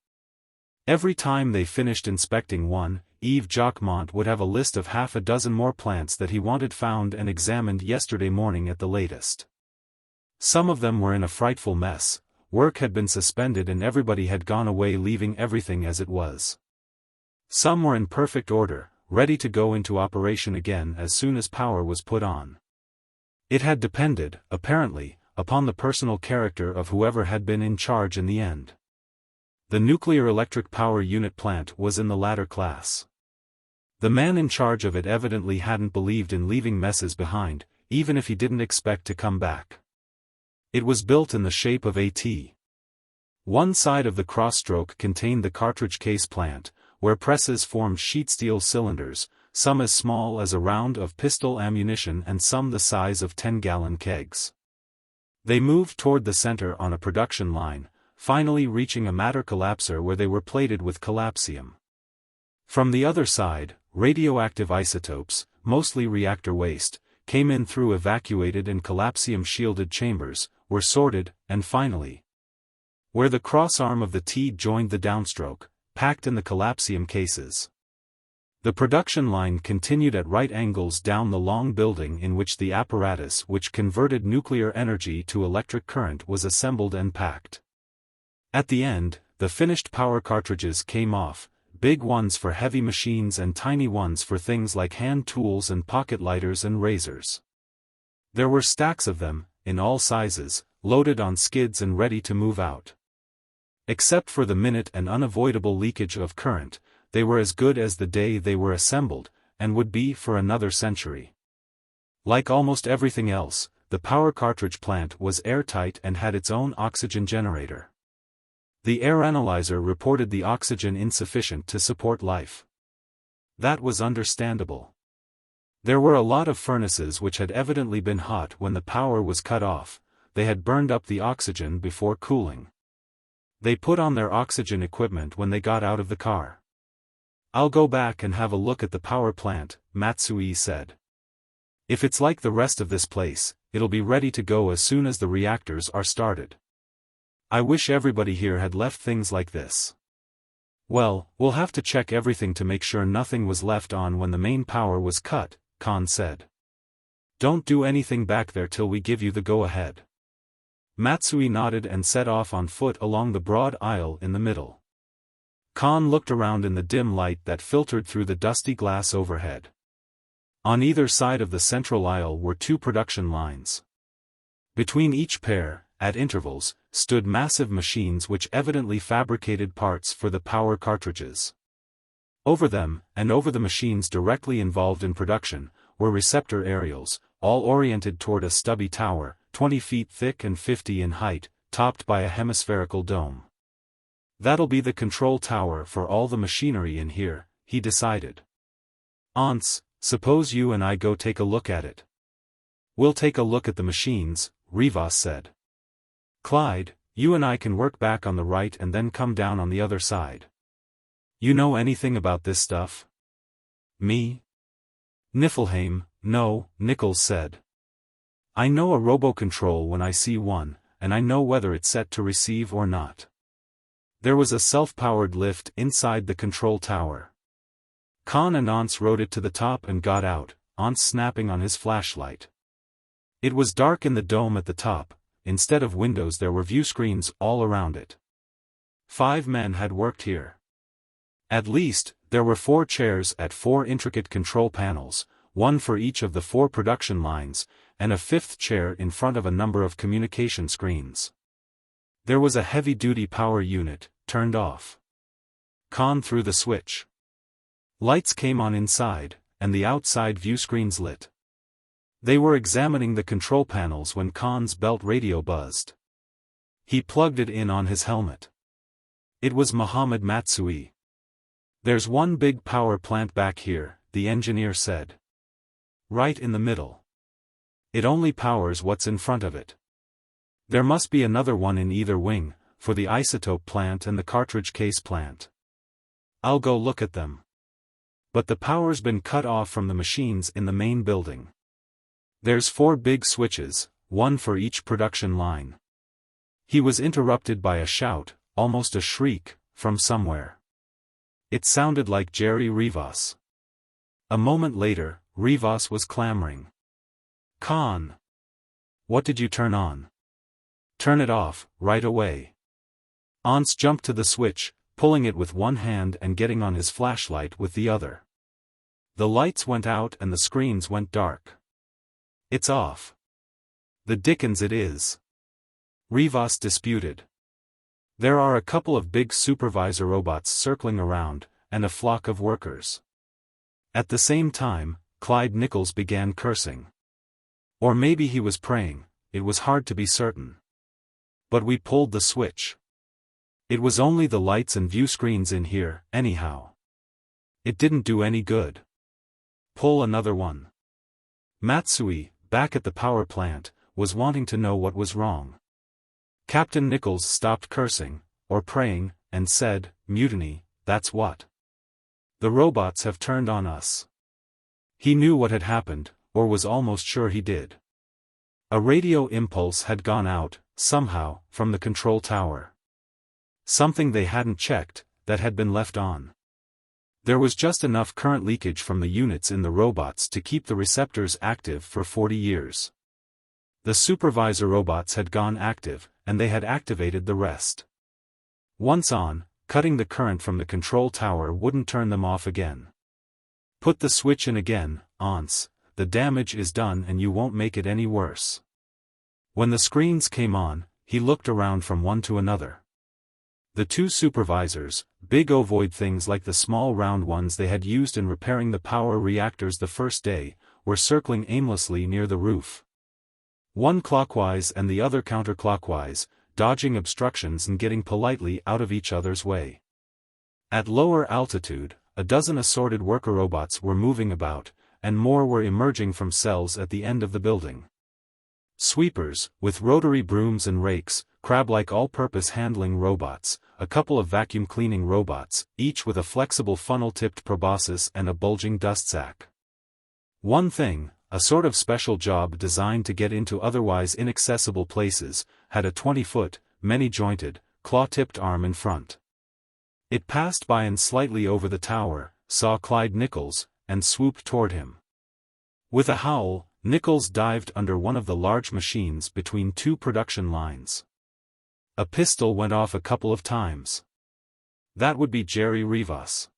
Every time they finished inspecting one, Yves Jacquemont would have a list of half a dozen more plants that he wanted found and examined yesterday morning at the latest. Some of them were in a frightful mess. Work had been suspended and everybody had gone away, leaving everything as it was. Some were in perfect order, ready to go into operation again as soon as power was put on. It had depended, apparently, upon the personal character of whoever had been in charge in the end. The nuclear electric power unit plant was in the latter class. The man in charge of it evidently hadn't believed in leaving messes behind, even if he didn't expect to come back. It was built in the shape of a T. One side of the cross-stroke contained the cartridge case plant, where presses formed sheet steel cylinders, some as small as a round of pistol ammunition and some the size of 10-gallon kegs. They moved toward the center on a production line, finally reaching a matter collapser where they were plated with collapsium. From the other side, radioactive isotopes, mostly reactor waste, came in through evacuated and collapsium-shielded chambers, were sorted, and finally, where the cross-arm of the T joined the downstroke, packed in the collapsium cases. The production line continued at right angles down the long building in which the apparatus which converted nuclear energy to electric current was assembled and packed. At the end, the finished power cartridges came off, big ones for heavy machines and tiny ones for things like hand tools and pocket lighters and razors. There were stacks of them, in all sizes, loaded on skids and ready to move out. Except for the minute and unavoidable leakage of current, they were as good as the day they were assembled, and would be for another century. Like almost everything else, the power cartridge plant was airtight and had its own oxygen generator. The air analyzer reported the oxygen insufficient to support life. That was understandable. There were a lot of furnaces which had evidently been hot when the power was cut off. They had burned up the oxygen before cooling. They put on their oxygen equipment when they got out of the car. "I'll go back and have a look at the power plant," Matsui said. "If it's like the rest of this place, it'll be ready to go as soon as the reactors are started. I wish everybody here had left things like this. Well, we'll have to check everything to make sure nothing was left on when the main power was cut, Conn said. Don't do anything back there till we give you the go-ahead. Matsui nodded and set off on foot along the broad aisle in the middle. Conn looked around in the dim light that filtered through the dusty glass overhead. On either side of the central aisle were two production lines. Between each pair, at intervals, stood massive machines which evidently fabricated parts for the power cartridges. Over them, and over the machines directly involved in production, were receptor aerials, all oriented toward a stubby tower, 20 feet thick and 50 in height, topped by a hemispherical dome. That'll be the control tower for all the machinery in here, he decided. Aunts, suppose you and I go take a look at it. We'll take a look at the machines, Rivas said. Clyde, you and I can work back on the right and then come down on the other side. You know anything about this stuff? Me? Niflheim, no, Nichols said. I know a robo-control when I see one, and I know whether it's set to receive or not. There was a self-powered lift inside the control tower. Conn and Aunts rode it to the top and got out, Aunts snapping on his flashlight. It was dark in the dome at the top. Instead of windows there were view screens all around it. 5 men had worked here. At least, there were 4 chairs at 4 intricate control panels, one for each of the 4 production lines, and a 5th chair in front of a number of communication screens. There was a heavy-duty power unit, turned off. Conn threw the switch. Lights came on inside, and the outside view screens lit. They were examining the control panels when Conn's belt radio buzzed. He plugged it in on his helmet. It was Mohammed Matsui. There's one big power plant back here, the engineer said. Right in the middle. It only powers what's in front of it. There must be another one in either wing, for the isotope plant and the cartridge case plant. I'll go look at them. But the power's been cut off from the machines in the main building. There's 4 big switches, one for each production line. He was interrupted by a shout, almost a shriek, from somewhere. It sounded like Jerry Rivas. A moment later, Rivas was clamoring. Conn! What did you turn on? Turn it off, right away. Aunts jumped to the switch, pulling it with one hand and getting on his flashlight with the other. The lights went out and the screens went dark. It's off. The dickens it is. Rivas disputed. There are a couple of big supervisor robots circling around, and a flock of workers. At the same time, Clyde Nichols began cursing. Or maybe he was praying, it was hard to be certain. But we pulled the switch. It was only the lights and view screens in here, anyhow. It didn't do any good. Pull another one. Matsui, back at the power plant, was wanting to know what was wrong. Captain Nichols stopped cursing, or praying, and said, "Mutiny, that's what. The robots have turned on us." He knew what had happened, or was almost sure he did. A radio impulse had gone out, somehow, from the control tower. Something they hadn't checked, that had been left on. There was just enough current leakage from the units in the robots to keep the receptors active for 40 years. The supervisor robots had gone active, and they had activated the rest. Once on, cutting the current from the control tower wouldn't turn them off again. Put the switch in again, Aunts, the damage is done and you won't make it any worse. When the screens came on, he looked around from one to another. The 2 supervisors, big ovoid things like the small round ones they had used in repairing the power reactors the first day, were circling aimlessly near the roof. One clockwise and the other counterclockwise, dodging obstructions and getting politely out of each other's way. At lower altitude, a dozen assorted worker robots were moving about, and more were emerging from cells at the end of the building. Sweepers, with rotary brooms and rakes, crab-like all-purpose handling robots, a couple of vacuum-cleaning robots, each with a flexible funnel-tipped proboscis and a bulging dust sack. One thing, a sort of special job designed to get into otherwise inaccessible places, had a 20-foot, many-jointed, claw-tipped arm in front. It passed by and slightly over the tower, saw Clyde Nichols, and swooped toward him. With a howl, Nichols dived under one of the large machines between two production lines. A pistol went off a couple of times. That would be Jerry Rivas.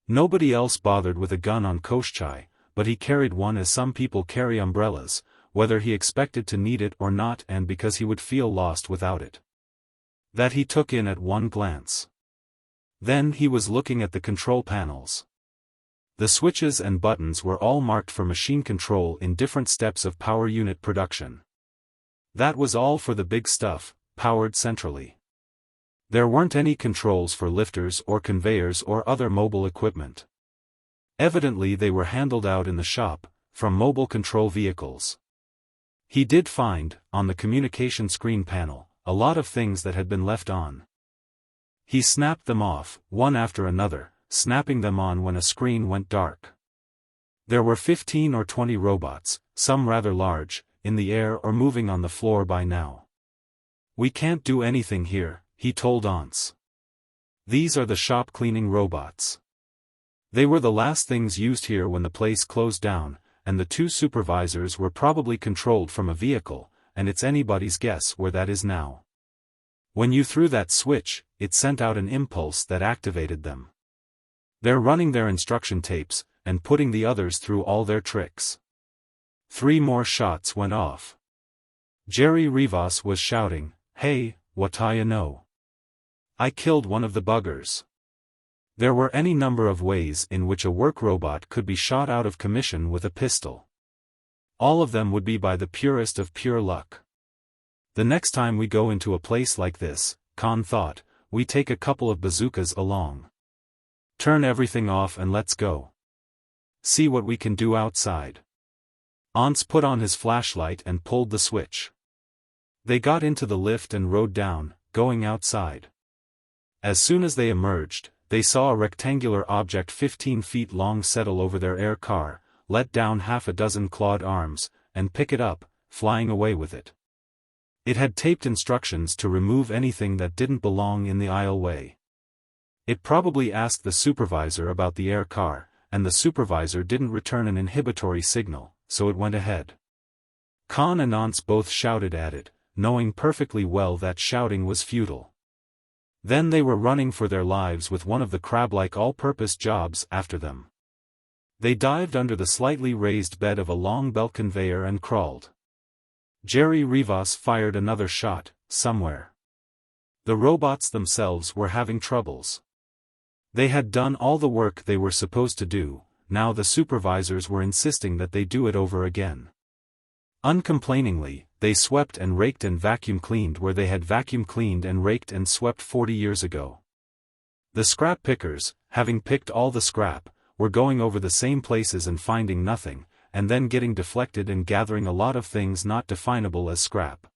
Nobody else bothered with a gun on Koschei, but he carried one as some people carry umbrellas, whether he expected to need it or not and because he would feel lost without it. That he took in at one glance. Then he was looking at the control panels. The switches and buttons were all marked for machine control in different steps of power unit production. That was all for the big stuff, powered centrally. There weren't any controls for lifters or conveyors or other mobile equipment. Evidently they were handled out in the shop, from mobile control vehicles. He did find, on the communication screen panel, a lot of things that had been left on. He snapped them off, one after another, snapping them on when a screen went dark. There were 15 or 20 robots, some rather large, in the air or moving on the floor by now. "We can't do anything here," he told Aunts. "These are the shop cleaning robots. They were the last things used here when the place closed down, and the two supervisors were probably controlled from a vehicle, and it's anybody's guess where that is now. When you threw that switch, it sent out an impulse that activated them. They're running their instruction tapes, and putting the others through all their tricks." 3 more shots went off. Jerry Rivas was shouting, "Hey, what'ya know? I killed one of the buggers." There were any number of ways in which a work robot could be shot out of commission with a pistol. All of them would be by the purest of pure luck. The next time we go into a place like this, Conn thought, we take a couple of bazookas along. Turn everything off and let's go. See what we can do outside. Aunts put on his flashlight and pulled the switch. They got into the lift and rode down, going outside. As soon as they emerged, they saw a rectangular object 15 feet long settle over their air car, let down half a dozen clawed arms, and pick it up, flying away with it. It had taped instructions to remove anything that didn't belong in the aisleway. It probably asked the supervisor about the air car, and the supervisor didn't return an inhibitory signal, so it went ahead. Conn and Aunts both shouted at it, knowing perfectly well that shouting was futile. Then they were running for their lives with one of the crab-like all-purpose jobs after them. They dived under the slightly raised bed of a long belt conveyor and crawled. Jerry Rivas fired another shot, somewhere. The robots themselves were having troubles. They had done all the work they were supposed to do, now the supervisors were insisting that they do it over again. Uncomplainingly, they swept and raked and vacuum cleaned where they had vacuum cleaned and raked and swept 40 years ago. The scrap pickers, having picked all the scrap, were going over the same places and finding nothing, and then getting deflected and gathering a lot of things not definable as scrap.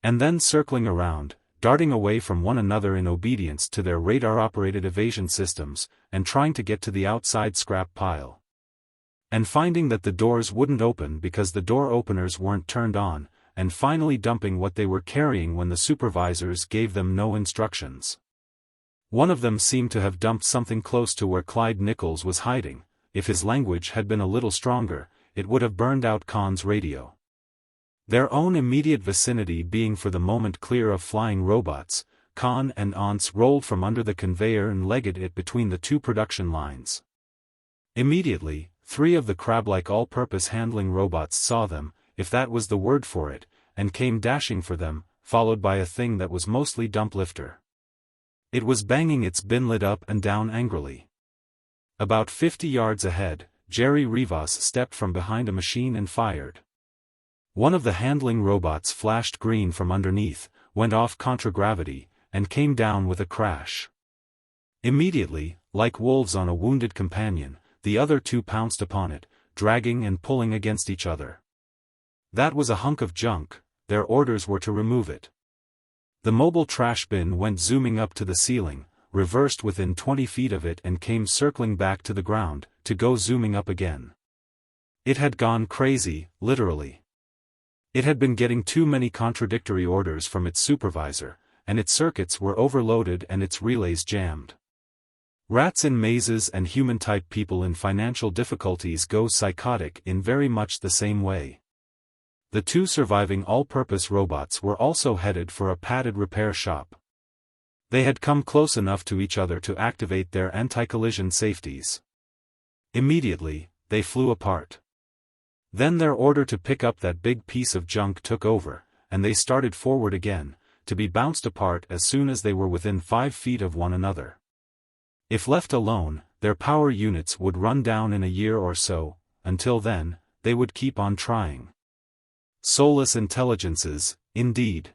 And then circling around, darting away from one another in obedience to their radar-operated evasion systems, and trying to get to the outside scrap pile. And finding that the doors wouldn't open because the door openers weren't turned on, and finally dumping what they were carrying when the supervisors gave them no instructions. One of them seemed to have dumped something close to where Clyde Nichols was hiding. If his language had been a little stronger, it would have burned out Conn's radio. Their own immediate vicinity being for the moment clear of flying robots, Conn and Aunts rolled from under the conveyor and legged it between the two production lines. Immediately, 3 of the crab-like all-purpose handling robots saw them, if that was the word for it, and came dashing for them, followed by a thing that was mostly dump lifter. It was banging its bin lid up and down angrily. About 50 yards ahead, Jerry Rivas stepped from behind a machine and fired. One of the handling robots flashed green from underneath, went off contragravity, and came down with a crash. Immediately, like wolves on a wounded companion, the other 2 pounced upon it, dragging and pulling against each other. That was a hunk of junk, their orders were to remove it. The mobile trash bin went zooming up to the ceiling, reversed within 20 feet of it and came circling back to the ground, to go zooming up again. It had gone crazy, literally. It had been getting too many contradictory orders from its supervisor, and its circuits were overloaded and its relays jammed. Rats in mazes and human-type people in financial difficulties go psychotic in very much the same way. The two surviving all-purpose robots were also headed for a padded repair shop. They had come close enough to each other to activate their anti-collision safeties. Immediately, they flew apart. Then their order to pick up that big piece of junk took over, and they started forward again, to be bounced apart as soon as they were within 5 feet of one another. If left alone, their power units would run down in a year or so. Until then, they would keep on trying. Soulless intelligences, indeed.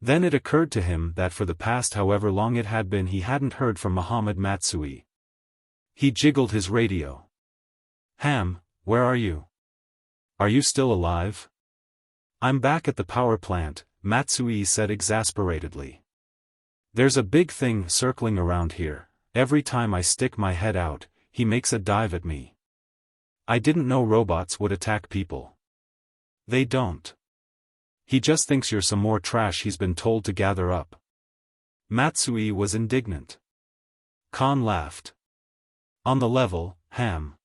Then it occurred to him that for the past however long it had been he hadn't heard from Mohammed Matsui. He jiggled his radio. "Ham, where are you? Are you still alive?" "I'm back at the power plant," Matsui said exasperatedly. "There's a big thing circling around here. Every time I stick my head out, he makes a dive at me. I didn't know robots would attack people." "They don't. He just thinks you're some more trash he's been told to gather up." Matsui was indignant. Conn laughed. "On the level, Ham.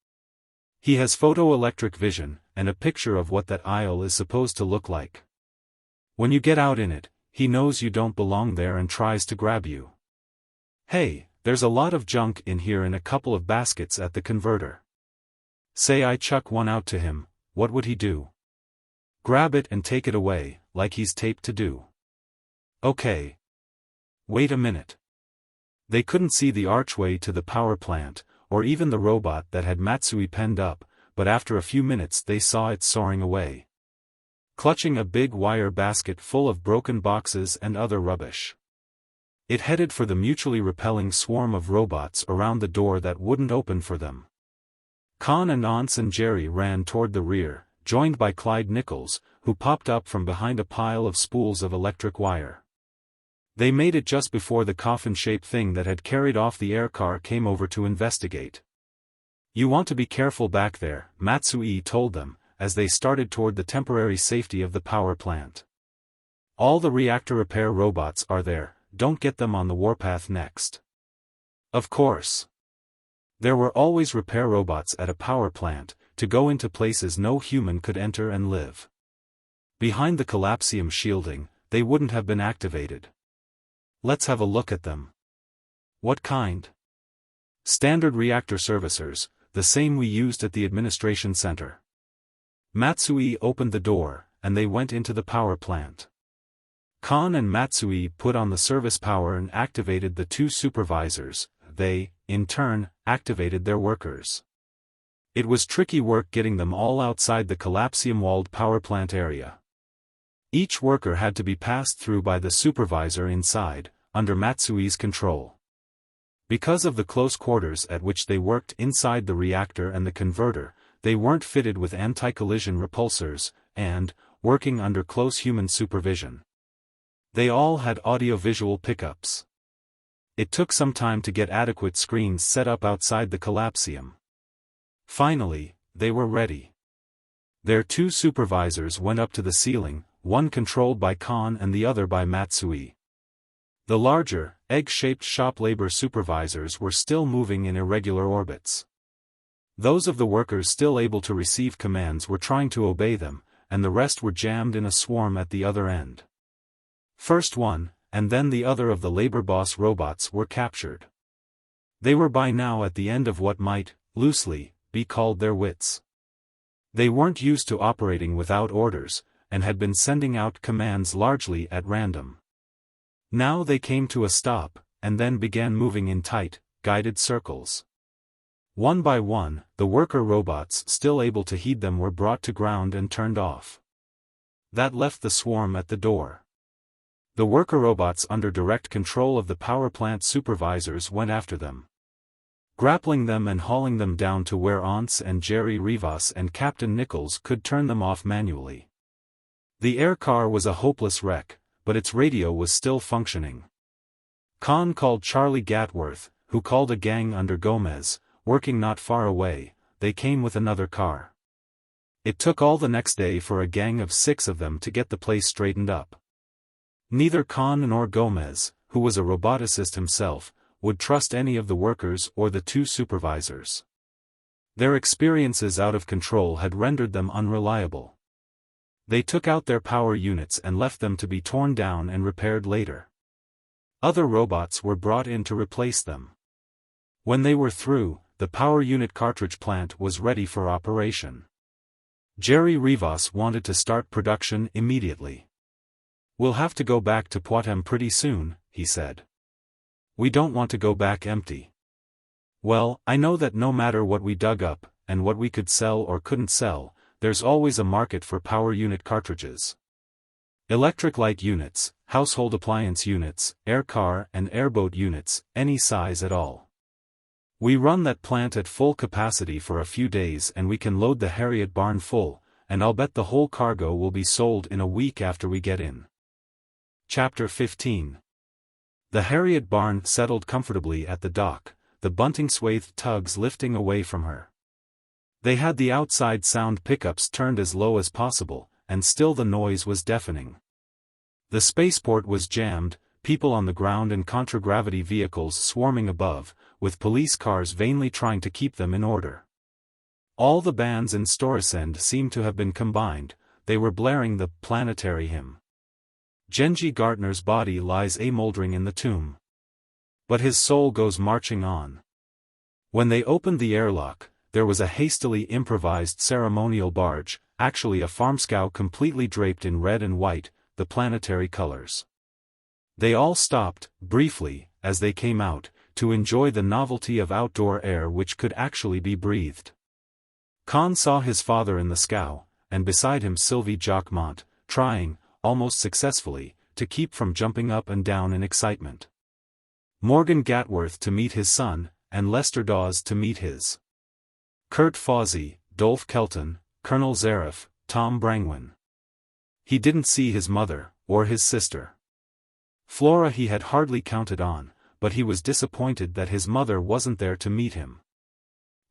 He has photoelectric vision, and a picture of what that aisle is supposed to look like. When you get out in it, he knows you don't belong there and tries to grab you. Hey, there's a lot of junk in here in a couple of baskets at the converter. Say I chuck one out to him, what would he do? Grab it and take it away, like he's taped to do." "Okay. Wait a minute." They couldn't see the archway to the power plant, or even the robot that had Matsui penned up, but after a few minutes they saw it soaring away, clutching a big wire basket full of broken boxes and other rubbish. It headed for the mutually repelling swarm of robots around the door that wouldn't open for them. Conn and Once and Jerry ran toward the rear, joined by Clyde Nichols, who popped up from behind a pile of spools of electric wire. They made it just before the coffin-shaped thing that had carried off the air car came over to investigate. "You want to be careful back there," Matsui told them, as they started toward the temporary safety of the power plant. "All the reactor repair robots are there, don't get them on the warpath next." Of course. There were always repair robots at a power plant, to go into places no human could enter and live. Behind the collapsium shielding, they wouldn't have been activated. "Let's have a look at them." "What kind?" "Standard reactor servicers, the same we used at the administration center." Matsui opened the door, and they went into the power plant. Conn and Matsui put on the service power and activated the two supervisors. They, in turn, activated their workers. It was tricky work getting them all outside the collapsium-walled power plant area. Each worker had to be passed through by the supervisor inside, under Matsui's control. Because of the close quarters at which they worked inside the reactor and the converter, they weren't fitted with anti-collision repulsors, and, working under close human supervision, they all had audio-visual pickups. It took some time to get adequate screens set up outside the collapsium. Finally, they were ready. Their two supervisors went up to the ceiling, one controlled by Conn and the other by Matsui. The larger, egg-shaped shop labor supervisors were still moving in irregular orbits. Those of the workers still able to receive commands were trying to obey them, and the rest were jammed in a swarm at the other end. First one, and then the other of the labor boss robots were captured. They were by now at the end of what might, loosely, be called their wits. They weren't used to operating without orders, and had been sending out commands largely at random. Now they came to a stop, and then began moving in tight, guided circles. One by one, the worker robots still able to heed them were brought to ground and turned off. That left the swarm at the door. The worker robots under direct control of the power plant supervisors went after them, grappling them and hauling them down to where Once and Jerry Rivas and Captain Nichols could turn them off manually. The air car was a hopeless wreck, but its radio was still functioning. Conn called Charlie Gatworth, who called a gang under Gomez, working not far away. They came with another car. It took all the next day for a gang of 6 of them to get the place straightened up. Neither Conn nor Gomez, who was a roboticist himself, would trust any of the workers or the two supervisors. Their experiences out of control had rendered them unreliable. They took out their power units and left them to be torn down and repaired later. Other robots were brought in to replace them. When they were through, the power unit cartridge plant was ready for operation. Jerry Rivas wanted to start production immediately. "We'll have to go back to Poictesme pretty soon," he said. "We don't want to go back empty." "Well, I know that no matter what we dug up, and what we could sell or couldn't sell, there's always a market for power unit cartridges. Electric light units, household appliance units, air car and airboat units, any size at all. We run that plant at full capacity for a few days and we can load the Harriet barn full, and I'll bet the whole cargo will be sold in a week after we get in." Chapter 15. The Harriet barn settled comfortably at the dock, the bunting-swathed tugs lifting away from her. They had the outside sound pickups turned as low as possible, and still the noise was deafening. The spaceport was jammed, people on the ground and contragravity vehicles swarming above, with police cars vainly trying to keep them in order. All the bands in Storesend seemed to have been combined, they were blaring the planetary hymn. Genji Gartner's body lies amouldering in the tomb. But his soul goes marching on. When they opened the airlock, there was a hastily improvised ceremonial barge, actually a farmscow completely draped in red and white, the planetary colors. They all stopped, briefly, as they came out, to enjoy the novelty of outdoor air which could actually be breathed. Conn saw his father in the scow, and beside him Sylvie Jacquemont, trying, almost successfully, to keep from jumping up and down in excitement. Morgan Gatworth to meet his son, and Lester Dawes to meet his. Kurt Fawzy, Dolph Kelton, Colonel Zarif, Tom Brangwyn. He didn't see his mother, or his sister. Flora he had hardly counted on, but he was disappointed that his mother wasn't there to meet him.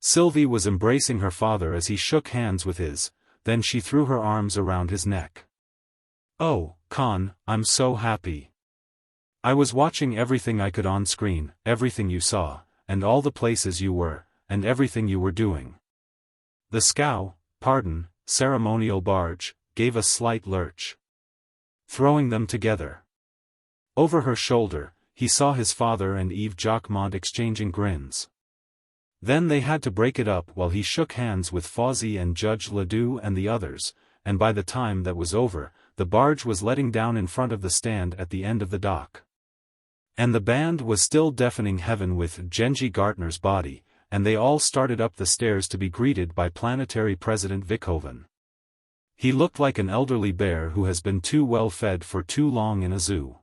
Sylvie was embracing her father as he shook hands with his, then she threw her arms around his neck. "Oh, Conn, I'm so happy. I was watching everything I could on screen, everything you saw, and all the places you were, and everything you were doing." The scow, ceremonial barge, gave a slight lurch, throwing them together. Over her shoulder, he saw his father and Eve Jacquemont exchanging grins. Then they had to break it up while he shook hands with Fawzy and Judge Ledoux and the others, and by the time that was over, the barge was letting down in front of the stand at the end of the dock. And the band was still deafening heaven with Genji Gartner's body, and they all started up the stairs to be greeted by Planetary President Vickhoven. He looked like an elderly bear who has been too well fed for too long in a zoo.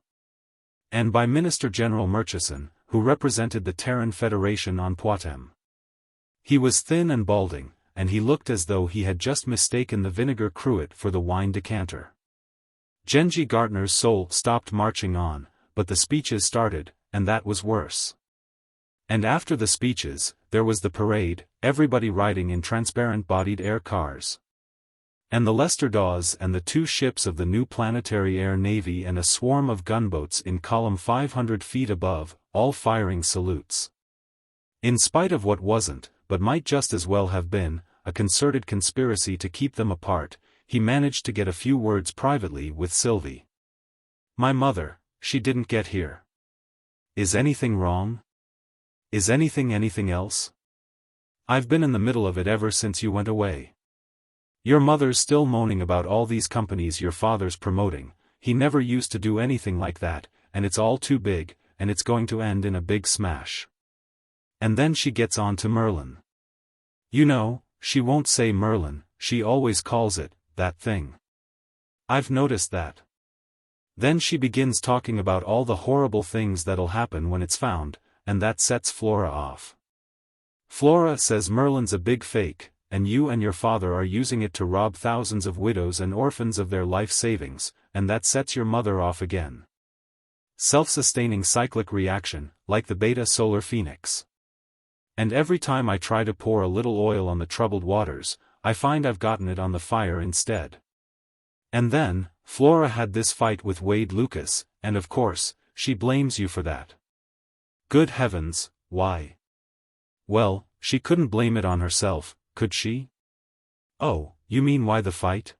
And by Minister General Murchison, who represented the Terran Federation on Poictesme. He was thin and balding, and he looked as though he had just mistaken the vinegar cruet for the wine decanter. Genji Gartner's soul stopped marching on, but the speeches started, and that was worse. And after the speeches, there was the parade, everybody riding in transparent-bodied air cars. And the Lester Dawes and the two ships of the new Planetary Air Navy and a swarm of gunboats in column 500 feet above, all firing salutes. In spite of what wasn't, but might just as well have been, a concerted conspiracy to keep them apart, he managed to get a few words privately with Sylvie. "My mother, she didn't get here. Is anything wrong? Is anything else? I've been in the middle of it ever since you went away. Your mother's still moaning about all these companies your father's promoting, he never used to do anything like that, and it's all too big, and it's going to end in a big smash." And then she gets on to Merlin. You know, she won't say Merlin, she always calls it, that thing. I've noticed that. Then she begins talking about all the horrible things that'll happen when it's found, and that sets Flora off. Flora says Merlin's a big fake, and you and your father are using it to rob thousands of widows and orphans of their life savings, and that sets your mother off again. Self-sustaining cyclic reaction, like the beta solar phoenix. And every time I try to pour a little oil on the troubled waters, I find I've gotten it on the fire instead. And then, Flora had this fight with Wade Lucas, and of course, she blames you for that. Good heavens, why? Well, she couldn't blame it on herself, could she? Oh, you mean why the fight?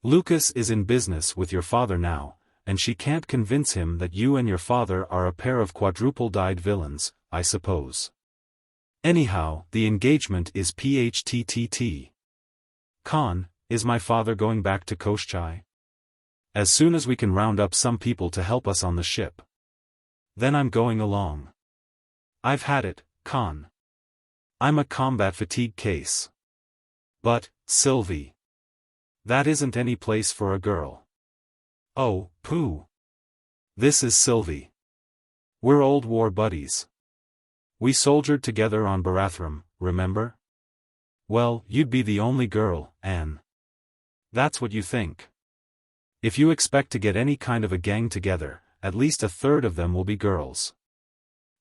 Lucas is in business with your father now, and she can't convince him that you and your father are a pair of quadruple-dyed villains, I suppose. Anyhow, the engagement is PHTTT. Conn, is my father going back to XVIII? As soon as we can round up some people to help us on the ship. Then I'm going along. I've had it, Conn. I'm a combat fatigue case. But, Sylvie. That isn't any place for a girl. Oh, pooh. This is Sylvie. We're old war buddies. We soldiered together on Barathrum, remember? Well, you'd be the only girl, Anne. That's what you think. If you expect to get any kind of a gang together, at least a third of them will be girls.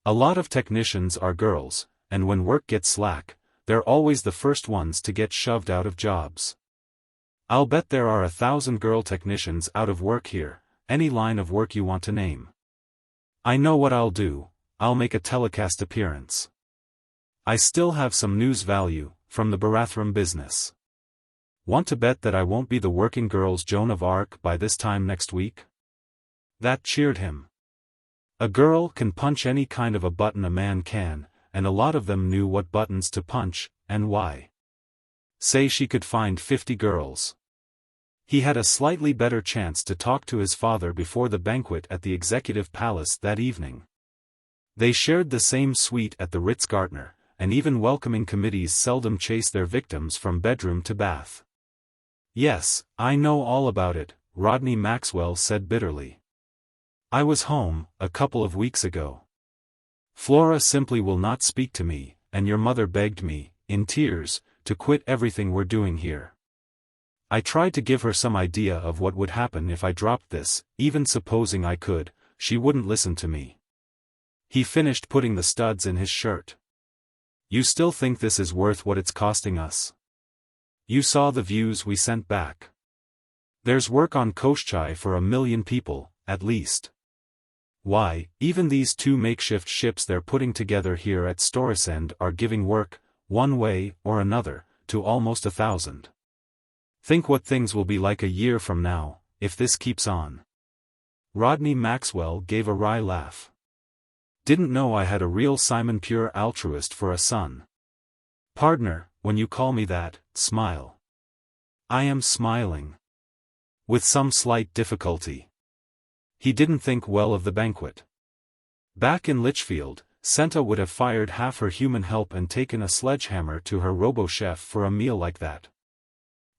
A lot of technicians are girls, and when work gets slack, they're always the first ones to get shoved out of jobs. I'll bet there are 1,000 girl technicians out of work here, any line of work you want to name. I know what I'll do, I'll make a telecast appearance. I still have some news value, from the Barathrum business. Want to bet that I won't be the working girl's Joan of Arc by this time next week? That cheered him. A girl can punch any kind of a button a man can, and a lot of them knew what buttons to punch, and why. Say she could find 50 girls. He had a slightly better chance to talk to his father before the banquet at the Executive Palace that evening. They shared the same suite at the Ritz-Carlton, and even welcoming committees seldom chase their victims from bedroom to bath. Yes, I know all about it, Rodney Maxwell said bitterly. I was home, a couple of weeks ago. Flora simply will not speak to me, and your mother begged me, in tears, to quit everything we're doing here. I tried to give her some idea of what would happen if I dropped this, even supposing I could, she wouldn't listen to me. He finished putting the studs in his shirt. You still think this is worth what it's costing us? You saw the views we sent back. There's work on XVIII for 1 million people, at least. Why, even these 2 makeshift ships they're putting together here at Storesend are giving work, one way or another, to almost 1,000. Think what things will be like a year from now, if this keeps on. Rodney Maxwell gave a wry laugh. Didn't know I had a real Simon Pure altruist for a son. Partner, when you call me that, smile. I am smiling. With some slight difficulty. He didn't think well of the banquet. Back in Litchfield, Senta would have fired half her human help and taken a sledgehammer to her robo-chef for a meal like that.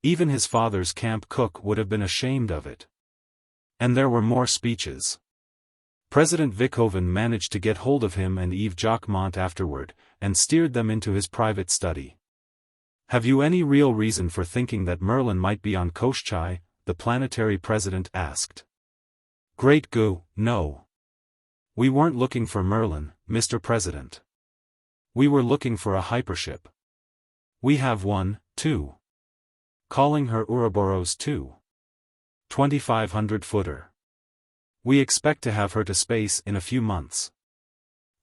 Even his father's camp cook would have been ashamed of it. And there were more speeches. President Vickhoven managed to get hold of him and Yves Jacquemont afterward, and steered them into his private study. Have you any real reason for thinking that Merlin might be on XVIII? The planetary president asked. Great goo, no. We weren't looking for Merlin, Mr. President. We were looking for a hypership. We have one, too. Calling her Ouroboros 2. 2,500-footer. We expect to have her to space in a few months.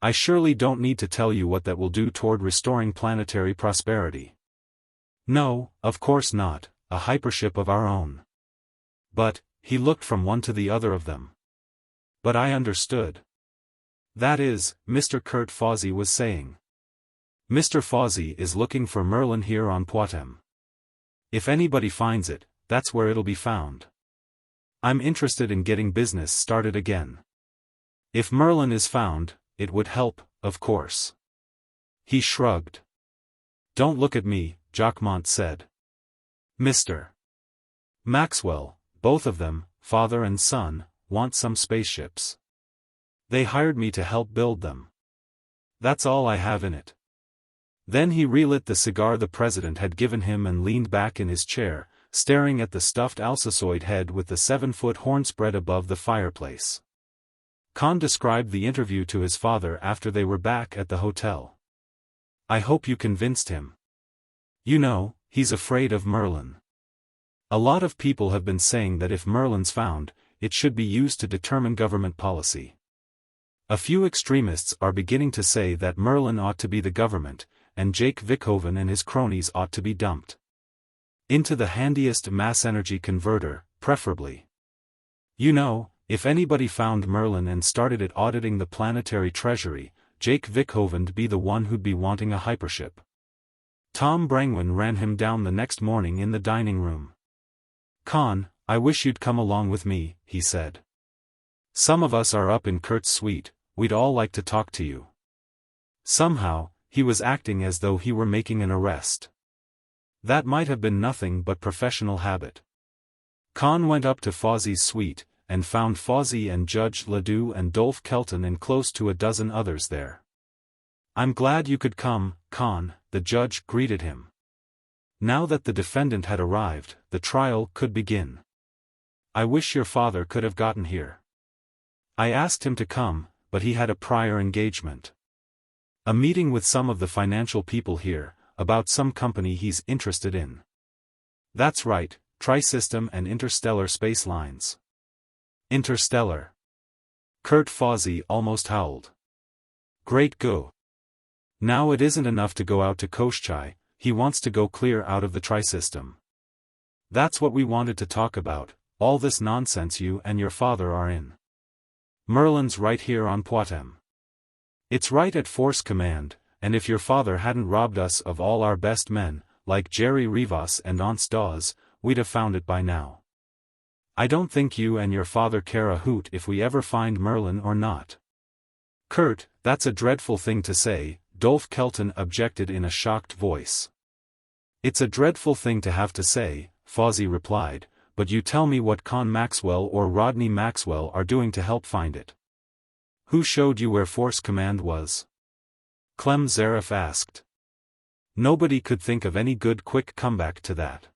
I surely don't need to tell you what that will do toward restoring planetary prosperity. No, of course not, a hypership of our own. But, he looked from one to the other of them. But I understood. That is, Mr. Kurt Fawzi was saying. Mr. Fawzi is looking for Merlin here on Poictesme. If anybody finds it, that's where it'll be found. I'm interested in getting business started again. If Merlin is found, it would help, of course. He shrugged. Don't look at me, Jacquemont said. Mr. Maxwell, both of them, father and son, want some spaceships. They hired me to help build them. That's all I have in it. Then he relit the cigar the president had given him and leaned back in his chair, staring at the stuffed Alsacoid head with the 7-foot horn spread above the fireplace. Conn described the interview to his father after they were back at the hotel. I hope you convinced him. You know, he's afraid of Merlin. A lot of people have been saying that if Merlin's found, it should be used to determine government policy. A few extremists are beginning to say that Merlin ought to be the government, and Jake Vickhoven and his cronies ought to be dumped into the handiest mass energy converter, preferably. You know, if anybody found Merlin and started it auditing the planetary treasury, Jake Vickhoven'd be the one who'd be wanting a hypership. Tom Brangwyn ran him down the next morning in the dining room. "Conn, I wish you'd come along with me," he said. "Some of us are up in Kurt's suite, we'd all like to talk to you." Somehow, he was acting as though he were making an arrest. That might have been nothing but professional habit. Conn went up to Fozzie's suite, and found Fozzie and Judge Ledoux and Dolph Kelton and close to a dozen others there. "I'm glad you could come, Conn," the judge greeted him. Now that the defendant had arrived, the trial could begin. "I wish your father could have gotten here. I asked him to come, but he had a prior engagement. A meeting with some of the financial people here, about some company he's interested in." "That's right, Tri-System and Interstellar Space Lines." "Interstellar." Kurt Fozzie almost howled. "Great go. Now it isn't enough to go out to Koschei, he wants to go clear out of the Tri-System. That's what we wanted to talk about, all this nonsense you and your father are in. Merlin's right here on Poictesme. It's right at Force Command, and if your father hadn't robbed us of all our best men, like Jerry Rivas and Once Dawes, we'd have found it by now. I don't think you and your father care a hoot if we ever find Merlin or not." "Kurt, that's a dreadful thing to say," Dolph Kelton objected in a shocked voice. "It's a dreadful thing to have to say," Fozzie replied, "but you tell me what Conn Maxwell or Rodney Maxwell are doing to help find it." "Who showed you where Force Command was?" Clem Zaref asked. Nobody could think of any good quick comeback to that.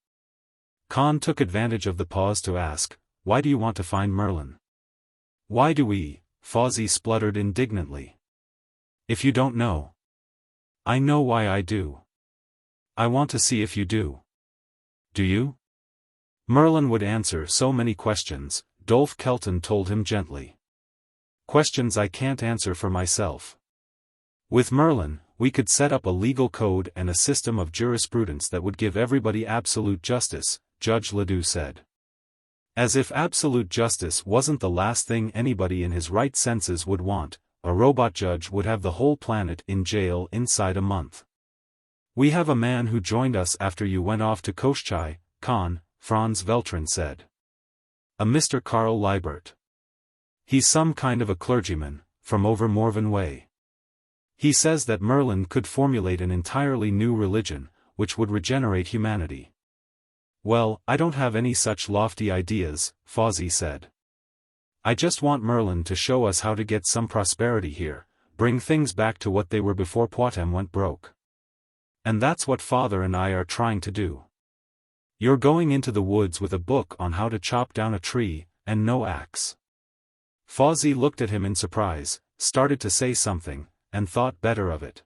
Conn took advantage of the pause to ask, "Why do you want to find Merlin?" "Why do we?" Fozzie spluttered indignantly. "If you don't know." "I know why I do. I want to see if you do." "Do you?" Merlin would answer so many questions, Dolph Kelton told him gently. "Questions I can't answer for myself. With Merlin, we could set up a legal code and a system of jurisprudence that would give everybody absolute justice," Judge Ledoux said. "As if absolute justice wasn't the last thing anybody in his right senses would want, a robot judge would have the whole planet in jail inside a month." "We have a man who joined us after you went off to Koschei, Conn," Franz Veltrin said. "A Mr. Karl Liebert. He's some kind of a clergyman, from over Morven Way. He says that Merlin could formulate an entirely new religion, which would regenerate humanity." "Well, I don't have any such lofty ideas," Fozzie said. "I just want Merlin to show us how to get some prosperity here, bring things back to what they were before Poictesme went broke. And that's what Father and I are trying to do. You're going into the woods with a book on how to chop down a tree, and no axe." Fozzie looked at him in surprise, started to say something, and thought better of it.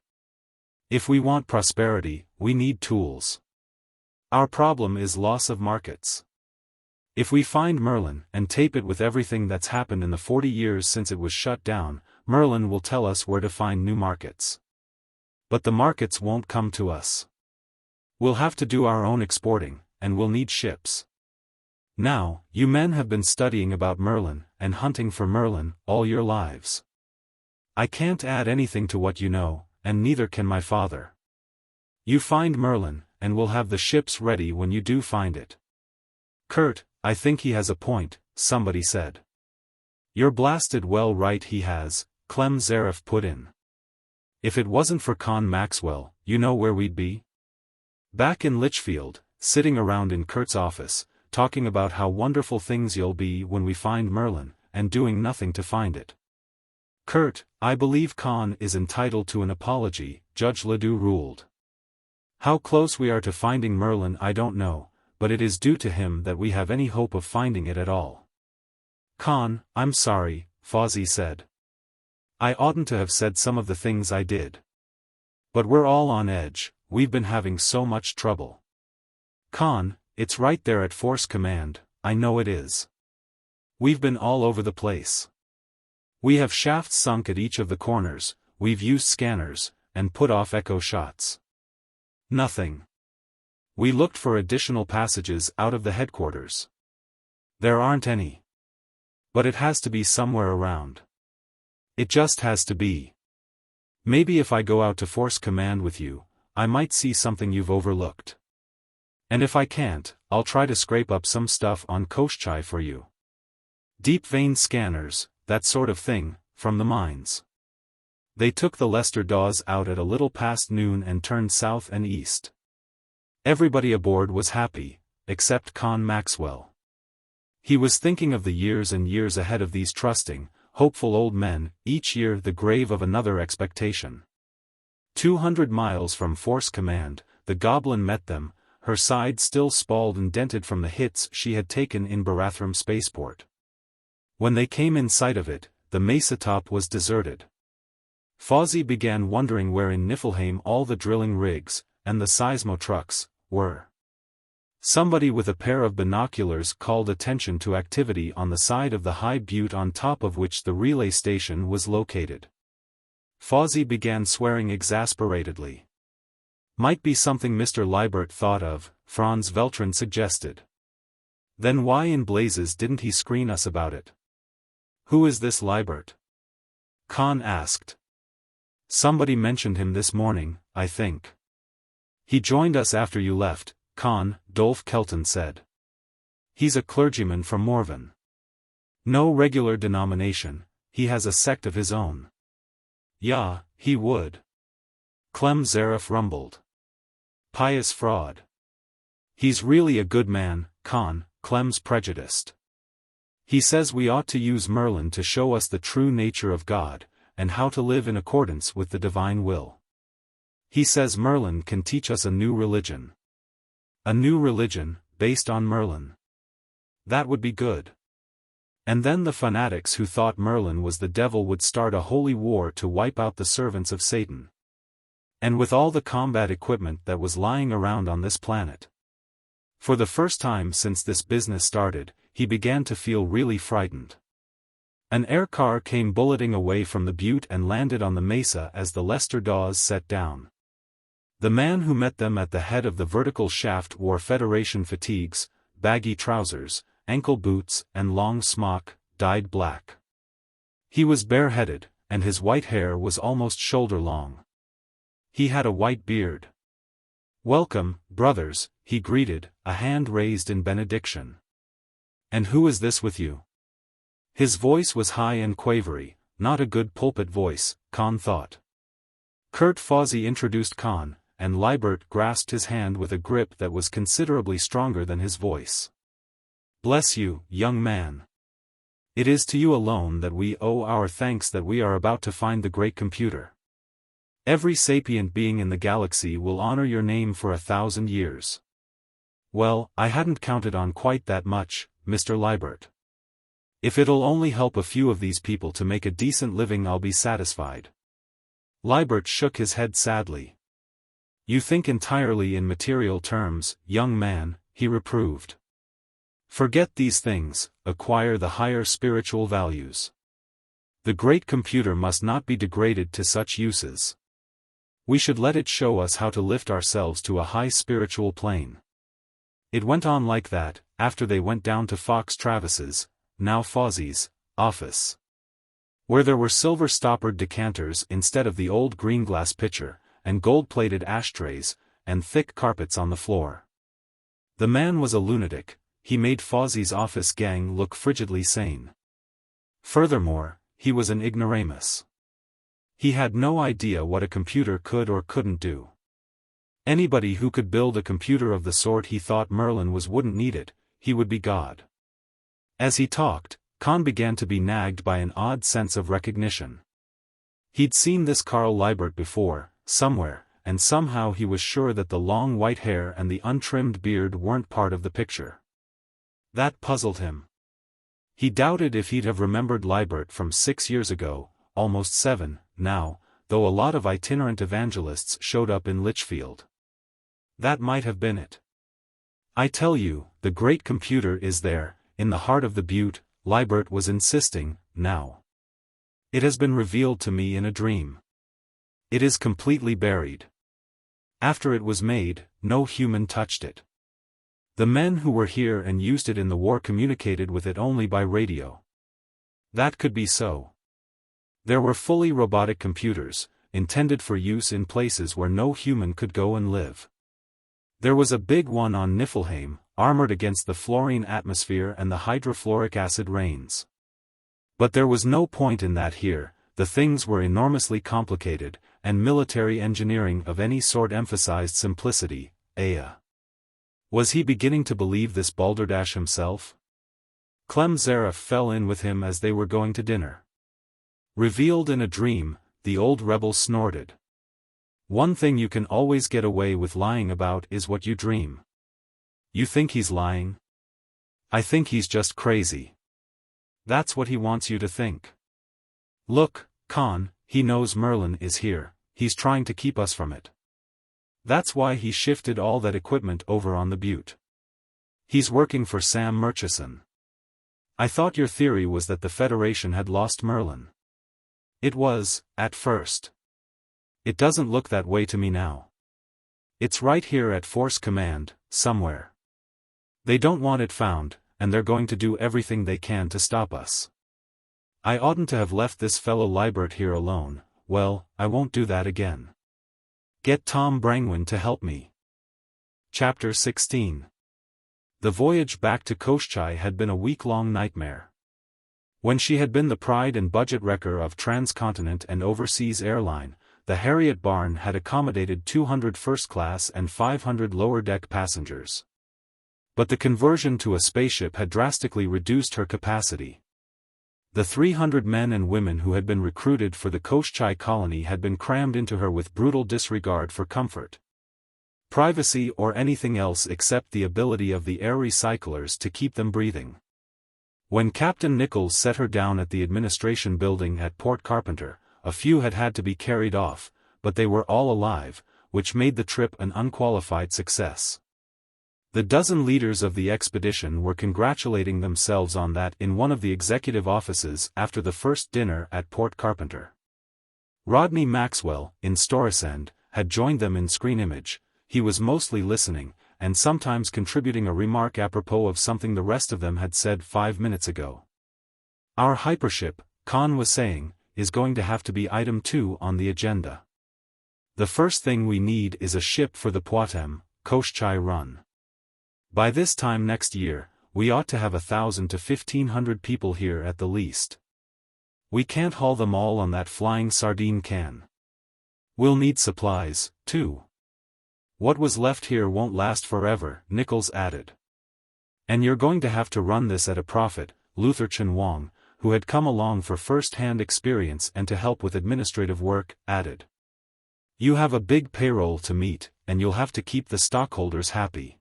"If we want prosperity, we need tools. Our problem is loss of markets. If we find Merlin and tape it with everything that's happened in the 40 years since it was shut down, Merlin will tell us where to find new markets. But the markets won't come to us. We'll have to do our own exporting, and we'll need ships. Now, you men have been studying about Merlin and hunting for Merlin all your lives. I can't add anything to what you know, and neither can my father. You find Merlin, and we'll have the ships ready when you do find it." "Kurt, I think he has a point," somebody said. "You're blasted well right he has," Clem Zaref put in. "If it wasn't for Conn Maxwell, you know where we'd be? Back in Litchfield, sitting around in Kurt's office, talking about how wonderful things you'll be when we find Merlin, and doing nothing to find it." "Kurt, I believe Conn is entitled to an apology," Judge Ledoux ruled. "How close we are to finding Merlin I don't know, but it is due to him that we have any hope of finding it at all." "Conn, I'm sorry," Fozzie said. "I oughtn't to have said some of the things I did. But we're all on edge, we've been having so much trouble." "Conn, it's right there at Force Command, I know it is. We've been all over the place. We have shafts sunk at each of the corners, we've used scanners, and put off echo shots. Nothing. We looked for additional passages out of the headquarters. There aren't any. But it has to be somewhere around. It just has to be. Maybe if I go out to Force Command with you, I might see something you've overlooked. And if I can't, I'll try to scrape up some stuff on XVIII for you. Deep vein scanners, that sort of thing, from the mines. They took the Lester Dawes out at a little past noon and turned south and east. Everybody aboard was happy, except Conn Maxwell. He was thinking of the years and years ahead of these trusting, hopeful old men, each year the grave of another expectation. 200 miles from Force Command, the Goblin met them, her side still spalled and dented from the hits she had taken in Barathrum spaceport. When they came in sight of it, the mesa top was deserted. Fawzi began wondering where in Niflheim all the drilling rigs, and the seismo trucks, were. Somebody with a pair of binoculars called attention to activity on the side of the high butte on top of which the relay station was located. Fawzi began swearing exasperatedly. Might be something Mr. Liebert thought of, Franz Veltrin suggested. Then why in blazes didn't he screen us about it? Who is this Liebert? Conn asked. Somebody mentioned him this morning, I think. He joined us after you left, Conn, Dolph Kelton said. He's a clergyman from Morven. No regular denomination, he has a sect of his own. Yeah, he would. Clem Zaref rumbled. Pious fraud. He's really a good man, Conn, Clem's prejudiced. He says we ought to use Merlin to show us the true nature of God, and how to live in accordance with the divine will. He says Merlin can teach us a new religion. A new religion, based on Merlin. That would be good. And then the fanatics who thought Merlin was the devil would start a holy war to wipe out the servants of Satan. And with all the combat equipment that was lying around on this planet. For the first time since this business started, he began to feel really frightened. An air car came bulleting away from the butte and landed on the mesa as the Lester Dawes set down. The man who met them at the head of the vertical shaft wore Federation fatigues, baggy trousers, ankle boots and long smock, dyed black. He was bareheaded, and his white hair was almost shoulder-long. He had a white beard. "Welcome, brothers," he greeted, a hand raised in benediction. "And who is this with you?" His voice was high and quavery, not a good pulpit voice, Conn thought. Kurt Fawzi introduced Conn, and Liebert grasped his hand with a grip that was considerably stronger than his voice. "Bless you, young man. It is to you alone that we owe our thanks that we are about to find the great computer. Every sapient being in the galaxy will honor your name for 1,000 years. Well, I hadn't counted on quite that much, Mr. Liebert. If it'll only help a few of these people to make a decent living, I'll be satisfied." Liebert shook his head sadly. "You think entirely in material terms, young man," he reproved. "Forget these things, acquire the higher spiritual values. The great computer must not be degraded to such uses. We should let it show us how to lift ourselves to a high spiritual plane." It went on like that, after they went down to Fox Travis's, now Fawzi's, office. Where there were silver-stoppered decanters instead of the old green-glass pitcher, and gold-plated ashtrays, and thick carpets on the floor. The man was a lunatic, he made Fawzi's office gang look frigidly sane. Furthermore, he was an ignoramus. He had no idea what a computer could or couldn't do. Anybody who could build a computer of the sort he thought Merlin was wouldn't need it, he would be God. As he talked, Conn began to be nagged by an odd sense of recognition. He'd seen this Karl Liebert before, somewhere, and somehow he was sure that the long white hair and the untrimmed beard weren't part of the picture. That puzzled him. He doubted if he'd have remembered Liebert from 6 years ago, almost 7, now, though a lot of itinerant evangelists showed up in Litchfield. That might have been it. "I tell you, the great computer is there, in the heart of the butte," Liebert was insisting, now. It has been revealed to me in a dream. It is completely buried. After it was made, no human touched it. The men who were here and used it in the war communicated with it only by radio. That could be so. There were fully robotic computers, intended for use in places where no human could go and live. There was a big one on Niflheim, armored against the fluorine atmosphere and the hydrofluoric acid rains. But there was no point in that here. The things were enormously complicated, and military engineering of any sort emphasized simplicity. Was he beginning to believe this balderdash himself? Clem Zaref fell in with him as they were going to dinner. Revealed in a dream, the old rebel snorted. One thing you can always get away with lying about is what you dream. You think he's lying? I think he's just crazy. That's what he wants you to think. Look, Conn, he knows Merlin is here, he's trying to keep us from it. That's why he shifted all that equipment over on the Butte. He's working for Sam Murchison. I thought your theory was that the Federation had lost Merlin. It was, at first. It doesn't look that way to me now. It's right here at Force Command, somewhere. They don't want it found, and they're going to do everything they can to stop us. I oughtn't to have left this fellow Liebert here alone. Well, I won't do that again. Get Tom Brangwyn to help me. Chapter 16. The voyage back to Koschei had been a week-long nightmare. When she had been the pride and budget wrecker of transcontinent and overseas airline, the Harriet Barn had accommodated 200 first-class and 500 lower-deck passengers. But the conversion to a spaceship had drastically reduced her capacity. The 300 men and women who had been recruited for the Koschei colony had been crammed into her with brutal disregard for comfort, privacy or anything else except the ability of the air recyclers to keep them breathing. When Captain Nichols set her down at the administration building at Port Carpenter, a few had to be carried off, but they were all alive, which made the trip an unqualified success. The dozen leaders of the expedition were congratulating themselves on that in one of the executive offices after the first dinner at Port Carpenter. Rodney Maxwell, in Storesend, had joined them in screen image. He was mostly listening, and sometimes contributing a remark apropos of something the rest of them had said 5 minutes ago. Our hypership, Conn was saying, is going to have to be item 2 on the agenda. The first thing we need is a ship for the Poictesme, Koschei run. By this time next year, we ought to have 1,000 to 1,500 people here at the least. We can't haul them all on that flying sardine can. We'll need supplies, too. What was left here won't last forever, Nichols added. And you're going to have to run this at a profit, Luther Chen Wong, who had come along for first-hand experience and to help with administrative work, added. You have a big payroll to meet, and you'll have to keep the stockholders happy.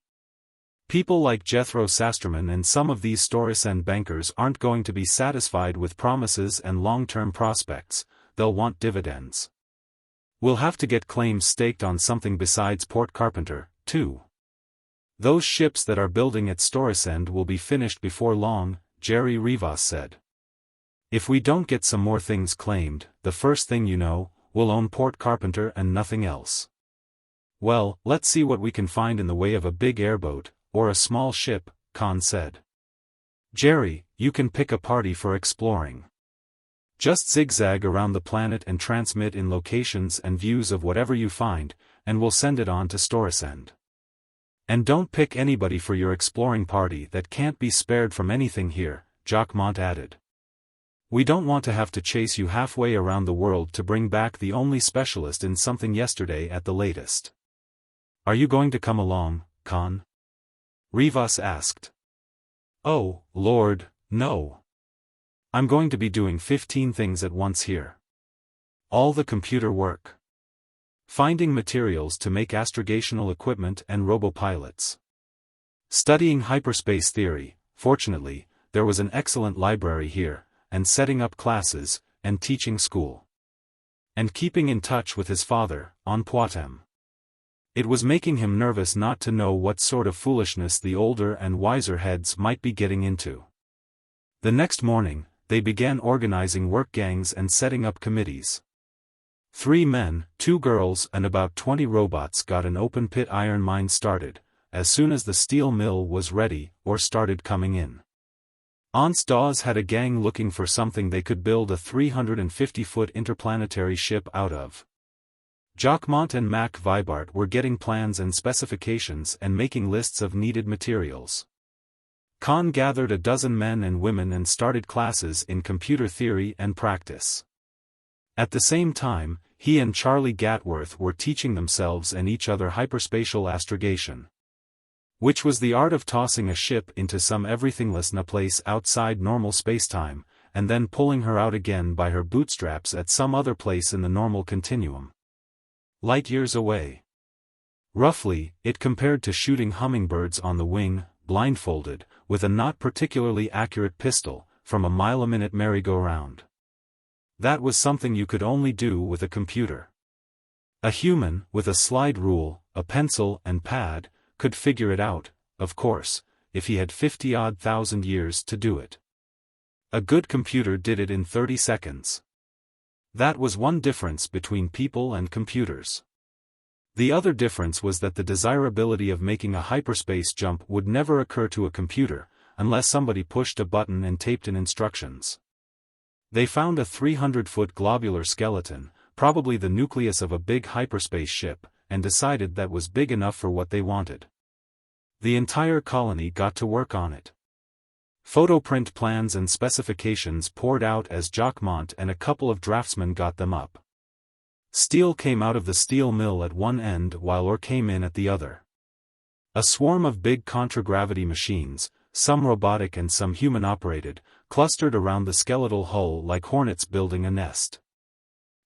People like Jethro Sasterman and some of these Storesend bankers aren't going to be satisfied with promises and long-term prospects, they'll want dividends. We'll have to get claims staked on something besides Port Carpenter, too. Those ships that are building at Storesend will be finished before long, Jerry Rivas said. If we don't get some more things claimed, the first thing you know, we'll own Port Carpenter and nothing else. Well, let's see what we can find in the way of a big airboat, or a small ship, Conn said. Jerry, you can pick a party for exploring. Just zigzag around the planet and transmit in locations and views of whatever you find, and we'll send it on to Storesend. And don't pick anybody for your exploring party that can't be spared from anything here, Jacquemont added. We don't want to have to chase you halfway around the world to bring back the only specialist in something yesterday at the latest. Are you going to come along, Conn? Rivas asked. Oh, Lord, no. I'm going to be doing 15 things at once here. All the computer work. Finding materials to make astrogational equipment and robopilots. Studying hyperspace theory, fortunately, there was an excellent library here, and setting up classes, and teaching school. And keeping in touch with his father, on Poictesme. It was making him nervous not to know what sort of foolishness the older and wiser heads might be getting into. The next morning, they began organizing work gangs and setting up committees. 3 men, 2 girls and about 20 robots got an open-pit iron mine started, as soon as the steel mill was ready, or started coming in. Ons Dawes had a gang looking for something they could build a 350-foot interplanetary ship out of. Jacquemont and Mac Vibart were getting plans and specifications and making lists of needed materials. Conn gathered a dozen men and women and started classes in computer theory and practice. At the same time, he and Charlie Gatworth were teaching themselves and each other hyperspatial astrogation, which was the art of tossing a ship into some everythingless place outside normal spacetime, and then pulling her out again by her bootstraps at some other place in the normal continuum, light years away. Roughly, it compared to shooting hummingbirds on the wing, blindfolded, with a not particularly accurate pistol, from a mile-a-minute merry-go-round. That was something you could only do with a computer. A human, with a slide rule, a pencil and pad, could figure it out, of course, if he had 50-odd thousand years to do it. A good computer did it in 30 seconds. That was one difference between people and computers. The other difference was that the desirability of making a hyperspace jump would never occur to a computer, unless somebody pushed a button and taped in instructions. They found a 300-foot globular skeleton, probably the nucleus of a big hyperspace ship, and decided that was big enough for what they wanted. The entire colony got to work on it. Photoprint plans and specifications poured out as Jacquemont and a couple of draftsmen got them up. Steel came out of the steel mill at one end while ore came in at the other. A swarm of big contragravity machines, some robotic and some human-operated, clustered around the skeletal hull like hornets building a nest.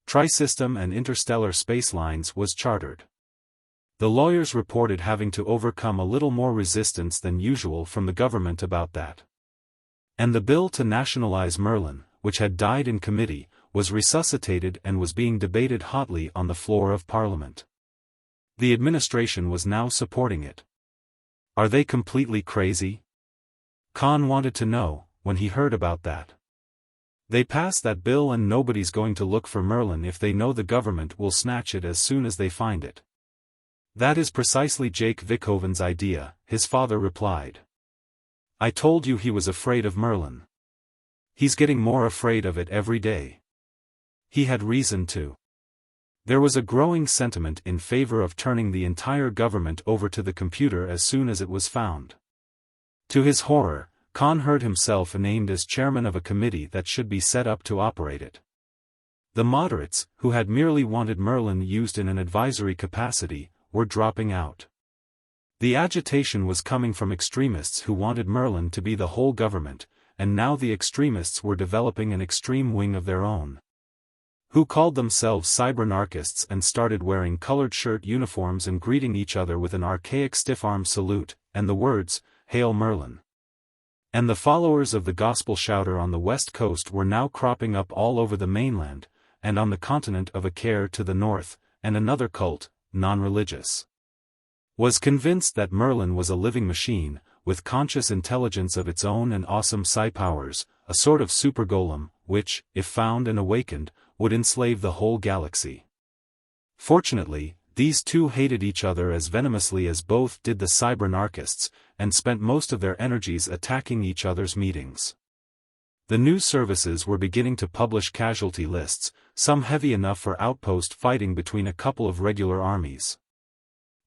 Tri-system and interstellar space lines was chartered. The lawyers reported having to overcome a little more resistance than usual from the government about that. And the bill to nationalize MERLIN, which had died in committee, was resuscitated and was being debated hotly on the floor of Parliament. The administration was now supporting it. Are they completely crazy? Conn wanted to know, when he heard about that. They passed that bill and nobody's going to look for MERLIN if they know the government will snatch it as soon as they find it. That is precisely Jake Vickoven's idea, his father replied. I told you he was afraid of MERLIN. He's getting more afraid of it every day. He had reason to. There was a growing sentiment in favor of turning the entire government over to the computer as soon as it was found. To his horror, Conn heard himself named as chairman of a committee that should be set up to operate it. The moderates, who had merely wanted MERLIN used in an advisory capacity, were dropping out. The agitation was coming from extremists who wanted MERLIN to be the whole government, and now the extremists were developing an extreme wing of their own, who called themselves cybernarchists and started wearing colored shirt uniforms and greeting each other with an archaic stiff-arm salute, and the words, "Hail MERLIN." And the followers of the gospel shouter on the west coast were now cropping up all over the mainland, and on the continent of Acre to the north, and another cult, non-religious, was convinced that MERLIN was a living machine, with conscious intelligence of its own and awesome psi-powers, a sort of supergolem, which, if found and awakened, would enslave the whole galaxy. Fortunately, these two hated each other as venomously as both did the cybernarchists, and spent most of their energies attacking each other's meetings. The news services were beginning to publish casualty lists, some heavy enough for outpost fighting between a couple of regular armies.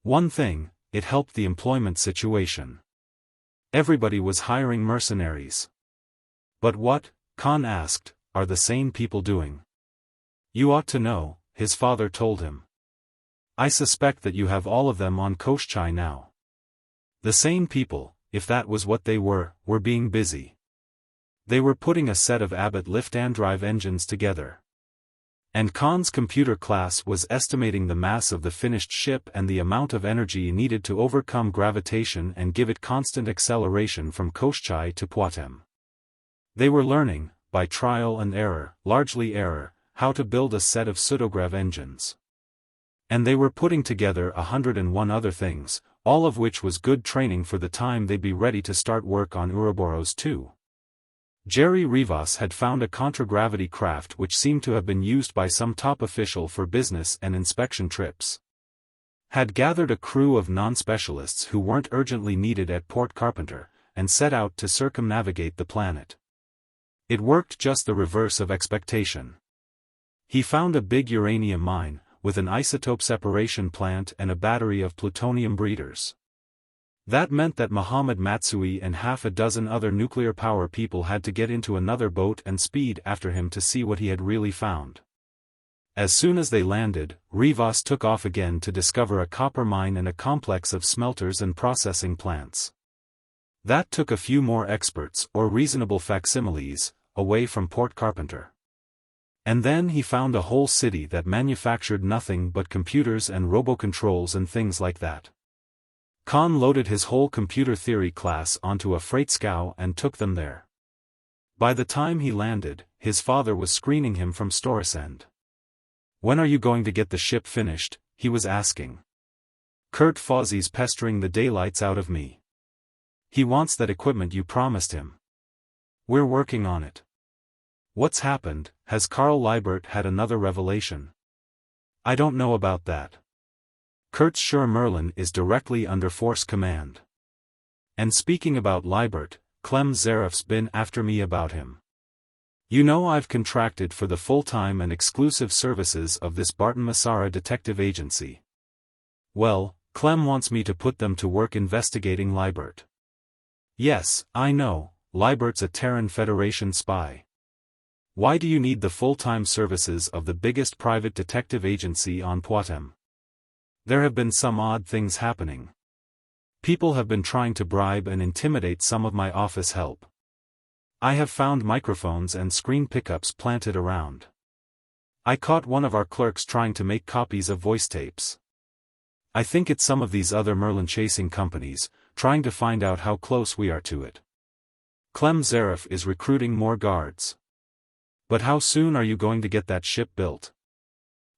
One thing, it helped the employment situation. Everybody was hiring mercenaries. But what, Conn asked, are the sane people doing? You ought to know, his father told him. I suspect that you have all of them on Koschai now. The sane people, if that was what they were being busy. They were putting a set of Abbott lift-and-drive engines together. And Conn's computer class was estimating the mass of the finished ship and the amount of energy needed to overcome gravitation and give it constant acceleration from Koschai to Poictesme. They were learning, by trial and error, largely error, how to build a set of pseudograv engines. And they were putting together 101 other things, all of which was good training for the time they'd be ready to start work on Ouroboros too. Jerry Rivas had found a contragravity craft which seemed to have been used by some top official for business and inspection trips. Had gathered a crew of non-specialists who weren't urgently needed at Port Carpenter, and set out to circumnavigate the planet. It worked just the reverse of expectation. He found a big uranium mine, with an isotope separation plant and a battery of plutonium breeders. That meant that Mohammed Matsui and half a dozen other nuclear power people had to get into another boat and speed after him to see what he had really found. As soon as they landed, Rivas took off again to discover a copper mine and a complex of smelters and processing plants. That took a few more experts, or reasonable facsimiles, away from Port Carpenter. And then he found a whole city that manufactured nothing but computers and robocontrols and things like that. Conn loaded his whole computer theory class onto a freight scow and took them there. By the time he landed, his father was screening him from Storesend. "When are you going to get the ship finished?" he was asking. "Kurt Fozzie's pestering the daylights out of me. He wants that equipment you promised him." "We're working on it." "What's happened? Has Carl Liebert had another revelation?" "I don't know about that. Kurt's sure MERLIN is directly under Force Command. And speaking about Liebert, Clem Zareff's been after me about him. You know I've contracted for the full-time and exclusive services of this Barton Massara detective agency. Well, Clem wants me to put them to work investigating Liebert." "Yes, I know, Liebert's a Terran Federation spy. Why do you need the full-time services of the biggest private detective agency on Poictesme?" "There have been some odd things happening. People have been trying to bribe and intimidate some of my office help. I have found microphones and screen pickups planted around. I caught one of our clerks trying to make copies of voice tapes. I think it's some of these other MERLIN chasing companies, trying to find out how close we are to it. Clem Zareff is recruiting more guards. But how soon are you going to get that ship built?"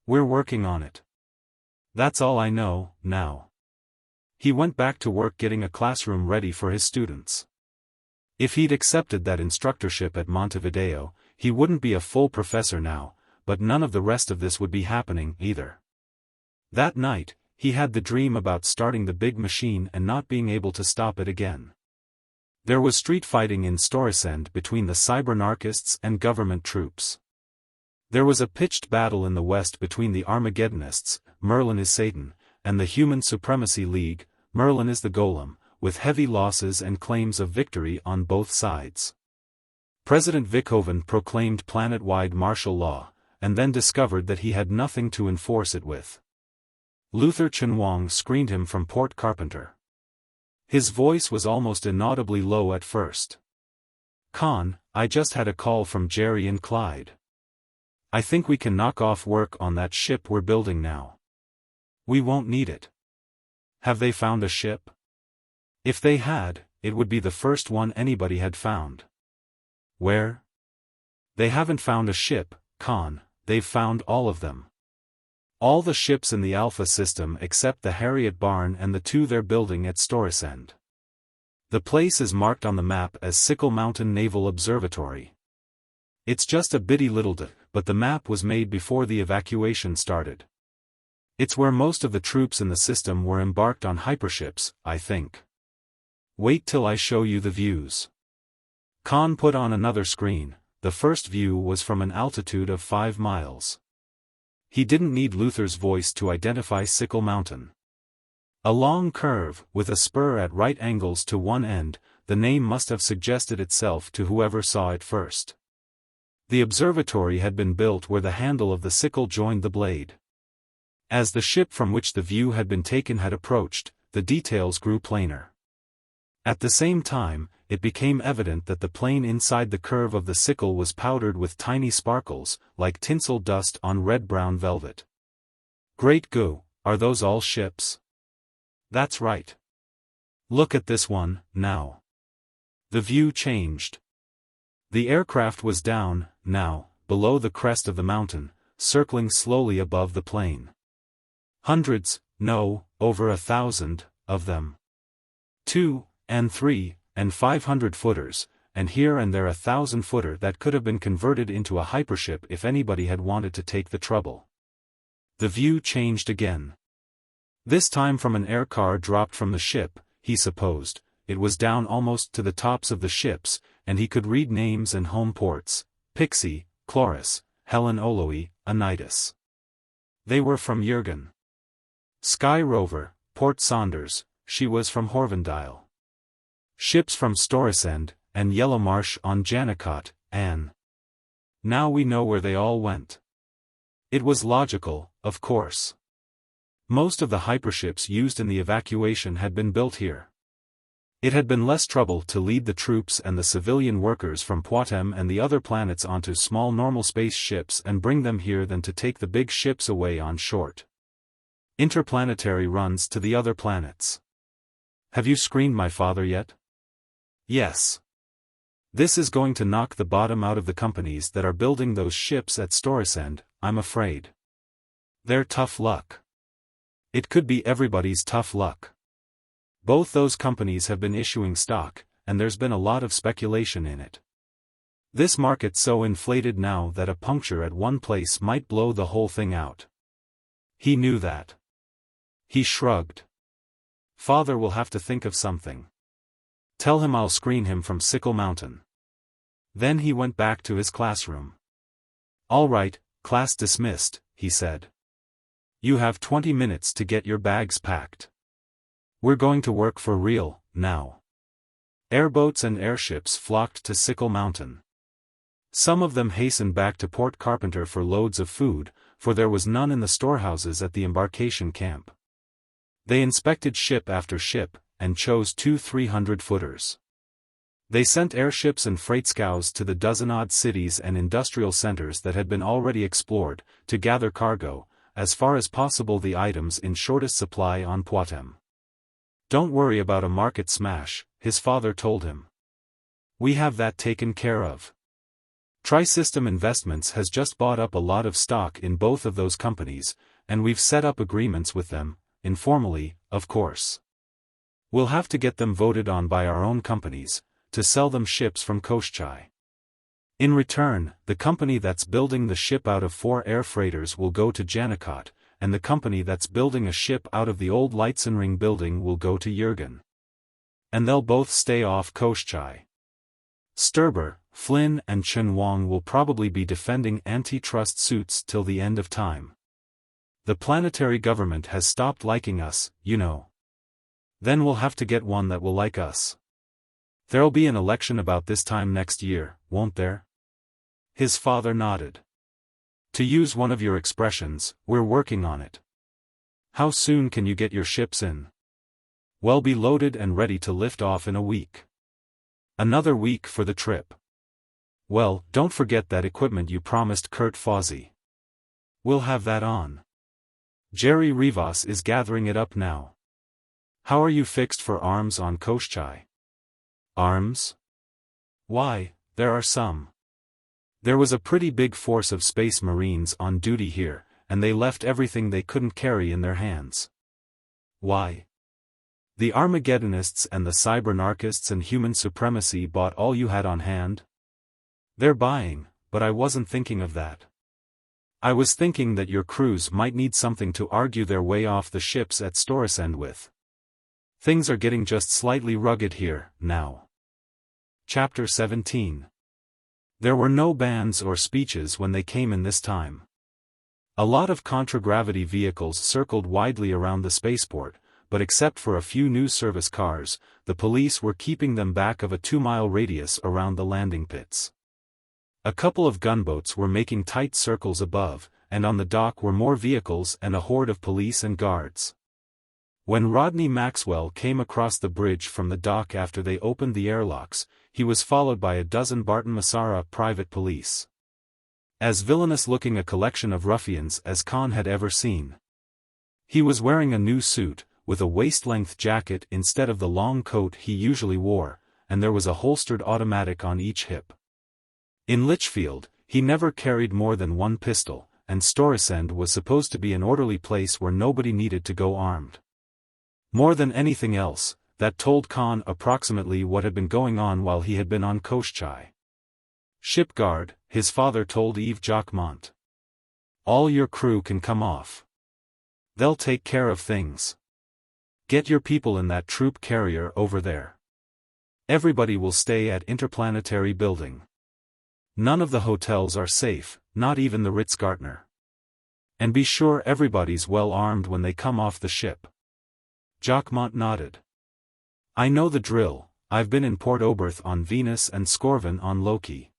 "We're working on it. That's all I know, now." He went back to work getting a classroom ready for his students. If he'd accepted that instructorship at Montevideo, he wouldn't be a full professor now, but none of the rest of this would be happening either. That night, he had the dream about starting the big machine and not being able to stop it again. There was street fighting in Storesend between the cybernarchists and government troops. There was a pitched battle in the west between the Armageddonists, MERLIN is Satan, and the Human Supremacy League, MERLIN is the Golem, with heavy losses and claims of victory on both sides. President Vikhoven proclaimed planet-wide martial law, and then discovered that he had nothing to enforce it with. Luther Chenwang screened him from Port Carpenter. His voice was almost inaudibly low at first. "Conn, I just had a call from Jerry and Clyde. I think we can knock off work on that ship we're building now. We won't need it." "Have they found a ship?" "If they had, it would be the first one anybody had found." "Where?" "They haven't found a ship, Conn, they've found all of them. All the ships in the Alpha system except the Harriet Barn and the two they're building at Storesend. The place is marked on the map as Sickle Mountain Naval Observatory. It's just a bitty little but the map was made before the evacuation started. It's where most of the troops in the system were embarked on hyperships, I think. Wait till I show you the views." Conn put on another screen. The first view was from an altitude of 5 miles. He didn't need Luther's voice to identify Sickle Mountain. A long curve, with a spur at right angles to one end, the name must have suggested itself to whoever saw it first. The observatory had been built where the handle of the sickle joined the blade. As the ship from which the view had been taken had approached, the details grew plainer. At the same time, it became evident that the plane inside the curve of the sickle was powdered with tiny sparkles, like tinsel dust on red-brown velvet. "Great goo, are those all ships?" "That's right. Look at this one, now." The view changed. The aircraft was down, now, below the crest of the mountain, circling slowly above the plane. Hundreds, no, over 1,000, of them. 2, and 3, and 500 footers, and here and there a 1,000-footer that could have been converted into a hypership if anybody had wanted to take the trouble. The view changed again. This time from an air car dropped from the ship, he supposed. It was down almost to the tops of the ships, and he could read names and home ports: Pixie, Chloris, Helen Oloe, Anitis. They were from Jurgen. Sky Rover, Port Saunders, she was from Horvendile. Ships from Storesend, and Yellow Marsh on Jannicott, Anne. Now we know where they all went. It was logical, of course. Most of the hyperships used in the evacuation had been built here. It had been less trouble to lead the troops and the civilian workers from Poictesme and the other planets onto small normal space ships and bring them here than to take the big ships away on short interplanetary runs to the other planets. Have you screened my father yet? Yes. This is going to knock the bottom out of the companies that are building those ships at Storesend, I'm afraid. They're tough luck. It could be everybody's tough luck. Both those companies have been issuing stock, and there's been a lot of speculation in it. This market's so inflated now that a puncture at one place might blow the whole thing out. He knew that. He shrugged. Father will have to think of something. Tell him I'll screen him from Sickle Mountain. Then he went back to his classroom. All right, class dismissed, he said. You have 20 minutes to get your bags packed. We're going to work for real, now. Airboats and airships flocked to Sickle Mountain. Some of them hastened back to Port Carpenter for loads of food, for there was none in the storehouses at the embarkation camp. They inspected ship after ship, and chose 2 300-footers. They sent airships and freight scows to the dozen-odd cities and industrial centers that had been already explored, to gather cargo, as far as possible the items in shortest supply on Poictesme. Don't worry about a market smash, his father told him. We have that taken care of. Tri-System Investments has just bought up a lot of stock in both of those companies, and we've set up agreements with them, informally, of course. We'll have to get them voted on by our own companies, to sell them ships from XVIII. In return, the company that's building the ship out of 4 air freighters will go to Jannicott, and the company that's building a ship out of the old Leitzenring building will go to Jurgen. And they'll both stay off XVIII. Sturber, Flynn and Chen Wang will probably be defending antitrust suits till the end of time. The planetary government has stopped liking us, you know. Then we'll have to get one that will like us. There'll be an election about this time next year, won't there? His father nodded. To use one of your expressions, we're working on it. How soon can you get your ships in? Well, be loaded and ready to lift off in a week. Another week for the trip. Well, don't forget that equipment you promised Kurt Fawzi. We'll have that on. Jerry Rivas is gathering it up now. How are you fixed for arms on XVIII? Arms? Why, there are some. There was a pretty big force of Space Marines on duty here, and they left everything they couldn't carry in their hands. Why? The Armageddonists and the Cybernarchists and Human Supremacy bought all you had on hand? They're buying, but I wasn't thinking of that. I was thinking that your crews might need something to argue their way off the ships at Storesend with. Things are getting just slightly rugged here, now. Chapter 17. There were no bands or speeches when they came in this time. A lot of contragravity vehicles circled widely around the spaceport, but except for a few news service cars, the police were keeping them back of a 2-mile radius around the landing pits. A couple of gunboats were making tight circles above, and on the dock were more vehicles and a horde of police and guards. When Rodney Maxwell came across the bridge from the dock after they opened the airlocks, he was followed by a dozen Barton Massara private police. As villainous-looking a collection of ruffians as Conn had ever seen. He was wearing a new suit, with a waist-length jacket instead of the long coat he usually wore, and there was a holstered automatic on each hip. In Litchfield, he never carried more than one pistol, and Storesend was supposed to be an orderly place where nobody needed to go armed. More than anything else, that told Conn approximately what had been going on while he had been on Koschei. "Shipguard," his father told Yves Jacquemont. "All your crew can come off. They'll take care of things. Get your people in that troop carrier over there. Everybody will stay at Interplanetary Building. None of the hotels are safe, not even the Ritz-Carlton. And be sure everybody's well armed when they come off the ship." Jacquemont nodded. "I know the drill. I've been in Port Oberth on Venus and Scorvin on Loki.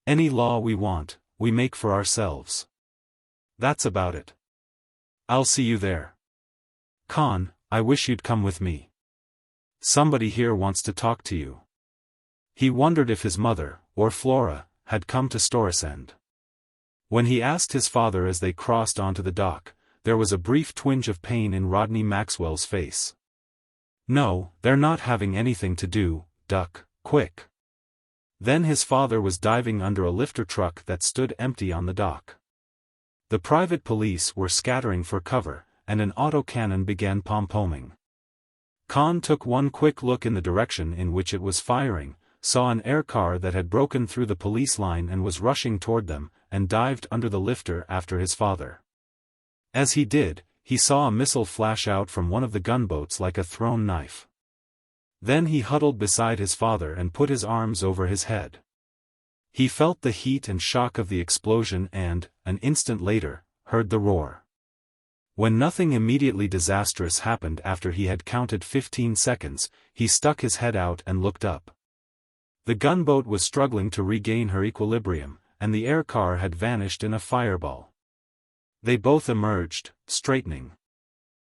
Any law we want, we make for ourselves. That's about it. I'll see you there. Conn, I wish you'd come with me. Somebody here wants to talk to you." He wondered if his mother, or Flora, had come to Storesend. When he asked his father as they crossed onto the dock, there was a brief twinge of pain in Rodney Maxwell's face. "No, they're not having anything to do, Duck, quick." Then his father was diving under a lifter truck that stood empty on the dock. The private police were scattering for cover, and an autocannon began pom-pomming. Conn took one quick look in the direction in which it was firing, saw an air car that had broken through the police line and was rushing toward them, and dived under the lifter after his father. As he did, he saw a missile flash out from one of the gunboats like a thrown knife. Then he huddled beside his father and put his arms over his head. He felt the heat and shock of the explosion and, an instant later, heard the roar. When nothing immediately disastrous happened after he had counted 15 seconds, he stuck his head out and looked up. The gunboat was struggling to regain her equilibrium, and the air car had vanished in a fireball. They both emerged, straightening.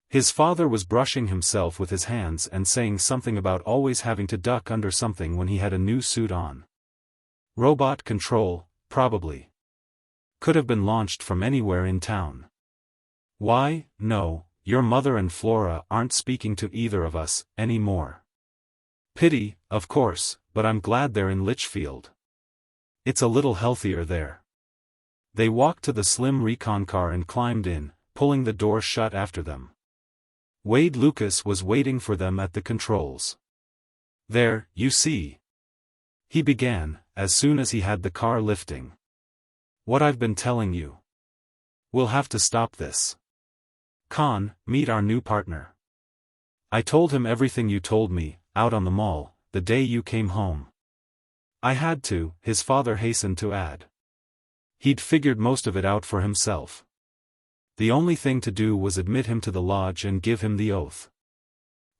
His father was brushing himself with his hands and saying something about always having to duck under something when he had a new suit on. Robot control, probably. Could have been launched from anywhere in town. "Why, no, your mother and Flora aren't speaking to either of us anymore. Pity, of course, but I'm glad they're in Litchfield. It's a little healthier there." They walked to the slim recon car and climbed in, pulling the door shut after them. Wade Lucas was waiting for them at the controls. "There, you see," he began, as soon as he had the car lifting. "What I've been telling you. We'll have to stop this. Conn, meet our new partner. I told him everything you told me, out on the mall, the day you came home. I had to," his father hastened to add. He'd figured most of it out for himself. The only thing to do was admit him to the lodge and give him the oath.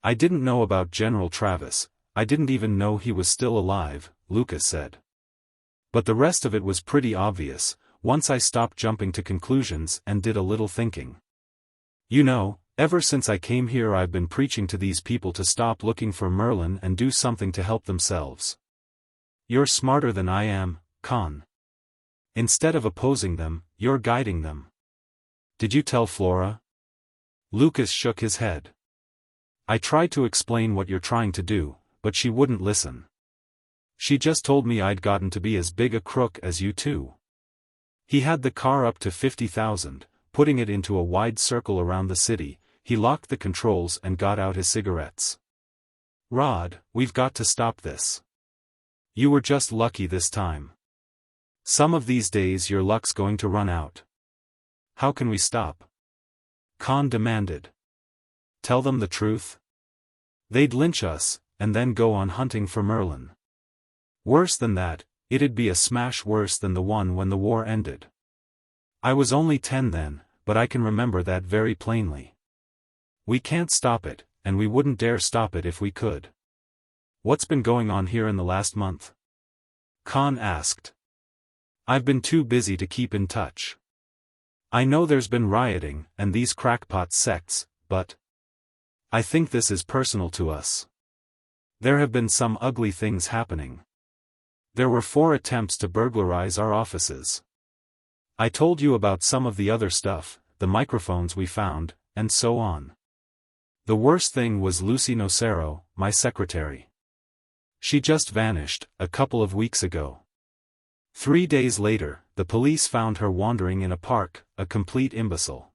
"I didn't know about General Travis, I didn't even know he was still alive," Lucas said. "But the rest of it was pretty obvious, once I stopped jumping to conclusions and did a little thinking. You know, ever since I came here I've been preaching to these people to stop looking for Merlin and do something to help themselves. You're smarter than I am, Conn. Instead of opposing them, you're guiding them. Did you tell Flora?" Lucas shook his head. "I tried to explain what you're trying to do, but she wouldn't listen. She just told me I'd gotten to be as big a crook as you two." He had the car up to 50,000, putting it into a wide circle around the city. He locked the controls and got out his cigarettes. "Rod, we've got to stop this. You were just lucky this time. Some of these days your luck's going to run out." "How can we stop?" Conn demanded. "Tell them the truth? They'd lynch us, and then go on hunting for Merlin. Worse than that, it'd be a smash worse than the one when the war ended. I was only 10 then, but I can remember that very plainly. We can't stop it, and we wouldn't dare stop it if we could." "What's been going on here in the last month?" Conn asked. "I've been too busy to keep in touch. I know there's been rioting and these crackpot sects, but I think this is personal to us. There have been some ugly things happening. There were 4 attempts to burglarize our offices. I told you about some of the other stuff, the microphones we found, and so on. The worst thing was Lucy Nocero, my secretary. She just vanished, a couple of weeks ago. 3 days later, the police found her wandering in a park, a complete imbecile.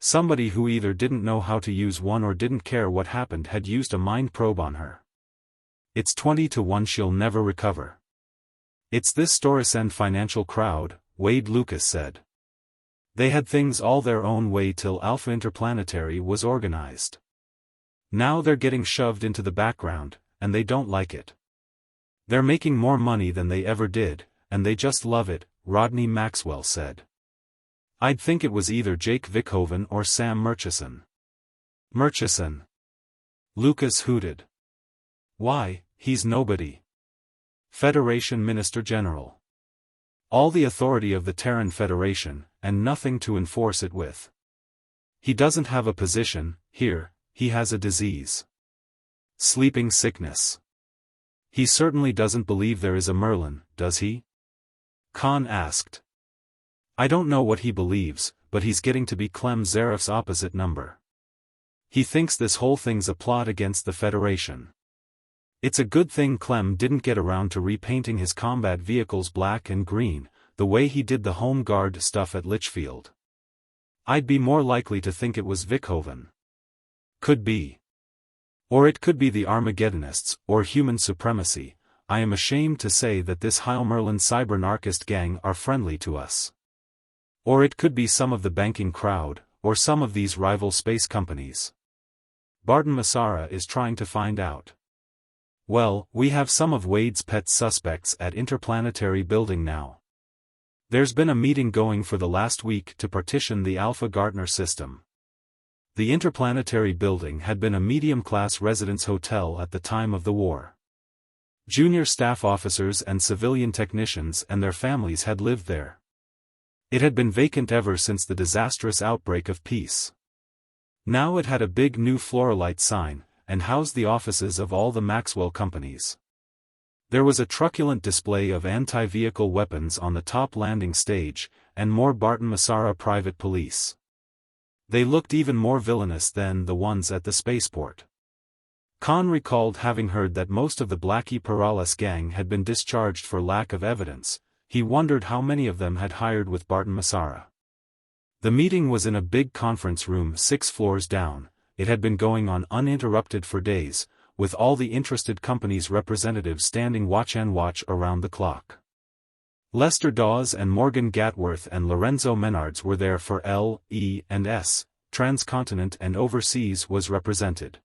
Somebody who either didn't know how to use one or didn't care what happened had used a mind probe on her. It's 20 to 1 she'll never recover. It's this Storicen financial crowd, Wade Lucas said. They had things all their own way till Alpha Interplanetary was organized. Now they're getting shoved into the background, and they don't like it. They're making more money than they ever did, and they just love it, Rodney Maxwell said. I'd think it was either Jake Vickhoven or Sam Murchison. Murchison? Lucas hooted. Why, he's nobody. Federation Minister General. All the authority of the Terran Federation, and nothing to enforce it with. He doesn't have a position, here, he has a disease. Sleeping sickness. He certainly doesn't believe there is a Merlin, does he? Conn asked. I don't know what he believes, but he's getting to be Clem Zareff's opposite number. He thinks this whole thing's a plot against the Federation. It's a good thing Clem didn't get around to repainting his combat vehicles black and green, the way he did the Home Guard stuff at Litchfield. I'd be more likely to think it was Vickhoven. Could be. Or it could be the Armageddonists, or human supremacy. I am ashamed to say that this Heil Merlin cybernarchist gang are friendly to us. Or it could be some of the banking crowd, or some of these rival space companies. Barton Massara is trying to find out. Well, we have some of Wade's pet suspects at Interplanetary Building now. There's been a meeting going for the last week to partition the Alpha Gartner system. The Interplanetary Building had been a medium-class residence hotel at the time of the war. Junior staff officers and civilian technicians and their families had lived there. It had been vacant ever since the disastrous outbreak of peace. Now it had a big new Floralite sign, and housed the offices of all the Maxwell companies. There was a truculent display of anti-vehicle weapons on the top landing stage, and more Barton Massara private police. They looked even more villainous than the ones at the spaceport. Conn recalled having heard that most of the Blackie Perales gang had been discharged for lack of evidence. He wondered how many of them had hired with Barton Massara. The meeting was in a big conference room 6 floors down. It had been going on uninterrupted for days, with all the interested companies' representatives standing watch around the clock. Lester Dawes and Morgan Gatworth and Lorenzo Menards were there for L, E, and S. Transcontinent and Overseas was represented.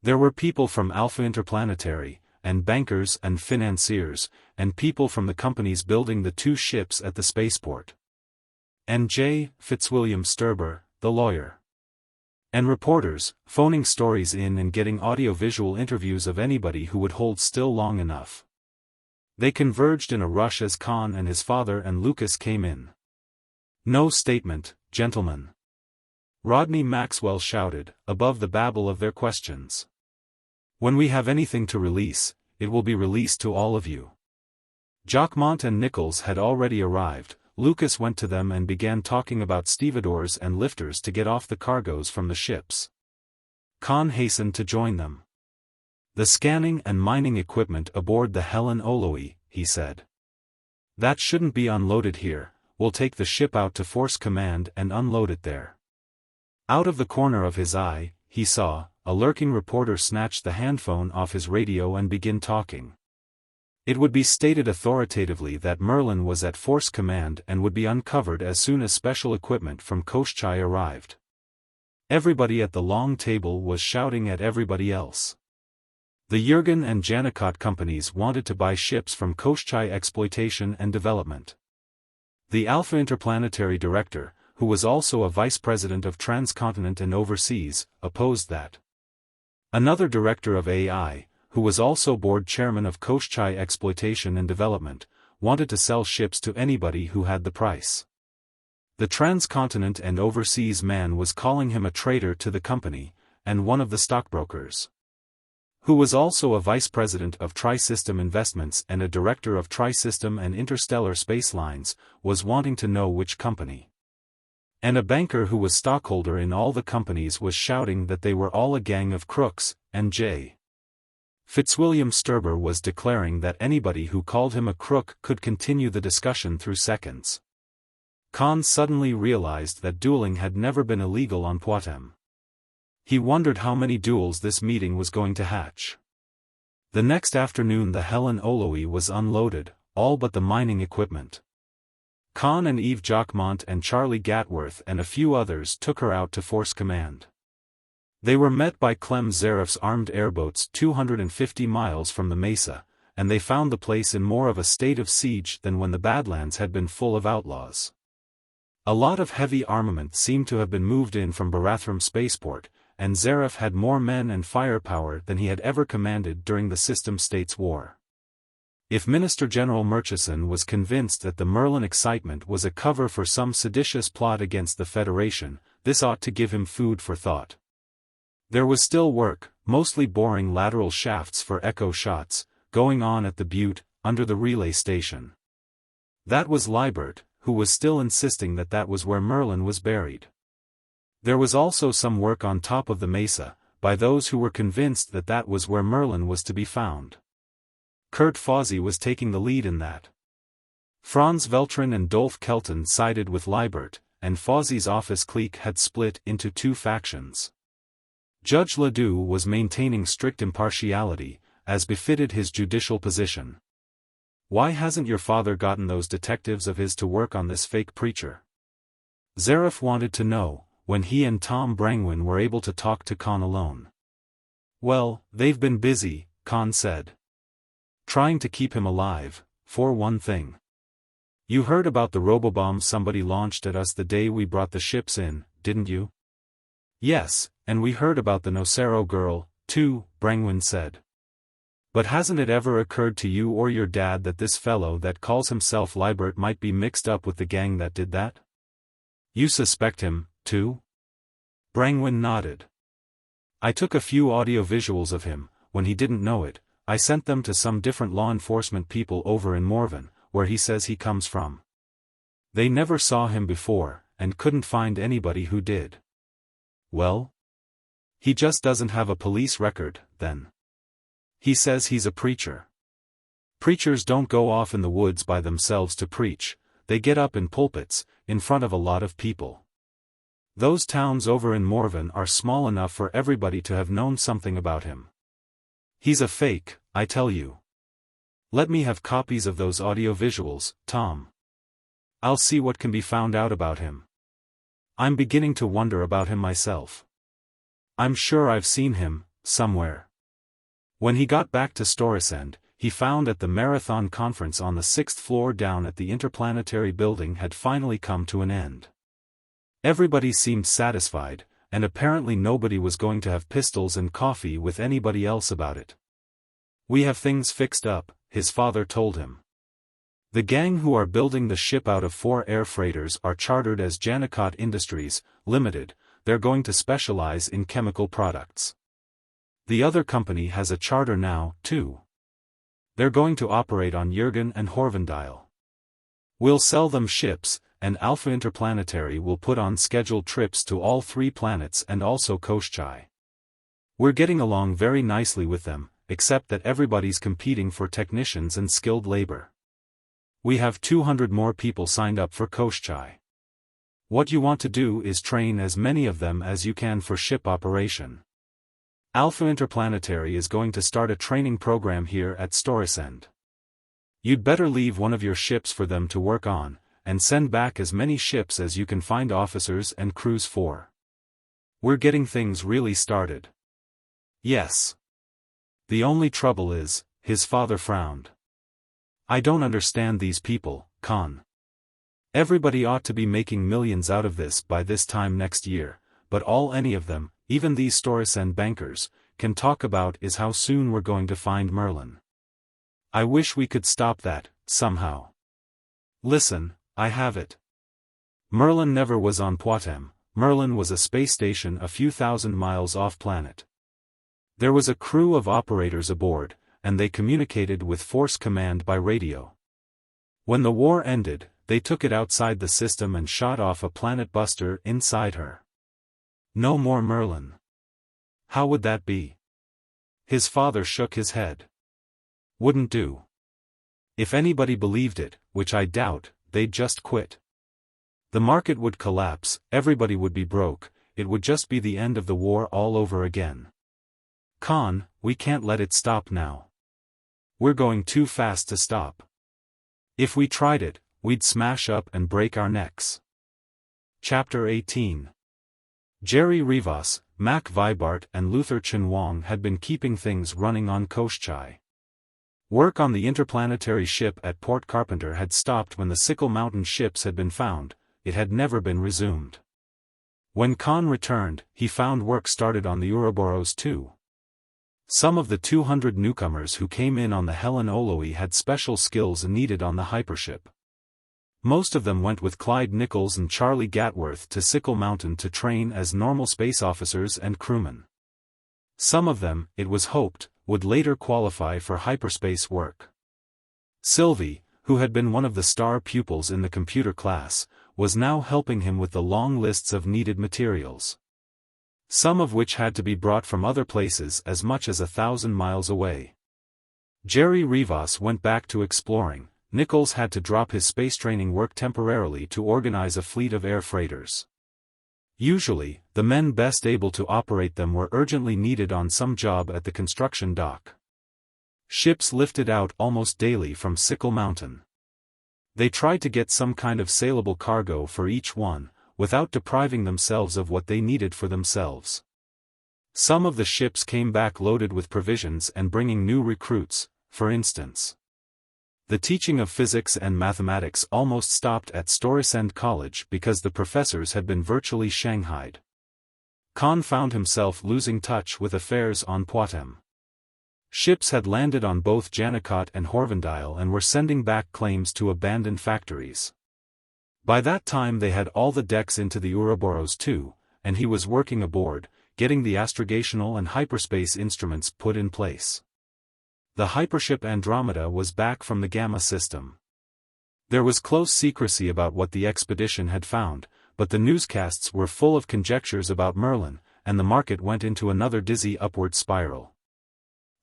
There were people from Alpha Interplanetary, and bankers and financiers, and people from the companies building the 2 ships at the spaceport. And J. Fitzwilliam Sturber, the lawyer. And reporters, phoning stories in and getting audio-visual interviews of anybody who would hold still long enough. They converged in a rush as Conn and his father and Lucas came in. No statement, gentlemen. Rodney Maxwell shouted, above the babble of their questions. When we have anything to release, it will be released to all of you. Jacquemont and Nichols had already arrived. Lucas went to them and began talking about stevedores and lifters to get off the cargoes from the ships. Conn hastened to join them. The scanning and mining equipment aboard the Helen Oloe, he said. That shouldn't be unloaded here, we'll take the ship out to Force Command and unload it there. Out of the corner of his eye, he saw, a lurking reporter snatch the handphone off his radio and begin talking. It would be stated authoritatively that Merlin was at Force Command and would be uncovered as soon as special equipment from XVIII arrived. Everybody at the long table was shouting at everybody else. The Jurgen and Janicot companies wanted to buy ships from XVIII Exploitation and Development. The Alpha Interplanetary director, who was also a vice president of Transcontinent and Overseas, opposed that. Another director of AI, who was also board chairman of XVIII Exploitation and Development, wanted to sell ships to anybody who had the price. The Transcontinent and Overseas man was calling him a traitor to the company, and one of the stockbrokers, who was also a vice president of Tri-System Investments and a director of Tri-System and Interstellar Space Lines, was wanting to know which company. And a banker who was stockholder in all the companies was shouting that they were all a gang of crooks, and J. Fitzwilliam Sturber was declaring that anybody who called him a crook could continue the discussion through seconds. Conn suddenly realized that dueling had never been illegal on Poictesme. He wondered how many duels this meeting was going to hatch. The next afternoon the Helen Oloe was unloaded, all but the mining equipment. Conn and Eve Jacquemont and Charlie Gatworth and a few others took her out to force command. They were met by Clem Zareff's armed airboats 250 miles from the mesa, and they found the place in more of a state of siege than when the Badlands had been full of outlaws. A lot of heavy armament seemed to have been moved in from Barathrum spaceport, and Zareff had more men and firepower than he had ever commanded during the System States War. If Minister General Murchison was convinced that the Merlin excitement was a cover for some seditious plot against the Federation, this ought to give him food for thought. There was still work, mostly boring lateral shafts for echo shots, going on at the butte, under the relay station. That was Liebert, who was still insisting that that was where Merlin was buried. There was also some work on top of the mesa, by those who were convinced that that was where Merlin was to be found. Kurt Fawzy was taking the lead in that. Franz Veltrin and Dolph Kelton sided with Liebert, and Fawzy's office clique had split into two factions. Judge Ledoux was maintaining strict impartiality, as befitted his judicial position. Why hasn't your father gotten those detectives of his to work on this fake preacher? Zareff wanted to know, when he and Tom Brangwyn were able to talk to Conn alone. Well, they've been busy, Conn said. Trying to keep him alive, for one thing. You heard about the robobomb somebody launched at us the day we brought the ships in, didn't you? Yes, and we heard about the Nocero girl, too, Brangwyn said. But hasn't it ever occurred to you or your dad that this fellow that calls himself Liebert might be mixed up with the gang that did that? You suspect him, too? Brangwyn nodded. I took a few audiovisuals of him. When he didn't know it, I sent them to some different law enforcement people over in Morven, where he says he comes from. They never saw him before, and couldn't find anybody who did. Well? He just doesn't have a police record, then. He says he's a preacher. Preachers don't go off in the woods by themselves to preach, they get up in pulpits, in front of a lot of people. Those towns over in Morven are small enough for everybody to have known something about him. He's a fake, I tell you. Let me have copies of those audiovisuals, Tom. I'll see what can be found out about him. I'm beginning to wonder about him myself. I'm sure I've seen him, somewhere. When he got back to Storesend, he found that the marathon conference on the 6th floor down at the Interplanetary Building had finally come to an end. Everybody seemed satisfied, and apparently nobody was going to have pistols and coffee with anybody else about it. We have things fixed up, his father told him. The gang who are building the ship out of 4 air freighters are chartered as Jannecott Industries, Limited. They're going to specialize in chemical products. The other company has a charter now, too. They're going to operate on Jürgen and Horvendile. We'll sell them ships, and Alpha Interplanetary will put on scheduled trips to all 3 planets and also Koschei. We're getting along very nicely with them, except that everybody's competing for technicians and skilled labor. We have 200 more people signed up for Koschei. What you want to do is train as many of them as you can for ship operation. Alpha Interplanetary is going to start a training program here at Storesend. You'd better leave one of your ships for them to work on, and send back as many ships as you can find officers and crews for. We're getting things really started. Yes. The only trouble is, his father frowned. I don't understand these people, Conn. Everybody ought to be making millions out of this by this time next year, but all any of them, even these Storesend bankers, can talk about is how soon we're going to find Merlin. I wish we could stop that, somehow. Listen, I have it. Merlin never was on Poictesme. Merlin was a space station a few thousand miles off-planet. There was a crew of operators aboard, and they communicated with Force Command by radio. When the war ended, they took it outside the system and shot off a planet buster inside her. No more Merlin. How would that be? His father shook his head. Wouldn't do. If anybody believed it, which I doubt, they'd just quit. The market would collapse, everybody would be broke, it would just be the end of the war all over again. Conn, we can't let it stop now. We're going too fast to stop. If we tried it, we'd smash up and break our necks. Chapter 18. Jerry Rivas, Mac Vibart and Luther Chinwang had been keeping things running on Koshchai. Work on the interplanetary ship at Port Carpenter had stopped when the Sickle Mountain ships had been found, it had never been resumed. When Conn returned, he found work started on the Ouroboros too. Some of the 200 newcomers who came in on the Helen Oloe had special skills needed on the hypership. Most of them went with Clyde Nichols and Charlie Gatworth to Sickle Mountain to train as normal space officers and crewmen. Some of them, it was hoped, would later qualify for hyperspace work. Sylvie, who had been one of the star pupils in the computer class, was now helping him with the long lists of needed materials. Some of which had to be brought from other places as much as 1,000 miles away. Jerry Rivas went back to exploring. Nichols had to drop his space training work temporarily to organize a fleet of air freighters. Usually, the men best able to operate them were urgently needed on some job at the construction dock. Ships lifted out almost daily from Sickle Mountain. They tried to get some kind of saleable cargo for each one, without depriving themselves of what they needed for themselves. Some of the ships came back loaded with provisions and bringing new recruits, for instance. The teaching of physics and mathematics almost stopped at Storesend College because the professors had been virtually shanghaied. Conn found himself losing touch with affairs on Poictesme. Ships had landed on both Jannicott and Horvendile and were sending back claims to abandoned factories. By that time they had all the decks into the Ouroboros too, and he was working aboard, getting the astrogational and hyperspace instruments put in place. The hypership Andromeda was back from the Gamma system. There was close secrecy about what the expedition had found, but the newscasts were full of conjectures about Merlin, and the market went into another dizzy upward spiral.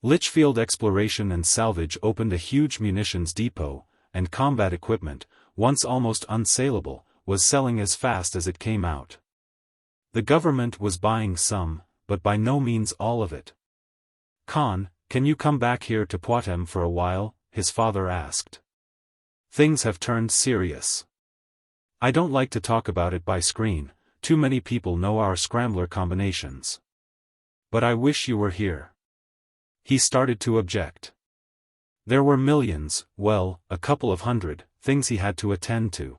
Litchfield Exploration and Salvage opened a huge munitions depot, and combat equipment, once almost unsaleable, was selling as fast as it came out. The government was buying some, but by no means all of it. Conn, can you come back here to Poictesme for a while? His father asked. Things have turned serious. I don't like to talk about it by screen, too many people know our scrambler combinations. But I wish you were here. He started to object. There were millions, well, a couple of hundred, things he had to attend to.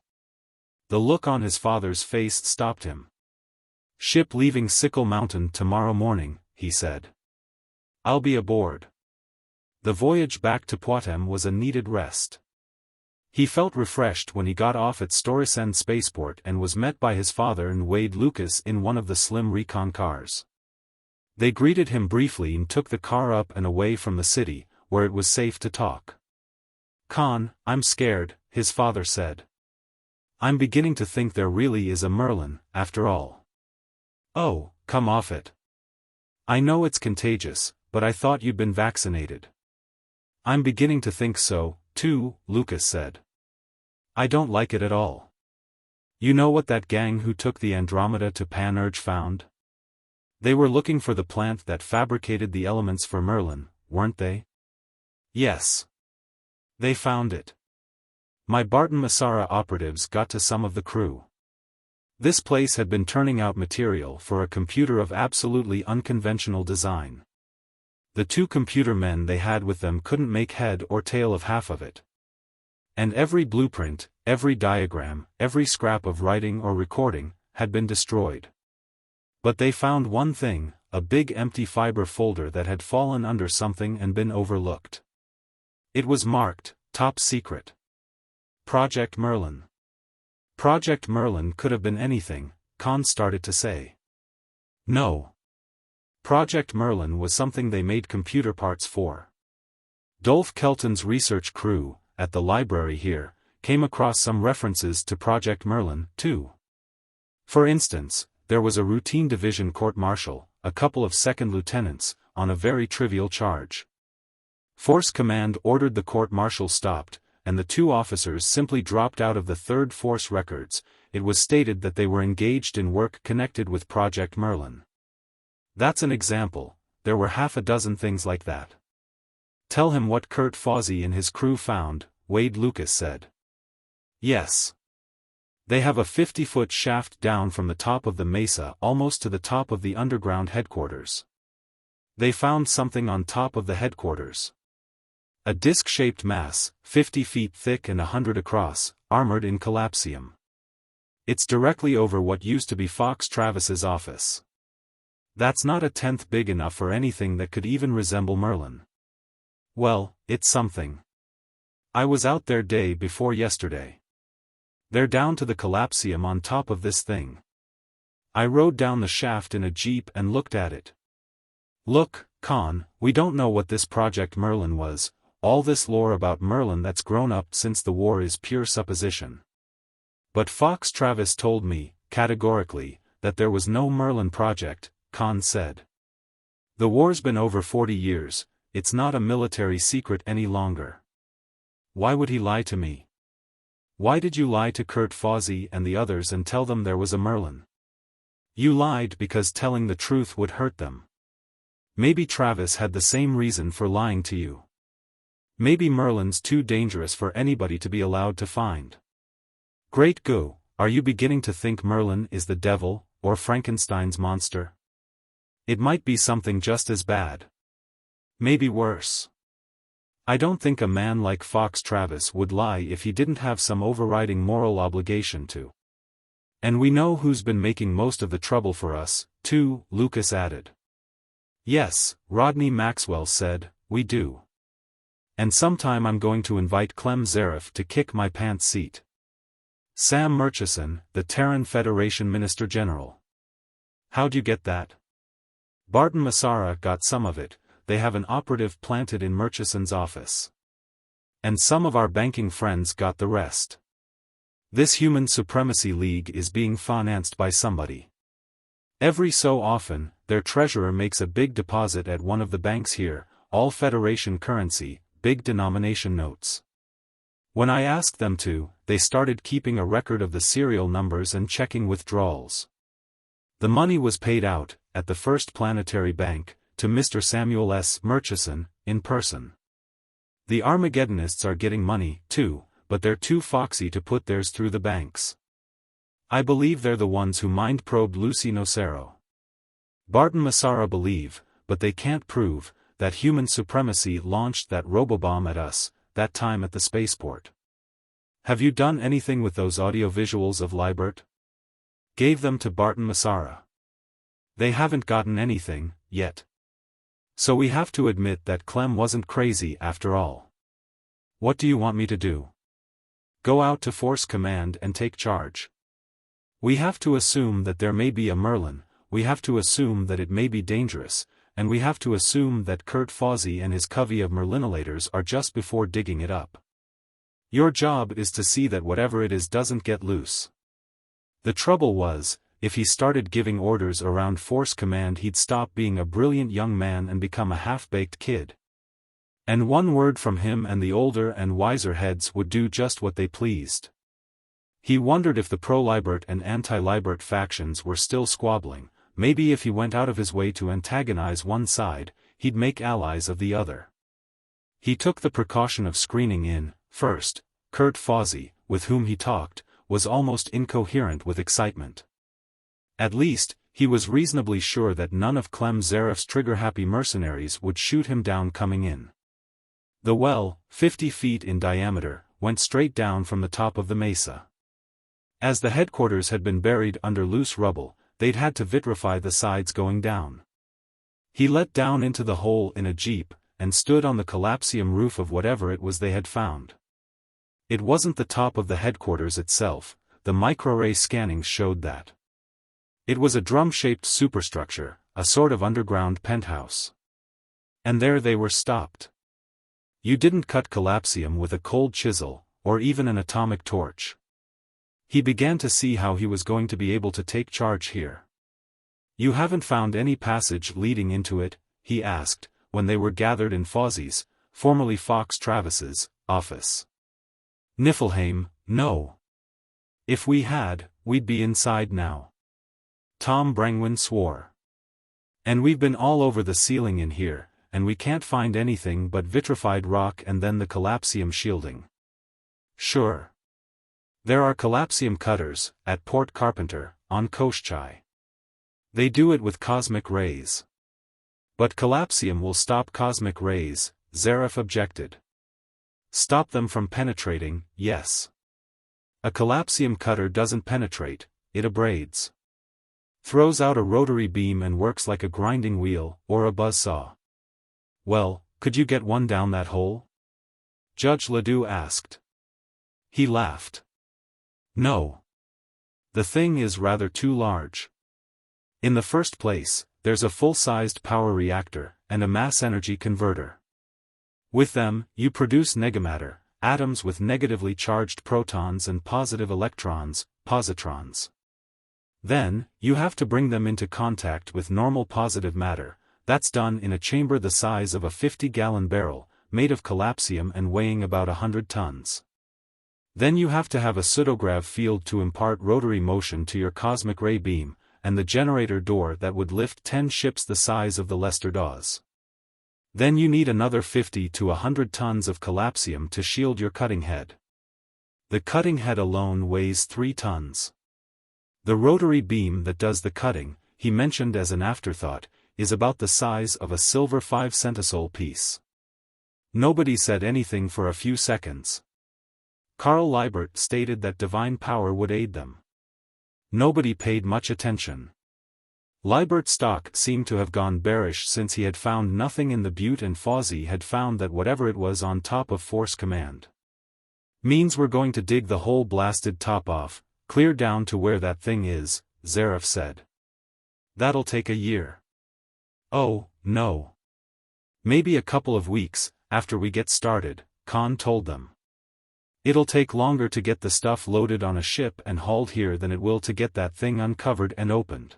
The look on his father's face stopped him. Ship leaving Sickle Mountain tomorrow morning, he said. I'll be aboard. The voyage back to Poictesme was a needed rest. He felt refreshed when he got off at Storesend Spaceport and was met by his father and Wade Lucas in one of the slim recon cars. They greeted him briefly and took the car up and away from the city, where it was safe to talk. Conn, I'm scared, his father said. I'm beginning to think there really is a Merlin, after all. Oh, come off it. I know it's contagious, but I thought you'd been vaccinated. I'm beginning to think so, too, Lucas said. I don't like it at all. You know what that gang who took the Andromeda to Panurge found? They were looking for the plant that fabricated the elements for Merlin, weren't they? Yes. They found it. My Barton Massara operatives got to some of the crew. This place had been turning out material for a computer of absolutely unconventional design. The two computer men they had with them couldn't make head or tail of half of it. And every blueprint, every diagram, every scrap of writing or recording, had been destroyed. But they found one thing, a big empty fiber folder that had fallen under something and been overlooked. It was marked, Top Secret. Project Merlin. Project Merlin could have been anything, Conn started to say. No. Project Merlin was something they made computer parts for. Dolph Kelton's research crew, at the library here, came across some references to Project Merlin, too. For instance, there was a routine division court-martial, a couple of second lieutenants, on a very trivial charge. Force Command ordered the court-martial stopped, and the two officers simply dropped out of the 3rd Force records, it was stated that they were engaged in work connected with Project Merlin. That's an example, there were half a dozen things like that. Tell him what Kurt Fawzy and his crew found, Wade Lucas said. Yes. They have a 50-foot shaft down from the top of the mesa almost to the top of the underground headquarters. They found something on top of the headquarters. A disc-shaped mass, 50 feet thick and 100 across, armored in collapsium. It's directly over what used to be Fox Travis's office. That's not a tenth big enough for anything that could even resemble Merlin. Well, it's something. I was out there day before yesterday. They're down to the collapsium on top of this thing. I rode down the shaft in a jeep and looked at it. Look, Conn, we don't know what this Project Merlin was. All this lore about Merlin that's grown up since the war is pure supposition. But Fox Travis told me, categorically, that there was no Merlin project, Conn said. The war's been over 40 years, it's not a military secret any longer. Why would he lie to me? Why did you lie to Kurt Fawzy and the others and tell them there was a Merlin? You lied because telling the truth would hurt them. Maybe Travis had the same reason for lying to you. Maybe Merlin's too dangerous for anybody to be allowed to find. Great goo, are you beginning to think Merlin is the devil, or Frankenstein's monster? It might be something just as bad. Maybe worse. I don't think a man like Fox Travis would lie if he didn't have some overriding moral obligation to. And we know who's been making most of the trouble for us, too, Lucas added. Yes, Rodney Maxwell said, we do. And sometime I'm going to invite Clem Zarif to kick my pants seat. Sam Murchison, the Terran Federation Minister General. How'd you get that? Barton Massara got some of it. They have an operative planted in Murchison's office. And some of our banking friends got the rest. This Human Supremacy League is being financed by somebody. Every so often, their treasurer makes a big deposit at one of the banks here, all Federation currency, big denomination notes. When I asked them to, they started keeping a record of the serial numbers and checking withdrawals. The money was paid out, at the First Planetary Bank, to Mr. Samuel S. Murchison, in person. The Armageddonists are getting money, too, but they're too foxy to put theirs through the banks. I believe they're the ones who mind-probed Lucy Nocero. Barton Massara believe, but they can't prove, that human supremacy launched that robobomb at us, that time at the spaceport. Have you done anything with those audiovisuals of Liebert? Gave them to Barton Massara. They haven't gotten anything, yet. So we have to admit that Clem wasn't crazy after all. What do you want me to do? Go out to Force Command and take charge. We have to assume that there may be a Merlin, we have to assume that it may be dangerous, and we have to assume that Kurt Fawzy and his covey of Merlinolators are just before digging it up. Your job is to see that whatever it is doesn't get loose. The trouble was, if he started giving orders around Force Command he'd stop being a brilliant young man and become a half-baked kid. And one word from him and the older and wiser heads would do just what they pleased. He wondered if the pro-Liebert and anti-Liebert factions were still squabbling. Maybe if he went out of his way to antagonize one side, he'd make allies of the other. He took the precaution of screening in, first, Kurt Fawzy, with whom he talked, was almost incoherent with excitement. At least, he was reasonably sure that none of Clem Zarif's trigger-happy mercenaries would shoot him down coming in. The well, 50 feet in diameter, went straight down from the top of the mesa. As the headquarters had been buried under loose rubble, they'd had to vitrify the sides going down. He let down into the hole in a jeep, and stood on the collapsium roof of whatever it was they had found. It wasn't the top of the headquarters itself, the microarray scanning showed that. It was a drum-shaped superstructure, a sort of underground penthouse. And there they were stopped. You didn't cut collapsium with a cold chisel, or even an atomic torch. He began to see how he was going to be able to take charge here. You haven't found any passage leading into it, he asked, when they were gathered in Fawzy's, formerly Fox Travis's, office. Niflheim, no. If we had, we'd be inside now. Tom Brangwyn swore. And we've been all over the ceiling in here, and we can't find anything but vitrified rock and then the collapsium shielding. Sure. There are collapsium cutters, at Port Carpenter, on XVIII. They do it with cosmic rays. But collapsium will stop cosmic rays, Zaref objected. Stop them from penetrating, yes. A collapsium cutter doesn't penetrate, it abrades. Throws out a rotary beam and works like a grinding wheel, or a buzzsaw. Well, could you get one down that hole? Judge Ledoux asked. He laughed. No. The thing is rather too large. In the first place, there's a full-sized power reactor, and a mass-energy converter. With them, you produce negamatter, atoms with negatively charged protons and positive electrons, positrons. Then, you have to bring them into contact with normal positive matter. That's done in a chamber the size of a 50-gallon barrel, made of collapsium and weighing about 100 tons. Then you have to have a pseudograv field to impart rotary motion to your cosmic ray beam, and the generator door that would lift 10 ships the size of the Lester Dawes. Then you need another 50 to 100 tons of collapsium to shield your cutting head. The cutting head alone weighs 3 tons. The rotary beam that does the cutting, he mentioned as an afterthought, is about the size of a silver 5-centisol piece. Nobody said anything for a few seconds. Carl Liebert stated that divine power would aid them. Nobody paid much attention. Liebert's stock seemed to have gone bearish since he had found nothing in the Butte, and Fawzi had found that whatever it was on top of Force Command. Means we're going to dig the whole blasted top off, clear down to where that thing is, Zaref said. That'll take a year. Oh, no. Maybe a couple of weeks, after we get started, Conn told them. It'll take longer to get the stuff loaded on a ship and hauled here than it will to get that thing uncovered and opened.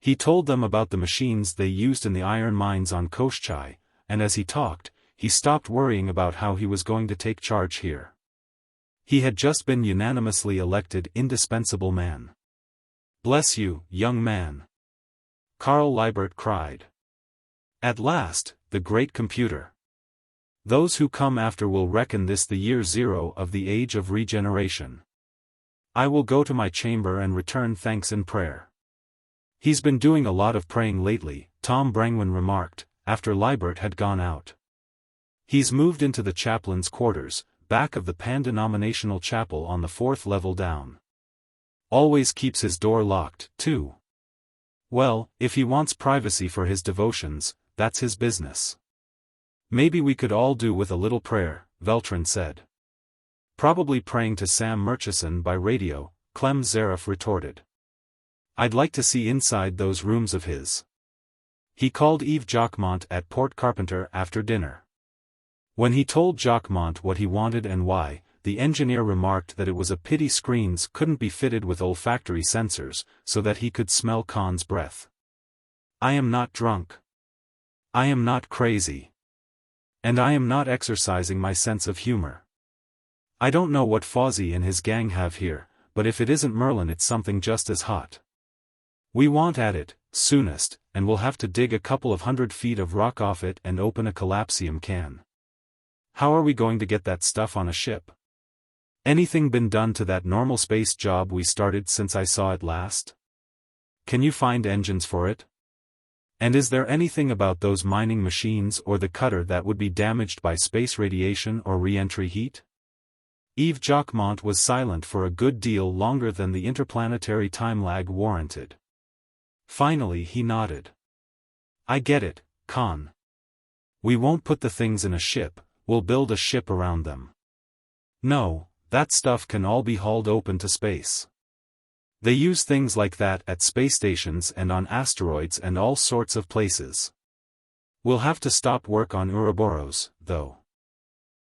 He told them about the machines they used in the iron mines on XVIII, and as he talked, he stopped worrying about how he was going to take charge here. He had just been unanimously elected indispensable man. Bless you, young man. Carl Liebert cried. At last, the great computer. Those who come after will reckon this the year 0 of the age of regeneration. I will go to my chamber and return thanks in prayer. He's been doing a lot of praying lately, Tom Brangwyn remarked, after Liebert had gone out. He's moved into the chaplain's quarters, back of the pan-denominational chapel on the 4th level down. Always keeps his door locked, too. Well, if he wants privacy for his devotions, that's his business. Maybe we could all do with a little prayer, Veltrin said. Probably praying to Sam Murchison by radio, Clem Zaref retorted. I'd like to see inside those rooms of his. He called Yves Jacquemont at Port Carpenter after dinner. When he told Jacquemont what he wanted and why, the engineer remarked that it was a pity screens couldn't be fitted with olfactory sensors, so that he could smell Conn's breath. I am not drunk. I am not crazy. And I am not exercising my sense of humor. I don't know what Fawzi and his gang have here, but if it isn't Merlin it's something just as hot. We want at it, soonest, and we'll have to dig a couple of 100 feet of rock off it and open a collapsium can. How are we going to get that stuff on a ship? Anything been done to that normal space job we started since I saw it last? Can you find engines for it? And is there anything about those mining machines or the cutter that would be damaged by space radiation or re-entry heat? Yves Jacquemont was silent for a good deal longer than the interplanetary time lag warranted. Finally he nodded. I get it, Conn. We won't put the things in a ship, we'll build a ship around them. No, that stuff can all be hauled open to space. They use things like that at space stations and on asteroids and all sorts of places. We'll have to stop work on Ouroboros, though.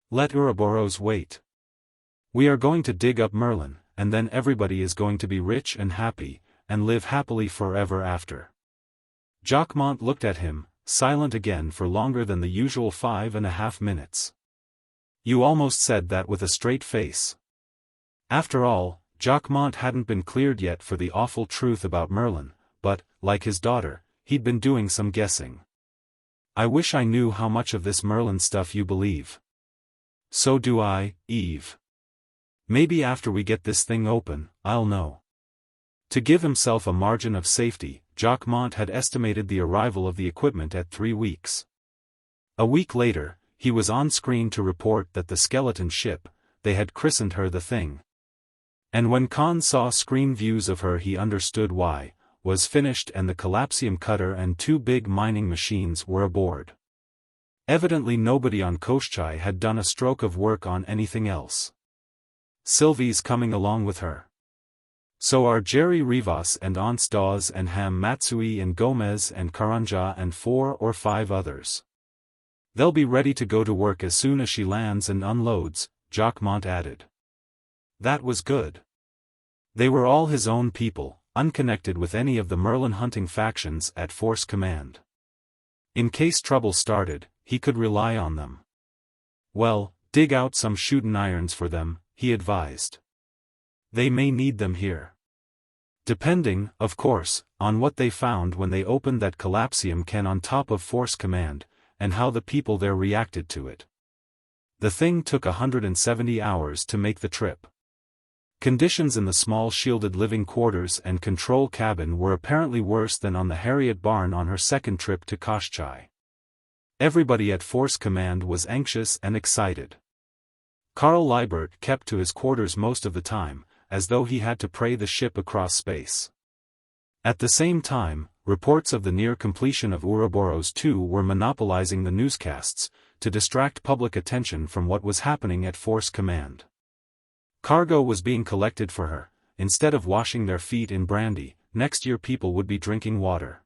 Let Ouroboros wait. We are going to dig up Merlin, and then everybody is going to be rich and happy, and live happily forever after. Jacquemont looked at him, silent again for longer than the usual 5.5 minutes. You almost said that with a straight face. After all, Jacquemont hadn't been cleared yet for the awful truth about Merlin, but, like his daughter, he'd been doing some guessing. "I wish I knew how much of this Merlin stuff you believe." "So do I, Eve. Maybe after we get this thing open, I'll know." To give himself a margin of safety, Jacquemont had estimated the arrival of the equipment at 3 weeks. A week later, he was on screen to report that the skeleton ship, they had christened her the Thing. And when Conn saw screen views of her he understood why, was finished and the collapsium cutter and 2 big mining machines were aboard. Evidently nobody on XVIII had done a stroke of work on anything else. Sylvie's coming along with her. So are Jerry Rivas and Aunts Dawes and Ham Matsui and Gomez and Karanja and 4 or 5 others. They'll be ready to go to work as soon as she lands and unloads, Jacquemont added. That was good. They were all his own people, unconnected with any of the Merlin hunting factions at Force Command. In case trouble started, he could rely on them. "Well, dig out some shootin' irons for them," he advised. "They may need them here." Depending, of course, on what they found when they opened that collapsium can on top of Force Command, and how the people there reacted to it. The thing took 170 hours to make the trip. Conditions in the small shielded living quarters and control cabin were apparently worse than on the Harriet Barn on her second trip to XVIII. Everybody at Force Command was anxious and excited. Carl Liebert kept to his quarters most of the time, as though he had to pray the ship across space. At the same time, reports of the near completion of Ouroboros II were monopolizing the newscasts, to distract public attention from what was happening at Force Command. Cargo was being collected for her. Instead of washing their feet in brandy, next year people would be drinking water.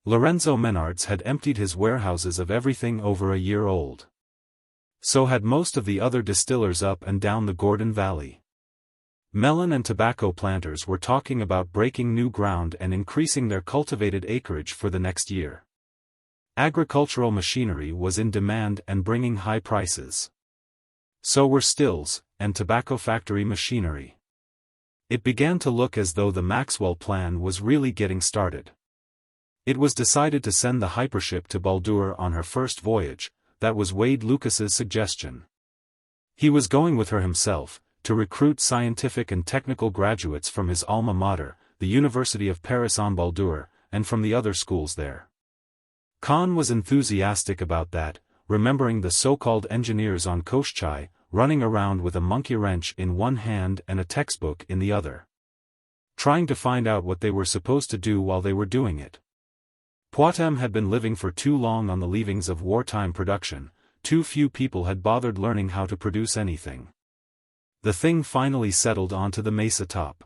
Lorenzo Menards had emptied his warehouses of everything over a year old. So had most of the other distillers up and down the Gordon Valley. Melon and tobacco planters were talking about breaking new ground and increasing their cultivated acreage for the next year. Agricultural machinery was in demand and bringing high prices. So were stills, and tobacco factory machinery. It began to look as though the Maxwell plan was really getting started. It was decided to send the hypership to Baldur on her first voyage. That was Wade Lucas's suggestion. He was going with her himself, to recruit scientific and technical graduates from his alma mater, the University of Paris en Baldur, and from the other schools there. Conn was enthusiastic about that, remembering the so-called engineers on XVIII, running around with a monkey wrench in one hand and a textbook in the other. Trying to find out what they were supposed to do while they were doing it. Poictesme had been living for too long on the leavings of wartime production, too few people had bothered learning how to produce anything. The thing finally settled onto the mesa top.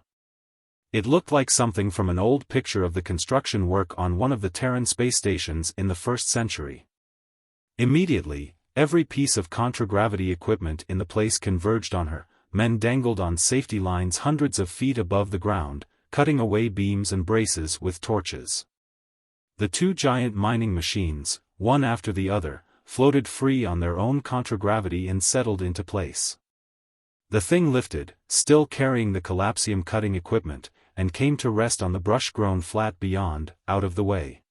It looked like something from an old picture of the construction work on one of the Terran space stations in the 1st century. Immediately, every piece of contragravity equipment in the place converged on her. Men dangled on safety lines hundreds of feet above the ground, cutting away beams and braces with torches. The 2 giant mining machines, one after the other, floated free on their own contragravity and settled into place. The thing lifted, still carrying the collapsium cutting equipment, and came to rest on the brush-grown flat beyond, out of the way.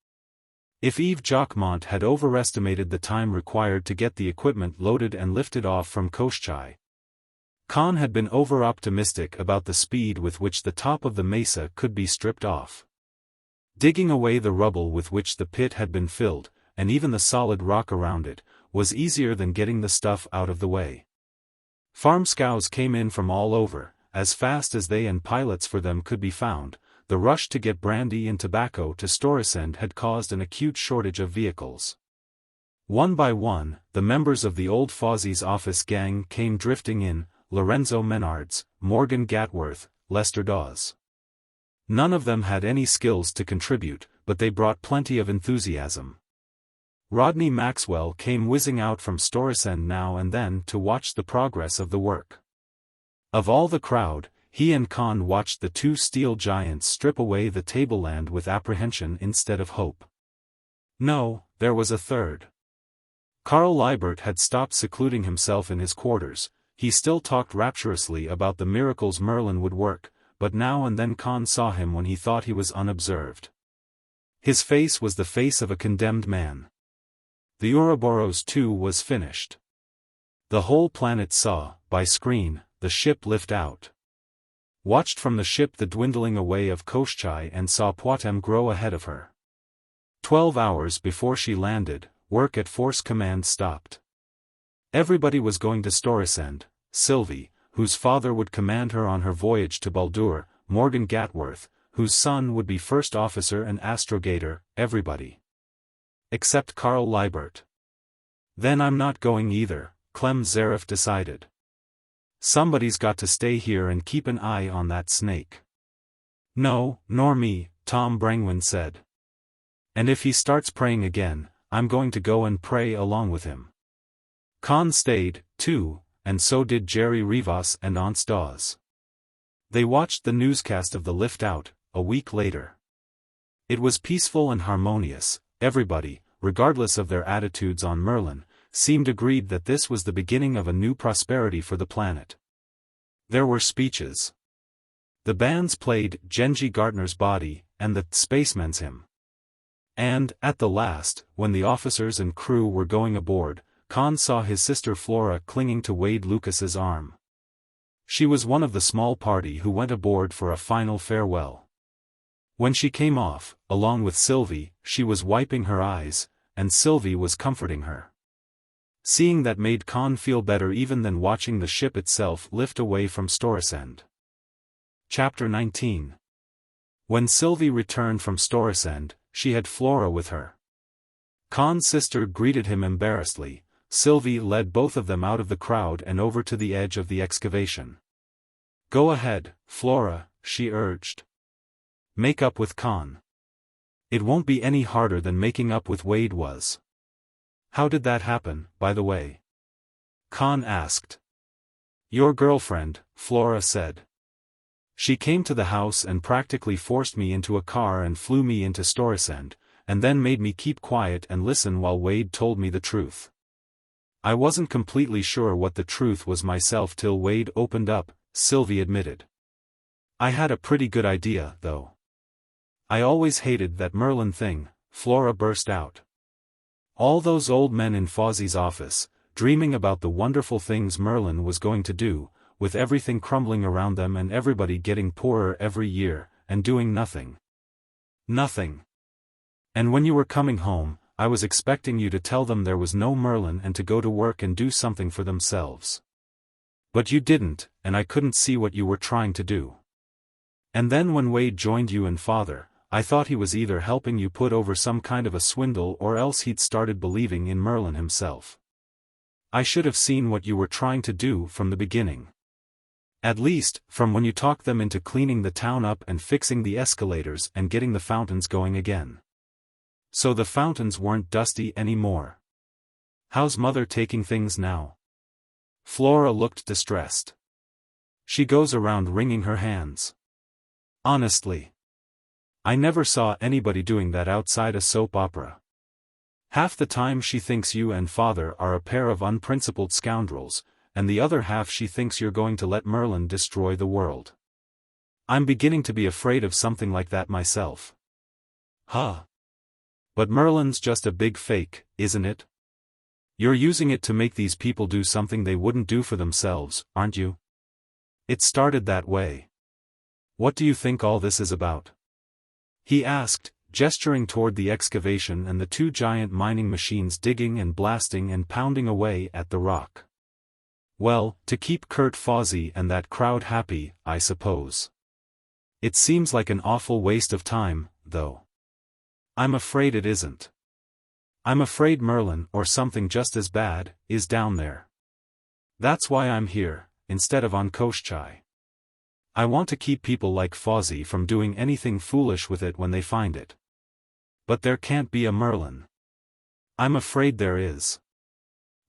If Yves Jacquemont had overestimated the time required to get the equipment loaded and lifted off from XVIII, Conn had been over-optimistic about the speed with which the top of the mesa could be stripped off. Digging away the rubble with which the pit had been filled, and even the solid rock around it, was easier than getting the stuff out of the way. Farm scows came in from all over, as fast as they and pilots for them could be found. The rush to get brandy and tobacco to Storesund had caused an acute shortage of vehicles. One by one, the members of the old Fozzie's office gang came drifting in, Lorenzo Menards, Morgan Gatworth, Lester Dawes. None of them had any skills to contribute, but they brought plenty of enthusiasm. Rodney Maxwell came whizzing out from Storesund now and then to watch the progress of the work. Of all the crowd, he and Conn watched the 2 steel giants strip away the tableland with apprehension instead of hope. No, there was a third. Carl Liebert had stopped secluding himself in his quarters. He still talked rapturously about the miracles Merlin would work, but now and then Conn saw him when he thought he was unobserved. His face was the face of a condemned man. The Ouroboros too was finished. The whole planet saw, by screen, the ship lift out. Watched from the ship the dwindling away of XVIII and saw Poictesme grow ahead of her. 12 hours before she landed, work at Force Command stopped. Everybody was going to Storesend. Sylvie, whose father would command her on her voyage to Baldur, Morgan Gatworth, whose son would be first officer and astrogator, everybody. Except Karl Liebert. Then I'm not going either, Clem Zaref decided. Somebody's got to stay here and keep an eye on that snake. No, nor me, Tom Brangwyn said. And if he starts praying again, I'm going to go and pray along with him. Conn stayed, too, and so did Jerry Rivas and Aunt Dawes. They watched the newscast of the lift out, a week later. It was peaceful and harmonious. Everybody, regardless of their attitudes on Merlin, seemed agreed that this was the beginning of a new prosperity for the planet. There were speeches. The bands played Genji Gartner's Body and the Spaceman's Hymn. And, at the last, when the officers and crew were going aboard, Conn saw his sister Flora clinging to Wade Lucas's arm. She was one of the small party who went aboard for a final farewell. When she came off, along with Sylvie, she was wiping her eyes, and Sylvie was comforting her. Seeing that made Conn feel better even than watching the ship itself lift away from Storesend. Chapter 19. When Sylvie returned from Storesend, she had Flora with her. Conn's sister greeted him embarrassedly. Sylvie led both of them out of the crowd and over to the edge of the excavation. Go ahead, Flora, she urged. Make up with Conn. It won't be any harder than making up with Wade was. How did that happen, by the way? Conn asked. Your girlfriend, Flora said. She came to the house and practically forced me into a car and flew me into Storesend, and then made me keep quiet and listen while Wade told me the truth. I wasn't completely sure what the truth was myself till Wade opened up, Sylvie admitted. I had a pretty good idea, though. I always hated that Merlin thing, Flora burst out. All those old men in Fozzie's office, dreaming about the wonderful things Merlin was going to do, with everything crumbling around them and everybody getting poorer every year, and doing nothing. Nothing. And when you were coming home, I was expecting you to tell them there was no Merlin and to go to work and do something for themselves. But you didn't, and I couldn't see what you were trying to do. And then when Wade joined you and Father, I thought he was either helping you put over some kind of a swindle or else he'd started believing in Merlin himself. I should have seen what you were trying to do from the beginning. At least, from when you talked them into cleaning the town up and fixing the escalators and getting the fountains going again. So the fountains weren't dusty anymore. How's Mother taking things now? Flora looked distressed. She goes around wringing her hands. Honestly. I never saw anybody doing that outside a soap opera. Half the time she thinks you and Father are a pair of unprincipled scoundrels, and the other half she thinks you're going to let Merlin destroy the world. I'm beginning to be afraid of something like that myself. Huh. But Merlin's just a big fake, isn't it? You're using it to make these people do something they wouldn't do for themselves, aren't you? It started that way. What do you think all this is about? He asked, gesturing toward the excavation and the two giant mining machines digging and blasting and pounding away at the rock. Well, to keep Kurt Fawzy and that crowd happy, I suppose. It seems like an awful waste of time, though. I'm afraid it isn't. I'm afraid Merlin, or something just as bad, is down there. That's why I'm here, instead of on XVIII. I want to keep people like Fawzy from doing anything foolish with it when they find it. But there can't be a Merlin. I'm afraid there is.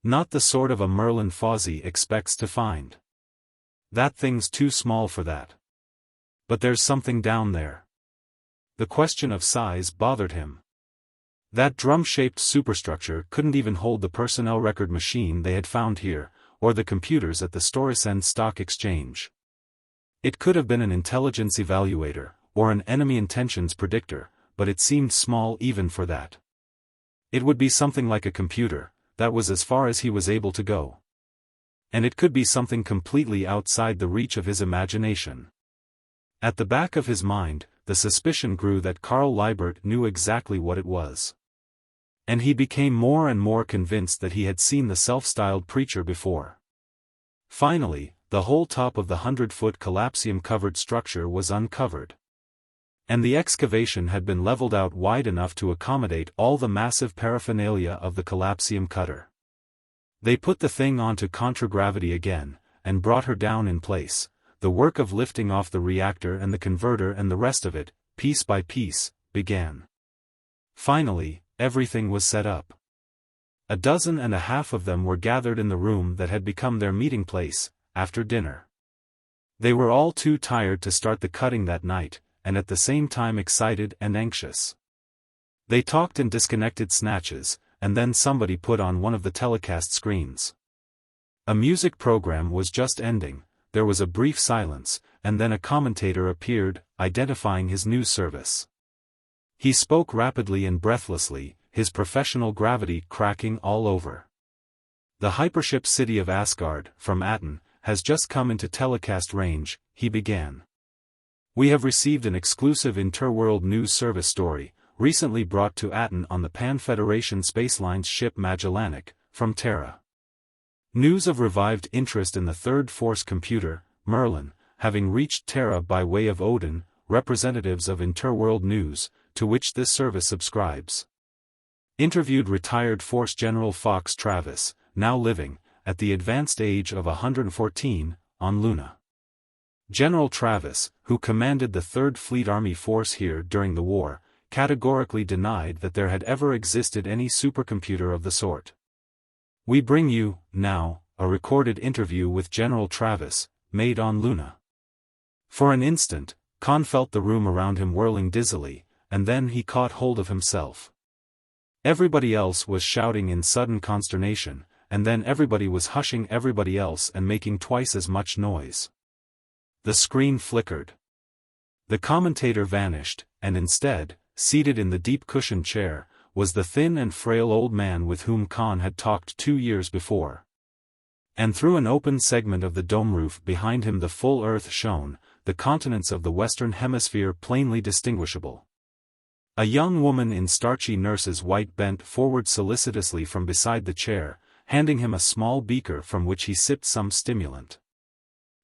Not the sort of a Merlin Fawzy expects to find. That thing's too small for that. But there's something down there. The question of size bothered him. That drum-shaped superstructure couldn't even hold the personnel record machine they had found here, or the computers at the Storesend Stock Exchange. It could have been an intelligence evaluator, or an enemy intentions predictor, but it seemed small even for that. It would be something like a computer, that was as far as he was able to go. And it could be something completely outside the reach of his imagination. At the back of his mind, the suspicion grew that Carl Liebert knew exactly what it was. And he became more and more convinced that he had seen the self-styled preacher before. Finally, the whole top of the 100-foot collapsium-covered structure was uncovered. And the excavation had been leveled out wide enough to accommodate all the massive paraphernalia of the collapsium cutter. They put the thing onto contragravity again, and brought her down in place. The work of lifting off the reactor and the converter and the rest of it, piece by piece, began. Finally, everything was set up. 12.5 of them were gathered in the room that had become their meeting place, after dinner. They were all too tired to start the cutting that night, and at the same time excited and anxious. They talked in disconnected snatches, and then somebody put on one of the telecast screens. A music program was just ending, there was a brief silence, and then a commentator appeared, identifying his news service. He spoke rapidly and breathlessly, his professional gravity cracking all over. The hypership city of Asgard, from Aten, has just come into telecast range, he began. We have received an exclusive interworld news service story, recently brought to Aten on the Pan-Federation Spaceline's ship Magellanic, from Terra. News of revived interest in the third force computer, MERLIN, having reached Terra by way of Odin, representatives of Interworld News, to which this service subscribes. Interviewed retired Force General Fox Travis, now living, at the advanced age of 114, on Luna. General Travis, who commanded the 3rd Fleet Army Force here during the war, categorically denied that there had ever existed any supercomputer of the sort. We bring you, now, a recorded interview with General Travis, made on Luna. For an instant, Conn felt the room around him whirling dizzily, and then he caught hold of himself. Everybody else was shouting in sudden consternation, and then everybody was hushing everybody else and making twice as much noise. The screen flickered. The commentator vanished, and instead, seated in the deep-cushioned chair, was the thin and frail old man with whom Conn had talked 2 years before. And through an open segment of the dome roof behind him the full earth shone, the continents of the Western Hemisphere plainly distinguishable. A young woman in starchy nurse's white bent forward solicitously from beside the chair, handing him a small beaker from which he sipped some stimulant.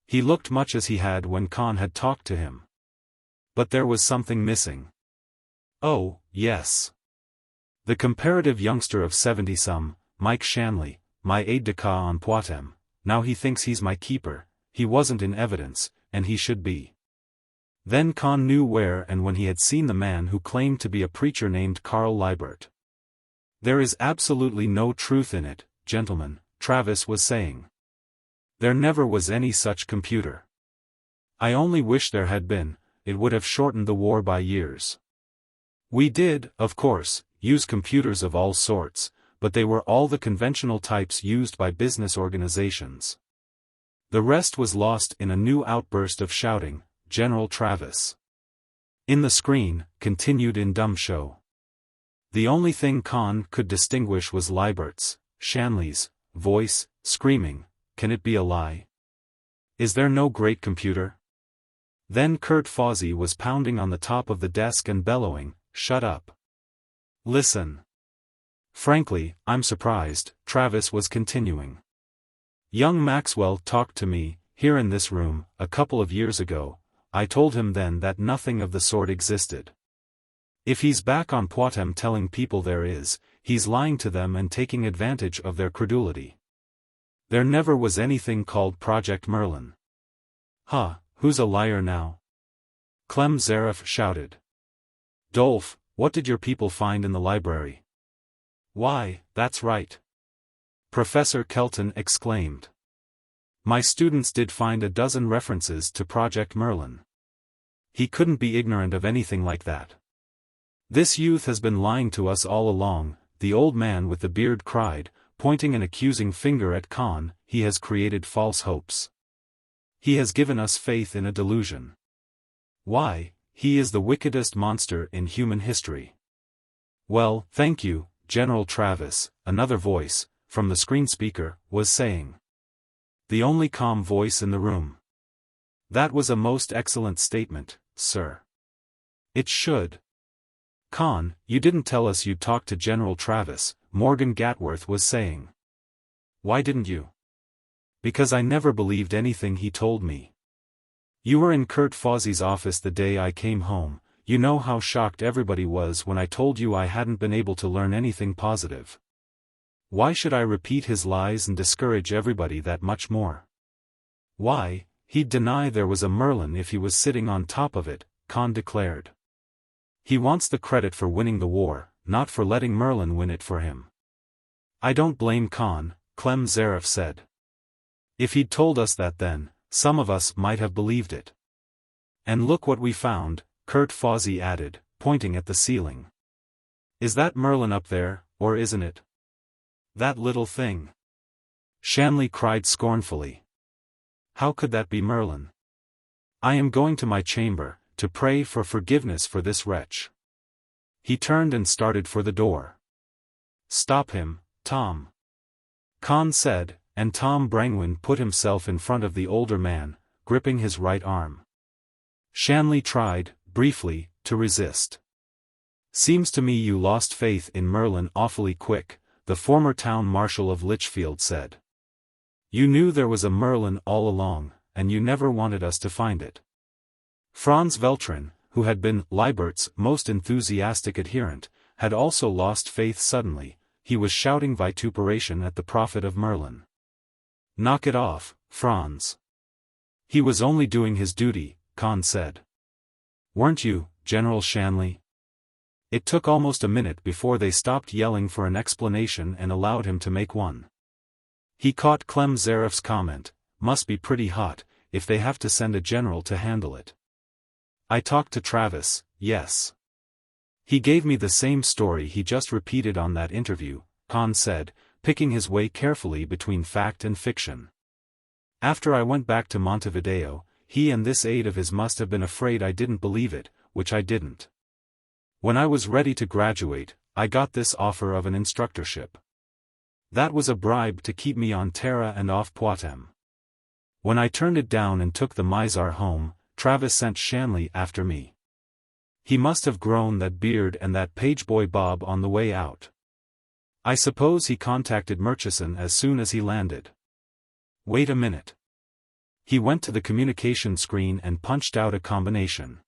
He looked much as he had when Conn had talked to him. But there was something missing. Oh, yes. The comparative youngster of 70-some, Mike Shanley, my aide-de-camp on Poictesme, now he thinks he's my keeper, he wasn't in evidence, and he should be. Then Conn knew where and when he had seen the man who claimed to be a preacher named Carl Liebert. There is absolutely no truth in it, gentlemen, Travis was saying. There never was any such computer. I only wish there had been, it would have shortened the war by years. We did, of course, use computers of all sorts, but they were all the conventional types used by business organizations. The rest was lost in a new outburst of shouting, General Travis. In the screen, continued in dumb show. The only thing Conn could distinguish was Liebert's, Shanley's, voice, screaming, "Can it be a lie? Is there no great computer?" Then Kurt Fawzy was pounding on the top of the desk and bellowing, "Shut up. Listen." Frankly, I'm surprised, Travis was continuing. Young Maxwell talked to me, here in this room, a couple of years ago. I told him then that nothing of the sort existed. If he's back on Poictesme telling people there is, he's lying to them and taking advantage of their credulity. There never was anything called Project Merlin. Huh, who's a liar now? Clem Zaref shouted. Dolph, what did your people find in the library? Why, that's right. Professor Kelton exclaimed. My students did find a dozen references to Project Merlin. He couldn't be ignorant of anything like that. This youth has been lying to us all along, the old man with the beard cried, pointing an accusing finger at Conn, he has created false hopes. He has given us faith in a delusion. Why, he is the wickedest monster in human history. Well, thank you, General Travis, another voice, from the screen speaker, was saying. The only calm voice in the room. That was a most excellent statement, sir. It should. Conn, you didn't tell us you'd talked to General Travis, Morgan Gatworth was saying. Why didn't you? Because I never believed anything he told me. You were in Kurt Fozzie's office the day I came home. You know how shocked everybody was when I told you I hadn't been able to learn anything positive. Why should I repeat his lies and discourage everybody that much more? Why, he'd deny there was a Merlin if he was sitting on top of it, Conn declared. He wants the credit for winning the war, not for letting Merlin win it for him. I don't blame Conn, Clem Zaref said. If he'd told us that then, some of us might have believed it. And look what we found, Kurt Fawzi added, pointing at the ceiling. Is that Merlin up there, or isn't it? That little thing. Shanley cried scornfully. How could that be Merlin? I am going to my chamber, to pray for forgiveness for this wretch. He turned and started for the door. Stop him, Tom. Conn said, and Tom Brangwyn put himself in front of the older man, gripping his right arm. Shanley tried, briefly, to resist. Seems to me you lost faith in Merlin awfully quick, the former town marshal of Litchfield said. You knew there was a Merlin all along, and you never wanted us to find it. Franz Veltrin, who had been Leibert's most enthusiastic adherent, had also lost faith suddenly. He was shouting vituperation at the prophet of Merlin. Knock it off, Franz. He was only doing his duty, Conn said. Weren't you, General Shanley? It took almost a minute before they stopped yelling for an explanation and allowed him to make one. He caught Clem Zaref's comment, must be pretty hot, if they have to send a general to handle it. I talked to Travis, yes. He gave me the same story he just repeated on that interview, Conn said, picking his way carefully between fact and fiction. After I went back to Montevideo, he and this aide of his must have been afraid I didn't believe it, which I didn't. When I was ready to graduate, I got this offer of an instructorship. That was a bribe to keep me on Terra and off Poictesme. When I turned it down and took the Mizar home, Travis sent Shanley after me. He must have grown that beard and that pageboy bob on the way out. I suppose he contacted Murchison as soon as he landed. Wait a minute. He went to the communication screen and punched out a combination.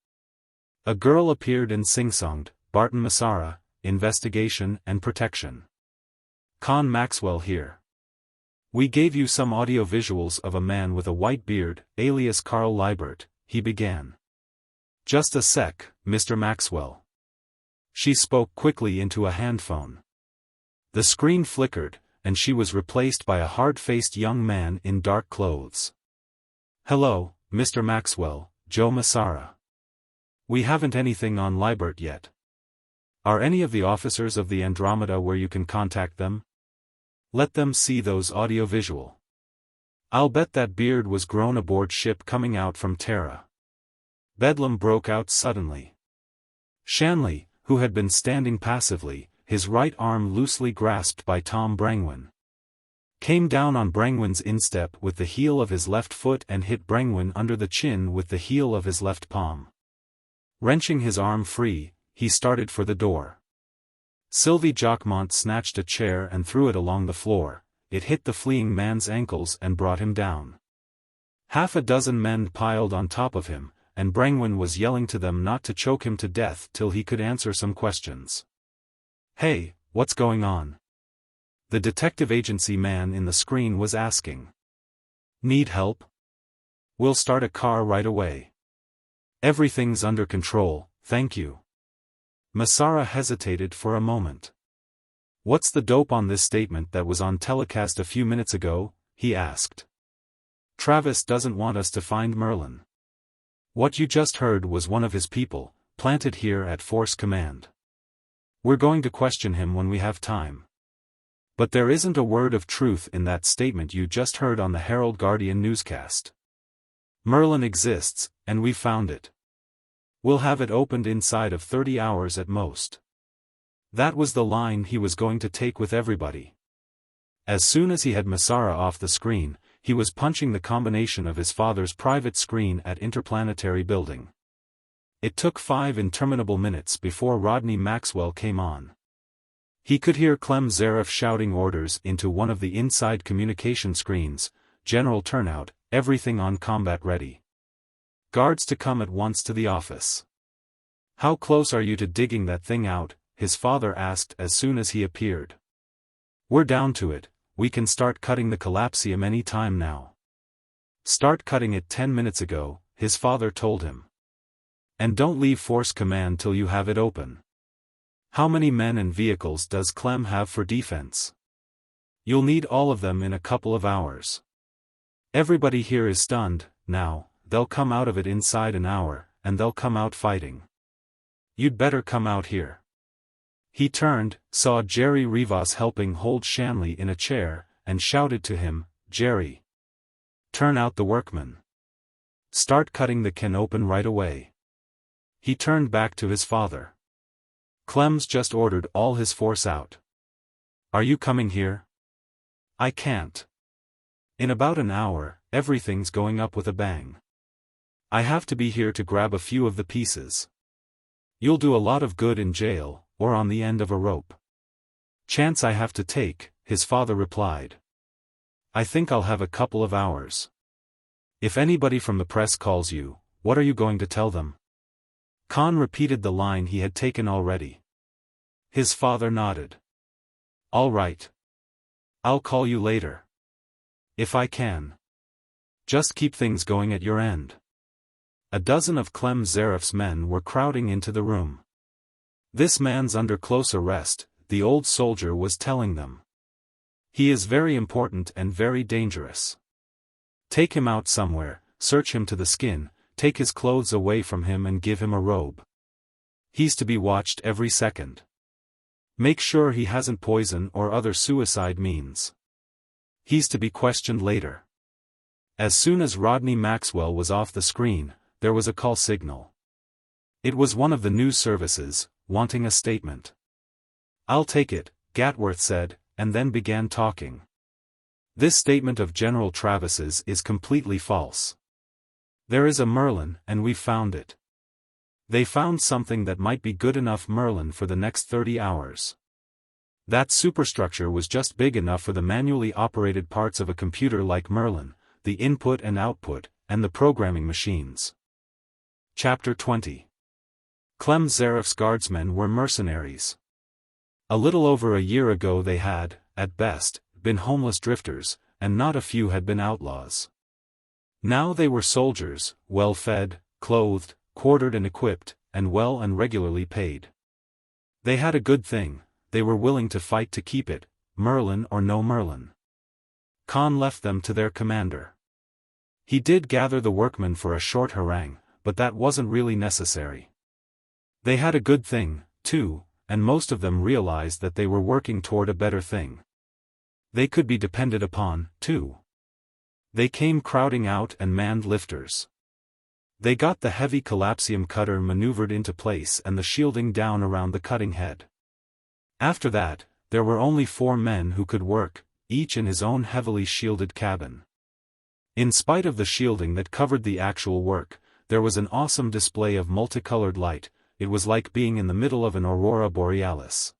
A girl appeared and sing-songed, Barton Massara, investigation and protection. Conn Maxwell here. We gave you some audio visuals of a man with a white beard, alias Carl Liebert, he began. Just a sec, Mr. Maxwell. She spoke quickly into a handphone. The screen flickered, and she was replaced by a hard-faced young man in dark clothes. Hello, Mr. Maxwell, Joe Massara. We haven't anything on Liebert yet. Are any of the officers of the Andromeda where you can contact them? Let them see those audio-visual. I'll bet that beard was grown aboard ship coming out from Terra. Bedlam broke out suddenly. Shanley, who had been standing passively, his right arm loosely grasped by Tom Brangwyn, came down on Brangwyn's instep with the heel of his left foot and hit Brangwyn under the chin with the heel of his left palm. Wrenching his arm free, he started for the door. Sylvie Jacquemont snatched a chair and threw it along the floor. It hit the fleeing man's ankles and brought him down. Half a dozen men piled on top of him, and Brangwyn was yelling to them not to choke him to death till he could answer some questions. Hey, what's going on? The detective agency man in the screen was asking. Need help? We'll start a car right away. Everything's under control, thank you. Massara hesitated for a moment. What's the dope on this statement that was on telecast a few minutes ago? He asked. Travis doesn't want us to find Merlin. What you just heard was one of his people, planted here at Force Command. We're going to question him when we have time. But there isn't a word of truth in that statement you just heard on the Herald Guardian newscast. Merlin exists, and we found it. We'll have it opened inside of 30 hours at most. That was the line he was going to take with everybody. As soon as he had Masara off the screen, he was punching the combination of his father's private screen at Interplanetary Building. It took 5 interminable minutes before Rodney Maxwell came on. He could hear Clem Zaref shouting orders into one of the inside communication screens: "General turnout, everything on combat ready. Guards to come at once to the office." "How close are you to digging that thing out?" his father asked as soon as he appeared. "We're down to it, we can start cutting the collapsium any time now." "Start cutting it 10 minutes ago," his father told him. "And don't leave Force Command till you have it open." "How many men and vehicles does Clem have for defense?" "You'll need all of them in a couple of hours." "Everybody here is stunned, now, they'll come out of it inside an hour, and they'll come out fighting. You'd better come out here." He turned, saw Jerry Rivas helping hold Shanley in a chair, and shouted to him, "Jerry! Turn out the workmen. Start cutting the can open right away." He turned back to his father. "Clem's just ordered all his force out. Are you coming here?" "I can't. In about an hour, everything's going up with a bang. I have to be here to grab a few of the pieces." "You'll do a lot of good in jail, or on the end of a rope." "Chance I have to take," his father replied. "I think I'll have a couple of hours." "If anybody from the press calls you, what are you going to tell them?" Conn repeated the line he had taken already. His father nodded. "All right. I'll call you later. If I can. Just keep things going at your end." A dozen of Clem Zaref's men were crowding into the room. "This man's under close arrest," the old soldier was telling them. "He is very important and very dangerous. Take him out somewhere, search him to the skin, take his clothes away from him and give him a robe. He's to be watched every second. Make sure he hasn't poison or other suicide means. He's to be questioned later." As soon as Rodney Maxwell was off the screen, there was a call signal. It was one of the news services, wanting a statement. "I'll take it," Gatworth said, and then began talking. "This statement of General Travis's is completely false. There is a Merlin, and we've found it. They found something that might be good enough Merlin for the next 30 hours. That superstructure was just big enough for the manually operated parts of a computer like Merlin, the input and output, and the programming machines." Chapter 20. Clem Zaref's guardsmen were mercenaries. A little over a year ago they had, at best, been homeless drifters, and not a few had been outlaws. Now they were soldiers, well-fed, clothed, quartered and equipped, and well and regularly paid. They had a good thing, they were willing to fight to keep it, Merlin or no Merlin. Conn left them to their commander. He did gather the workmen for a short harangue, but that wasn't really necessary. They had a good thing, too, and most of them realized that they were working toward a better thing. They could be depended upon, too. They came crowding out and manned lifters. They got the heavy collapsium cutter maneuvered into place and the shielding down around the cutting head. After that, there were only 4 men who could work, each in his own heavily shielded cabin. In spite of the shielding that covered the actual work, there was an awesome display of multicolored light. It was like being in the middle of an aurora borealis.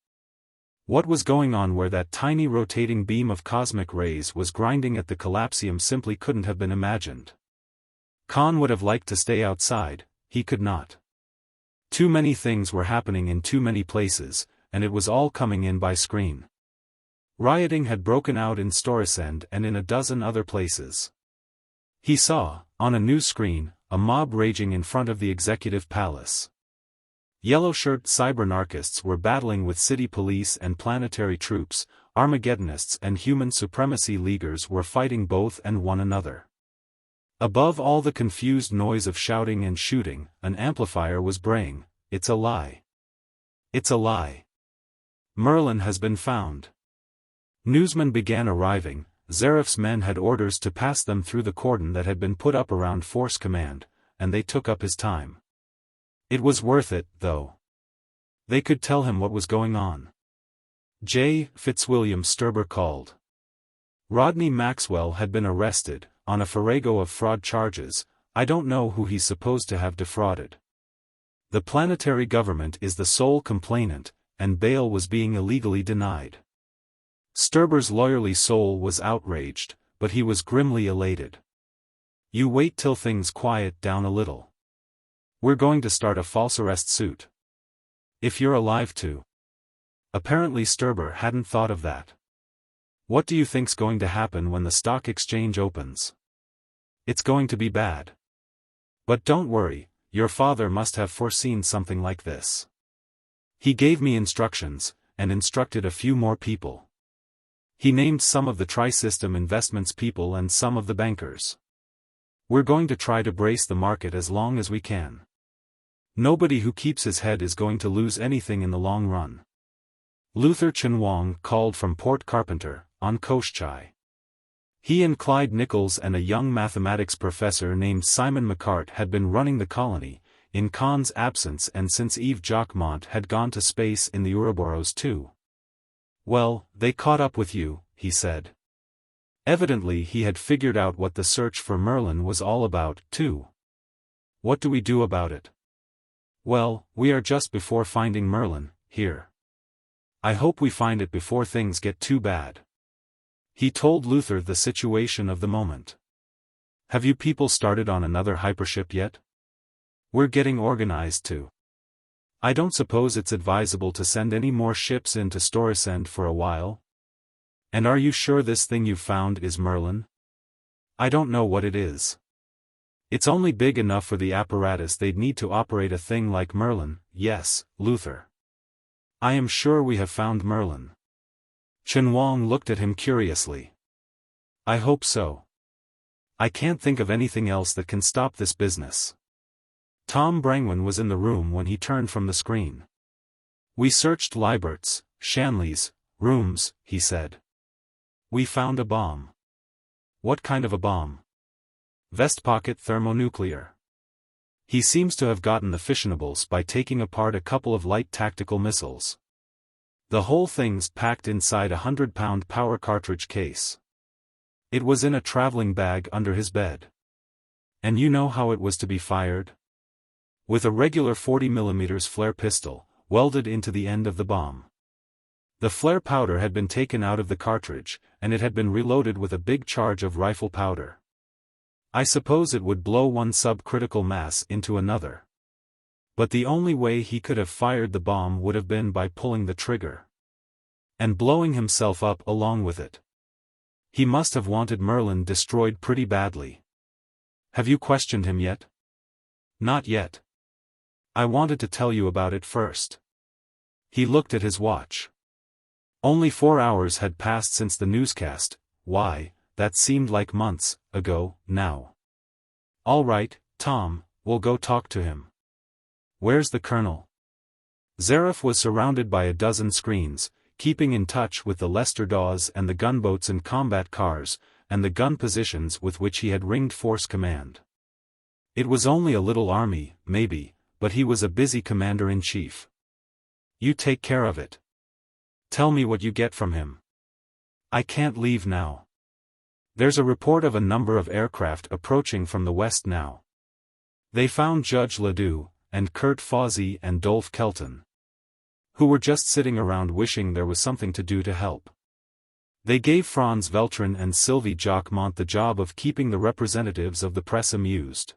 What was going on where that tiny rotating beam of cosmic rays was grinding at the collapsium simply couldn't have been imagined. Conn would have liked to stay outside, he could not. Too many things were happening in too many places, and it was all coming in by screen. Rioting had broken out in Storisend and in a dozen other places. He saw, on a new screen, a mob raging in front of the executive palace. Yellow-shirt cybernarchists were battling with city police and planetary troops, Armageddonists and human supremacy leaguers were fighting both and one another. Above all the confused noise of shouting and shooting, an amplifier was braying, "It's a lie. It's a lie. Merlin has been found. Newsmen began arriving. XVIII's men had orders to pass them through the cordon that had been put up around Force Command, and they took up his time. It was worth it, though. They could tell him what was going on. J. Fitzwilliam Sturber called. Rodney Maxwell had been arrested, on a farrago of fraud charges. I don't know who he's supposed to have defrauded. The planetary government is the sole complainant, and bail was being illegally denied. Sturber's lawyerly soul was outraged, but he was grimly elated. You wait till things quiet down a little. We're going to start a false arrest suit. If you're alive to. Apparently Sturber hadn't thought of that. What do you think's going to happen when the stock exchange opens? It's going to be bad. But don't worry, your father must have foreseen something like this. He gave me instructions, and instructed a few more people. He named some of the Tri-System Investments people and some of the bankers. We're going to try to brace the market as long as we can. Nobody who keeps his head is going to lose anything in the long run. Luther Chenwang called from Port Carpenter, on Koshchai. He and Clyde Nichols and a young mathematics professor named Simon McCart had been running the colony, in Conn's absence, and since Yves Jacquemont had gone to space in the Ouroboros too. Well, they caught up with you, he said. Evidently he had figured out what the search for Merlin was all about, too. What do we do about it? Well, we are just before finding Merlin, here. I hope we find it before things get too bad. He told Luther the situation of the moment. Have you people started on another hypership yet? We're getting organized too. I don't suppose it's advisable to send any more ships into Storesend for a while? And are you sure this thing you've found is Merlin? I don't know what it is. It's only big enough for the apparatus they'd need to operate a thing like Merlin. Yes, Luther. I am sure we have found Merlin. Chenwang looked at him curiously. I hope so. I can't think of anything else that can stop this business. Tom Brangwyn was in the room when he turned from the screen. We searched Leibert's, Shanley's, rooms, he said. We found a bomb. What kind of a bomb? Vest-pocket thermonuclear. He seems to have gotten the fissionables by taking apart a couple of light tactical missiles. The whole thing's packed inside a 100-pound power cartridge case. It was in a traveling bag under his bed. And you know how it was to be fired? With a regular 40mm flare pistol, welded into the end of the bomb. The flare powder had been taken out of the cartridge, and it had been reloaded with a big charge of rifle powder. I suppose it would blow one subcritical mass into another. But the only way he could have fired the bomb would have been by pulling the trigger. And blowing himself up along with it. He must have wanted Merlin destroyed pretty badly. Have you questioned him yet? Not yet. I wanted to tell you about it first. He looked at his watch. Only 4 hours had passed since the newscast. Why, that seemed like months ago, now. All right, Tom, we'll go talk to him. Where's the colonel? XVIII was surrounded by a dozen screens, keeping in touch with the Lester Dawes and the gunboats and combat cars, and the gun positions with which he had ringed Force Command. It was only a little army, maybe, but he was a busy commander-in-chief. You take care of it. Tell me what you get from him. I can't leave now. There's a report of a number of aircraft approaching from the west now. They found Judge Ledoux, and Kurt Fawzy and Dolph Kelton, who were just sitting around wishing there was something to do to help. They gave Franz Veltrin and Sylvie Jacquemont the job of keeping the representatives of the press amused.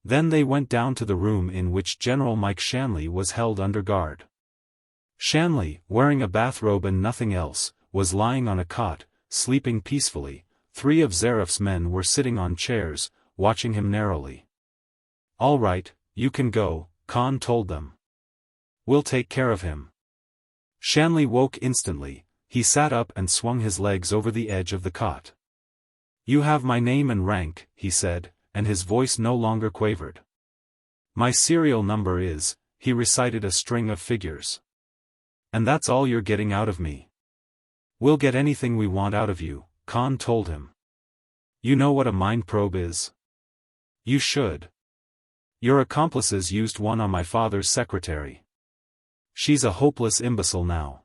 Then they went down to the room in which General Mike Shanley was held under guard. Shanley, wearing a bathrobe and nothing else, was lying on a cot, sleeping peacefully. 3 of XVIII's men were sitting on chairs, watching him narrowly. All right, you can go, Conn told them. We'll take care of him. Shanley woke instantly. He sat up and swung his legs over the edge of the cot. You have my name and rank, he said, and his voice no longer quavered. My serial number is, he recited a string of figures. And that's all you're getting out of me. We'll get anything we want out of you, Conn told him. You know what a mind probe is? You should. Your accomplices used one on my father's secretary. She's a hopeless imbecile now.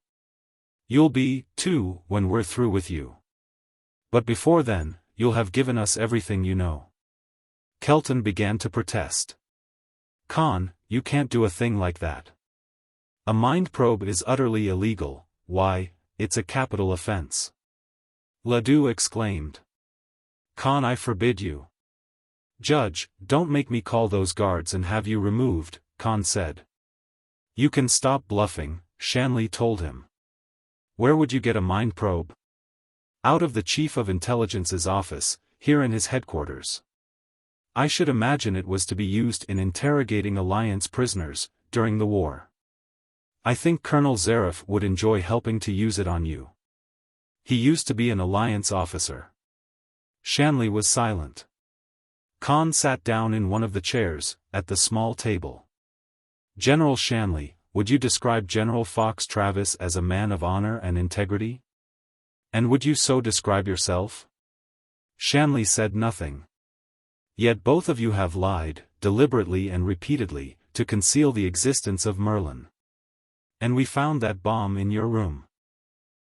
You'll be, too, when we're through with you. But before then, you'll have given us everything you know. Kelton began to protest. Conn, you can't do a thing like that. A mind probe is utterly illegal. Why, it's a capital offense. Ledoux exclaimed. Conn, I forbid you. Judge, don't make me call those guards and have you removed, Conn said. You can stop bluffing, Shanley told him. Where would you get a mind probe? Out of the Chief of Intelligence's office, here in his headquarters. I should imagine it was to be used in interrogating Alliance prisoners, during the war. I think Colonel Zarif would enjoy helping to use it on you. He used to be an Alliance officer. Shanley was silent. Conn sat down in one of the chairs, at the small table. General Shanley, would you describe General Fox Travis as a man of honor and integrity? And would you so describe yourself? Shanley said nothing. Yet both of you have lied, deliberately and repeatedly, to conceal the existence of Merlin. And we found that bomb in your room.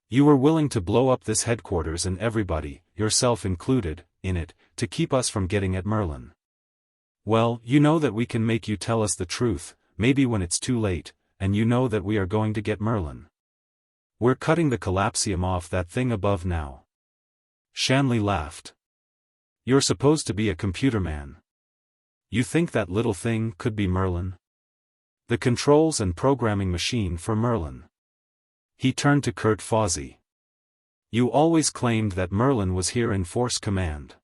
You were willing to blow up this headquarters and everybody, yourself included, in it, to keep us from getting at Merlin. Well, you know that we can make you tell us the truth, maybe when it's too late, and you know that we are going to get Merlin. We're cutting the collapsium off that thing above now. Shanley laughed. You're supposed to be a computer man. You think that little thing could be Merlin? The controls and programming machine for Merlin. He turned to Kurt Fawzi. You always claimed that Merlin was here in Force Command.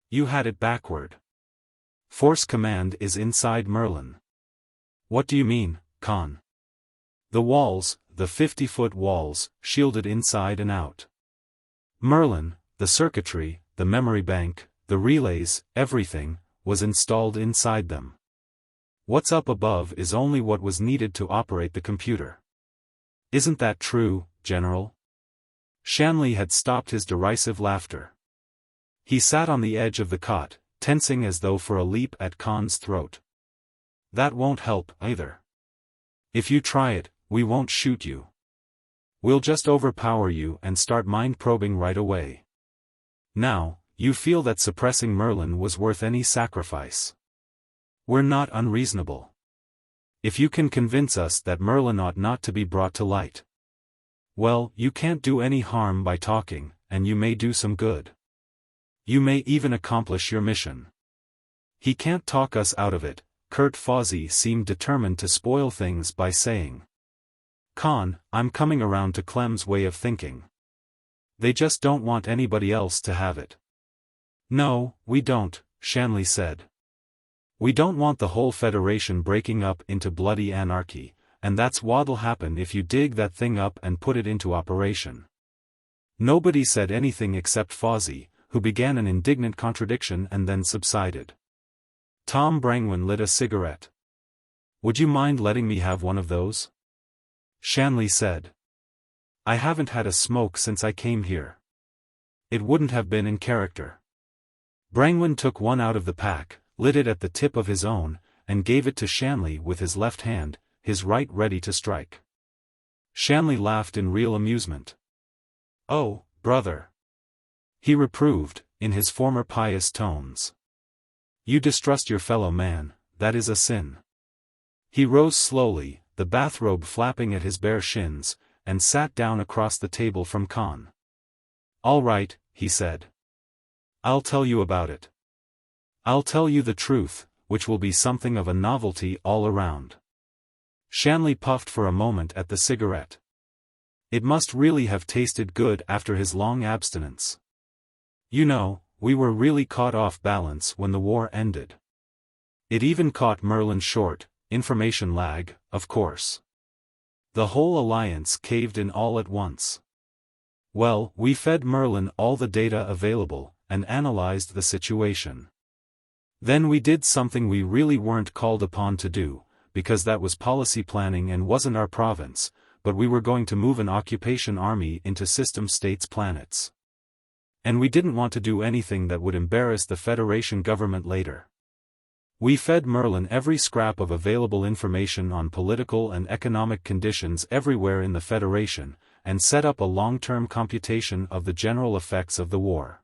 You had it backward. Force Command is inside Merlin. What do you mean, Conn? The walls, the 50-foot walls, shielded inside and out. Merlin, the circuitry, the memory bank, the relays, everything, was installed inside them. What's up above is only what was needed to operate the computer. Isn't that true, General? Shanley had stopped his derisive laughter. He sat on the edge of the cot, tensing as though for a leap at Conn's throat. That won't help, either. If you try it, we won't shoot you. We'll just overpower you and start mind probing right away. Now, you feel that suppressing Merlin was worth any sacrifice. We're not unreasonable. If you can convince us that Merlin ought not to be brought to light. Well, you can't do any harm by talking, and you may do some good. You may even accomplish your mission. He can't talk us out of it. Kurt Fawzi seemed determined to spoil things by saying. Conn, I'm coming around to Clem's way of thinking. They just don't want anybody else to have it. No, we don't, Shanley said. We don't want the whole Federation breaking up into bloody anarchy, and that's what'll happen if you dig that thing up and put it into operation. Nobody said anything except Fawzi, who began an indignant contradiction and then subsided. Tom Brangwyn lit a cigarette. Would you mind letting me have one of those? Shanley said. I haven't had a smoke since I came here. It wouldn't have been in character. Brangwyn took one out of the pack, lit it at the tip of his own, and gave it to Shanley with his left hand, his right ready to strike. Shanley laughed in real amusement. Oh, brother! He reproved, in his former pious tones. You distrust your fellow man, that is a sin. He rose slowly, the bathrobe flapping at his bare shins, and sat down across the table from Conn. All right, he said. I'll tell you about it. I'll tell you the truth, which will be something of a novelty all around. Shanley puffed for a moment at the cigarette. It must really have tasted good after his long abstinence. You know, we were really caught off balance when the war ended. It even caught Merlin short, information lag, of course. The whole alliance caved in all at once. Well, we fed Merlin all the data available, and analyzed the situation. Then we did something we really weren't called upon to do, because that was policy planning and wasn't our province, but we were going to move an occupation army into system states planets. And we didn't want to do anything that would embarrass the Federation government later. We fed Merlin every scrap of available information on political and economic conditions everywhere in the Federation, and set up a long-term computation of the general effects of the war.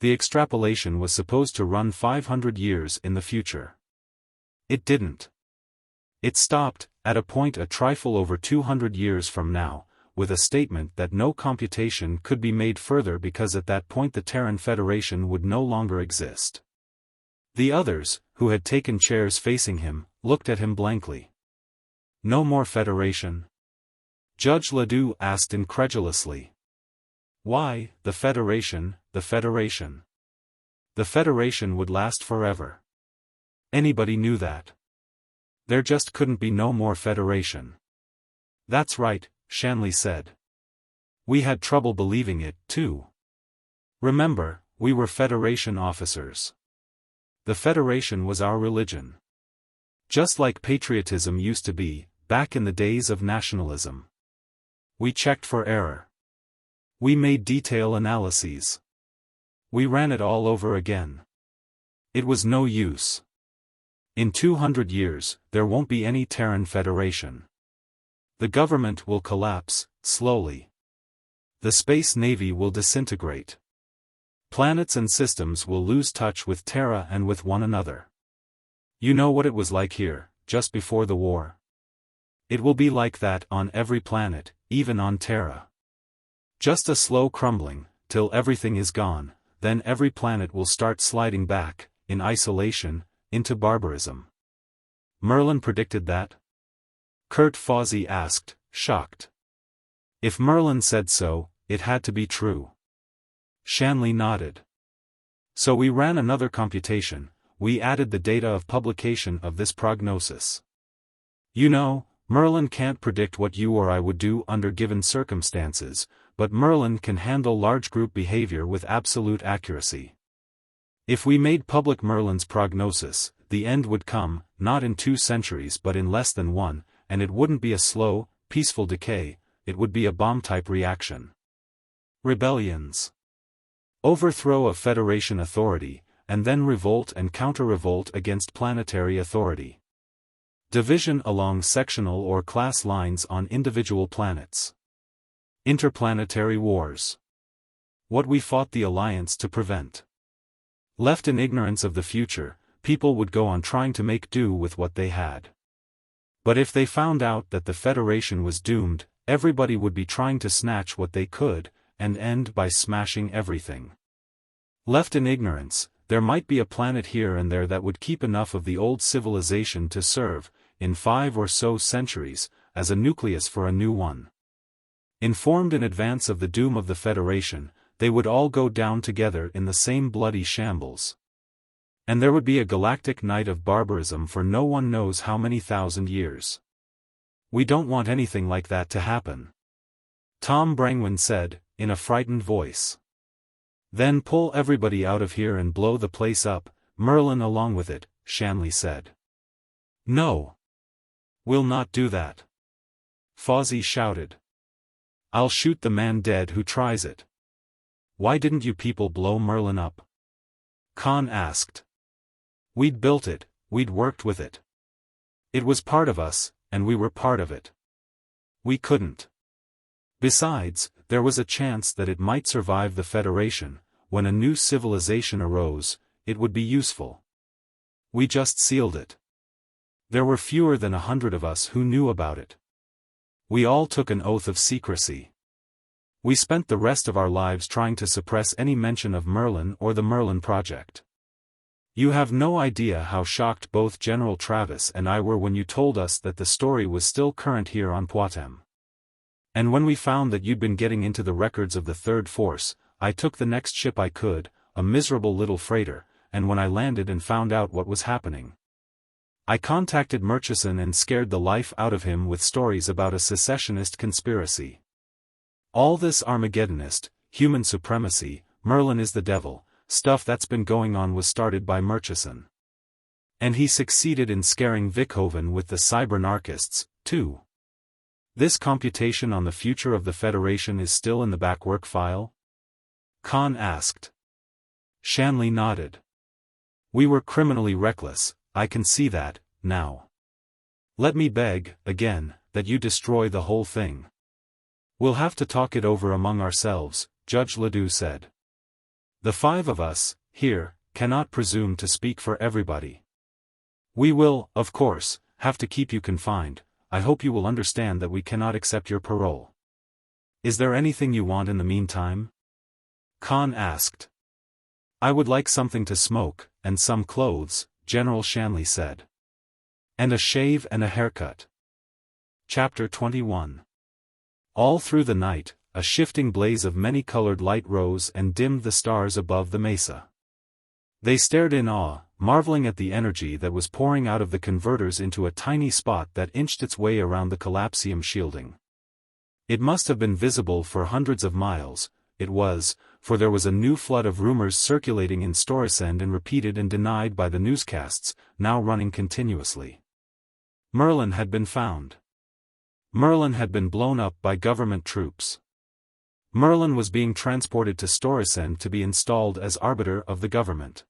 The extrapolation was supposed to run 500 years in the future. It didn't. It stopped, at a point a trifle over 200 years from now, with a statement that no computation could be made further because at that point the Terran Federation would no longer exist. The others, who had taken chairs facing him, looked at him blankly. No more Federation? Judge Ledoux asked incredulously. Why, the Federation, the Federation? The Federation would last forever. Anybody knew that. There just couldn't be no more Federation. That's right, Shanley said. We had trouble believing it, too. Remember, we were Federation officers. The Federation was our religion. Just like patriotism used to be, back in the days of nationalism. We checked for error. We made detail analyses. We ran it all over again. It was no use. In 200 years, there won't be any Terran Federation. The government will collapse, slowly. The Space Navy will disintegrate. Planets and systems will lose touch with Terra and with one another. You know what it was like here, just before the war? It will be like that on every planet, even on Terra. Just a slow crumbling, till everything is gone, then every planet will start sliding back, in isolation, into barbarism. Merlin predicted that? Kurt Fawzi asked, shocked. If Merlin said so, it had to be true. Shanley nodded. So we ran another computation, we added the data of publication of this prognosis. You know, Merlin can't predict what you or I would do under given circumstances, but Merlin can handle large group behavior with absolute accuracy. If we made public Merlin's prognosis, the end would come, not in 2 centuries but in less than 1, and it wouldn't be a slow, peaceful decay, it would be a bomb-type reaction. Rebellions. Overthrow of Federation authority, and then revolt and counter-revolt against planetary authority. Division along sectional or class lines on individual planets. Interplanetary wars. What we fought the Alliance to prevent. Left in ignorance of the future, people would go on trying to make do with what they had. But if they found out that the Federation was doomed, everybody would be trying to snatch what they could, and end by smashing everything. Left in ignorance, there might be a planet here and there that would keep enough of the old civilization to serve, in 5 or so centuries, as a nucleus for a new one. Informed in advance of the doom of the Federation, they would all go down together in the same bloody shambles. And there would be a galactic night of barbarism for no one knows how many thousand years. We don't want anything like that to happen. Tom Brangwyn said, in a frightened voice. Then pull everybody out of here and blow the place up, Merlin along with it, Shanley said. No. We'll not do that. Fawzi shouted. I'll shoot the man dead who tries it. Why didn't you people blow Merlin up? Conn asked. We'd built it, we'd worked with it. It was part of us, and we were part of it. We couldn't. Besides, there was a chance that it might survive the Federation. When a new civilization arose, it would be useful. We just sealed it. There were fewer than 100 of us who knew about it. We all took an oath of secrecy. We spent the rest of our lives trying to suppress any mention of Merlin or the Merlin Project. You have no idea how shocked both General Travis and I were when you told us that the story was still current here on Poictesme. And when we found that you'd been getting into the records of the Third Force, I took the next ship I could, a miserable little freighter, and when I landed and found out what was happening, I contacted Murchison and scared the life out of him with stories about a secessionist conspiracy. All this Armageddonist, human supremacy, Merlin is the devil, stuff that's been going on was started by Murchison. And he succeeded in scaring Vickhoven with the cybernarchists, too. This computation on the future of the Federation is still in the backwork file? Conn asked. Shanley nodded. We were criminally reckless, I can see that, now. Let me beg, again, that you destroy the whole thing. We'll have to talk it over among ourselves, Judge Ledoux said. The five of us, here, cannot presume to speak for everybody. We will, of course, have to keep you confined. I hope you will understand that we cannot accept your parole. Is there anything you want in the meantime? Conn asked. I would like something to smoke, and some clothes, General Shanley said. And a shave and a haircut. Chapter 21. All through the night, a shifting blaze of many-colored light rose and dimmed the stars above the mesa. They stared in awe, marveling at the energy that was pouring out of the converters into a tiny spot that inched its way around the collapsium shielding. It must have been visible for hundreds of miles. It was, for there was a new flood of rumors circulating in Storesend and repeated and denied by the newscasts, now running continuously. Merlin had been found. Merlin had been blown up by government troops. Merlin was being transported to Storesend to be installed as arbiter of the government.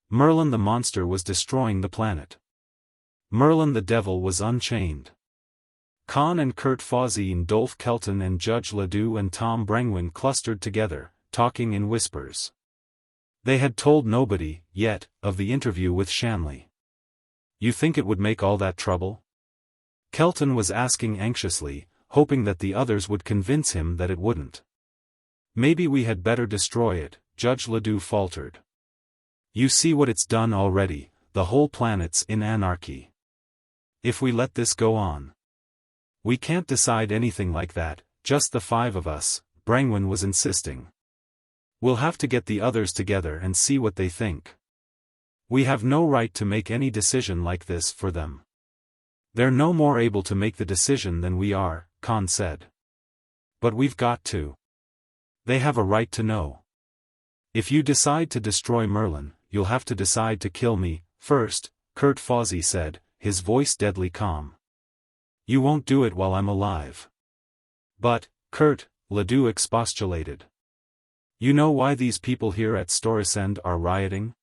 Merlin the monster was destroying the planet. Merlin the devil was unchained. Conn and Kurt Fawzine, Dolph Kelton and Judge Ledoux and Tom Brangwyn clustered together, talking in whispers. They had told nobody, yet, of the interview with Shanley. You think it would make all that trouble? Kelton was asking anxiously, hoping that the others would convince him that it wouldn't. Maybe we had better destroy it, Judge Ledoux faltered. You see what it's done already, the whole planet's in anarchy. If we let this go on. We can't decide anything like that, just the five of us, Brangwyn was insisting. We'll have to get the others together and see what they think. We have no right to make any decision like this for them. They're no more able to make the decision than we are, Conn said. But we've got to. They have a right to know. If you decide to destroy Merlin, you'll have to decide to kill me, first, Kurt Fawzine said, his voice deadly calm. You won't do it while I'm alive. But, Kurt, Ledoux expostulated. You know why these people here at Storesend are rioting?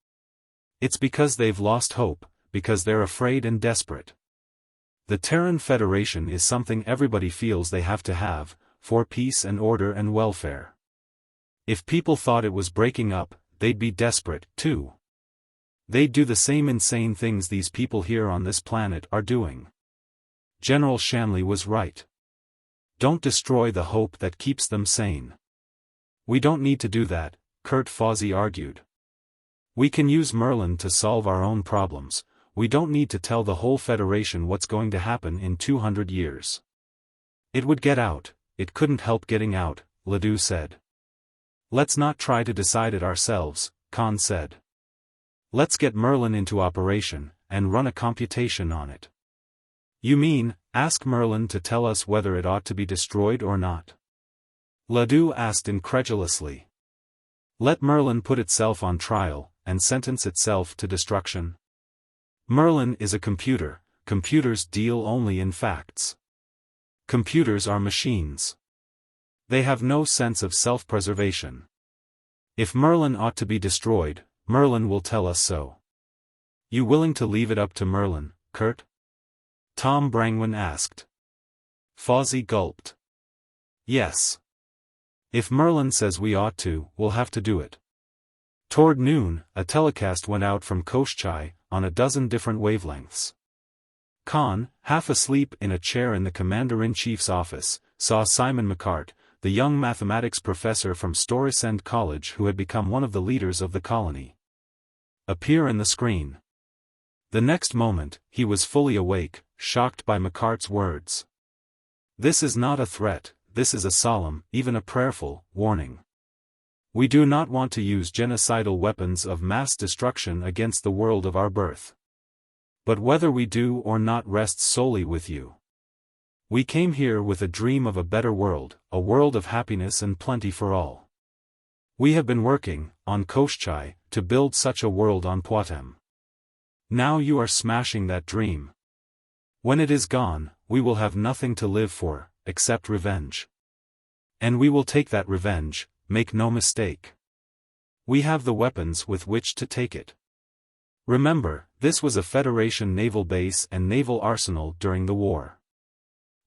It's because they've lost hope, because they're afraid and desperate. The Terran Federation is something everybody feels they have to have, for peace and order and welfare. If people thought it was breaking up, they'd be desperate, too. They'd do the same insane things these people here on this planet are doing. General Shanley was right. Don't destroy the hope that keeps them sane. We don't need to do that, Kurt Fawzine argued. We can use Merlin to solve our own problems. We don't need to tell the whole Federation what's going to happen in 200 years. It would get out, it couldn't help getting out, Ledoux said. Let's not try to decide it ourselves, Conn said. Let's get Merlin into operation, and run a computation on it. You mean, ask Merlin to tell us whether it ought to be destroyed or not? Ledoux asked incredulously. Let Merlin put itself on trial, and sentence itself to destruction? Merlin is a computer, computers deal only in facts. Computers are machines. They have no sense of self-preservation. If Merlin ought to be destroyed, Merlin will tell us so. You willing to leave it up to Merlin, Kurt? Tom Brangwyn asked. Fawzine gulped. Yes. If Merlin says we ought to, we'll have to do it. Toward noon, a telecast went out from XVIII, on a dozen different wavelengths. Conn, half asleep in a chair in the Commander-in-Chief's office, saw Simon McCart, the young mathematics professor from Storesend College who had become one of the leaders of the colony, appear in the screen. The next moment, he was fully awake, shocked by McCart's words. This is not a threat, this is a solemn, even a prayerful, warning. We do not want to use genocidal weapons of mass destruction against the world of our birth. But whether we do or not rests solely with you. We came here with a dream of a better world, a world of happiness and plenty for all. We have been working, on XVIII, to build such a world on Poictesme. Now you are smashing that dream. When it is gone, we will have nothing to live for, except revenge. And we will take that revenge, make no mistake. We have the weapons with which to take it. Remember, this was a Federation naval base and naval arsenal during the war.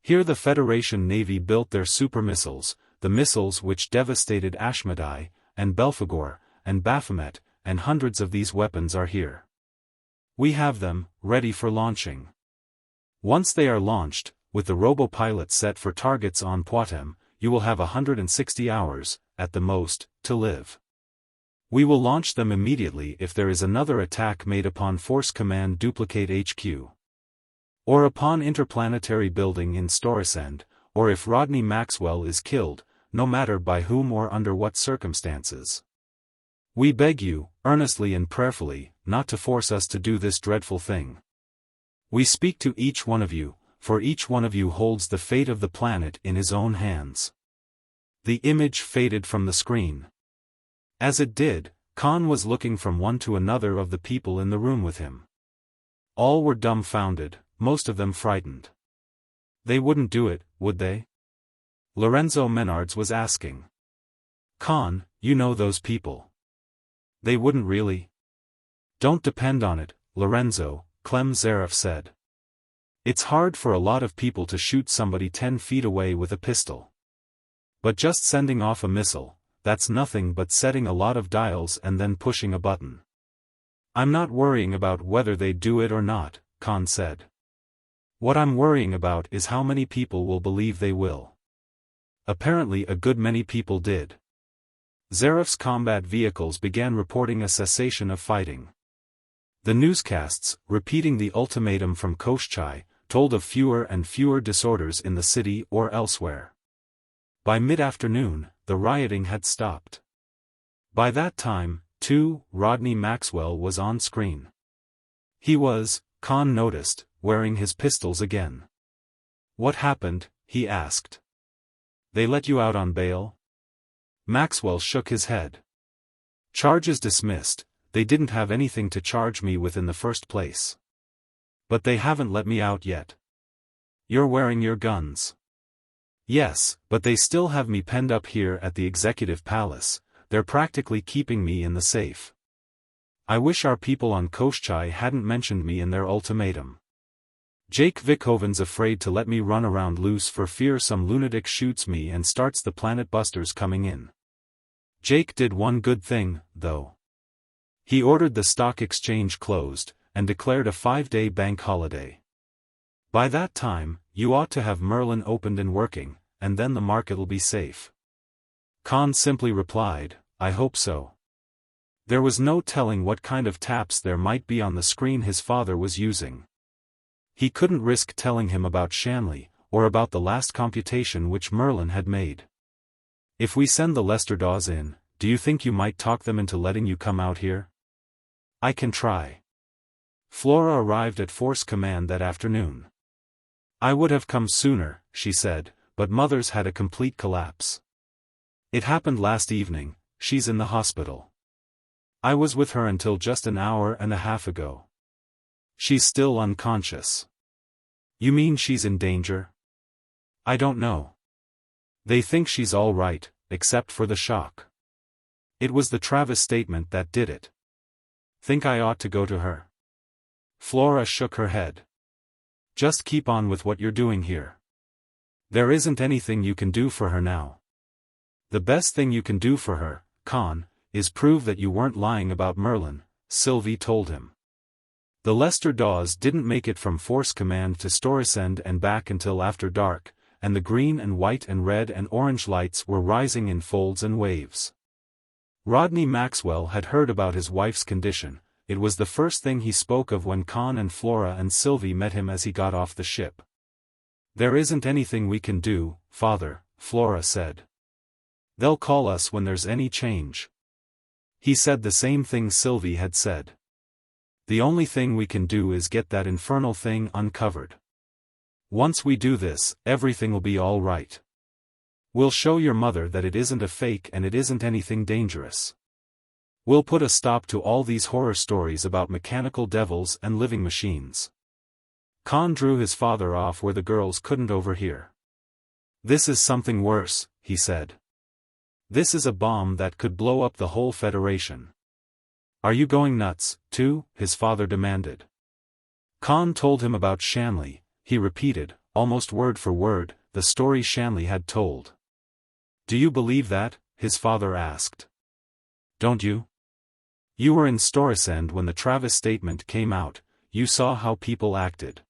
Here the Federation Navy built their super missiles, the missiles which devastated Ashmedai, and Belphegor, and Baphomet, and hundreds of these weapons are here. We have them, ready for launching. Once they are launched, with the robo-pilot set for targets on Poictesme, you will have 160 hours, at the most, to live. We will launch them immediately if there is another attack made upon Force Command Duplicate HQ. Or upon interplanetary building in Storesend, or if Rodney Maxwell is killed, no matter by whom or under what circumstances. We beg you, earnestly and prayerfully, not to force us to do this dreadful thing. We speak to each one of you, for each one of you holds the fate of the planet in his own hands. The image faded from the screen. As it did, Conn was looking from one to another of the people in the room with him. All were dumbfounded, most of them frightened. They wouldn't do it, would they? Lorenzo Menards was asking. Conn, you know those people. They wouldn't really? Don't depend on it, Lorenzo, Clem Zaref said. It's hard for a lot of people to shoot somebody 10 feet away with a pistol. But just sending off a missile, that's nothing but setting a lot of dials and then pushing a button. I'm not worrying about whether they do it or not, Conn said. What I'm worrying about is how many people will believe they will. Apparently a good many people did. Zaref's combat vehicles began reporting a cessation of fighting. The newscasts, repeating the ultimatum from Koshchai, told of fewer and fewer disorders in the city or elsewhere. By mid-afternoon, the rioting had stopped. By that time, too, Rodney Maxwell was on screen. He was, Conn noticed, wearing his pistols again. What happened? He asked. They let you out on bail? Maxwell shook his head. Charges dismissed, they didn't have anything to charge me with in the first place. But they haven't let me out yet. You're wearing your guns. Yes, but they still have me penned up here at the Executive Palace, they're practically keeping me in the safe. I wish our people on Koshchai hadn't mentioned me in their ultimatum. Jake Vickhoven's afraid to let me run around loose for fear some lunatic shoots me and starts the Planet Busters coming in. Jake did one good thing, though. He ordered the stock exchange closed, and declared a 5-day bank holiday. By that time, you ought to have MERLIN opened and working, and then the market'll be safe. Conn simply replied, I hope so. There was no telling what kind of taps there might be on the screen his father was using. He couldn't risk telling him about Shanley, or about the last computation which MERLIN had made. If we send the Lesterdaws in, do you think you might talk them into letting you come out here? I can try. Flora arrived at Force Command that afternoon. I would have come sooner, she said, but Mother's had a complete collapse. It happened last evening, she's in the hospital. I was with her until just an hour and a half ago. She's still unconscious. You mean she's in danger? I don't know. They think she's all right, except for the shock. It was the Travis statement that did it. Think I ought to go to her? Flora shook her head. Just keep on with what you're doing here. There isn't anything you can do for her now. The best thing you can do for her, Conn, is prove that you weren't lying about MERLIN, Sylvie told him. The Lesterdaws didn't make it from Force Command to Storesend and back until after dark, and the green and white and red and orange lights were rising in folds and waves. Rodney Maxwell had heard about his wife's condition. It was the first thing he spoke of when Conn and Flora and Sylvie met him as he got off the ship. There isn't anything we can do, Father, Flora said. They'll call us when there's any change. He said the same thing Sylvie had said. The only thing we can do is get that infernal thing uncovered. Once we do this, everything will be all right. We'll show your mother that it isn't a fake and it isn't anything dangerous. We'll put a stop to all these horror stories about mechanical devils and living machines. Conn drew his father off where the girls couldn't overhear. "This is something worse," he said. "This is a bomb that could blow up the whole Federation." "Are you going nuts, too?" his father demanded. Conn told him about Shanley. He repeated, almost word for word, the story Shanley had told. "Do you believe that?" his father asked. "Don't you? You were in Storesend when the Travis statement came out. You saw how people acted.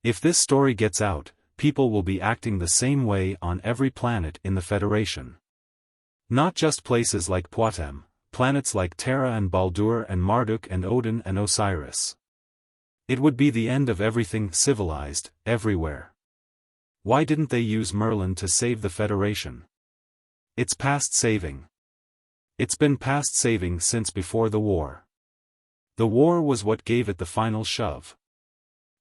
If this story gets out, people will be acting the same way on every planet in the Federation. Not just places like Poictesme, planets like Terra and Baldur and Marduk and Odin and Osiris. It would be the end of everything civilized, everywhere. Why didn't they use Merlin to save the Federation? It's past saving. It's been past saving since before the war. The war was what gave it the final shove.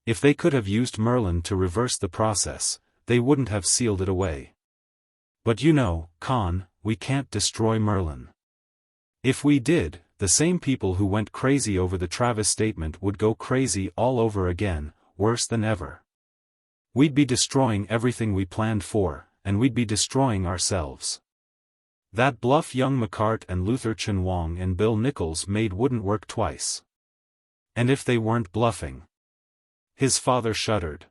If they could have used Merlin to reverse the process, they wouldn't have sealed it away. But you know, Conn, we can't destroy Merlin. If we did, the same people who went crazy over the Travis statement would go crazy all over again, worse than ever. We'd be destroying everything we planned for, and we'd be destroying ourselves. That bluff young McCart and Luther Chen Wong and Bill Nichols made wouldn't work twice. And if they weren't bluffing? His father shuddered.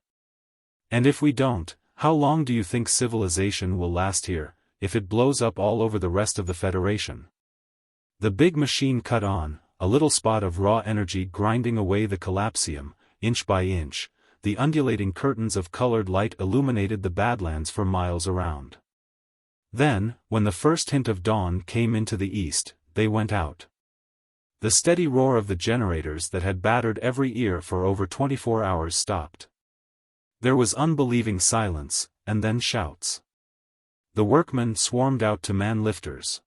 And if we don't, how long do you think civilization will last here, if it blows up all over the rest of the Federation? The big machine cut on, a little spot of raw energy grinding away the collapsium, inch by inch. The undulating curtains of colored light illuminated the Badlands for miles around. Then, when the first hint of dawn came into the east, they went out. The steady roar of the generators that had battered every ear for over 24 hours stopped. There was unbelieving silence, and then shouts. The workmen swarmed out to man lifters.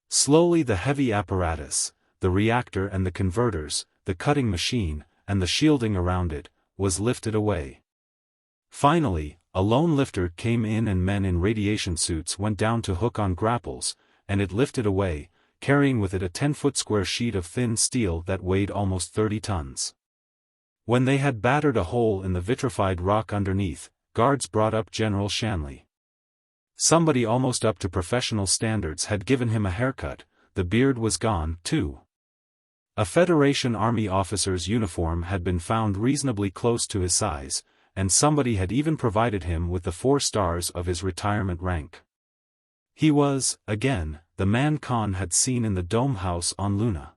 Slowly the heavy apparatus, the reactor and the converters, the cutting machine, and the shielding around it, was lifted away. Finally, a lone lifter came in and men in radiation suits went down to hook on grapples, and it lifted away, carrying with it a 10-foot square sheet of thin steel that weighed almost 30 tons. When they had battered a hole in the vitrified rock underneath, guards brought up General Shanley. Somebody almost up to professional standards had given him a haircut. The beard was gone, too. A Federation Army officer's uniform had been found reasonably close to his size, and somebody had even provided him with the 4 stars of his retirement rank. He was, again, the man Conn had seen in the dome house on Luna.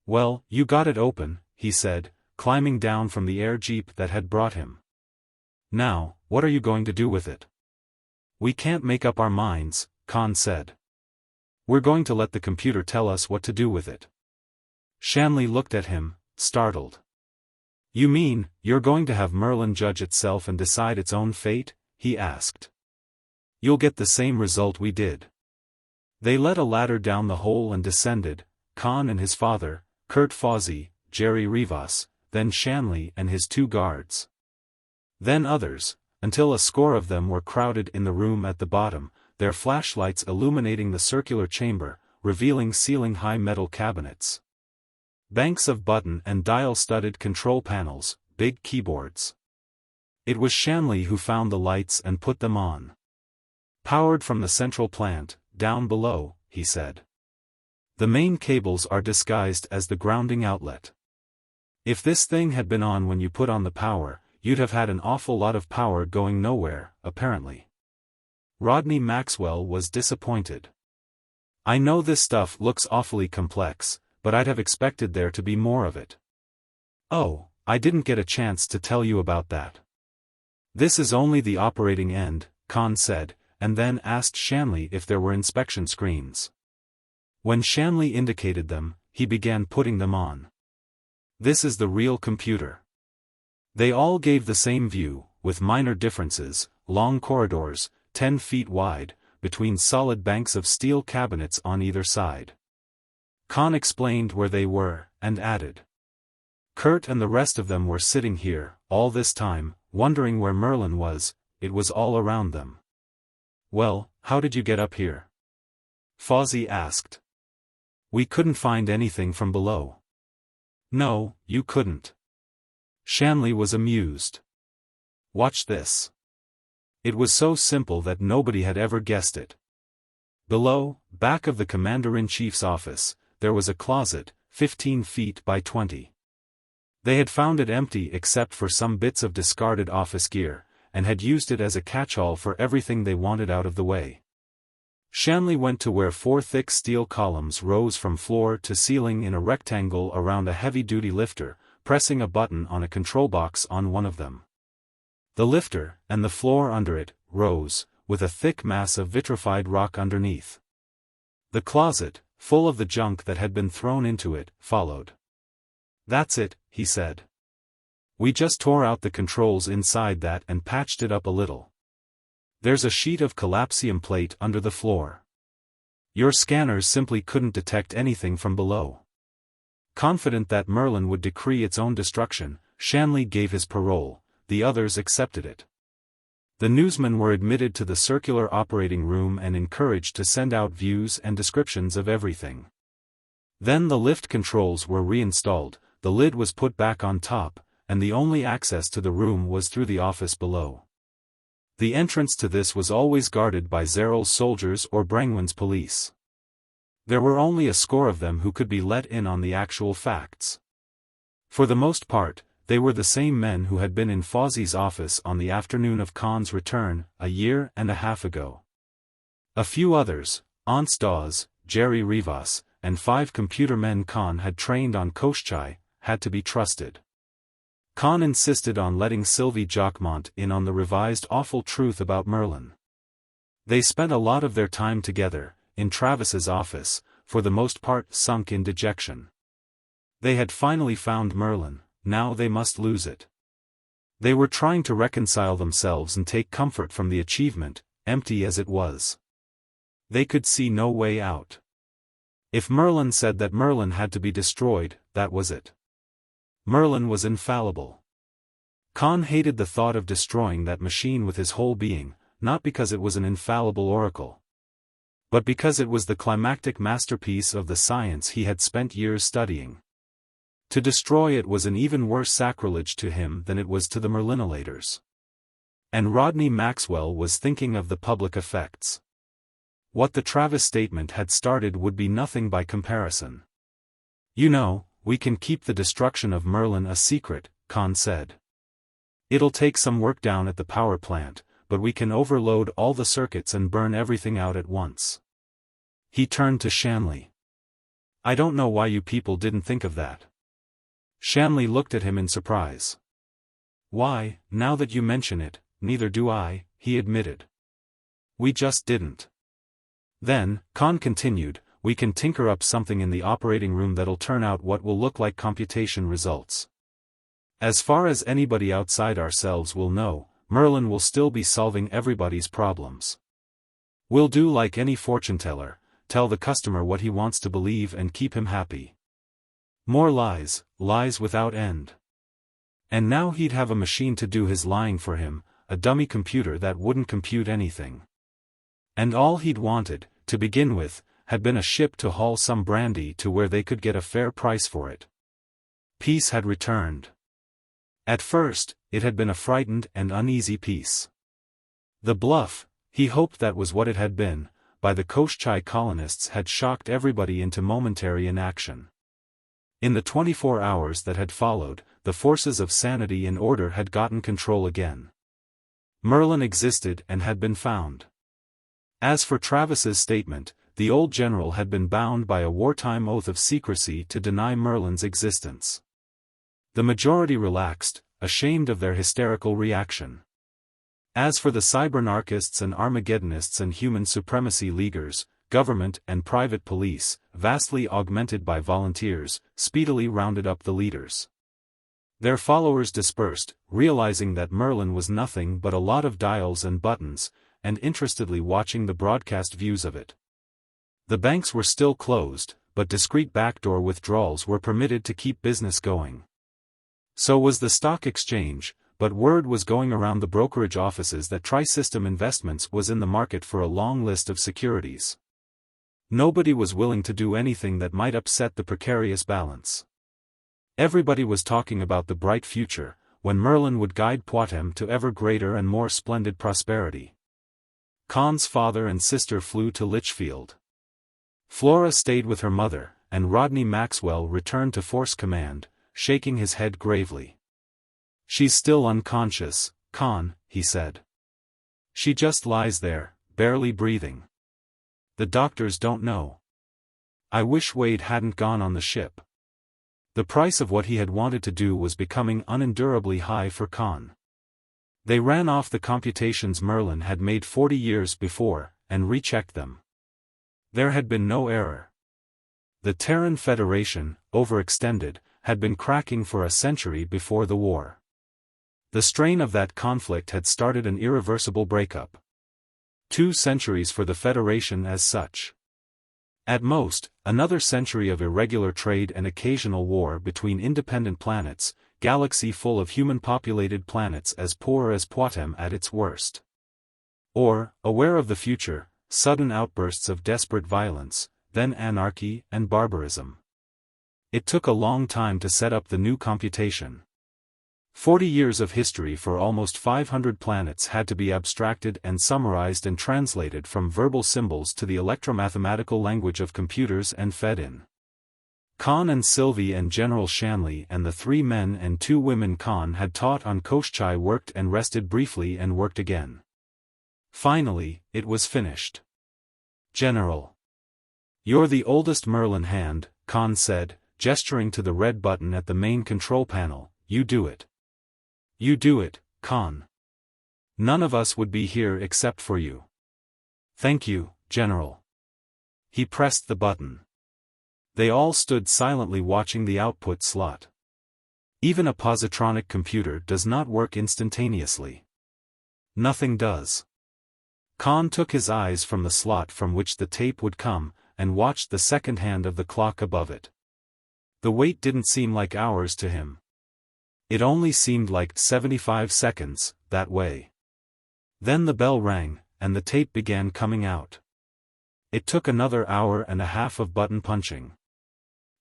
"Well, you got it open," he said, climbing down from the air jeep that had brought him. "Now, what are you going to do with it?" "We can't make up our minds," Conn said. "We're going to let the computer tell us what to do with it." Shanley looked at him, startled. "You mean, you're going to have Merlin judge itself and decide its own fate?" he asked. "You'll get the same result we did." They let a ladder down the hole and descended, Conn and his father, Kurt Fawzi, Jerry Rivas, then Shanley and his 2 guards. Then others, until a score of them were crowded in the room at the bottom, their flashlights illuminating the circular chamber, revealing ceiling-high metal cabinets. Banks of button and dial-studded control panels, big keyboards. It was Shanley who found the lights and put them on. "Powered from the central plant, down below," he said. "The main cables are disguised as the grounding outlet. If this thing had been on when you put on the power, you'd have had an awful lot of power going nowhere, apparently." Rodney Maxwell was disappointed. "I know this stuff looks awfully complex, but I'd have expected there to be more of it." "Oh, I didn't get a chance to tell you about that." "This is only the operating end," Conn said, and then asked Shanley if there were inspection screens. When Shanley indicated them, he began putting them on. "This is the real computer." They all gave the same view, with minor differences: long corridors, 10 feet wide, between solid banks of steel cabinets on either side. Conn explained where they were, and added. Kurt and the rest of them were sitting here, all this time, wondering where Merlin was. It was all around them. "Well, how did you get up here?" Fawzi asked. "We couldn't find anything from below." "No, you couldn't. Shanley was amused. Watch this. It was so simple that nobody had ever guessed it. Below, back of the Commander-in-Chief's office, there was a closet, 15 feet by 20. They had found it empty except for some bits of discarded office gear, and had used it as a catch-all for everything they wanted out of the way. Shanley went to where 4 thick steel columns rose from floor to ceiling in a rectangle around a heavy-duty lifter, pressing a button on a control box on one of them. The lifter, and the floor under it, rose, with a thick mass of vitrified rock underneath. The closet, full of the junk that had been thrown into it, followed. "That's it," he said. "We just tore out the controls inside that and patched it up a little. There's a sheet of collapsium plate under the floor. Your scanners simply couldn't detect anything from below." Confident that Merlin would decree its own destruction, Shanley gave his parole. The others accepted it. The newsmen were admitted to the circular operating room and encouraged to send out views and descriptions of everything. Then the lift controls were reinstalled, the lid was put back on top, and the only access to the room was through the office below. The entrance to this was always guarded by Zeral's soldiers or Brangwen's police. There were only a score of them who could be let in on the actual facts. For the most part, they were the same men who had been in Fozzie's office on the afternoon of Conn's return, a year and a half ago. A few others, Ants Dawes, Jerry Rivas, and 5 computer men Conn had trained on XVIII, had to be trusted. Conn insisted on letting Sylvie Jacquemont in on the revised awful truth about Merlin. They spent a lot of their time together, in Travis's office, for the most part sunk in dejection. They had finally found Merlin. Now they must lose it. They were trying to reconcile themselves and take comfort from the achievement, empty as it was. They could see no way out. If Merlin said that Merlin had to be destroyed, that was it. Merlin was infallible. Conn hated the thought of destroying that machine with his whole being, not because it was an infallible oracle, but because it was the climactic masterpiece of the science he had spent years studying. To destroy it was an even worse sacrilege to him than it was to the Merlinolators. And Rodney Maxwell was thinking of the public effects. What the Travis statement had started would be nothing by comparison. "You know, we can keep the destruction of Merlin a secret," Conn said. "It'll take some work down at the power plant, but we can overload all the circuits and burn everything out at once." He turned to Shanley. "I don't know why you people didn't think of that." Shanley looked at him in surprise. "Why, now that you mention it, neither do I," he admitted. "We just didn't." "Then," Conn continued, "we can tinker up something in the operating room that'll turn out what will look like computation results. As far as anybody outside ourselves will know, Merlin will still be solving everybody's problems. We'll do like any fortune teller, tell the customer what he wants to believe and keep him happy. More lies, lies without end. And now he'd have a machine to do his lying for him, a dummy computer that wouldn't compute anything. And all he'd wanted, to begin with, had been a ship to haul some brandy to where they could get a fair price for it." Peace had returned. At first, it had been a frightened and uneasy peace. The bluff, he hoped that was what it had been, by the XVIII colonists had shocked everybody into momentary inaction. In the 24 hours that had followed, the forces of sanity and order had gotten control again. Merlin existed and had been found. As for Travis's statement, the old general had been bound by a wartime oath of secrecy to deny Merlin's existence. The majority relaxed, ashamed of their hysterical reaction. As for the cybernarchists and Armageddonists and human supremacy leaguers, government and private police, vastly augmented by volunteers, speedily rounded up the leaders. Their followers dispersed, realizing that Merlin was nothing but a lot of dials and buttons, and interestedly watching the broadcast views of it. The banks were still closed, but discreet backdoor withdrawals were permitted to keep business going. So was the stock exchange, but word was going around the brokerage offices that Tri-System Investments was in the market for a long list of securities. Nobody was willing to do anything that might upset the precarious balance. Everybody was talking about the bright future, when Merlin would guide Poictesme to ever greater and more splendid prosperity. Conn's father and sister flew to Lichfield. Flora stayed with her mother, and Rodney Maxwell returned to Force Command, shaking his head gravely. "She's still unconscious, Conn," he said. "She just lies there, barely breathing. The doctors don't know. I wish Wade hadn't gone on the ship." The price of what he had wanted to do was becoming unendurably high for Conn. They ran off the computations Merlin had made 40 years before, and rechecked them. There had been no error. The Terran Federation, overextended, had been cracking for a century before the war. The strain of that conflict had started an irreversible breakup. 2 centuries for the Federation as such. At most, another century of irregular trade and occasional war between independent planets, galaxy full of human-populated planets as poor as Poictesme at its worst. Or, aware of the future, sudden outbursts of desperate violence, then anarchy and barbarism. It took a long time to set up the new computation. 40 years of history for almost 500 planets had to be abstracted and summarized and translated from verbal symbols to the electromathematical language of computers and fed in. Conn and Sylvie and General Shanley and the 3 men and 2 women Conn had taught on Koshchai worked and rested briefly and worked again. Finally, it was finished. "General. You're the oldest Merlin hand," Conn said, gesturing to the red button at the main control panel. "You do it. You do it, Conn. None of us would be here except for you." "Thank you, General." He pressed the button. They all stood silently watching the output slot. Even a positronic computer does not work instantaneously. Nothing does. Conn took his eyes from the slot from which the tape would come, and watched the second hand of the clock above it. The wait didn't seem like hours to him. It only seemed like 75 seconds, that way. Then the bell rang, and the tape began coming out. It took another hour and a half of button punching.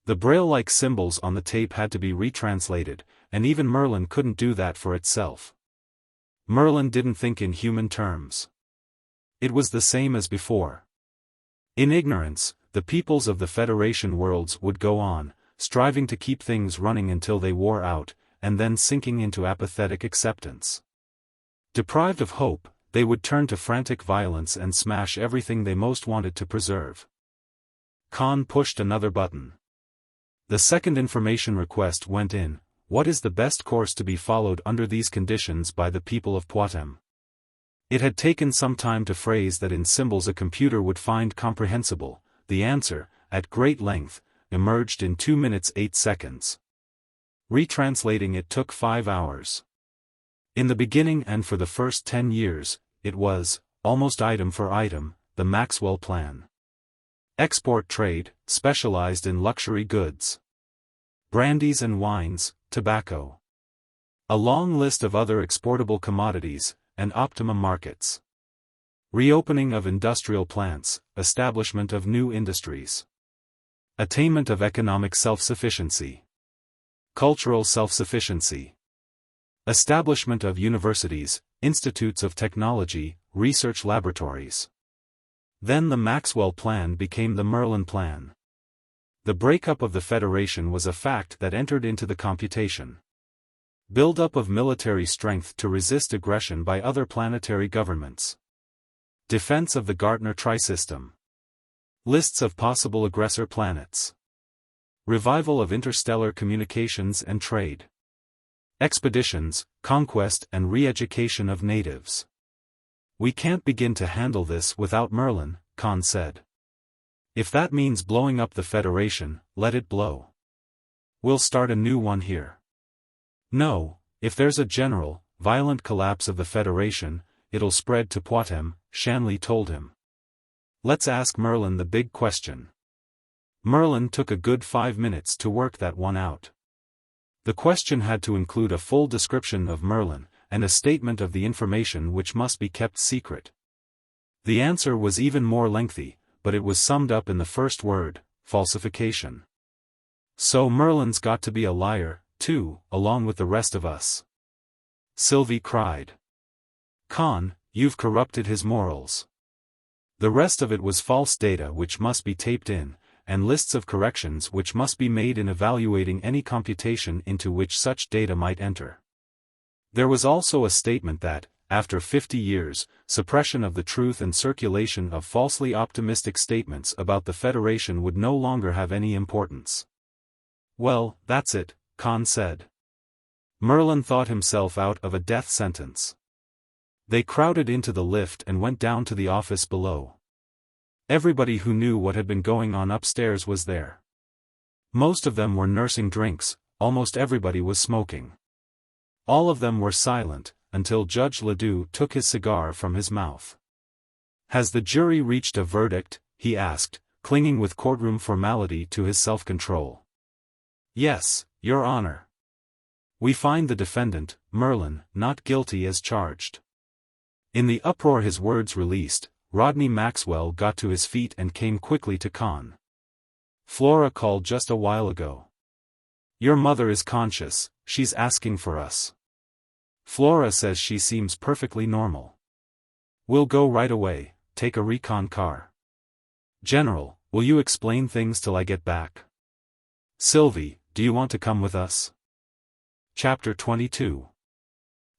The braille-like symbols on the tape had to be retranslated, and even Merlin couldn't do that for itself. Merlin didn't think in human terms. It was the same as before. In ignorance, the peoples of the Federation worlds would go on, striving to keep things running until they wore out, and then sinking into apathetic acceptance. Deprived of hope, they would turn to frantic violence and smash everything they most wanted to preserve. Conn pushed another button. The second information request went in: "What is the best course to be followed under these conditions by the people of Poictesme?" It had taken some time to phrase that in symbols a computer would find comprehensible. The answer, at great length, emerged in 2 minutes 8 seconds. Retranslating it took 5 hours. In the beginning and for the first 10 years, it was, almost item for item, the Maxwell plan. Export trade, specialized in luxury goods. Brandies and wines, tobacco. A long list of other exportable commodities, and optimum markets. Reopening of industrial plants, establishment of new industries. Attainment of economic self-sufficiency. Cultural self-sufficiency. Establishment of universities, institutes of technology, research laboratories. Then the Maxwell Plan became the Merlin Plan. The breakup of the Federation was a fact that entered into the computation. Build-up of military strength to resist aggression by other planetary governments. Defense of the Gartner Trisystem. Lists of possible aggressor planets. Revival of interstellar communications and trade. Expeditions, conquest and re-education of natives. "We can't begin to handle this without Merlin," Conn said. "If that means blowing up the Federation, let it blow. We'll start a new one here." "No, if there's a general, violent collapse of the Federation, it'll spread to Poictesme," Shanley told him. "Let's ask Merlin the big question." Merlin took a good 5 minutes to work that one out. The question had to include a full description of Merlin, and a statement of the information which must be kept secret. The answer was even more lengthy, but it was summed up in the first word: falsification. So Merlin's got to be a liar, too, along with the rest of us. Sylvie cried. Conn, you've corrupted his morals. The rest of it was false data which must be taped in, and lists of corrections which must be made in evaluating any computation into which such data might enter. There was also a statement that, after 50 years, suppression of the truth and circulation of falsely optimistic statements about the Federation would no longer have any importance. Well, that's it, Conn said. Merlin thought himself out of a death sentence. They crowded into the lift and went down to the office below. Everybody who knew what had been going on upstairs was there. Most of them were nursing drinks, almost everybody was smoking. All of them were silent, until Judge Ledoux took his cigar from his mouth. Has the jury reached a verdict? He asked, clinging with courtroom formality to his self-control. Yes, Your Honor. We find the defendant, Merlin, not guilty as charged. In the uproar his words released, Rodney Maxwell got to his feet and came quickly to Conn. Flora called just a while ago. Your mother is conscious, she's asking for us. Flora says she seems perfectly normal. We'll go right away, take a recon car. General, will you explain things till I get back? Sylvie, do you want to come with us? Chapter 22.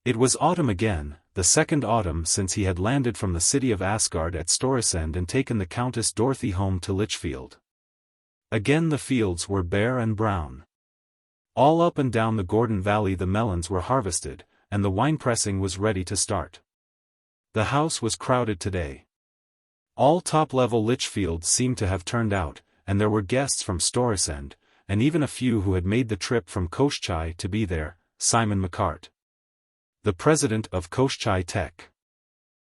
It was autumn again, the second autumn since he had landed from the city of Asgard at Storsend and taken the Countess Dorothy home to Lichfield. Again the fields were bare and brown. All up and down the Gordon Valley the melons were harvested, and the winepressing was ready to start. The house was crowded today. All top-level Lichfield seemed to have turned out, and there were guests from Storsend, and even a few who had made the trip from Koschei to be there, Simon McCart, the president of Koschei Tech.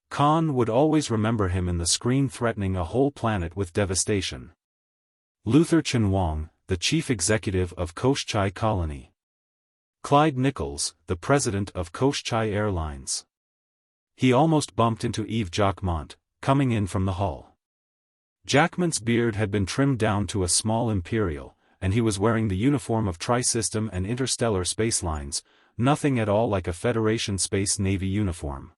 Conn would always remember him in the screen threatening a whole planet with devastation. Luther Chenwang, the chief executive of Koschei Colony. Clyde Nichols, the president of Koschei Airlines. He almost bumped into Yves Jacquemont, coming in from the hall. Jacquemont's beard had been trimmed down to a small imperial, and he was wearing the uniform of Tri-System and Interstellar Space Lines, nothing at all like a Federation Space Navy uniform.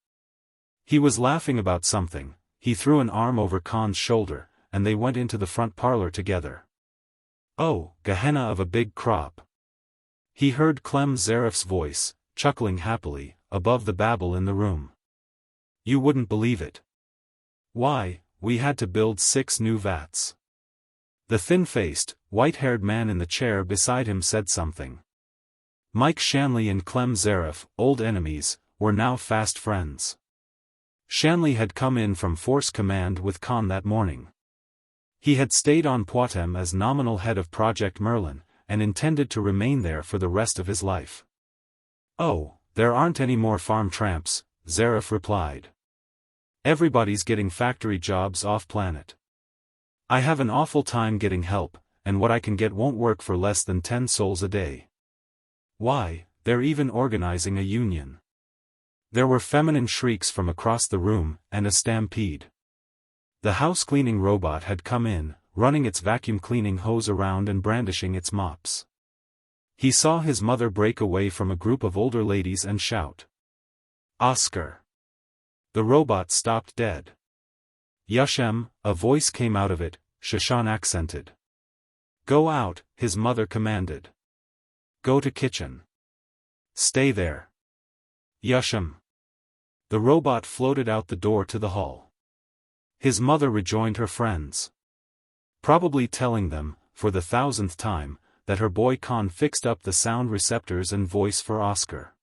He was laughing about something. He threw an arm over Conn's shoulder, and they went into the front parlor together. Oh, Gehenna of a big crop. He heard Clem Zareff's voice, chuckling happily, above the babble in the room. You wouldn't believe it. Why, we had to build 6 new vats. The thin-faced, white-haired man in the chair beside him said something. Mike Shanley and Clem Zareff, old enemies, were now fast friends. Shanley had come in from Force Command with Conn that morning. He had stayed on Poictesme as nominal head of Project Merlin, and intended to remain there for the rest of his life. Oh, there aren't any more farm tramps, Zareff replied. Everybody's getting factory jobs off-planet. I have an awful time getting help, and what I can get won't work for less than 10 souls a day. Why, they're even organizing a union. There were feminine shrieks from across the room, and a stampede. The house-cleaning robot had come in, running its vacuum-cleaning hose around and brandishing its mops. He saw his mother break away from a group of older ladies and shout. Oscar! The robot stopped dead. Yushem, a voice came out of it, Shoshan accented. Go out, his mother commanded. Go to kitchen. Stay there. Yushem. The robot floated out the door to the hall. His mother rejoined her friends. Probably telling them, for the 1000th time, that her boy Conn fixed up the sound receptors and voice for Oscar.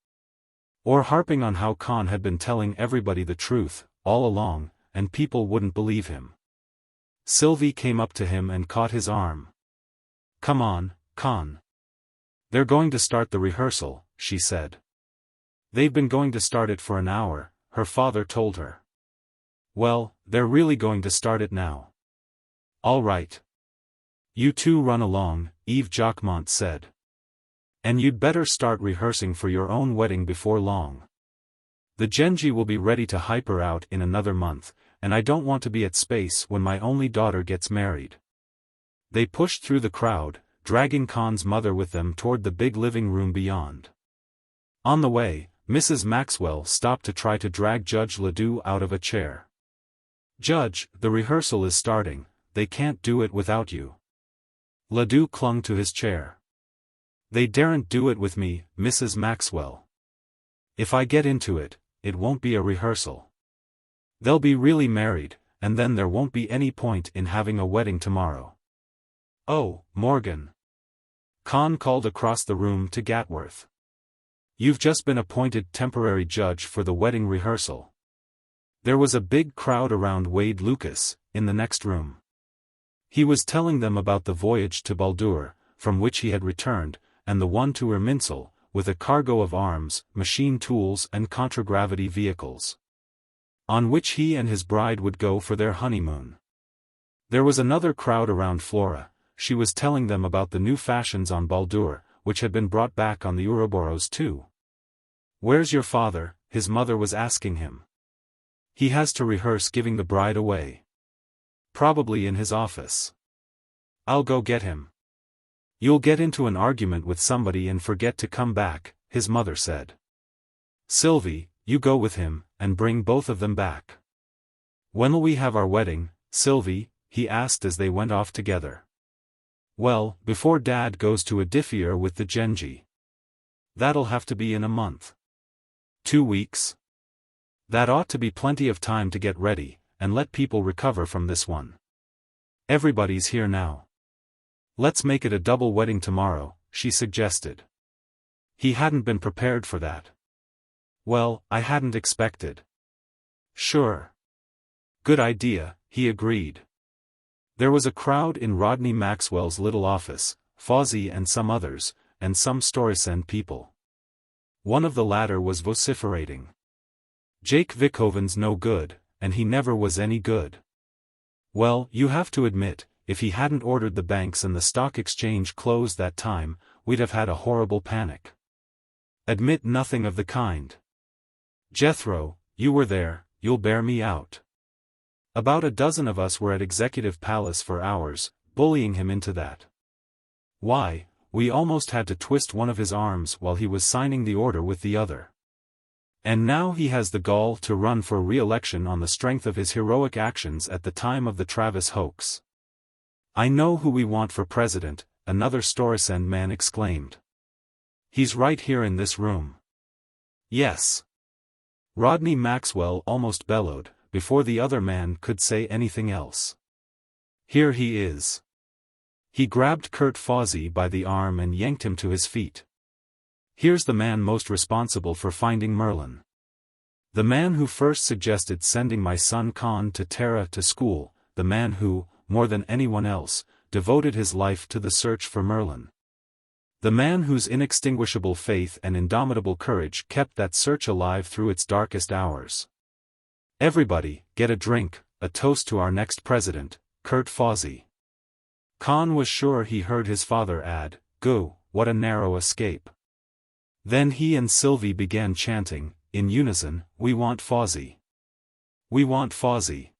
Or harping on how Conn had been telling everybody the truth, all along, and people wouldn't believe him. Sylvie came up to him and caught his arm. Come on, Conn. They're going to start the rehearsal, she said. They've been going to start it for an hour, her father told her. Well, they're really going to start it now. All right. You two run along, Yves Jacquemont said. And you'd better start rehearsing for your own wedding before long. The Genji will be ready to hype her out in another month, and I don't want to be at space when my only daughter gets married. They pushed through the crowd, dragging Conn's mother with them toward the big living room beyond. On the way, Mrs. Maxwell stopped to try to drag Judge Ledoux out of a chair. "Judge, the rehearsal is starting, they can't do it without you." Ledoux clung to his chair. "They daren't do it with me, Mrs. Maxwell. If I get into it, it won't be a rehearsal. They'll be really married, and then there won't be any point in having a wedding tomorrow." "Oh, Morgan." Conn called across the room to Gatworth. "You've just been appointed temporary judge for the wedding rehearsal." There was a big crowd around Wade Lucas, in the next room. He was telling them about the voyage to Baldur, from which he had returned, and the one to Irminsul, with a cargo of arms, machine tools and contragravity vehicles, on which he and his bride would go for their honeymoon. There was another crowd around Flora. She was telling them about the new fashions on Baldur, which had been brought back on the Ouroboros too. "Where's your father?" his mother was asking him. "He has to rehearse giving the bride away. Probably in his office." "I'll go get him." "You'll get into an argument with somebody and forget to come back," his mother said. "Sylvie, you go with him, and bring both of them back." "When'll we have our wedding, Sylvie?" he asked as they went off together. "Well, before Dad goes to Adifir with the Genji. That'll have to be in a month. 2 weeks? That ought to be plenty of time to get ready, and let people recover from this one. Everybody's here now. Let's make it a double wedding tomorrow," she suggested. He hadn't been prepared for that. "Well, I hadn't expected." "Sure. Good idea," he agreed. There was a crowd in Rodney Maxwell's little office, Fawzi and some others, and some Storysend people. One of the latter was vociferating. "Jake Vickoven's no good, and he never was any good. Well, you have to admit, if he hadn't ordered the banks and the stock exchange closed that time, we'd have had a horrible panic." "Admit nothing of the kind. Jethro, you were there, you'll bear me out. About a dozen of us were at Executive Palace for hours, bullying him into that. Why, we almost had to twist one of his arms while he was signing the order with the other. And now he has the gall to run for re-election on the strength of his heroic actions at the time of the Travis hoax." "I know who we want for president," another Storysend man exclaimed. "He's right here in this room." "Yes." Rodney Maxwell almost bellowed, before the other man could say anything else. "Here he is." He grabbed Kurt Fawzi by the arm and yanked him to his feet. "Here's the man most responsible for finding Merlin. The man who first suggested sending my son Conn to Terra to school, the man who, more than anyone else, devoted his life to the search for Merlin. The man whose inextinguishable faith and indomitable courage kept that search alive through its darkest hours. Everybody, get a drink, a toast to our next president, Kurt Fawzi." Conn was sure he heard his father add, "Go, what a narrow escape." Then he and Sylvie began chanting, in unison, "We want Fawzi. We want Fawzi."